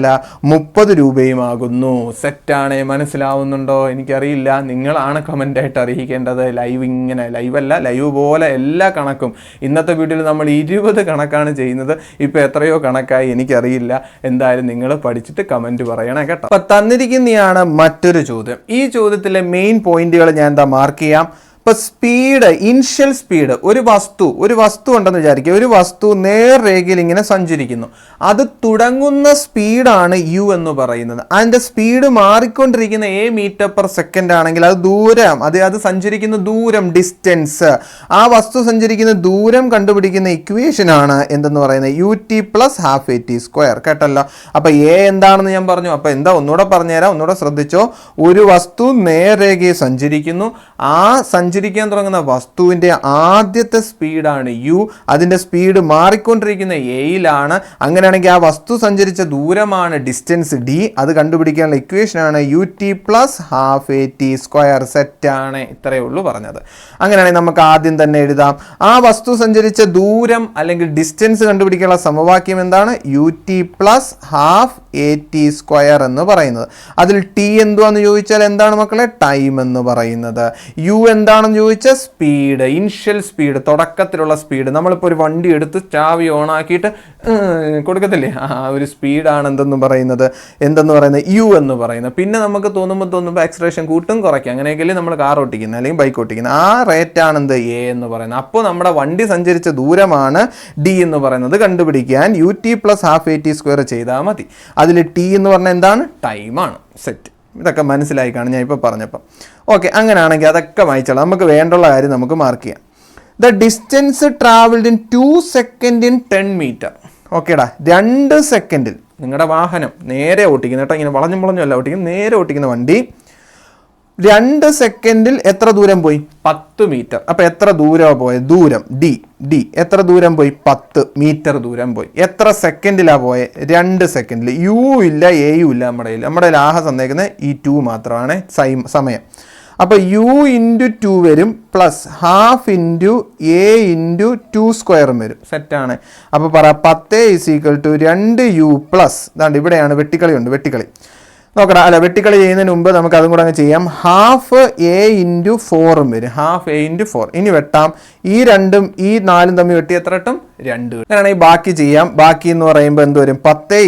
30 രൂപയും ആകുന്നു. സെറ്റാണ്. മനസ്സിലാവുന്നുണ്ടോ? എനിക്കറിയില്ല, നിങ്ങളാണ് കമൻ്റായിട്ട് അറിയിക്കേണ്ടത്. ഇങ്ങനെ ലൈവല്ല, ലൈവ് പോലെ എല്ലാ കണക്കും. ഇന്നത്തെ വീഡിയോയിൽ നമ്മൾ 20 കണക്കാണ് ചെയ്യുന്നത്. ഇപ്പോൾ എത്രയോ കണക്കായി എനിക്കറിയില്ല. എന്തായാലും നിങ്ങൾ പഠിച്ചിട്ട് കമൻറ്റ് പറയണേ കേട്ടോ. അപ്പം തന്നിരിക്കുന്നതാണ് മറ്റൊരു ചോദ്യം. ഈ ചോദ്യത്തിലെ മെയിൻ പോയിന്റുകൾ ഞാൻ എന്താ മാർക്ക് ചെയ്യാം. ഇപ്പോൾ സ്പീഡ്, ഇനിഷ്യൽ സ്പീഡ്, ഒരു വസ്തു ഉണ്ടെന്ന് വിചാരിക്കുക. ഒരു വസ്തു നേർരേഖയിൽ ഇങ്ങനെ സഞ്ചരിക്കുന്നു. അത് തുടങ്ങുന്ന സ്പീഡാണ് u എന്ന് പറയുന്നത്. അതിൻ്റെ സ്പീഡ് മാറിക്കൊണ്ടിരിക്കുന്ന a m/s ആണെങ്കിൽ അത് ദൂരം, അത് സഞ്ചരിക്കുന്ന ദൂരം, ഡിസ്റ്റൻസ്, ആ വസ്തു സഞ്ചരിക്കുന്ന ദൂരം കണ്ടുപിടിക്കുന്ന ഇക്വേഷനാണ് എന്തെന്ന് പറയുന്നത്? ut + ½at². കേട്ടല്ലോ. അപ്പോൾ a എന്താണെന്ന് ഞാൻ പറഞ്ഞു. അപ്പോൾ എന്താ? ഒന്നുകൂടെ പറഞ്ഞുതരാം, ഒന്നുകൂടെ ശ്രദ്ധിച്ചോ. ഒരു വസ്തു നേർരേഖയിൽ സഞ്ചരിക്കുന്നു. ആ സഞ്ചരിക്കാൻ തുടങ്ങുന്ന വസ്തുവിൻ്റെ ആദ്യത്തെ സ്പീഡാണ് u. അതിൻ്റെ സ്പീഡ് മാറിക്കൊണ്ടിരിക്കുന്ന എയിലാണ്. അങ്ങനെയാണെങ്കിൽ ആ വസ്തു സഞ്ചരിച്ച ദൂരമാണ് ഡിസ്റ്റൻസ് d. അത് കണ്ടുപിടിക്കാനുള്ള ഇക്വേഷനാണ് ut + ½ സെറ്റാണ്. ഇത്രയേ ഉള്ളൂ പറഞ്ഞത്. അങ്ങനെയാണെങ്കിൽ നമുക്ക് ആദ്യം തന്നെ എഴുതാം. ആ വസ്തു സഞ്ചരിച്ച ദൂരം അല്ലെങ്കിൽ ഡിസ്റ്റൻസ് കണ്ടുപിടിക്കാനുള്ള സമവാക്യം എന്താണ്? ut + ½ എന്ന് പറയുന്നത്. അതിൽ t എന്തുവാന്ന് ചോദിച്ചാൽ എന്താണ് മക്കളെ? ടൈം എന്ന് പറയുന്നത്. u എന്താണെന്ന് ചോദിച്ചാൽ സ്പീഡ്, ഇനിഷ്യൽ സ്പീഡ്, തുടക്കത്തിലുള്ള സ്പീഡ്. നമ്മളിപ്പോൾ ഒരു വണ്ടി എടുത്ത് ചാവി ഓണാക്കിയിട്ട് കൊടുക്കത്തില്ലേ, ആ ഒരു സ്പീഡാണ് എന്തെന്ന് പറയുന്നത് u എന്ന് പറയുന്നത്. പിന്നെ നമുക്ക് തോന്നുമ്പോൾ ആക്സിലറേഷൻ കൂട്ടും കുറയ്ക്കും. അങ്ങനെയെങ്കിൽ നമ്മൾ കാർ ഓട്ടിക്കുന്നത് അല്ലെങ്കിൽ ബൈക്ക് ഓട്ടിക്കുന്നത്. ആ റേറ്റാണ് എന്ത്? a എന്ന് പറയുന്നത്. അപ്പോൾ നമ്മുടെ വണ്ടി സഞ്ചരിച്ച ദൂരമാണ് d എന്ന് പറയുന്നത്. കണ്ടുപിടിക്കാൻ ut + ½ ചെയ്താൽ മതി. അതിൽ t എന്ന് പറഞ്ഞാൽ എന്താണ്? ടൈമാണ്. സെറ്റ്. ഇതൊക്കെ മനസ്സിലായി കാണും ഞാൻ ഇപ്പോൾ പറഞ്ഞപ്പോൾ. ഓക്കെ, അങ്ങനെയാണെങ്കിൽ അതൊക്കെ വായിച്ചോളാം. നമുക്ക് വേണ്ടുള്ള കാര്യം നമുക്ക് മാർക്ക് ചെയ്യാം. The distance travelled in 2 seconds in 10 meter. ഓക്കേടാ 2 സെക്കൻഡിൽ നിങ്ങളുടെ വാഹനം നേരെ ഓട്ടിക്കുന്ന കേട്ടോ, ഇങ്ങനെ വളഞ്ഞല്ല ഓട്ടിക്കുന്നത്, നേരെ ഓട്ടിക്കുന്ന വണ്ടി 2 സെക്കൻഡിൽ എത്ര ദൂരം പോയി? 10 മീറ്റർ. അപ്പോൾ എത്ര ദൂരമാണ് പോയത്? ദൂരം ഡി എത്ര ദൂരം പോയി? 10 മീറ്റർ ദൂരം പോയി. എത്ര സെക്കൻഡിലാണ് പോയത്? 2 സെക്കൻഡിൽ. യു ഇല്ല എയും ഇല്ല നമ്മുടെ കയ്യിൽ ആഹ തന്നേക്കുന്നത് ഈ 2 മാത്രമാണ് സമയം. അപ്പോൾ u × 2 വരും പ്ലസ് ഹാഫ് × a × 2 സ്ക്വയറും വരും. സെറ്റാണ്. അപ്പോൾ പറ 10 = 2u പ്ലസ് ഇതാണ്ട് ഇവിടെയാണ് വെട്ടിക്കളി നോക്കണം. അല്ല, വെട്ടിക്കളി ചെയ്യുന്നതിന് മുമ്പ് നമുക്ക് അതും കൂടെ അങ്ങ് ചെയ്യാം. ഹാഫ് a × 4ഉം വരും. Half a × 4. ഇനി വെട്ടാം. ഈ 2ഉം ഈ 4ഉം തമ്മിൽ വെട്ടി എത്ര കിട്ടും? 2. അങ്ങനെയാണെങ്കിൽ ബാക്കി ചെയ്യാം. ബാക്കി എന്ന് പറയുമ്പോൾ എന്ത് വരും? 10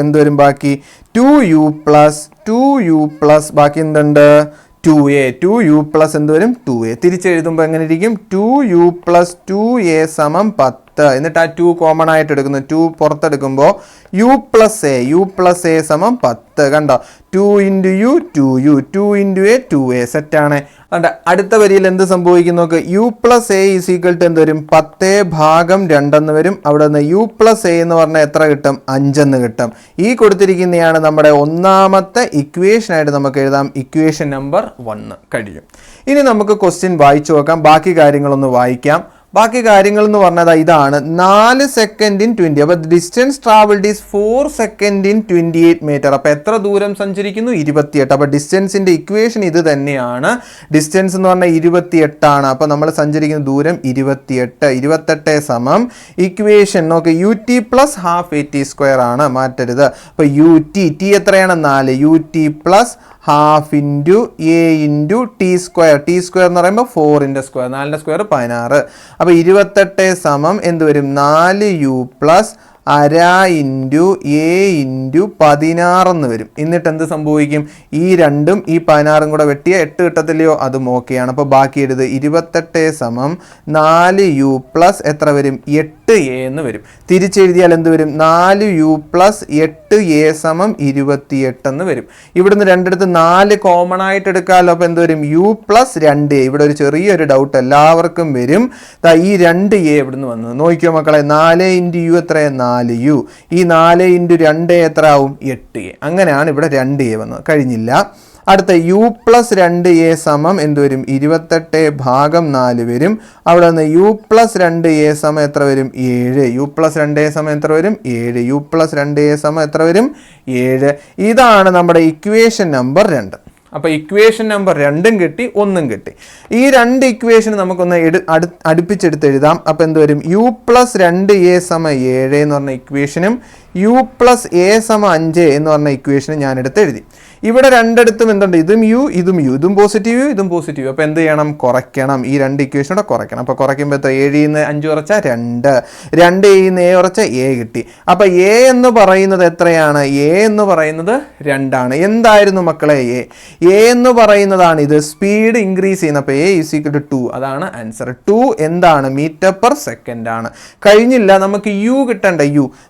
എന്ത് വരും ബാക്കി? 2u പ്ലസ് ബാക്കി എന്തുണ്ട്? 2u പ്ലസ് എന്ത് വരും? 2a. തിരിച്ചെഴുതുമ്പോൾ എങ്ങനെ ഇരിക്കും? 2u പ്ലസ് 2a സമം 10. എന്നിട്ട് ആ 2 കോമൺ ആയിട്ട് എടുക്കുന്നു. 2 പുറത്തെടുക്കുമ്പോൾ u പ്ലസ് a സമം 10. കണ്ടോ? 2 × u 2u 2 × a 2a. സെറ്റാണ്. അതുകൊണ്ട് അടുത്ത വരിയിൽ എന്ത് സംഭവിക്കും നോക്ക്. u പ്ലസ് a = എന്ത് വരും? 10/2 എന്ന് വരും. അവിടെ നിന്ന് u പ്ലസ് a എന്ന് പറഞ്ഞാൽ എത്ര കിട്ടും? 5 എന്ന് കിട്ടും. ഈ കൊടുത്തിരിക്കുന്നതാണ് നമ്മുടെ ഒന്നാമത്തെ ഇക്വേഷനായിട്ട് നമുക്ക് എഴുതാം. ഇക്വേഷൻ നമ്പർ 1 കഴിയും. ഇനി നമുക്ക് ക്വസ്റ്റ്യൻ വായിച്ചു നോക്കാം. ബാക്കി കാര്യങ്ങളൊന്ന് വായിക്കാം. ബാക്കി കാര്യങ്ങൾ എന്ന് പറഞ്ഞത് ഇതാണ്. 4 സെക്കൻഡ് ഇൻ 20. അപ്പോൾ distance travelled is 4 second in 28 metre. അപ്പോൾ എത്ര ദൂരം സഞ്ചരിക്കുന്നു? 28. അപ്പോൾ ഡിസ്റ്റൻസിൻ്റെ ഇക്വേഷൻ ഇത് തന്നെയാണ്. ഡിസ്റ്റൻസ് എന്ന് പറഞ്ഞാൽ 28 ആണ്. അപ്പോൾ നമ്മൾ സഞ്ചരിക്കുന്ന ദൂരം 28 സമം ഇക്വേഷൻ നോക്ക്. ut plus half at square ആണ്, മാറ്റരുത്. അപ്പോൾ ut എത്രയാണ്? 4. ut plus half × a × t square. T square എന്ന് പറയുമ്പോൾ 4ൻ്റെ സ്ക്വയർ, 4ൻ്റെ സ്ക്വയർ 16. അപ്പോൾ 28 സമം എന്ത് വരും? 4u പ്ലസ് 1/2 × a × 16 എന്ന് വരും. എന്നിട്ട് എന്ത് സംഭവിക്കും? ഈ 2ഉം ഈ 16ഉം കൂടെ വെട്ടിയ 8 കിട്ടത്തില്ലയോ? അതും ഓക്കെയാണ്. അപ്പോൾ ബാക്കി എഴുത്. 28 സമം 4u പ്ലസ് എത്ര വരും? 8a എന്ന് വരും. തിരിച്ചെഴുതിയാൽ എന്ത് വരും? 4u പ്ലസ് 8a സമം 28 എന്ന് വരും. ഇവിടുന്ന് രണ്ടിടത്ത് 4 കോമൺ ആയിട്ട് എടുക്കാമല്ലോ. അപ്പോൾ എന്ത് വരും? u plus 2a. ഇവിടെ ഒരു ചെറിയൊരു ഡൗട്ട് എല്ലാവർക്കും വരും. ഈ 2a ഇവിടുന്ന് വന്നത് നോക്കിയോ മക്കളെ. 4 × u എത്രയാണ്? 4u. ഈ 4 × 2 എത്ര ആവും? 8a. അങ്ങനെയാണ് ഇവിടെ 2a വന്നത്. കഴിഞ്ഞില്ല. അടുത്ത u പ്ലസ് 2a സമം എന്ത് വരും? 28/4 വരും. അവിടെ നിന്ന് u പ്ലസ് 2a സമം എത്ര വരും? 7. u പ്ലസ് 2a സമം എത്ര വരും? 7. u പ്ലസ് 2a സമം എത്ര വരും? 7. ഇതാണ് നമ്മുടെ ഇക്വേഷൻ നമ്പർ 2. അപ്പോൾ ഇക്വേഷൻ നമ്പർ 2ഉം കിട്ടി, 1ഉം കിട്ടി. ഈ 2 ഇക്വേഷൻ നമുക്കൊന്ന് അടുപ്പിച്ചെടുത്ത് എഴുതാം. അപ്പോൾ എന്ത് വരും? u പ്ലസ് 2a സമം 7 എന്ന് പറഞ്ഞ ഇക്വേഷനും u പ്ലസ് a സമം 5 എന്ന് പറഞ്ഞ ഇക്വേഷനും ഞാൻ എടുത്ത് എഴുതി. ഇവിടെ രണ്ടിടത്തും എന്തുണ്ട്? ഇതും u ഇതും പോസിറ്റീവ് ഇതും പോസിറ്റീവ്. അപ്പോൾ എന്ത് ചെയ്യണം? കുറയ്ക്കണം. ഈ 2 ഇക്വേഷനോടെ കുറയ്ക്കണം. അപ്പോൾ കുറയ്ക്കുമ്പോൾ 7 ൽ നിന്ന് 5 കുറച്ചാൽ 2, 2 ൽ നിന്ന് a കുറച്ചാൽ a കിട്ടി. അപ്പോൾ a എന്ന് പറയുന്നത് എത്രയാണ്? a എന്ന് പറയുന്നത് 2 ആണ്. എന്തായിരുന്നു മക്കളെ a? a എന്ന് പറയുന്നതാണ് ഇത്. സ്പീഡ് ഇൻക്രീസ് ചെയ്യുന്ന. അപ്പോൾ a = 2. അതാണ് ആൻസർ. 2 എന്താണ്? മീറ്റർ പെർ സെക്കൻഡ് ആണ്. കഴിഞ്ഞില്ല. നമുക്ക് u കിട്ടണ്ട.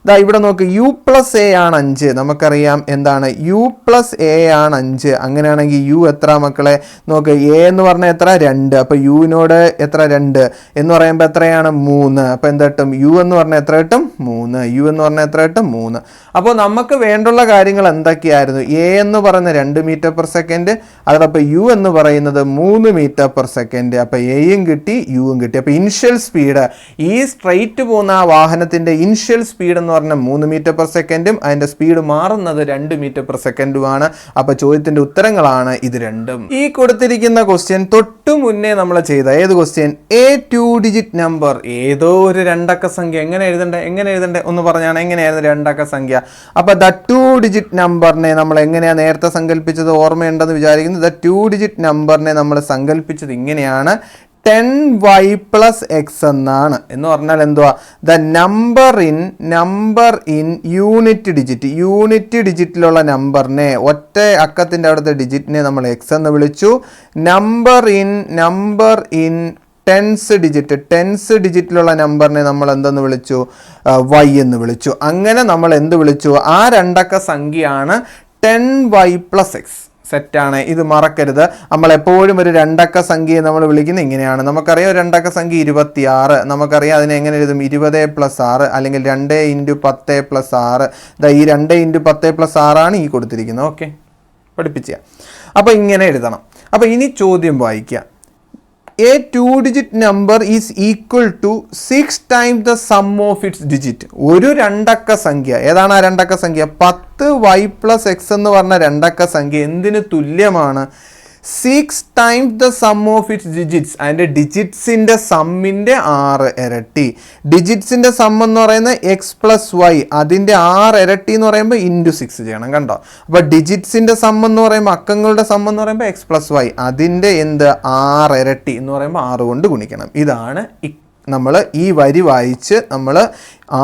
ദാ ഇവിടെ നോക്ക്. u പ്ലസ് a ആണ് 5. നമുക്കറിയാം എന്താണ്? u പ്ലസ് a ആണ് 5. അങ്ങനെയാണെങ്കിൽ u എത്ര മക്കളെ? നോക്ക്. a എന്ന് പറഞ്ഞാൽ എത്ര? 2. അപ്പോൾ യുവിനോട് എത്ര? 2 എന്ന് പറയുമ്പോൾ എത്രയാണ്? 3. അപ്പോൾ എന്ത് കിട്ടും? u എന്ന് പറഞ്ഞാൽ എത്ര കിട്ടും? 3. u എന്ന് പറഞ്ഞാൽ എത്ര കിട്ടും? 3. അപ്പോൾ നമുക്ക് വേണ്ടുള്ള കാര്യങ്ങൾ എന്തൊക്കെയായിരുന്നു? a എന്ന് പറയുന്ന 2 മീറ്റർ പെർ സെക്കൻഡ്. അതോടൊപ്പം u എന്ന് പറയുന്നത് 3 മീറ്റർ പെർ സെക്കൻഡ്. അപ്പോൾ എയും കിട്ടി, യുവും കിട്ടി. അപ്പോൾ ഇനിഷ്യൽ സ്പീഡ്, ഈ സ്ട്രെയിറ്റ് പോകുന്ന ആ വാഹനത്തിൻ്റെ ഇനിഷ്യൽ സ്പീഡ് എന്ന് പറഞ്ഞാൽ 3 മീറ്റർ പെർ സെക്കൻഡും അതിൻ്റെ സ്പീഡ് മാറുന്നത് 2 മീറ്റർ പെർ സെക്കൻഡുമാണ്. അപ്പോൾ ചോദ്യത്തിൻ്റെ ഉത്തരങ്ങളാണ് ഇത് രണ്ടും. ഈ കൊടുത്തിരിക്കുന്ന ക്വസ്റ്റ്യൻ തൊട്ടു മുന്നേ നമ്മൾ ചെയ്ത ഏത് ക്വസ്റ്റ്യൻ? a 2 digit number. ഏതോ ഒരു 2 അക്ക സംഖ്യ. എങ്ങനെ എഴുതണ്ടേ ഒന്ന് പറഞ്ഞാണ്. എങ്ങനെയായിരുന്നു 2 അക്ക സംഖ്യ? അപ്പോൾ ദ 2 ഡിജിറ്റ് നമ്പറിനെ നമ്മൾ എങ്ങനെയാണ് നേരത്തെ സങ്കല്പിച്ചത്? ഓർമ്മയുണ്ടെന്ന് വിചാരിക്കുന്നു. ദ 2 ഡിജിറ്റ് നമ്പറിനെ നമ്മൾ സങ്കല്പിച്ചത് ഇങ്ങനെയാണ്. 10y പ്ലസ് എക്സ് എന്നാണ്. എന്ന് പറഞ്ഞാൽ എന്തുവാ? ദ നമ്പർ ഇൻ യൂണിറ്റ് ഡിജിറ്റിലുള്ള നമ്പറിനെ, ഒറ്റ അക്കത്തിൻ്റെ അവിടുത്തെ ഡിജിറ്റിനെ നമ്മൾ എക്സ് എന്ന് വിളിച്ചു. നമ്പർ ഇൻ ടെൻസ് ഡിജിറ്റിലുള്ള നമ്പറിനെ നമ്മൾ എന്തെന്ന് വിളിച്ചു? y എന്ന് വിളിച്ചു. അങ്ങനെ നമ്മൾ എന്ത് വിളിച്ചു? ആ 2 അക്ക സംഖ്യയാണ് 10y പ്ലസ് എക്സ്. സെറ്റാണ്. ഇത് മറക്കരുത്. നമ്മൾ എപ്പോഴും ഒരു രണ്ടക്ക സംഖ്യയെ നമ്മൾ വിളിക്കുന്നത് ഇങ്ങനെയാണ്. നമുക്കറിയാം രണ്ടക്ക സംഖ്യ 26. നമുക്കറിയാം അതിനെ എങ്ങനെ എഴുതും? 20 + 6 അല്ലെങ്കിൽ 2 × 10 + 6. ഈ 2 × 10 + 6 ആണ് ഈ കൊടുത്തിരിക്കുന്നത്. ഓക്കെ, പഠിപ്പിച്ച. അപ്പോൾ ഇങ്ങനെ എഴുതണം. അപ്പോൾ ഇനി ചോദ്യം വായിക്കുക. A 2-digit number is equal to 6 times the sum of its digit. ഒരു രണ്ടക്ക സംഖ്യ, ഏതാണ് ആ രണ്ടക്ക സംഖ്യ? 10y + x എന്ന് പറഞ്ഞ രണ്ടക്ക സംഖ്യ എന്തിന് തുല്യമാണ്? 6 times the sum of its digits. അതിൻ്റെ ഡിജിറ്റ്സിൻ്റെ സമ്മിൻ്റെ 6 ഇരട്ടി. ഡിജിറ്റ്സിൻ്റെ സം എന്ന് പറയുന്നത് x + y, അതിൻ്റെ 6 ഇരട്ടി എന്ന് പറയുമ്പോൾ × 6 ചെയ്യണം. കണ്ടോ? അപ്പോൾ ഡിജിറ്റ്സിൻ്റെ സം എന്ന് പറയുമ്പോൾ, അക്കങ്ങളുടെ സം എന്ന് പറയുമ്പോൾ x + y, അതിൻ്റെ 6 ഇരട്ടി എന്ന് പറയുമ്പോൾ 6 കൊണ്ട് ഗുണിക്കണം. ഇതാണ് നമ്മൾ ഈ വരി വായിച്ച് നമ്മൾ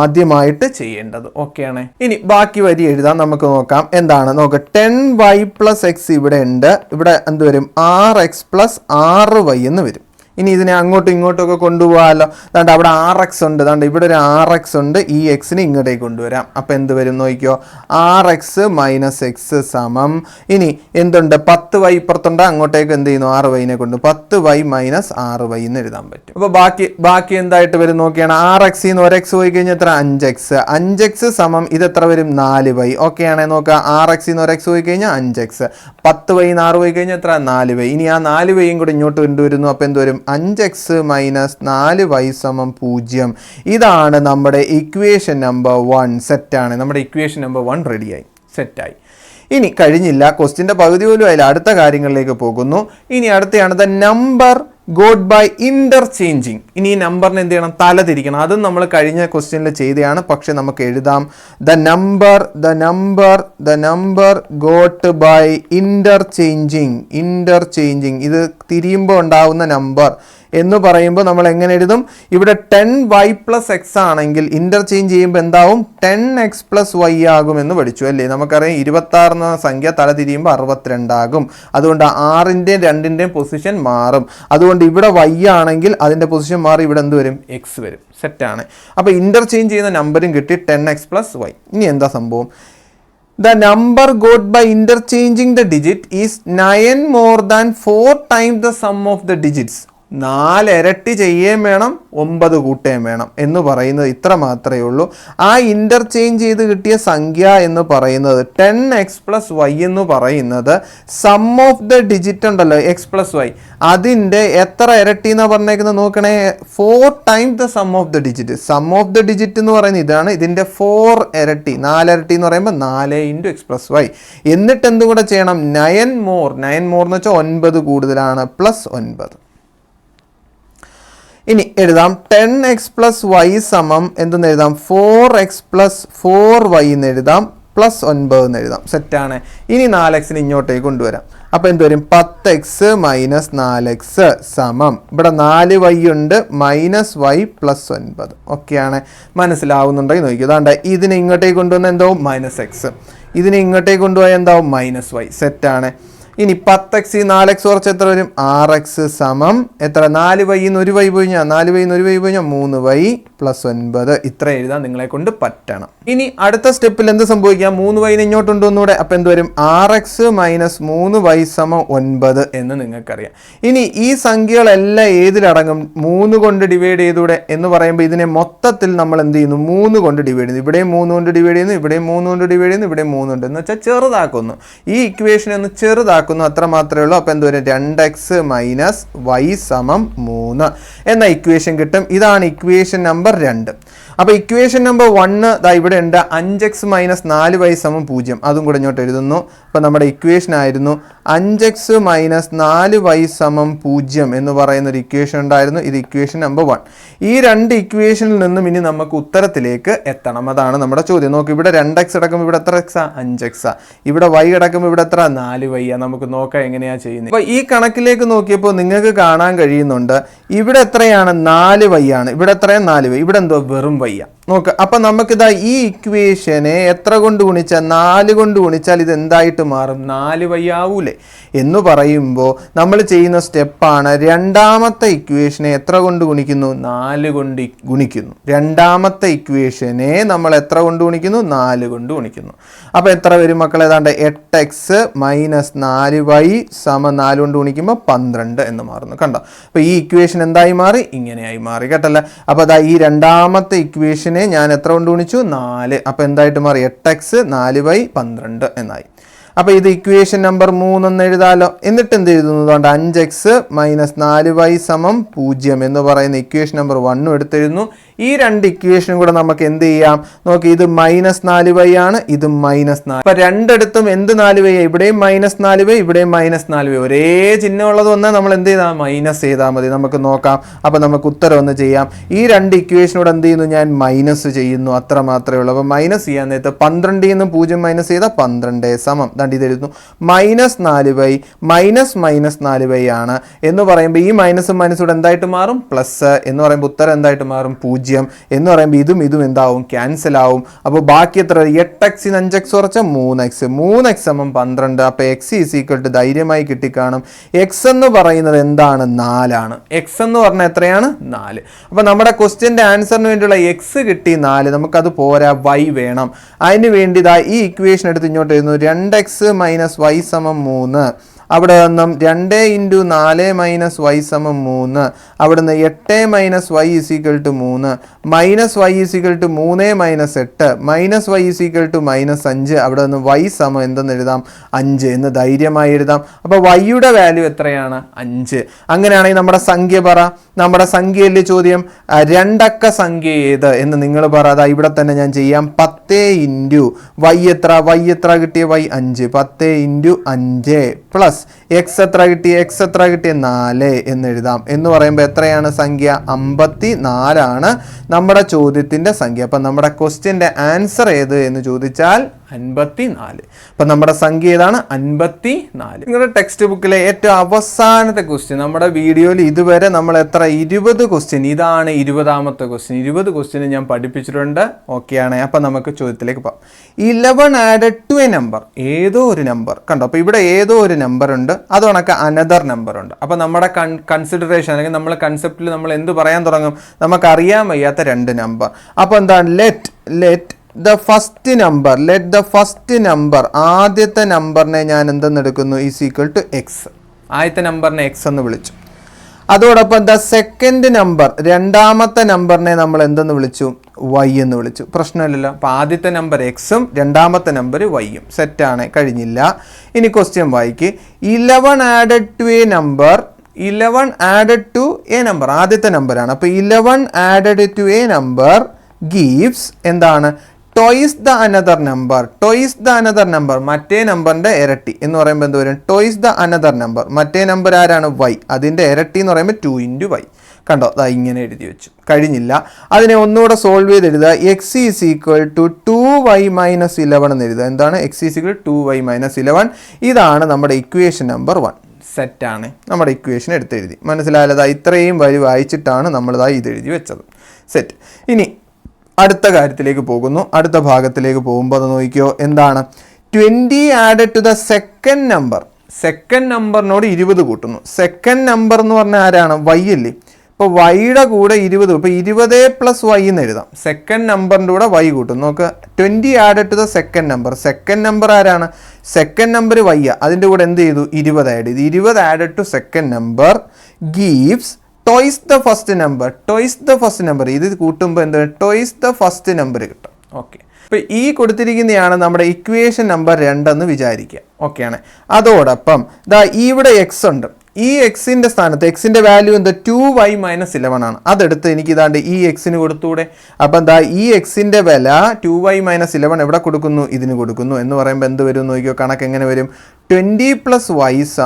ആദ്യമായിട്ട് ചെയ്യേണ്ടത്. ഓക്കെയാണ്. ഇനി ബാക്കി വരി എഴുതാൻ നമുക്ക് നോക്കാം. എന്താണ് നോക്കുക. 10y + x ഇവിടെ ഉണ്ട്. ഇവിടെ എന്ത് വരും? 6x + 6y എന്ന് വരും. ഇനി ഇതിനെ അങ്ങോട്ടും ഇങ്ങോട്ടും ഒക്കെ കൊണ്ടുപോകാമല്ലോ. അതാണ്ട് അവിടെ 6x ഉണ്ട്. അതാണ്ട് ഇവിടെ ഒരു 6x ഉണ്ട്. ഈ എക്സിനെ ഇങ്ങോട്ടേക്ക് കൊണ്ടുവരാം. അപ്പോൾ എന്ത് വരും നോക്കിയോ? 6x - x സമം, ഇനി എന്തുണ്ട്? 10y ഇപ്പുറത്തുണ്ട്. അങ്ങോട്ടേക്ക് എന്ത് ചെയ്യുന്നു? 6y കൊണ്ട് 10y - 6y എന്ന് എഴുതാൻ പറ്റും. അപ്പോൾ ബാക്കി എന്തായിട്ട് വരും നോക്കിയാണ്. 6x ന്ന് 1x പോയി കഴിഞ്ഞാൽ എത്ര? 5x. 5x സമം ഇത് എത്ര വരും? 4y. ഓക്കെ ആണേ നോക്കുക. 6x ന്ന് 1x പോയി കഴിഞ്ഞാൽ 5x. 10y ന്ന് 6 പോയി കഴിഞ്ഞാൽ എത്ര? 4y. ഇനി ആ 4yയും കൂടി ഇങ്ങോട്ട് കൊണ്ടുവരുന്നു. അപ്പോൾ എന്ത് വരും? 5x - 4y = 0. ഇതാണ് നമ്മുടെ ഇക്വേഷൻ നമ്പർ 1. സെറ്റാണ്. നമ്മുടെ ഇക്വേഷൻ നമ്പർ 1 റെഡിയായി, സെറ്റായി. ഇനി കഴിഞ്ഞില്ല, ക്വസ്റ്റ്യൻ്റെ പകുതി പോലും ആയില്ല. അടുത്ത കാര്യങ്ങളിലേക്ക് പോകുന്നു. ഇനി അടുത്തയാണ് the number got by interchanging. ഇനി ഈ നമ്പറിന് എന്ത് ചെയ്യണം? തല തിരിക്കണം. അതും നമ്മൾ കഴിഞ്ഞ ക്വസ്റ്റ്യനിൽ ചെയ്തതാണ്. പക്ഷെ നമുക്ക് എഴുതാം the number got by interchanging. ഇത് തിരിയുമ്പോൾ ഉണ്ടാവുന്ന നമ്പർ എന്ന് പറയുമ്പോൾ നമ്മൾ എങ്ങനെ എഴുതും? ഇവിടെ 10y + x ആണെങ്കിൽ ഇൻ്റർചേഞ്ച് ചെയ്യുമ്പോൾ എന്താവും? 10x + y ആകുമെന്ന് പഠിച്ചു അല്ലേ? നമുക്കറിയാം 26 എന്ന സംഖ്യ തല തിരിയുമ്പോൾ 62 ആകും. അതുകൊണ്ട് 6ൻ്റെയും 2ൻ്റെയും പൊസിഷൻ മാറും. അതുകൊണ്ട് ഇവിടെ y ആണെങ്കിൽ അതിൻ്റെ പൊസിഷൻ മാറി ഇവിടെ എന്ത് വരും? x വരും. സെറ്റാണ്. അപ്പോൾ ഇൻ്റർചേഞ്ച് ചെയ്യുന്ന നമ്പറും കിട്ടി 10x + y. ഇനി എന്താ സംഭവം? The number got by interchanging the digit is 9 more than 4 times the sum of the digits. 4 ഇരട്ടി ചെയ്യുകയും വേണം, 9 കൂട്ടുകയും വേണം എന്ന് പറയുന്നത് ഇത്ര മാത്രമേ ഉള്ളൂ. ആ ഇൻ്റർചേഞ്ച് ചെയ്ത് കിട്ടിയ സംഖ്യ എന്ന് പറയുന്നത് 10x + y എന്ന് പറയുന്നത് സം ഓഫ് ദ ഡിജിറ്റ് ഉണ്ടല്ലോ, x + y, അതിൻ്റെ എത്ര ഇരട്ടി എന്നാണ് പറഞ്ഞേക്കുന്നത് നോക്കണേ? 4 times the sum of the digit. Sum of the digit എന്ന് പറയുന്നത് ഇതാണ്. ഇതിൻ്റെ 4 ഇരട്ടി, 4 ഇരട്ടി എന്ന് പറയുമ്പോൾ 4 × x + y. എന്നിട്ട് എന്തും കൂടെ ചെയ്യണം? 9 more എന്ന് വെച്ചാൽ 9 കൂടുതലാണ്, +9. ഇനി എഴുതാം 10x + y സമം എന്തെന്ന് എഴുതാം? 4x + 4y എന്ന് എഴുതാം, +9 എന്ന് എഴുതാം. സെറ്റാണ്. ഇനി 4xന് ഇങ്ങോട്ടേക്ക് കൊണ്ടുവരാം. അപ്പോൾ എന്ത് വരും? 10x - 4x സമം, ഇവിടെ 4y ഉണ്ട്, -y +9. ഓക്കെയാണ്. മനസ്സിലാവുന്നുണ്ടെങ്കിൽ നോക്കിയോ. അതാണ്ട് ഇതിനെ ഇങ്ങോട്ടേക്ക് കൊണ്ടുവന്ന എന്താവും? -x. ഇതിനെ ഇങ്ങോട്ടേക്ക് കൊണ്ടുപോയാൽ എന്താവും? -y. സെറ്റാണ്. ഇനി 10x 4x കുറച്ച് എത്ര വരും? 6x സമം എത്ര? 4y ന്ന് 1y പോയി കഴിഞ്ഞാൽ 3y +9. ഇത്ര എഴുതാൻ നിങ്ങളെ കൊണ്ട് പറ്റണം. ഇനി അടുത്ത സ്റ്റെപ്പിൽ എന്ത് സംഭവിക്കാം? 3y ഇങ്ങോട്ട് കൊണ്ടുവന്നൂടെ. അപ്പം എന്ത് വരും? 6x - 3y = 9 എന്ന് നിങ്ങൾക്കറിയാം. ഇനി ഈ സംഖ്യകളെല്ലാം ഏതിലടങ്ങും? 3 കൊണ്ട് ഡിവൈഡ് ചെയ്തൂടെ എന്ന് പറയുമ്പോൾ ഇതിനെ മൊത്തത്തിൽ നമ്മൾ എന്ത് ചെയ്യുന്നു? 3 കൊണ്ട് ഡിവൈഡ് ചെയ്യുന്നു. ഇവിടെയും 3 കൊണ്ട് ഡിവൈഡ് ചെയ്യുന്നു, ഇവിടെയും 3 കൊണ്ട് ഡിവൈഡ് ചെയ്യുന്നു, ഇവിടെയും 3 കൊണ്ട്, എന്ന് വെച്ചാൽ ചെറുതാക്കുന്നു. ഈ ഇക്വേഷനെ ഒന്ന് ചെറുതാക്കുന്നു, അത്ര മാത്രമേ ഉള്ളൂ. അപ്പോൾ എന്ത് വരും? 2x - y = 3 എന്ന ഇക്വേഷൻ കിട്ടും. ഇതാണ് ഇക്വേഷൻ നമ്പർ 2. അപ്പോൾ ഇക്വേഷൻ നമ്പർ 1 ദാ ഇവിടെ ഉണ്ട്. 5x - 4y = 0. അതും കൂടെ ഇങ്ങോട്ട് എഴുതുന്നു. അപ്പോൾ നമ്മുടെ ഇക്വേഷൻ ആയിരുന്നു 5x - 4y = 0 എന്ന് പറയുന്നൊരു ഇക്വേഷൻ ഉണ്ടായിരുന്നു. ഇത് ഇക്വേഷൻ നമ്പർ 1. ഈ 2 ഇക്വേഷനിൽ നിന്നും ഇനി നമുക്ക് ഉത്തരത്തിലേക്ക് എത്തണം. അതാണ് നമ്മുടെ ചോദ്യം. നോക്ക്, ഇവിടെ 2x അടക്കുമ്പോൾ ഇവിടെ എത്ര x? 5x. ഇവിടെ y അടക്കുമ്പോൾ ഇവിടെ എത്ര? 4y. നമുക്ക് നോക്കാം എങ്ങനെയാ ചെയ്യുന്നത്. അപ്പോൾ ഈ കണക്കിലേക്ക് നോക്കിയപ്പോൾ നിങ്ങൾക്ക് കാണാൻ കഴിയുന്നുണ്ട് ഇവിടെ എത്രയാണ്? 4y ആണ്. ഇവിടെ എത്രയാണ്? 4y. ഇവിടെ എന്തോ? വെറും y. നോക്ക്. അപ്പം നമുക്കിതാ ഈ ഇക്വേഷനെ എത്ര കൊണ്ട് ഗുണിച്ചാൽ 4 കൊണ്ട് ഗുണിച്ചാൽ ഇത് എന്തായിട്ട് മാറും? 4y ആവൂലേ എന്ന് പറയുമ്പോൾ നമ്മൾ ചെയ്യുന്ന സ്റ്റെപ്പാണ് രണ്ടാമത്തെ ഇക്വേഷനെ എത്ര കൊണ്ട് ഗുണിക്കുന്നു? 4 കൊണ്ട് ഗുണിക്കുന്നു. രണ്ടാമത്തെ ഇക്വേഷനെ നമ്മൾ എത്ര കൊണ്ട് ഗുണിക്കുന്നു? 4 കൊണ്ട് ഗുണിക്കുന്നു. അപ്പോൾ എത്ര വരും മക്കളെ? ഏതാണ്ട് 8x - 4y = 4 കൊണ്ട് ഗുണിക്കുമ്പോൾ 12 എന്ന് മാറുന്നു. കണ്ടോ? അപ്പോൾ ഈ ഇക്വേഷൻ എന്തായി മാറി? ഇങ്ങനെയായി മാറി കേട്ടല്ലേ. അപ്പോൾ അതാ ഈ രണ്ടാമത്തെ ഇക്വേഷനെ ഞാൻ എത്ര കൊണ്ട് ഗുണിച്ചു? 4. അപ്പോൾ എന്തായിട്ട് മാറി? 8x 4y 12 എന്നായി. അപ്പോൾ ഇത് ഇക്വേഷൻ നമ്പർ 3 എന്ന് എഴുതാലോ. എന്നിട്ട് എന്ത് എഴുതുന്നതുകൊണ്ട് 5x - 4y = 0 എന്ന് പറയുന്ന ഇക്വേഷൻ നമ്പർ 1 എടുത്തെഴുതുന്നു. ഈ രണ്ട് ഇക്വേഷനും കൂടെ നമുക്ക് എന്ത് ചെയ്യാം? നോക്കി, ഇത് -4y ആണ്, ഇത് -4. അപ്പോൾ രണ്ടിടത്തും എന്ത് 4y? ഇവിടെയും -4y, ഇവിടെയും -4y. ഒരേ ചിഹ്നം ഉള്ളത് ഒന്ന് നമ്മൾ എന്ത് ചെയ്താൽ മൈനസ് ചെയ്താൽ മതി. നമുക്ക് നോക്കാം. അപ്പോൾ നമുക്ക് ഉത്തരം ഒന്ന് ചെയ്യാം. ഈ രണ്ട് ഇക്വേഷനോട് എന്ത് ചെയ്യുന്നു? ഞാൻ മൈനസ് ചെയ്യുന്നു. അത്ര മാത്രമേ ഉള്ളൂ. അപ്പോൾ മൈനസ് ചെയ്യാൻ നേരത്ത് 12 നിന്ന് 0 മൈനസ് ചെയ്താൽ 12 സമം ഇത് എഴുതുന്നു -4y -4y ആണ് എന്ന് പറയുമ്പോൾ ഈ മൈനസും മൈനസും ഇവിടെ എന്തായിട്ട് മാറും? പ്ലസ് എന്ന് പറയുമ്പോൾ ഉത്തരം എന്തായിട്ട് മാറും? 0 എന്ന് പറയുമ്പോൾ ഇതും എന്താവും? ക്യാൻസൽ ആവും. അപ്പോൾ ബാക്കി എത്ര? 8x 5x കുറച്ച 3x 3x = 12. അപ്പോൾ x = ധൈര്യമായി കിട്ടിക്കാണും. x എന്ന് പറയുന്നത് എന്താണ്? 4 ആണ്. x എന്ന് പറഞ്ഞാൽ എത്രയാണ്? 4. അപ്പോൾ നമ്മുടെ ക്വസ്റ്റ്യൻ്റെ ആൻസറിന് വേണ്ടിയുള്ള x കിട്ടി 4. നമുക്കത് പോരാ, y വേണം. അതിന് വേണ്ടി ഈ ഇക്വേഷൻ എടുത്ത് ഇങ്ങോട്ട് എഴുതുന്നു. 2x - y = 3. അവിടെ നിന്നും 2 × 4 - y = 3. അവിടുന്ന് 8 - y = 3 -y = 3 - 8 -y = -5. അവിടെ നിന്ന് y = എന്തെന്ന് എഴുതാം? 5 എന്ന് ധൈര്യമായി എഴുതാം. അപ്പോൾ y-യുടെ വാല്യൂ എത്രയാണ്? 5. അങ്ങനെയാണെങ്കിൽ നമ്മുടെ സംഖ്യ പറ. നമ്മുടെ സംഖ്യയിൽ ചോദ്യം രണ്ടക്ക സംഖ്യ ഏത് എന്ന് നിങ്ങൾ പറ. അതാ ഇവിടെ തന്നെ ഞാൻ ചെയ്യാം. 10 × y എത്ര കിട്ടിയ? y 5. 10 × 5 പ്ലസ് x എത്ര കിട്ടിയ? 4 എന്ന് എഴുതാം. എന്ന് പറയുമ്പോൾ എത്രയാണ് സംഖ്യ? 54 ആണ് നമ്മുടെ ചോദ്യത്തിൻ്റെ സംഖ്യ. അപ്പം നമ്മുടെ ക്വസ്റ്റ്യൻ്റെ ആൻസർ ഏത് എന്ന് ചോദിച്ചാൽ 54. അപ്പം നമ്മുടെ സംഖ്യ ഏതാണ്? 54. നിങ്ങളുടെ ടെക്സ്റ്റ് ബുക്കിലെ ഏറ്റവും അവസാനത്തെ ക്വസ്റ്റ്യൻ, നമ്മുടെ വീഡിയോയിൽ ഇതുവരെ നമ്മൾ എത്ര 20 ക്വസ്റ്റ്യൻ, ഇതാണ് 20ാമത്തെ ക്വസ്റ്റ്യൻ. 20 ക്വസ്റ്റ്യൻ ഞാൻ പഠിപ്പിച്ചിട്ടുണ്ട്. ഓക്കെയാണ്. അപ്പം നമുക്ക് ചോദ്യത്തിലേക്ക് പോകാം. 11 ആഡഡ് ടു എ നമ്പർ, ഏതോ ഒരു നമ്പർ കണ്ടോ. അപ്പോൾ ഇവിടെ ഏതോ ഒരു നമ്പർ ഉണ്ട്, അത് കണക്ക് അനദർ നമ്പർ ഉണ്ട്. അപ്പോൾ നമ്മുടെ കൺസിഡറേഷൻ അല്ലെങ്കിൽ നമ്മൾ കൺസെപ്റ്റിൽ നമ്മൾ എന്ത് പറയാൻ തുടങ്ങും? നമുക്കറിയാൻ വയ്യാത്ത രണ്ട് നമ്പർ. അപ്പോൾ എന്താണ്? ലെറ്റ് the first number ആദ്യത്തെ നമ്പറിനെ ഞാൻ എന്തെന്ന് എടുക്കുന്നു? = x. ആദ്യത്തെ നമ്പറിനെ x എന്ന് വിളിച്ചു. അതോടൊപ്പം സെക്കൻഡ് നമ്പർ, രണ്ടാമത്തെ നമ്പറിനെ നമ്മൾ എന്തെന്ന് വിളിച്ചു? y എന്ന് വിളിച്ചു. പ്രശ്നമില്ലല്ലോ. അപ്പോൾ ആദ്യത്തെ നമ്പർ എക്സും രണ്ടാമത്തെ നമ്പർ വൈയും. സെറ്റാണ്. കഴിഞ്ഞില്ല. ഇനി ക്വസ്റ്റ്യൻ വായിക്ക്. 11 added to a number, 11 added to a number ആദ്യത്തെ നമ്പറാണ്. അപ്പോൾ 11 added to a number gives എന്താണ്? ടോയ്സ് ദ അനദർ നമ്പർ, മറ്റേ നമ്പറിൻ്റെ ഇരട്ടി എന്ന് പറയുമ്പോൾ എന്ത് വരും? Twice the another number. മറ്റേ നമ്പർ ആരാണ്? y. അതിൻ്റെ ഇരട്ടി എന്ന് പറയുമ്പോൾ 2 × y. കണ്ടോ? അതാ ഇങ്ങനെ എഴുതി വെച്ചു. കഴിഞ്ഞില്ല. അതിനെ ഒന്നുകൂടെ സോൾവ് ചെയ്ത് എഴുതുക. x = 2y - 11 എന്ന് എഴുതുക. എന്താണ്? x = 2y - 11. ഇതാണ് നമ്മുടെ ഇക്വേഷൻ നമ്പർ 1. സെറ്റാണ്. നമ്മുടെ ഇക്വേഷൻ എടുത്തെഴുതി. മനസ്സിലായതാ? ഇത്രയും വരി വായിച്ചിട്ടാണ് നമ്മളിതാ ഇത് എഴുതി വെച്ചത്. സെറ്റ്. ഇനി അടുത്ത കാര്യത്തിലേക്ക് പോകുന്നു. അടുത്ത ഭാഗത്തിലേക്ക് പോകുമ്പോൾ അത് നോക്കിയോ. എന്താണ്? 20 added to the second number. Second നമ്പറിനോട് 20 കൂട്ടുന്നു. സെക്കൻഡ് നമ്പർ എന്ന് പറഞ്ഞാൽ ആരാണ്? y അല്ലേ. ഇപ്പോൾ വൈയുടെ കൂടെ 20, ഇപ്പോൾ 20 + y എന്ന് എഴുതാം. സെക്കൻഡ് നമ്പറിൻ്റെ കൂടെ y കൂട്ടും. നോക്കുക. 20 added to the second number. Second number ആരാണ്? Second number y. അതിൻ്റെ കൂടെ എന്ത് ചെയ്തു? 20 ആഡ് ചെയ്തു. 20 added to second number gives twice the first number. ഇത് കൂട്ടുമ്പോൾ എന്ത്? ടോയ്സ് ദ ഫസ്റ്റ് നമ്പർ കിട്ടും. ഓക്കെ. അപ്പോൾ ഈ കൊടുത്തിരിക്കുന്നതാണ് നമ്മുടെ ഇക്വേഷൻ നമ്പർ 2 എന്ന് വിചാരിക്കുക. ഓക്കെയാണ്. അതോടൊപ്പം ഇവിടെ എക്സ് ഉണ്ട്. ഈ എക്സിൻ്റെ സ്ഥാനത്ത് എക്സിൻ്റെ വാല്യൂ എന്ത്? 2y - 11 ആണ്. അതെടുത്ത് എനിക്ക് ഇതാണ്ട് ഈ എക്സിന് കൊടുത്തൂടെ? അപ്പം ഈ എക്സിൻ്റെ വില 2y - 11 എവിടെ കൊടുക്കുന്നു? ഇതിന് കൊടുക്കുന്നു. എന്ന് പറയുമ്പോൾ എന്ത് വരും നോക്കിയോ. കണക്ക് എങ്ങനെ വരും? 20 + y =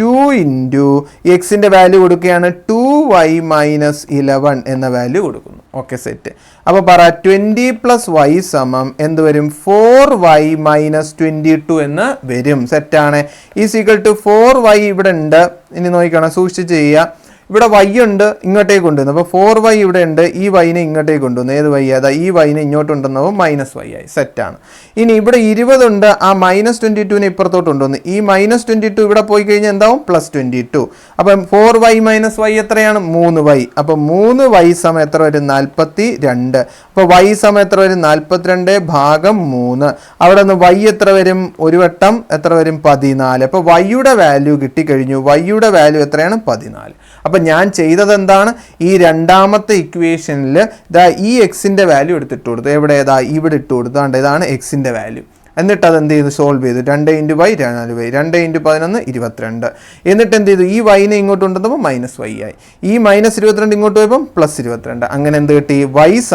2 × എക്സിൻ്റെ വാല്യൂ കൊടുക്കുകയാണ് 2y - 11 എന്ന വാല്യൂ കൊടുക്കുന്നു. Okay, set. അപ്പോൾ പറ 20 + y = എന്ത് വരും? 4y - 22 എന്ന് വരും. സെറ്റാണ്. = 4y ഇവിടെ ഉണ്ട്. ഇനി നോക്കിക്കണം, സൂക്ഷിച്ച് ചെയ്യുക. ഇവിടെ y ഉണ്ട്, ഇങ്ങോട്ടേക്ക് കൊണ്ടുവന്നു. അപ്പോൾ 4y ഇവിടെ ഉണ്ട്, ഈ വൈനെ ഇങ്ങോട്ടേക്ക് കൊണ്ടുവന്നു. ഏത് y? അതാ ഈ വൈനെ ഇങ്ങോട്ട് കൊണ്ടുവന്നപ്പോൾ -y ആയി. സെറ്റാണ്. ഇനി ഇവിടെ 20 ഉണ്ട്, ആ -22നെ ഇപ്പുറത്തോട്ട് കൊണ്ടുവന്നു. ഈ -22 ഇവിടെ പോയി കഴിഞ്ഞാൽ എന്താവും? +22. അപ്പം 4y - y എത്രയാണ്? 3y. അപ്പം 3y സമയം എത്ര വരും? 42. അപ്പോൾ y സമയം എത്ര വരും? 42 ഭാഗം 3. അവിടെ നിന്ന് y എത്ര വരും? ഒരു വട്ടം എത്ര വരും? 14. അപ്പോൾ y-യുടെ വാല്യൂ കിട്ടിക്കഴിഞ്ഞു. y-യുടെ വാല്യൂ എത്രയാണ്? 14. അപ്പം ഞാൻ ചെയ്തത് എന്താണ്? ഈ രണ്ടാമത്തെ ഇക്വേഷനിൽ ഇതാ ഈ എക്സിൻ്റെ വാല്യൂ എടുത്തിട്ട് കൊടുത്തു. എവിടെ? ഏതാ ഇവിടെ ഇട്ട് കൊടുത്താണ്ട് ഇതാണ് എക്സിൻ്റെ വാല്യൂ. എന്നിട്ട് അത് എന്ത് ചെയ്തു? സോൾവ് ചെയ്തു. 2 × y 4y, 2 × 11 22. എന്നിട്ട് എന്ത് ചെയ്തു? ഈ വൈനെ ഇങ്ങോട്ട് കൊണ്ടുവന്നപ്പോൾ -y ആയി. ഈ -22 ഇങ്ങോട്ട് പോയപ്പോൾ +22. അങ്ങനെ എന്ത് കിട്ടി? y =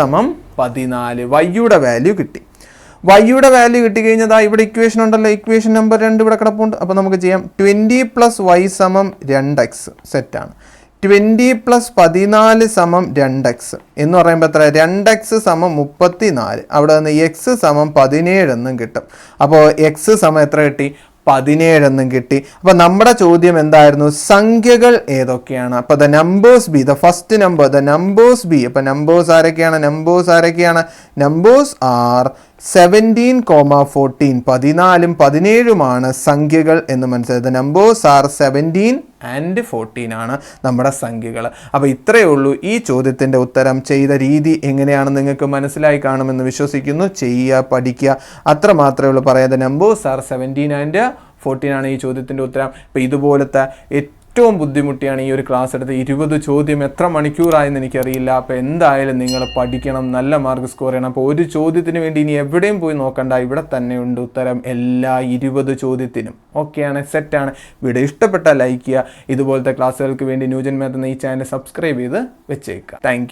14. y-യുടെ വാല്യൂ കിട്ടി. y-യുടെ വാല്യൂ കിട്ടിക്കഴിഞ്ഞാൽ ഇവിടെ ഇക്വേഷൻ ഉണ്ടല്ലോ, ഇക്വേഷൻ നമ്പർ 2 ഇവിടെ കിടപ്പുണ്ട്. അപ്പോൾ നമുക്ക് ചെയ്യാം. 20 + y = 2x. സെറ്റാണ്. 20 + 14 = 2x എന്ന് പറയുമ്പോൾ എത്ര? 2x = 34. അവിടെ നിന്ന് x = 17 എന്നും കിട്ടും. അപ്പോൾ x = എത്ര കിട്ടി? 17 എന്നും കിട്ടി. അപ്പോൾ നമ്മുടെ ചോദ്യം എന്തായിരുന്നു? സംഖ്യകൾ ഏതൊക്കെയാണ്? അപ്പോൾ the numbers B, the first number, the numbers B. അപ്പോൾ നമ്പേഴ്സ് ആരൊക്കെയാണ്? Numbers are 17, 14. 14ഉം 17ഉമാണ് സംഖ്യകൾ എന്ന് മനസ്സിലായി. ദ നമ്പേഴ്സ് ആർ 17 and 14 ആണ് നമ്മുടെ സംഖ്യകൾ. അപ്പോൾ ഇത്രയേ ഉള്ളൂ. ഈ ചോദ്യത്തിൻ്റെ ഉത്തരം ചെയ്ത രീതി എങ്ങനെയാണെന്ന് നിങ്ങൾക്ക് മനസ്സിലായി കാണുമെന്ന് വിശ്വസിക്കുന്നു. ചെയ്യുക, പഠിക്കുക, അത്ര മാത്രമേ ഉള്ളൂ. പറയാതെ നമ്പേഴ്സ് ആർ 17 and 14 ആണ് ഈ ചോദ്യത്തിൻ്റെ ഉത്തരം. അപ്പോൾ ഇതുപോലത്തെ ഏറ്റവും ബുദ്ധിമുട്ടിയാണ് ഈ ഒരു ക്ലാസ് എടുത്ത് 20 ചോദ്യം എത്ര മണിക്കൂറായെന്ന് എനിക്കറിയില്ല. അപ്പോൾ എന്തായാലും നിങ്ങൾ പഠിക്കണം, നല്ല മാർക്ക് സ്കോർ ചെയ്യണം. അപ്പോൾ ഒരു ചോദ്യത്തിന് വേണ്ടി ഇനി എവിടെയും പോയി നോക്കണ്ട, ഇവിടെ തന്നെ ഉണ്ട് ഉത്തരം എല്ലാ 20 ചോദ്യത്തിനും. ഓക്കെയാണ്, സെറ്റാണ്. വീഡിയോ ഇഷ്ടപ്പെട്ടാൽ ലൈക്ക് ചെയ്യുക. ഇതുപോലത്തെ ക്ലാസ്സുകൾക്ക് വേണ്ടി ന്യൂജൻ മാത്ത് എന്ന ഈ ചാനൽ സബ്സ്ക്രൈബ് ചെയ്ത് വെച്ചേക്കുക. Thank you.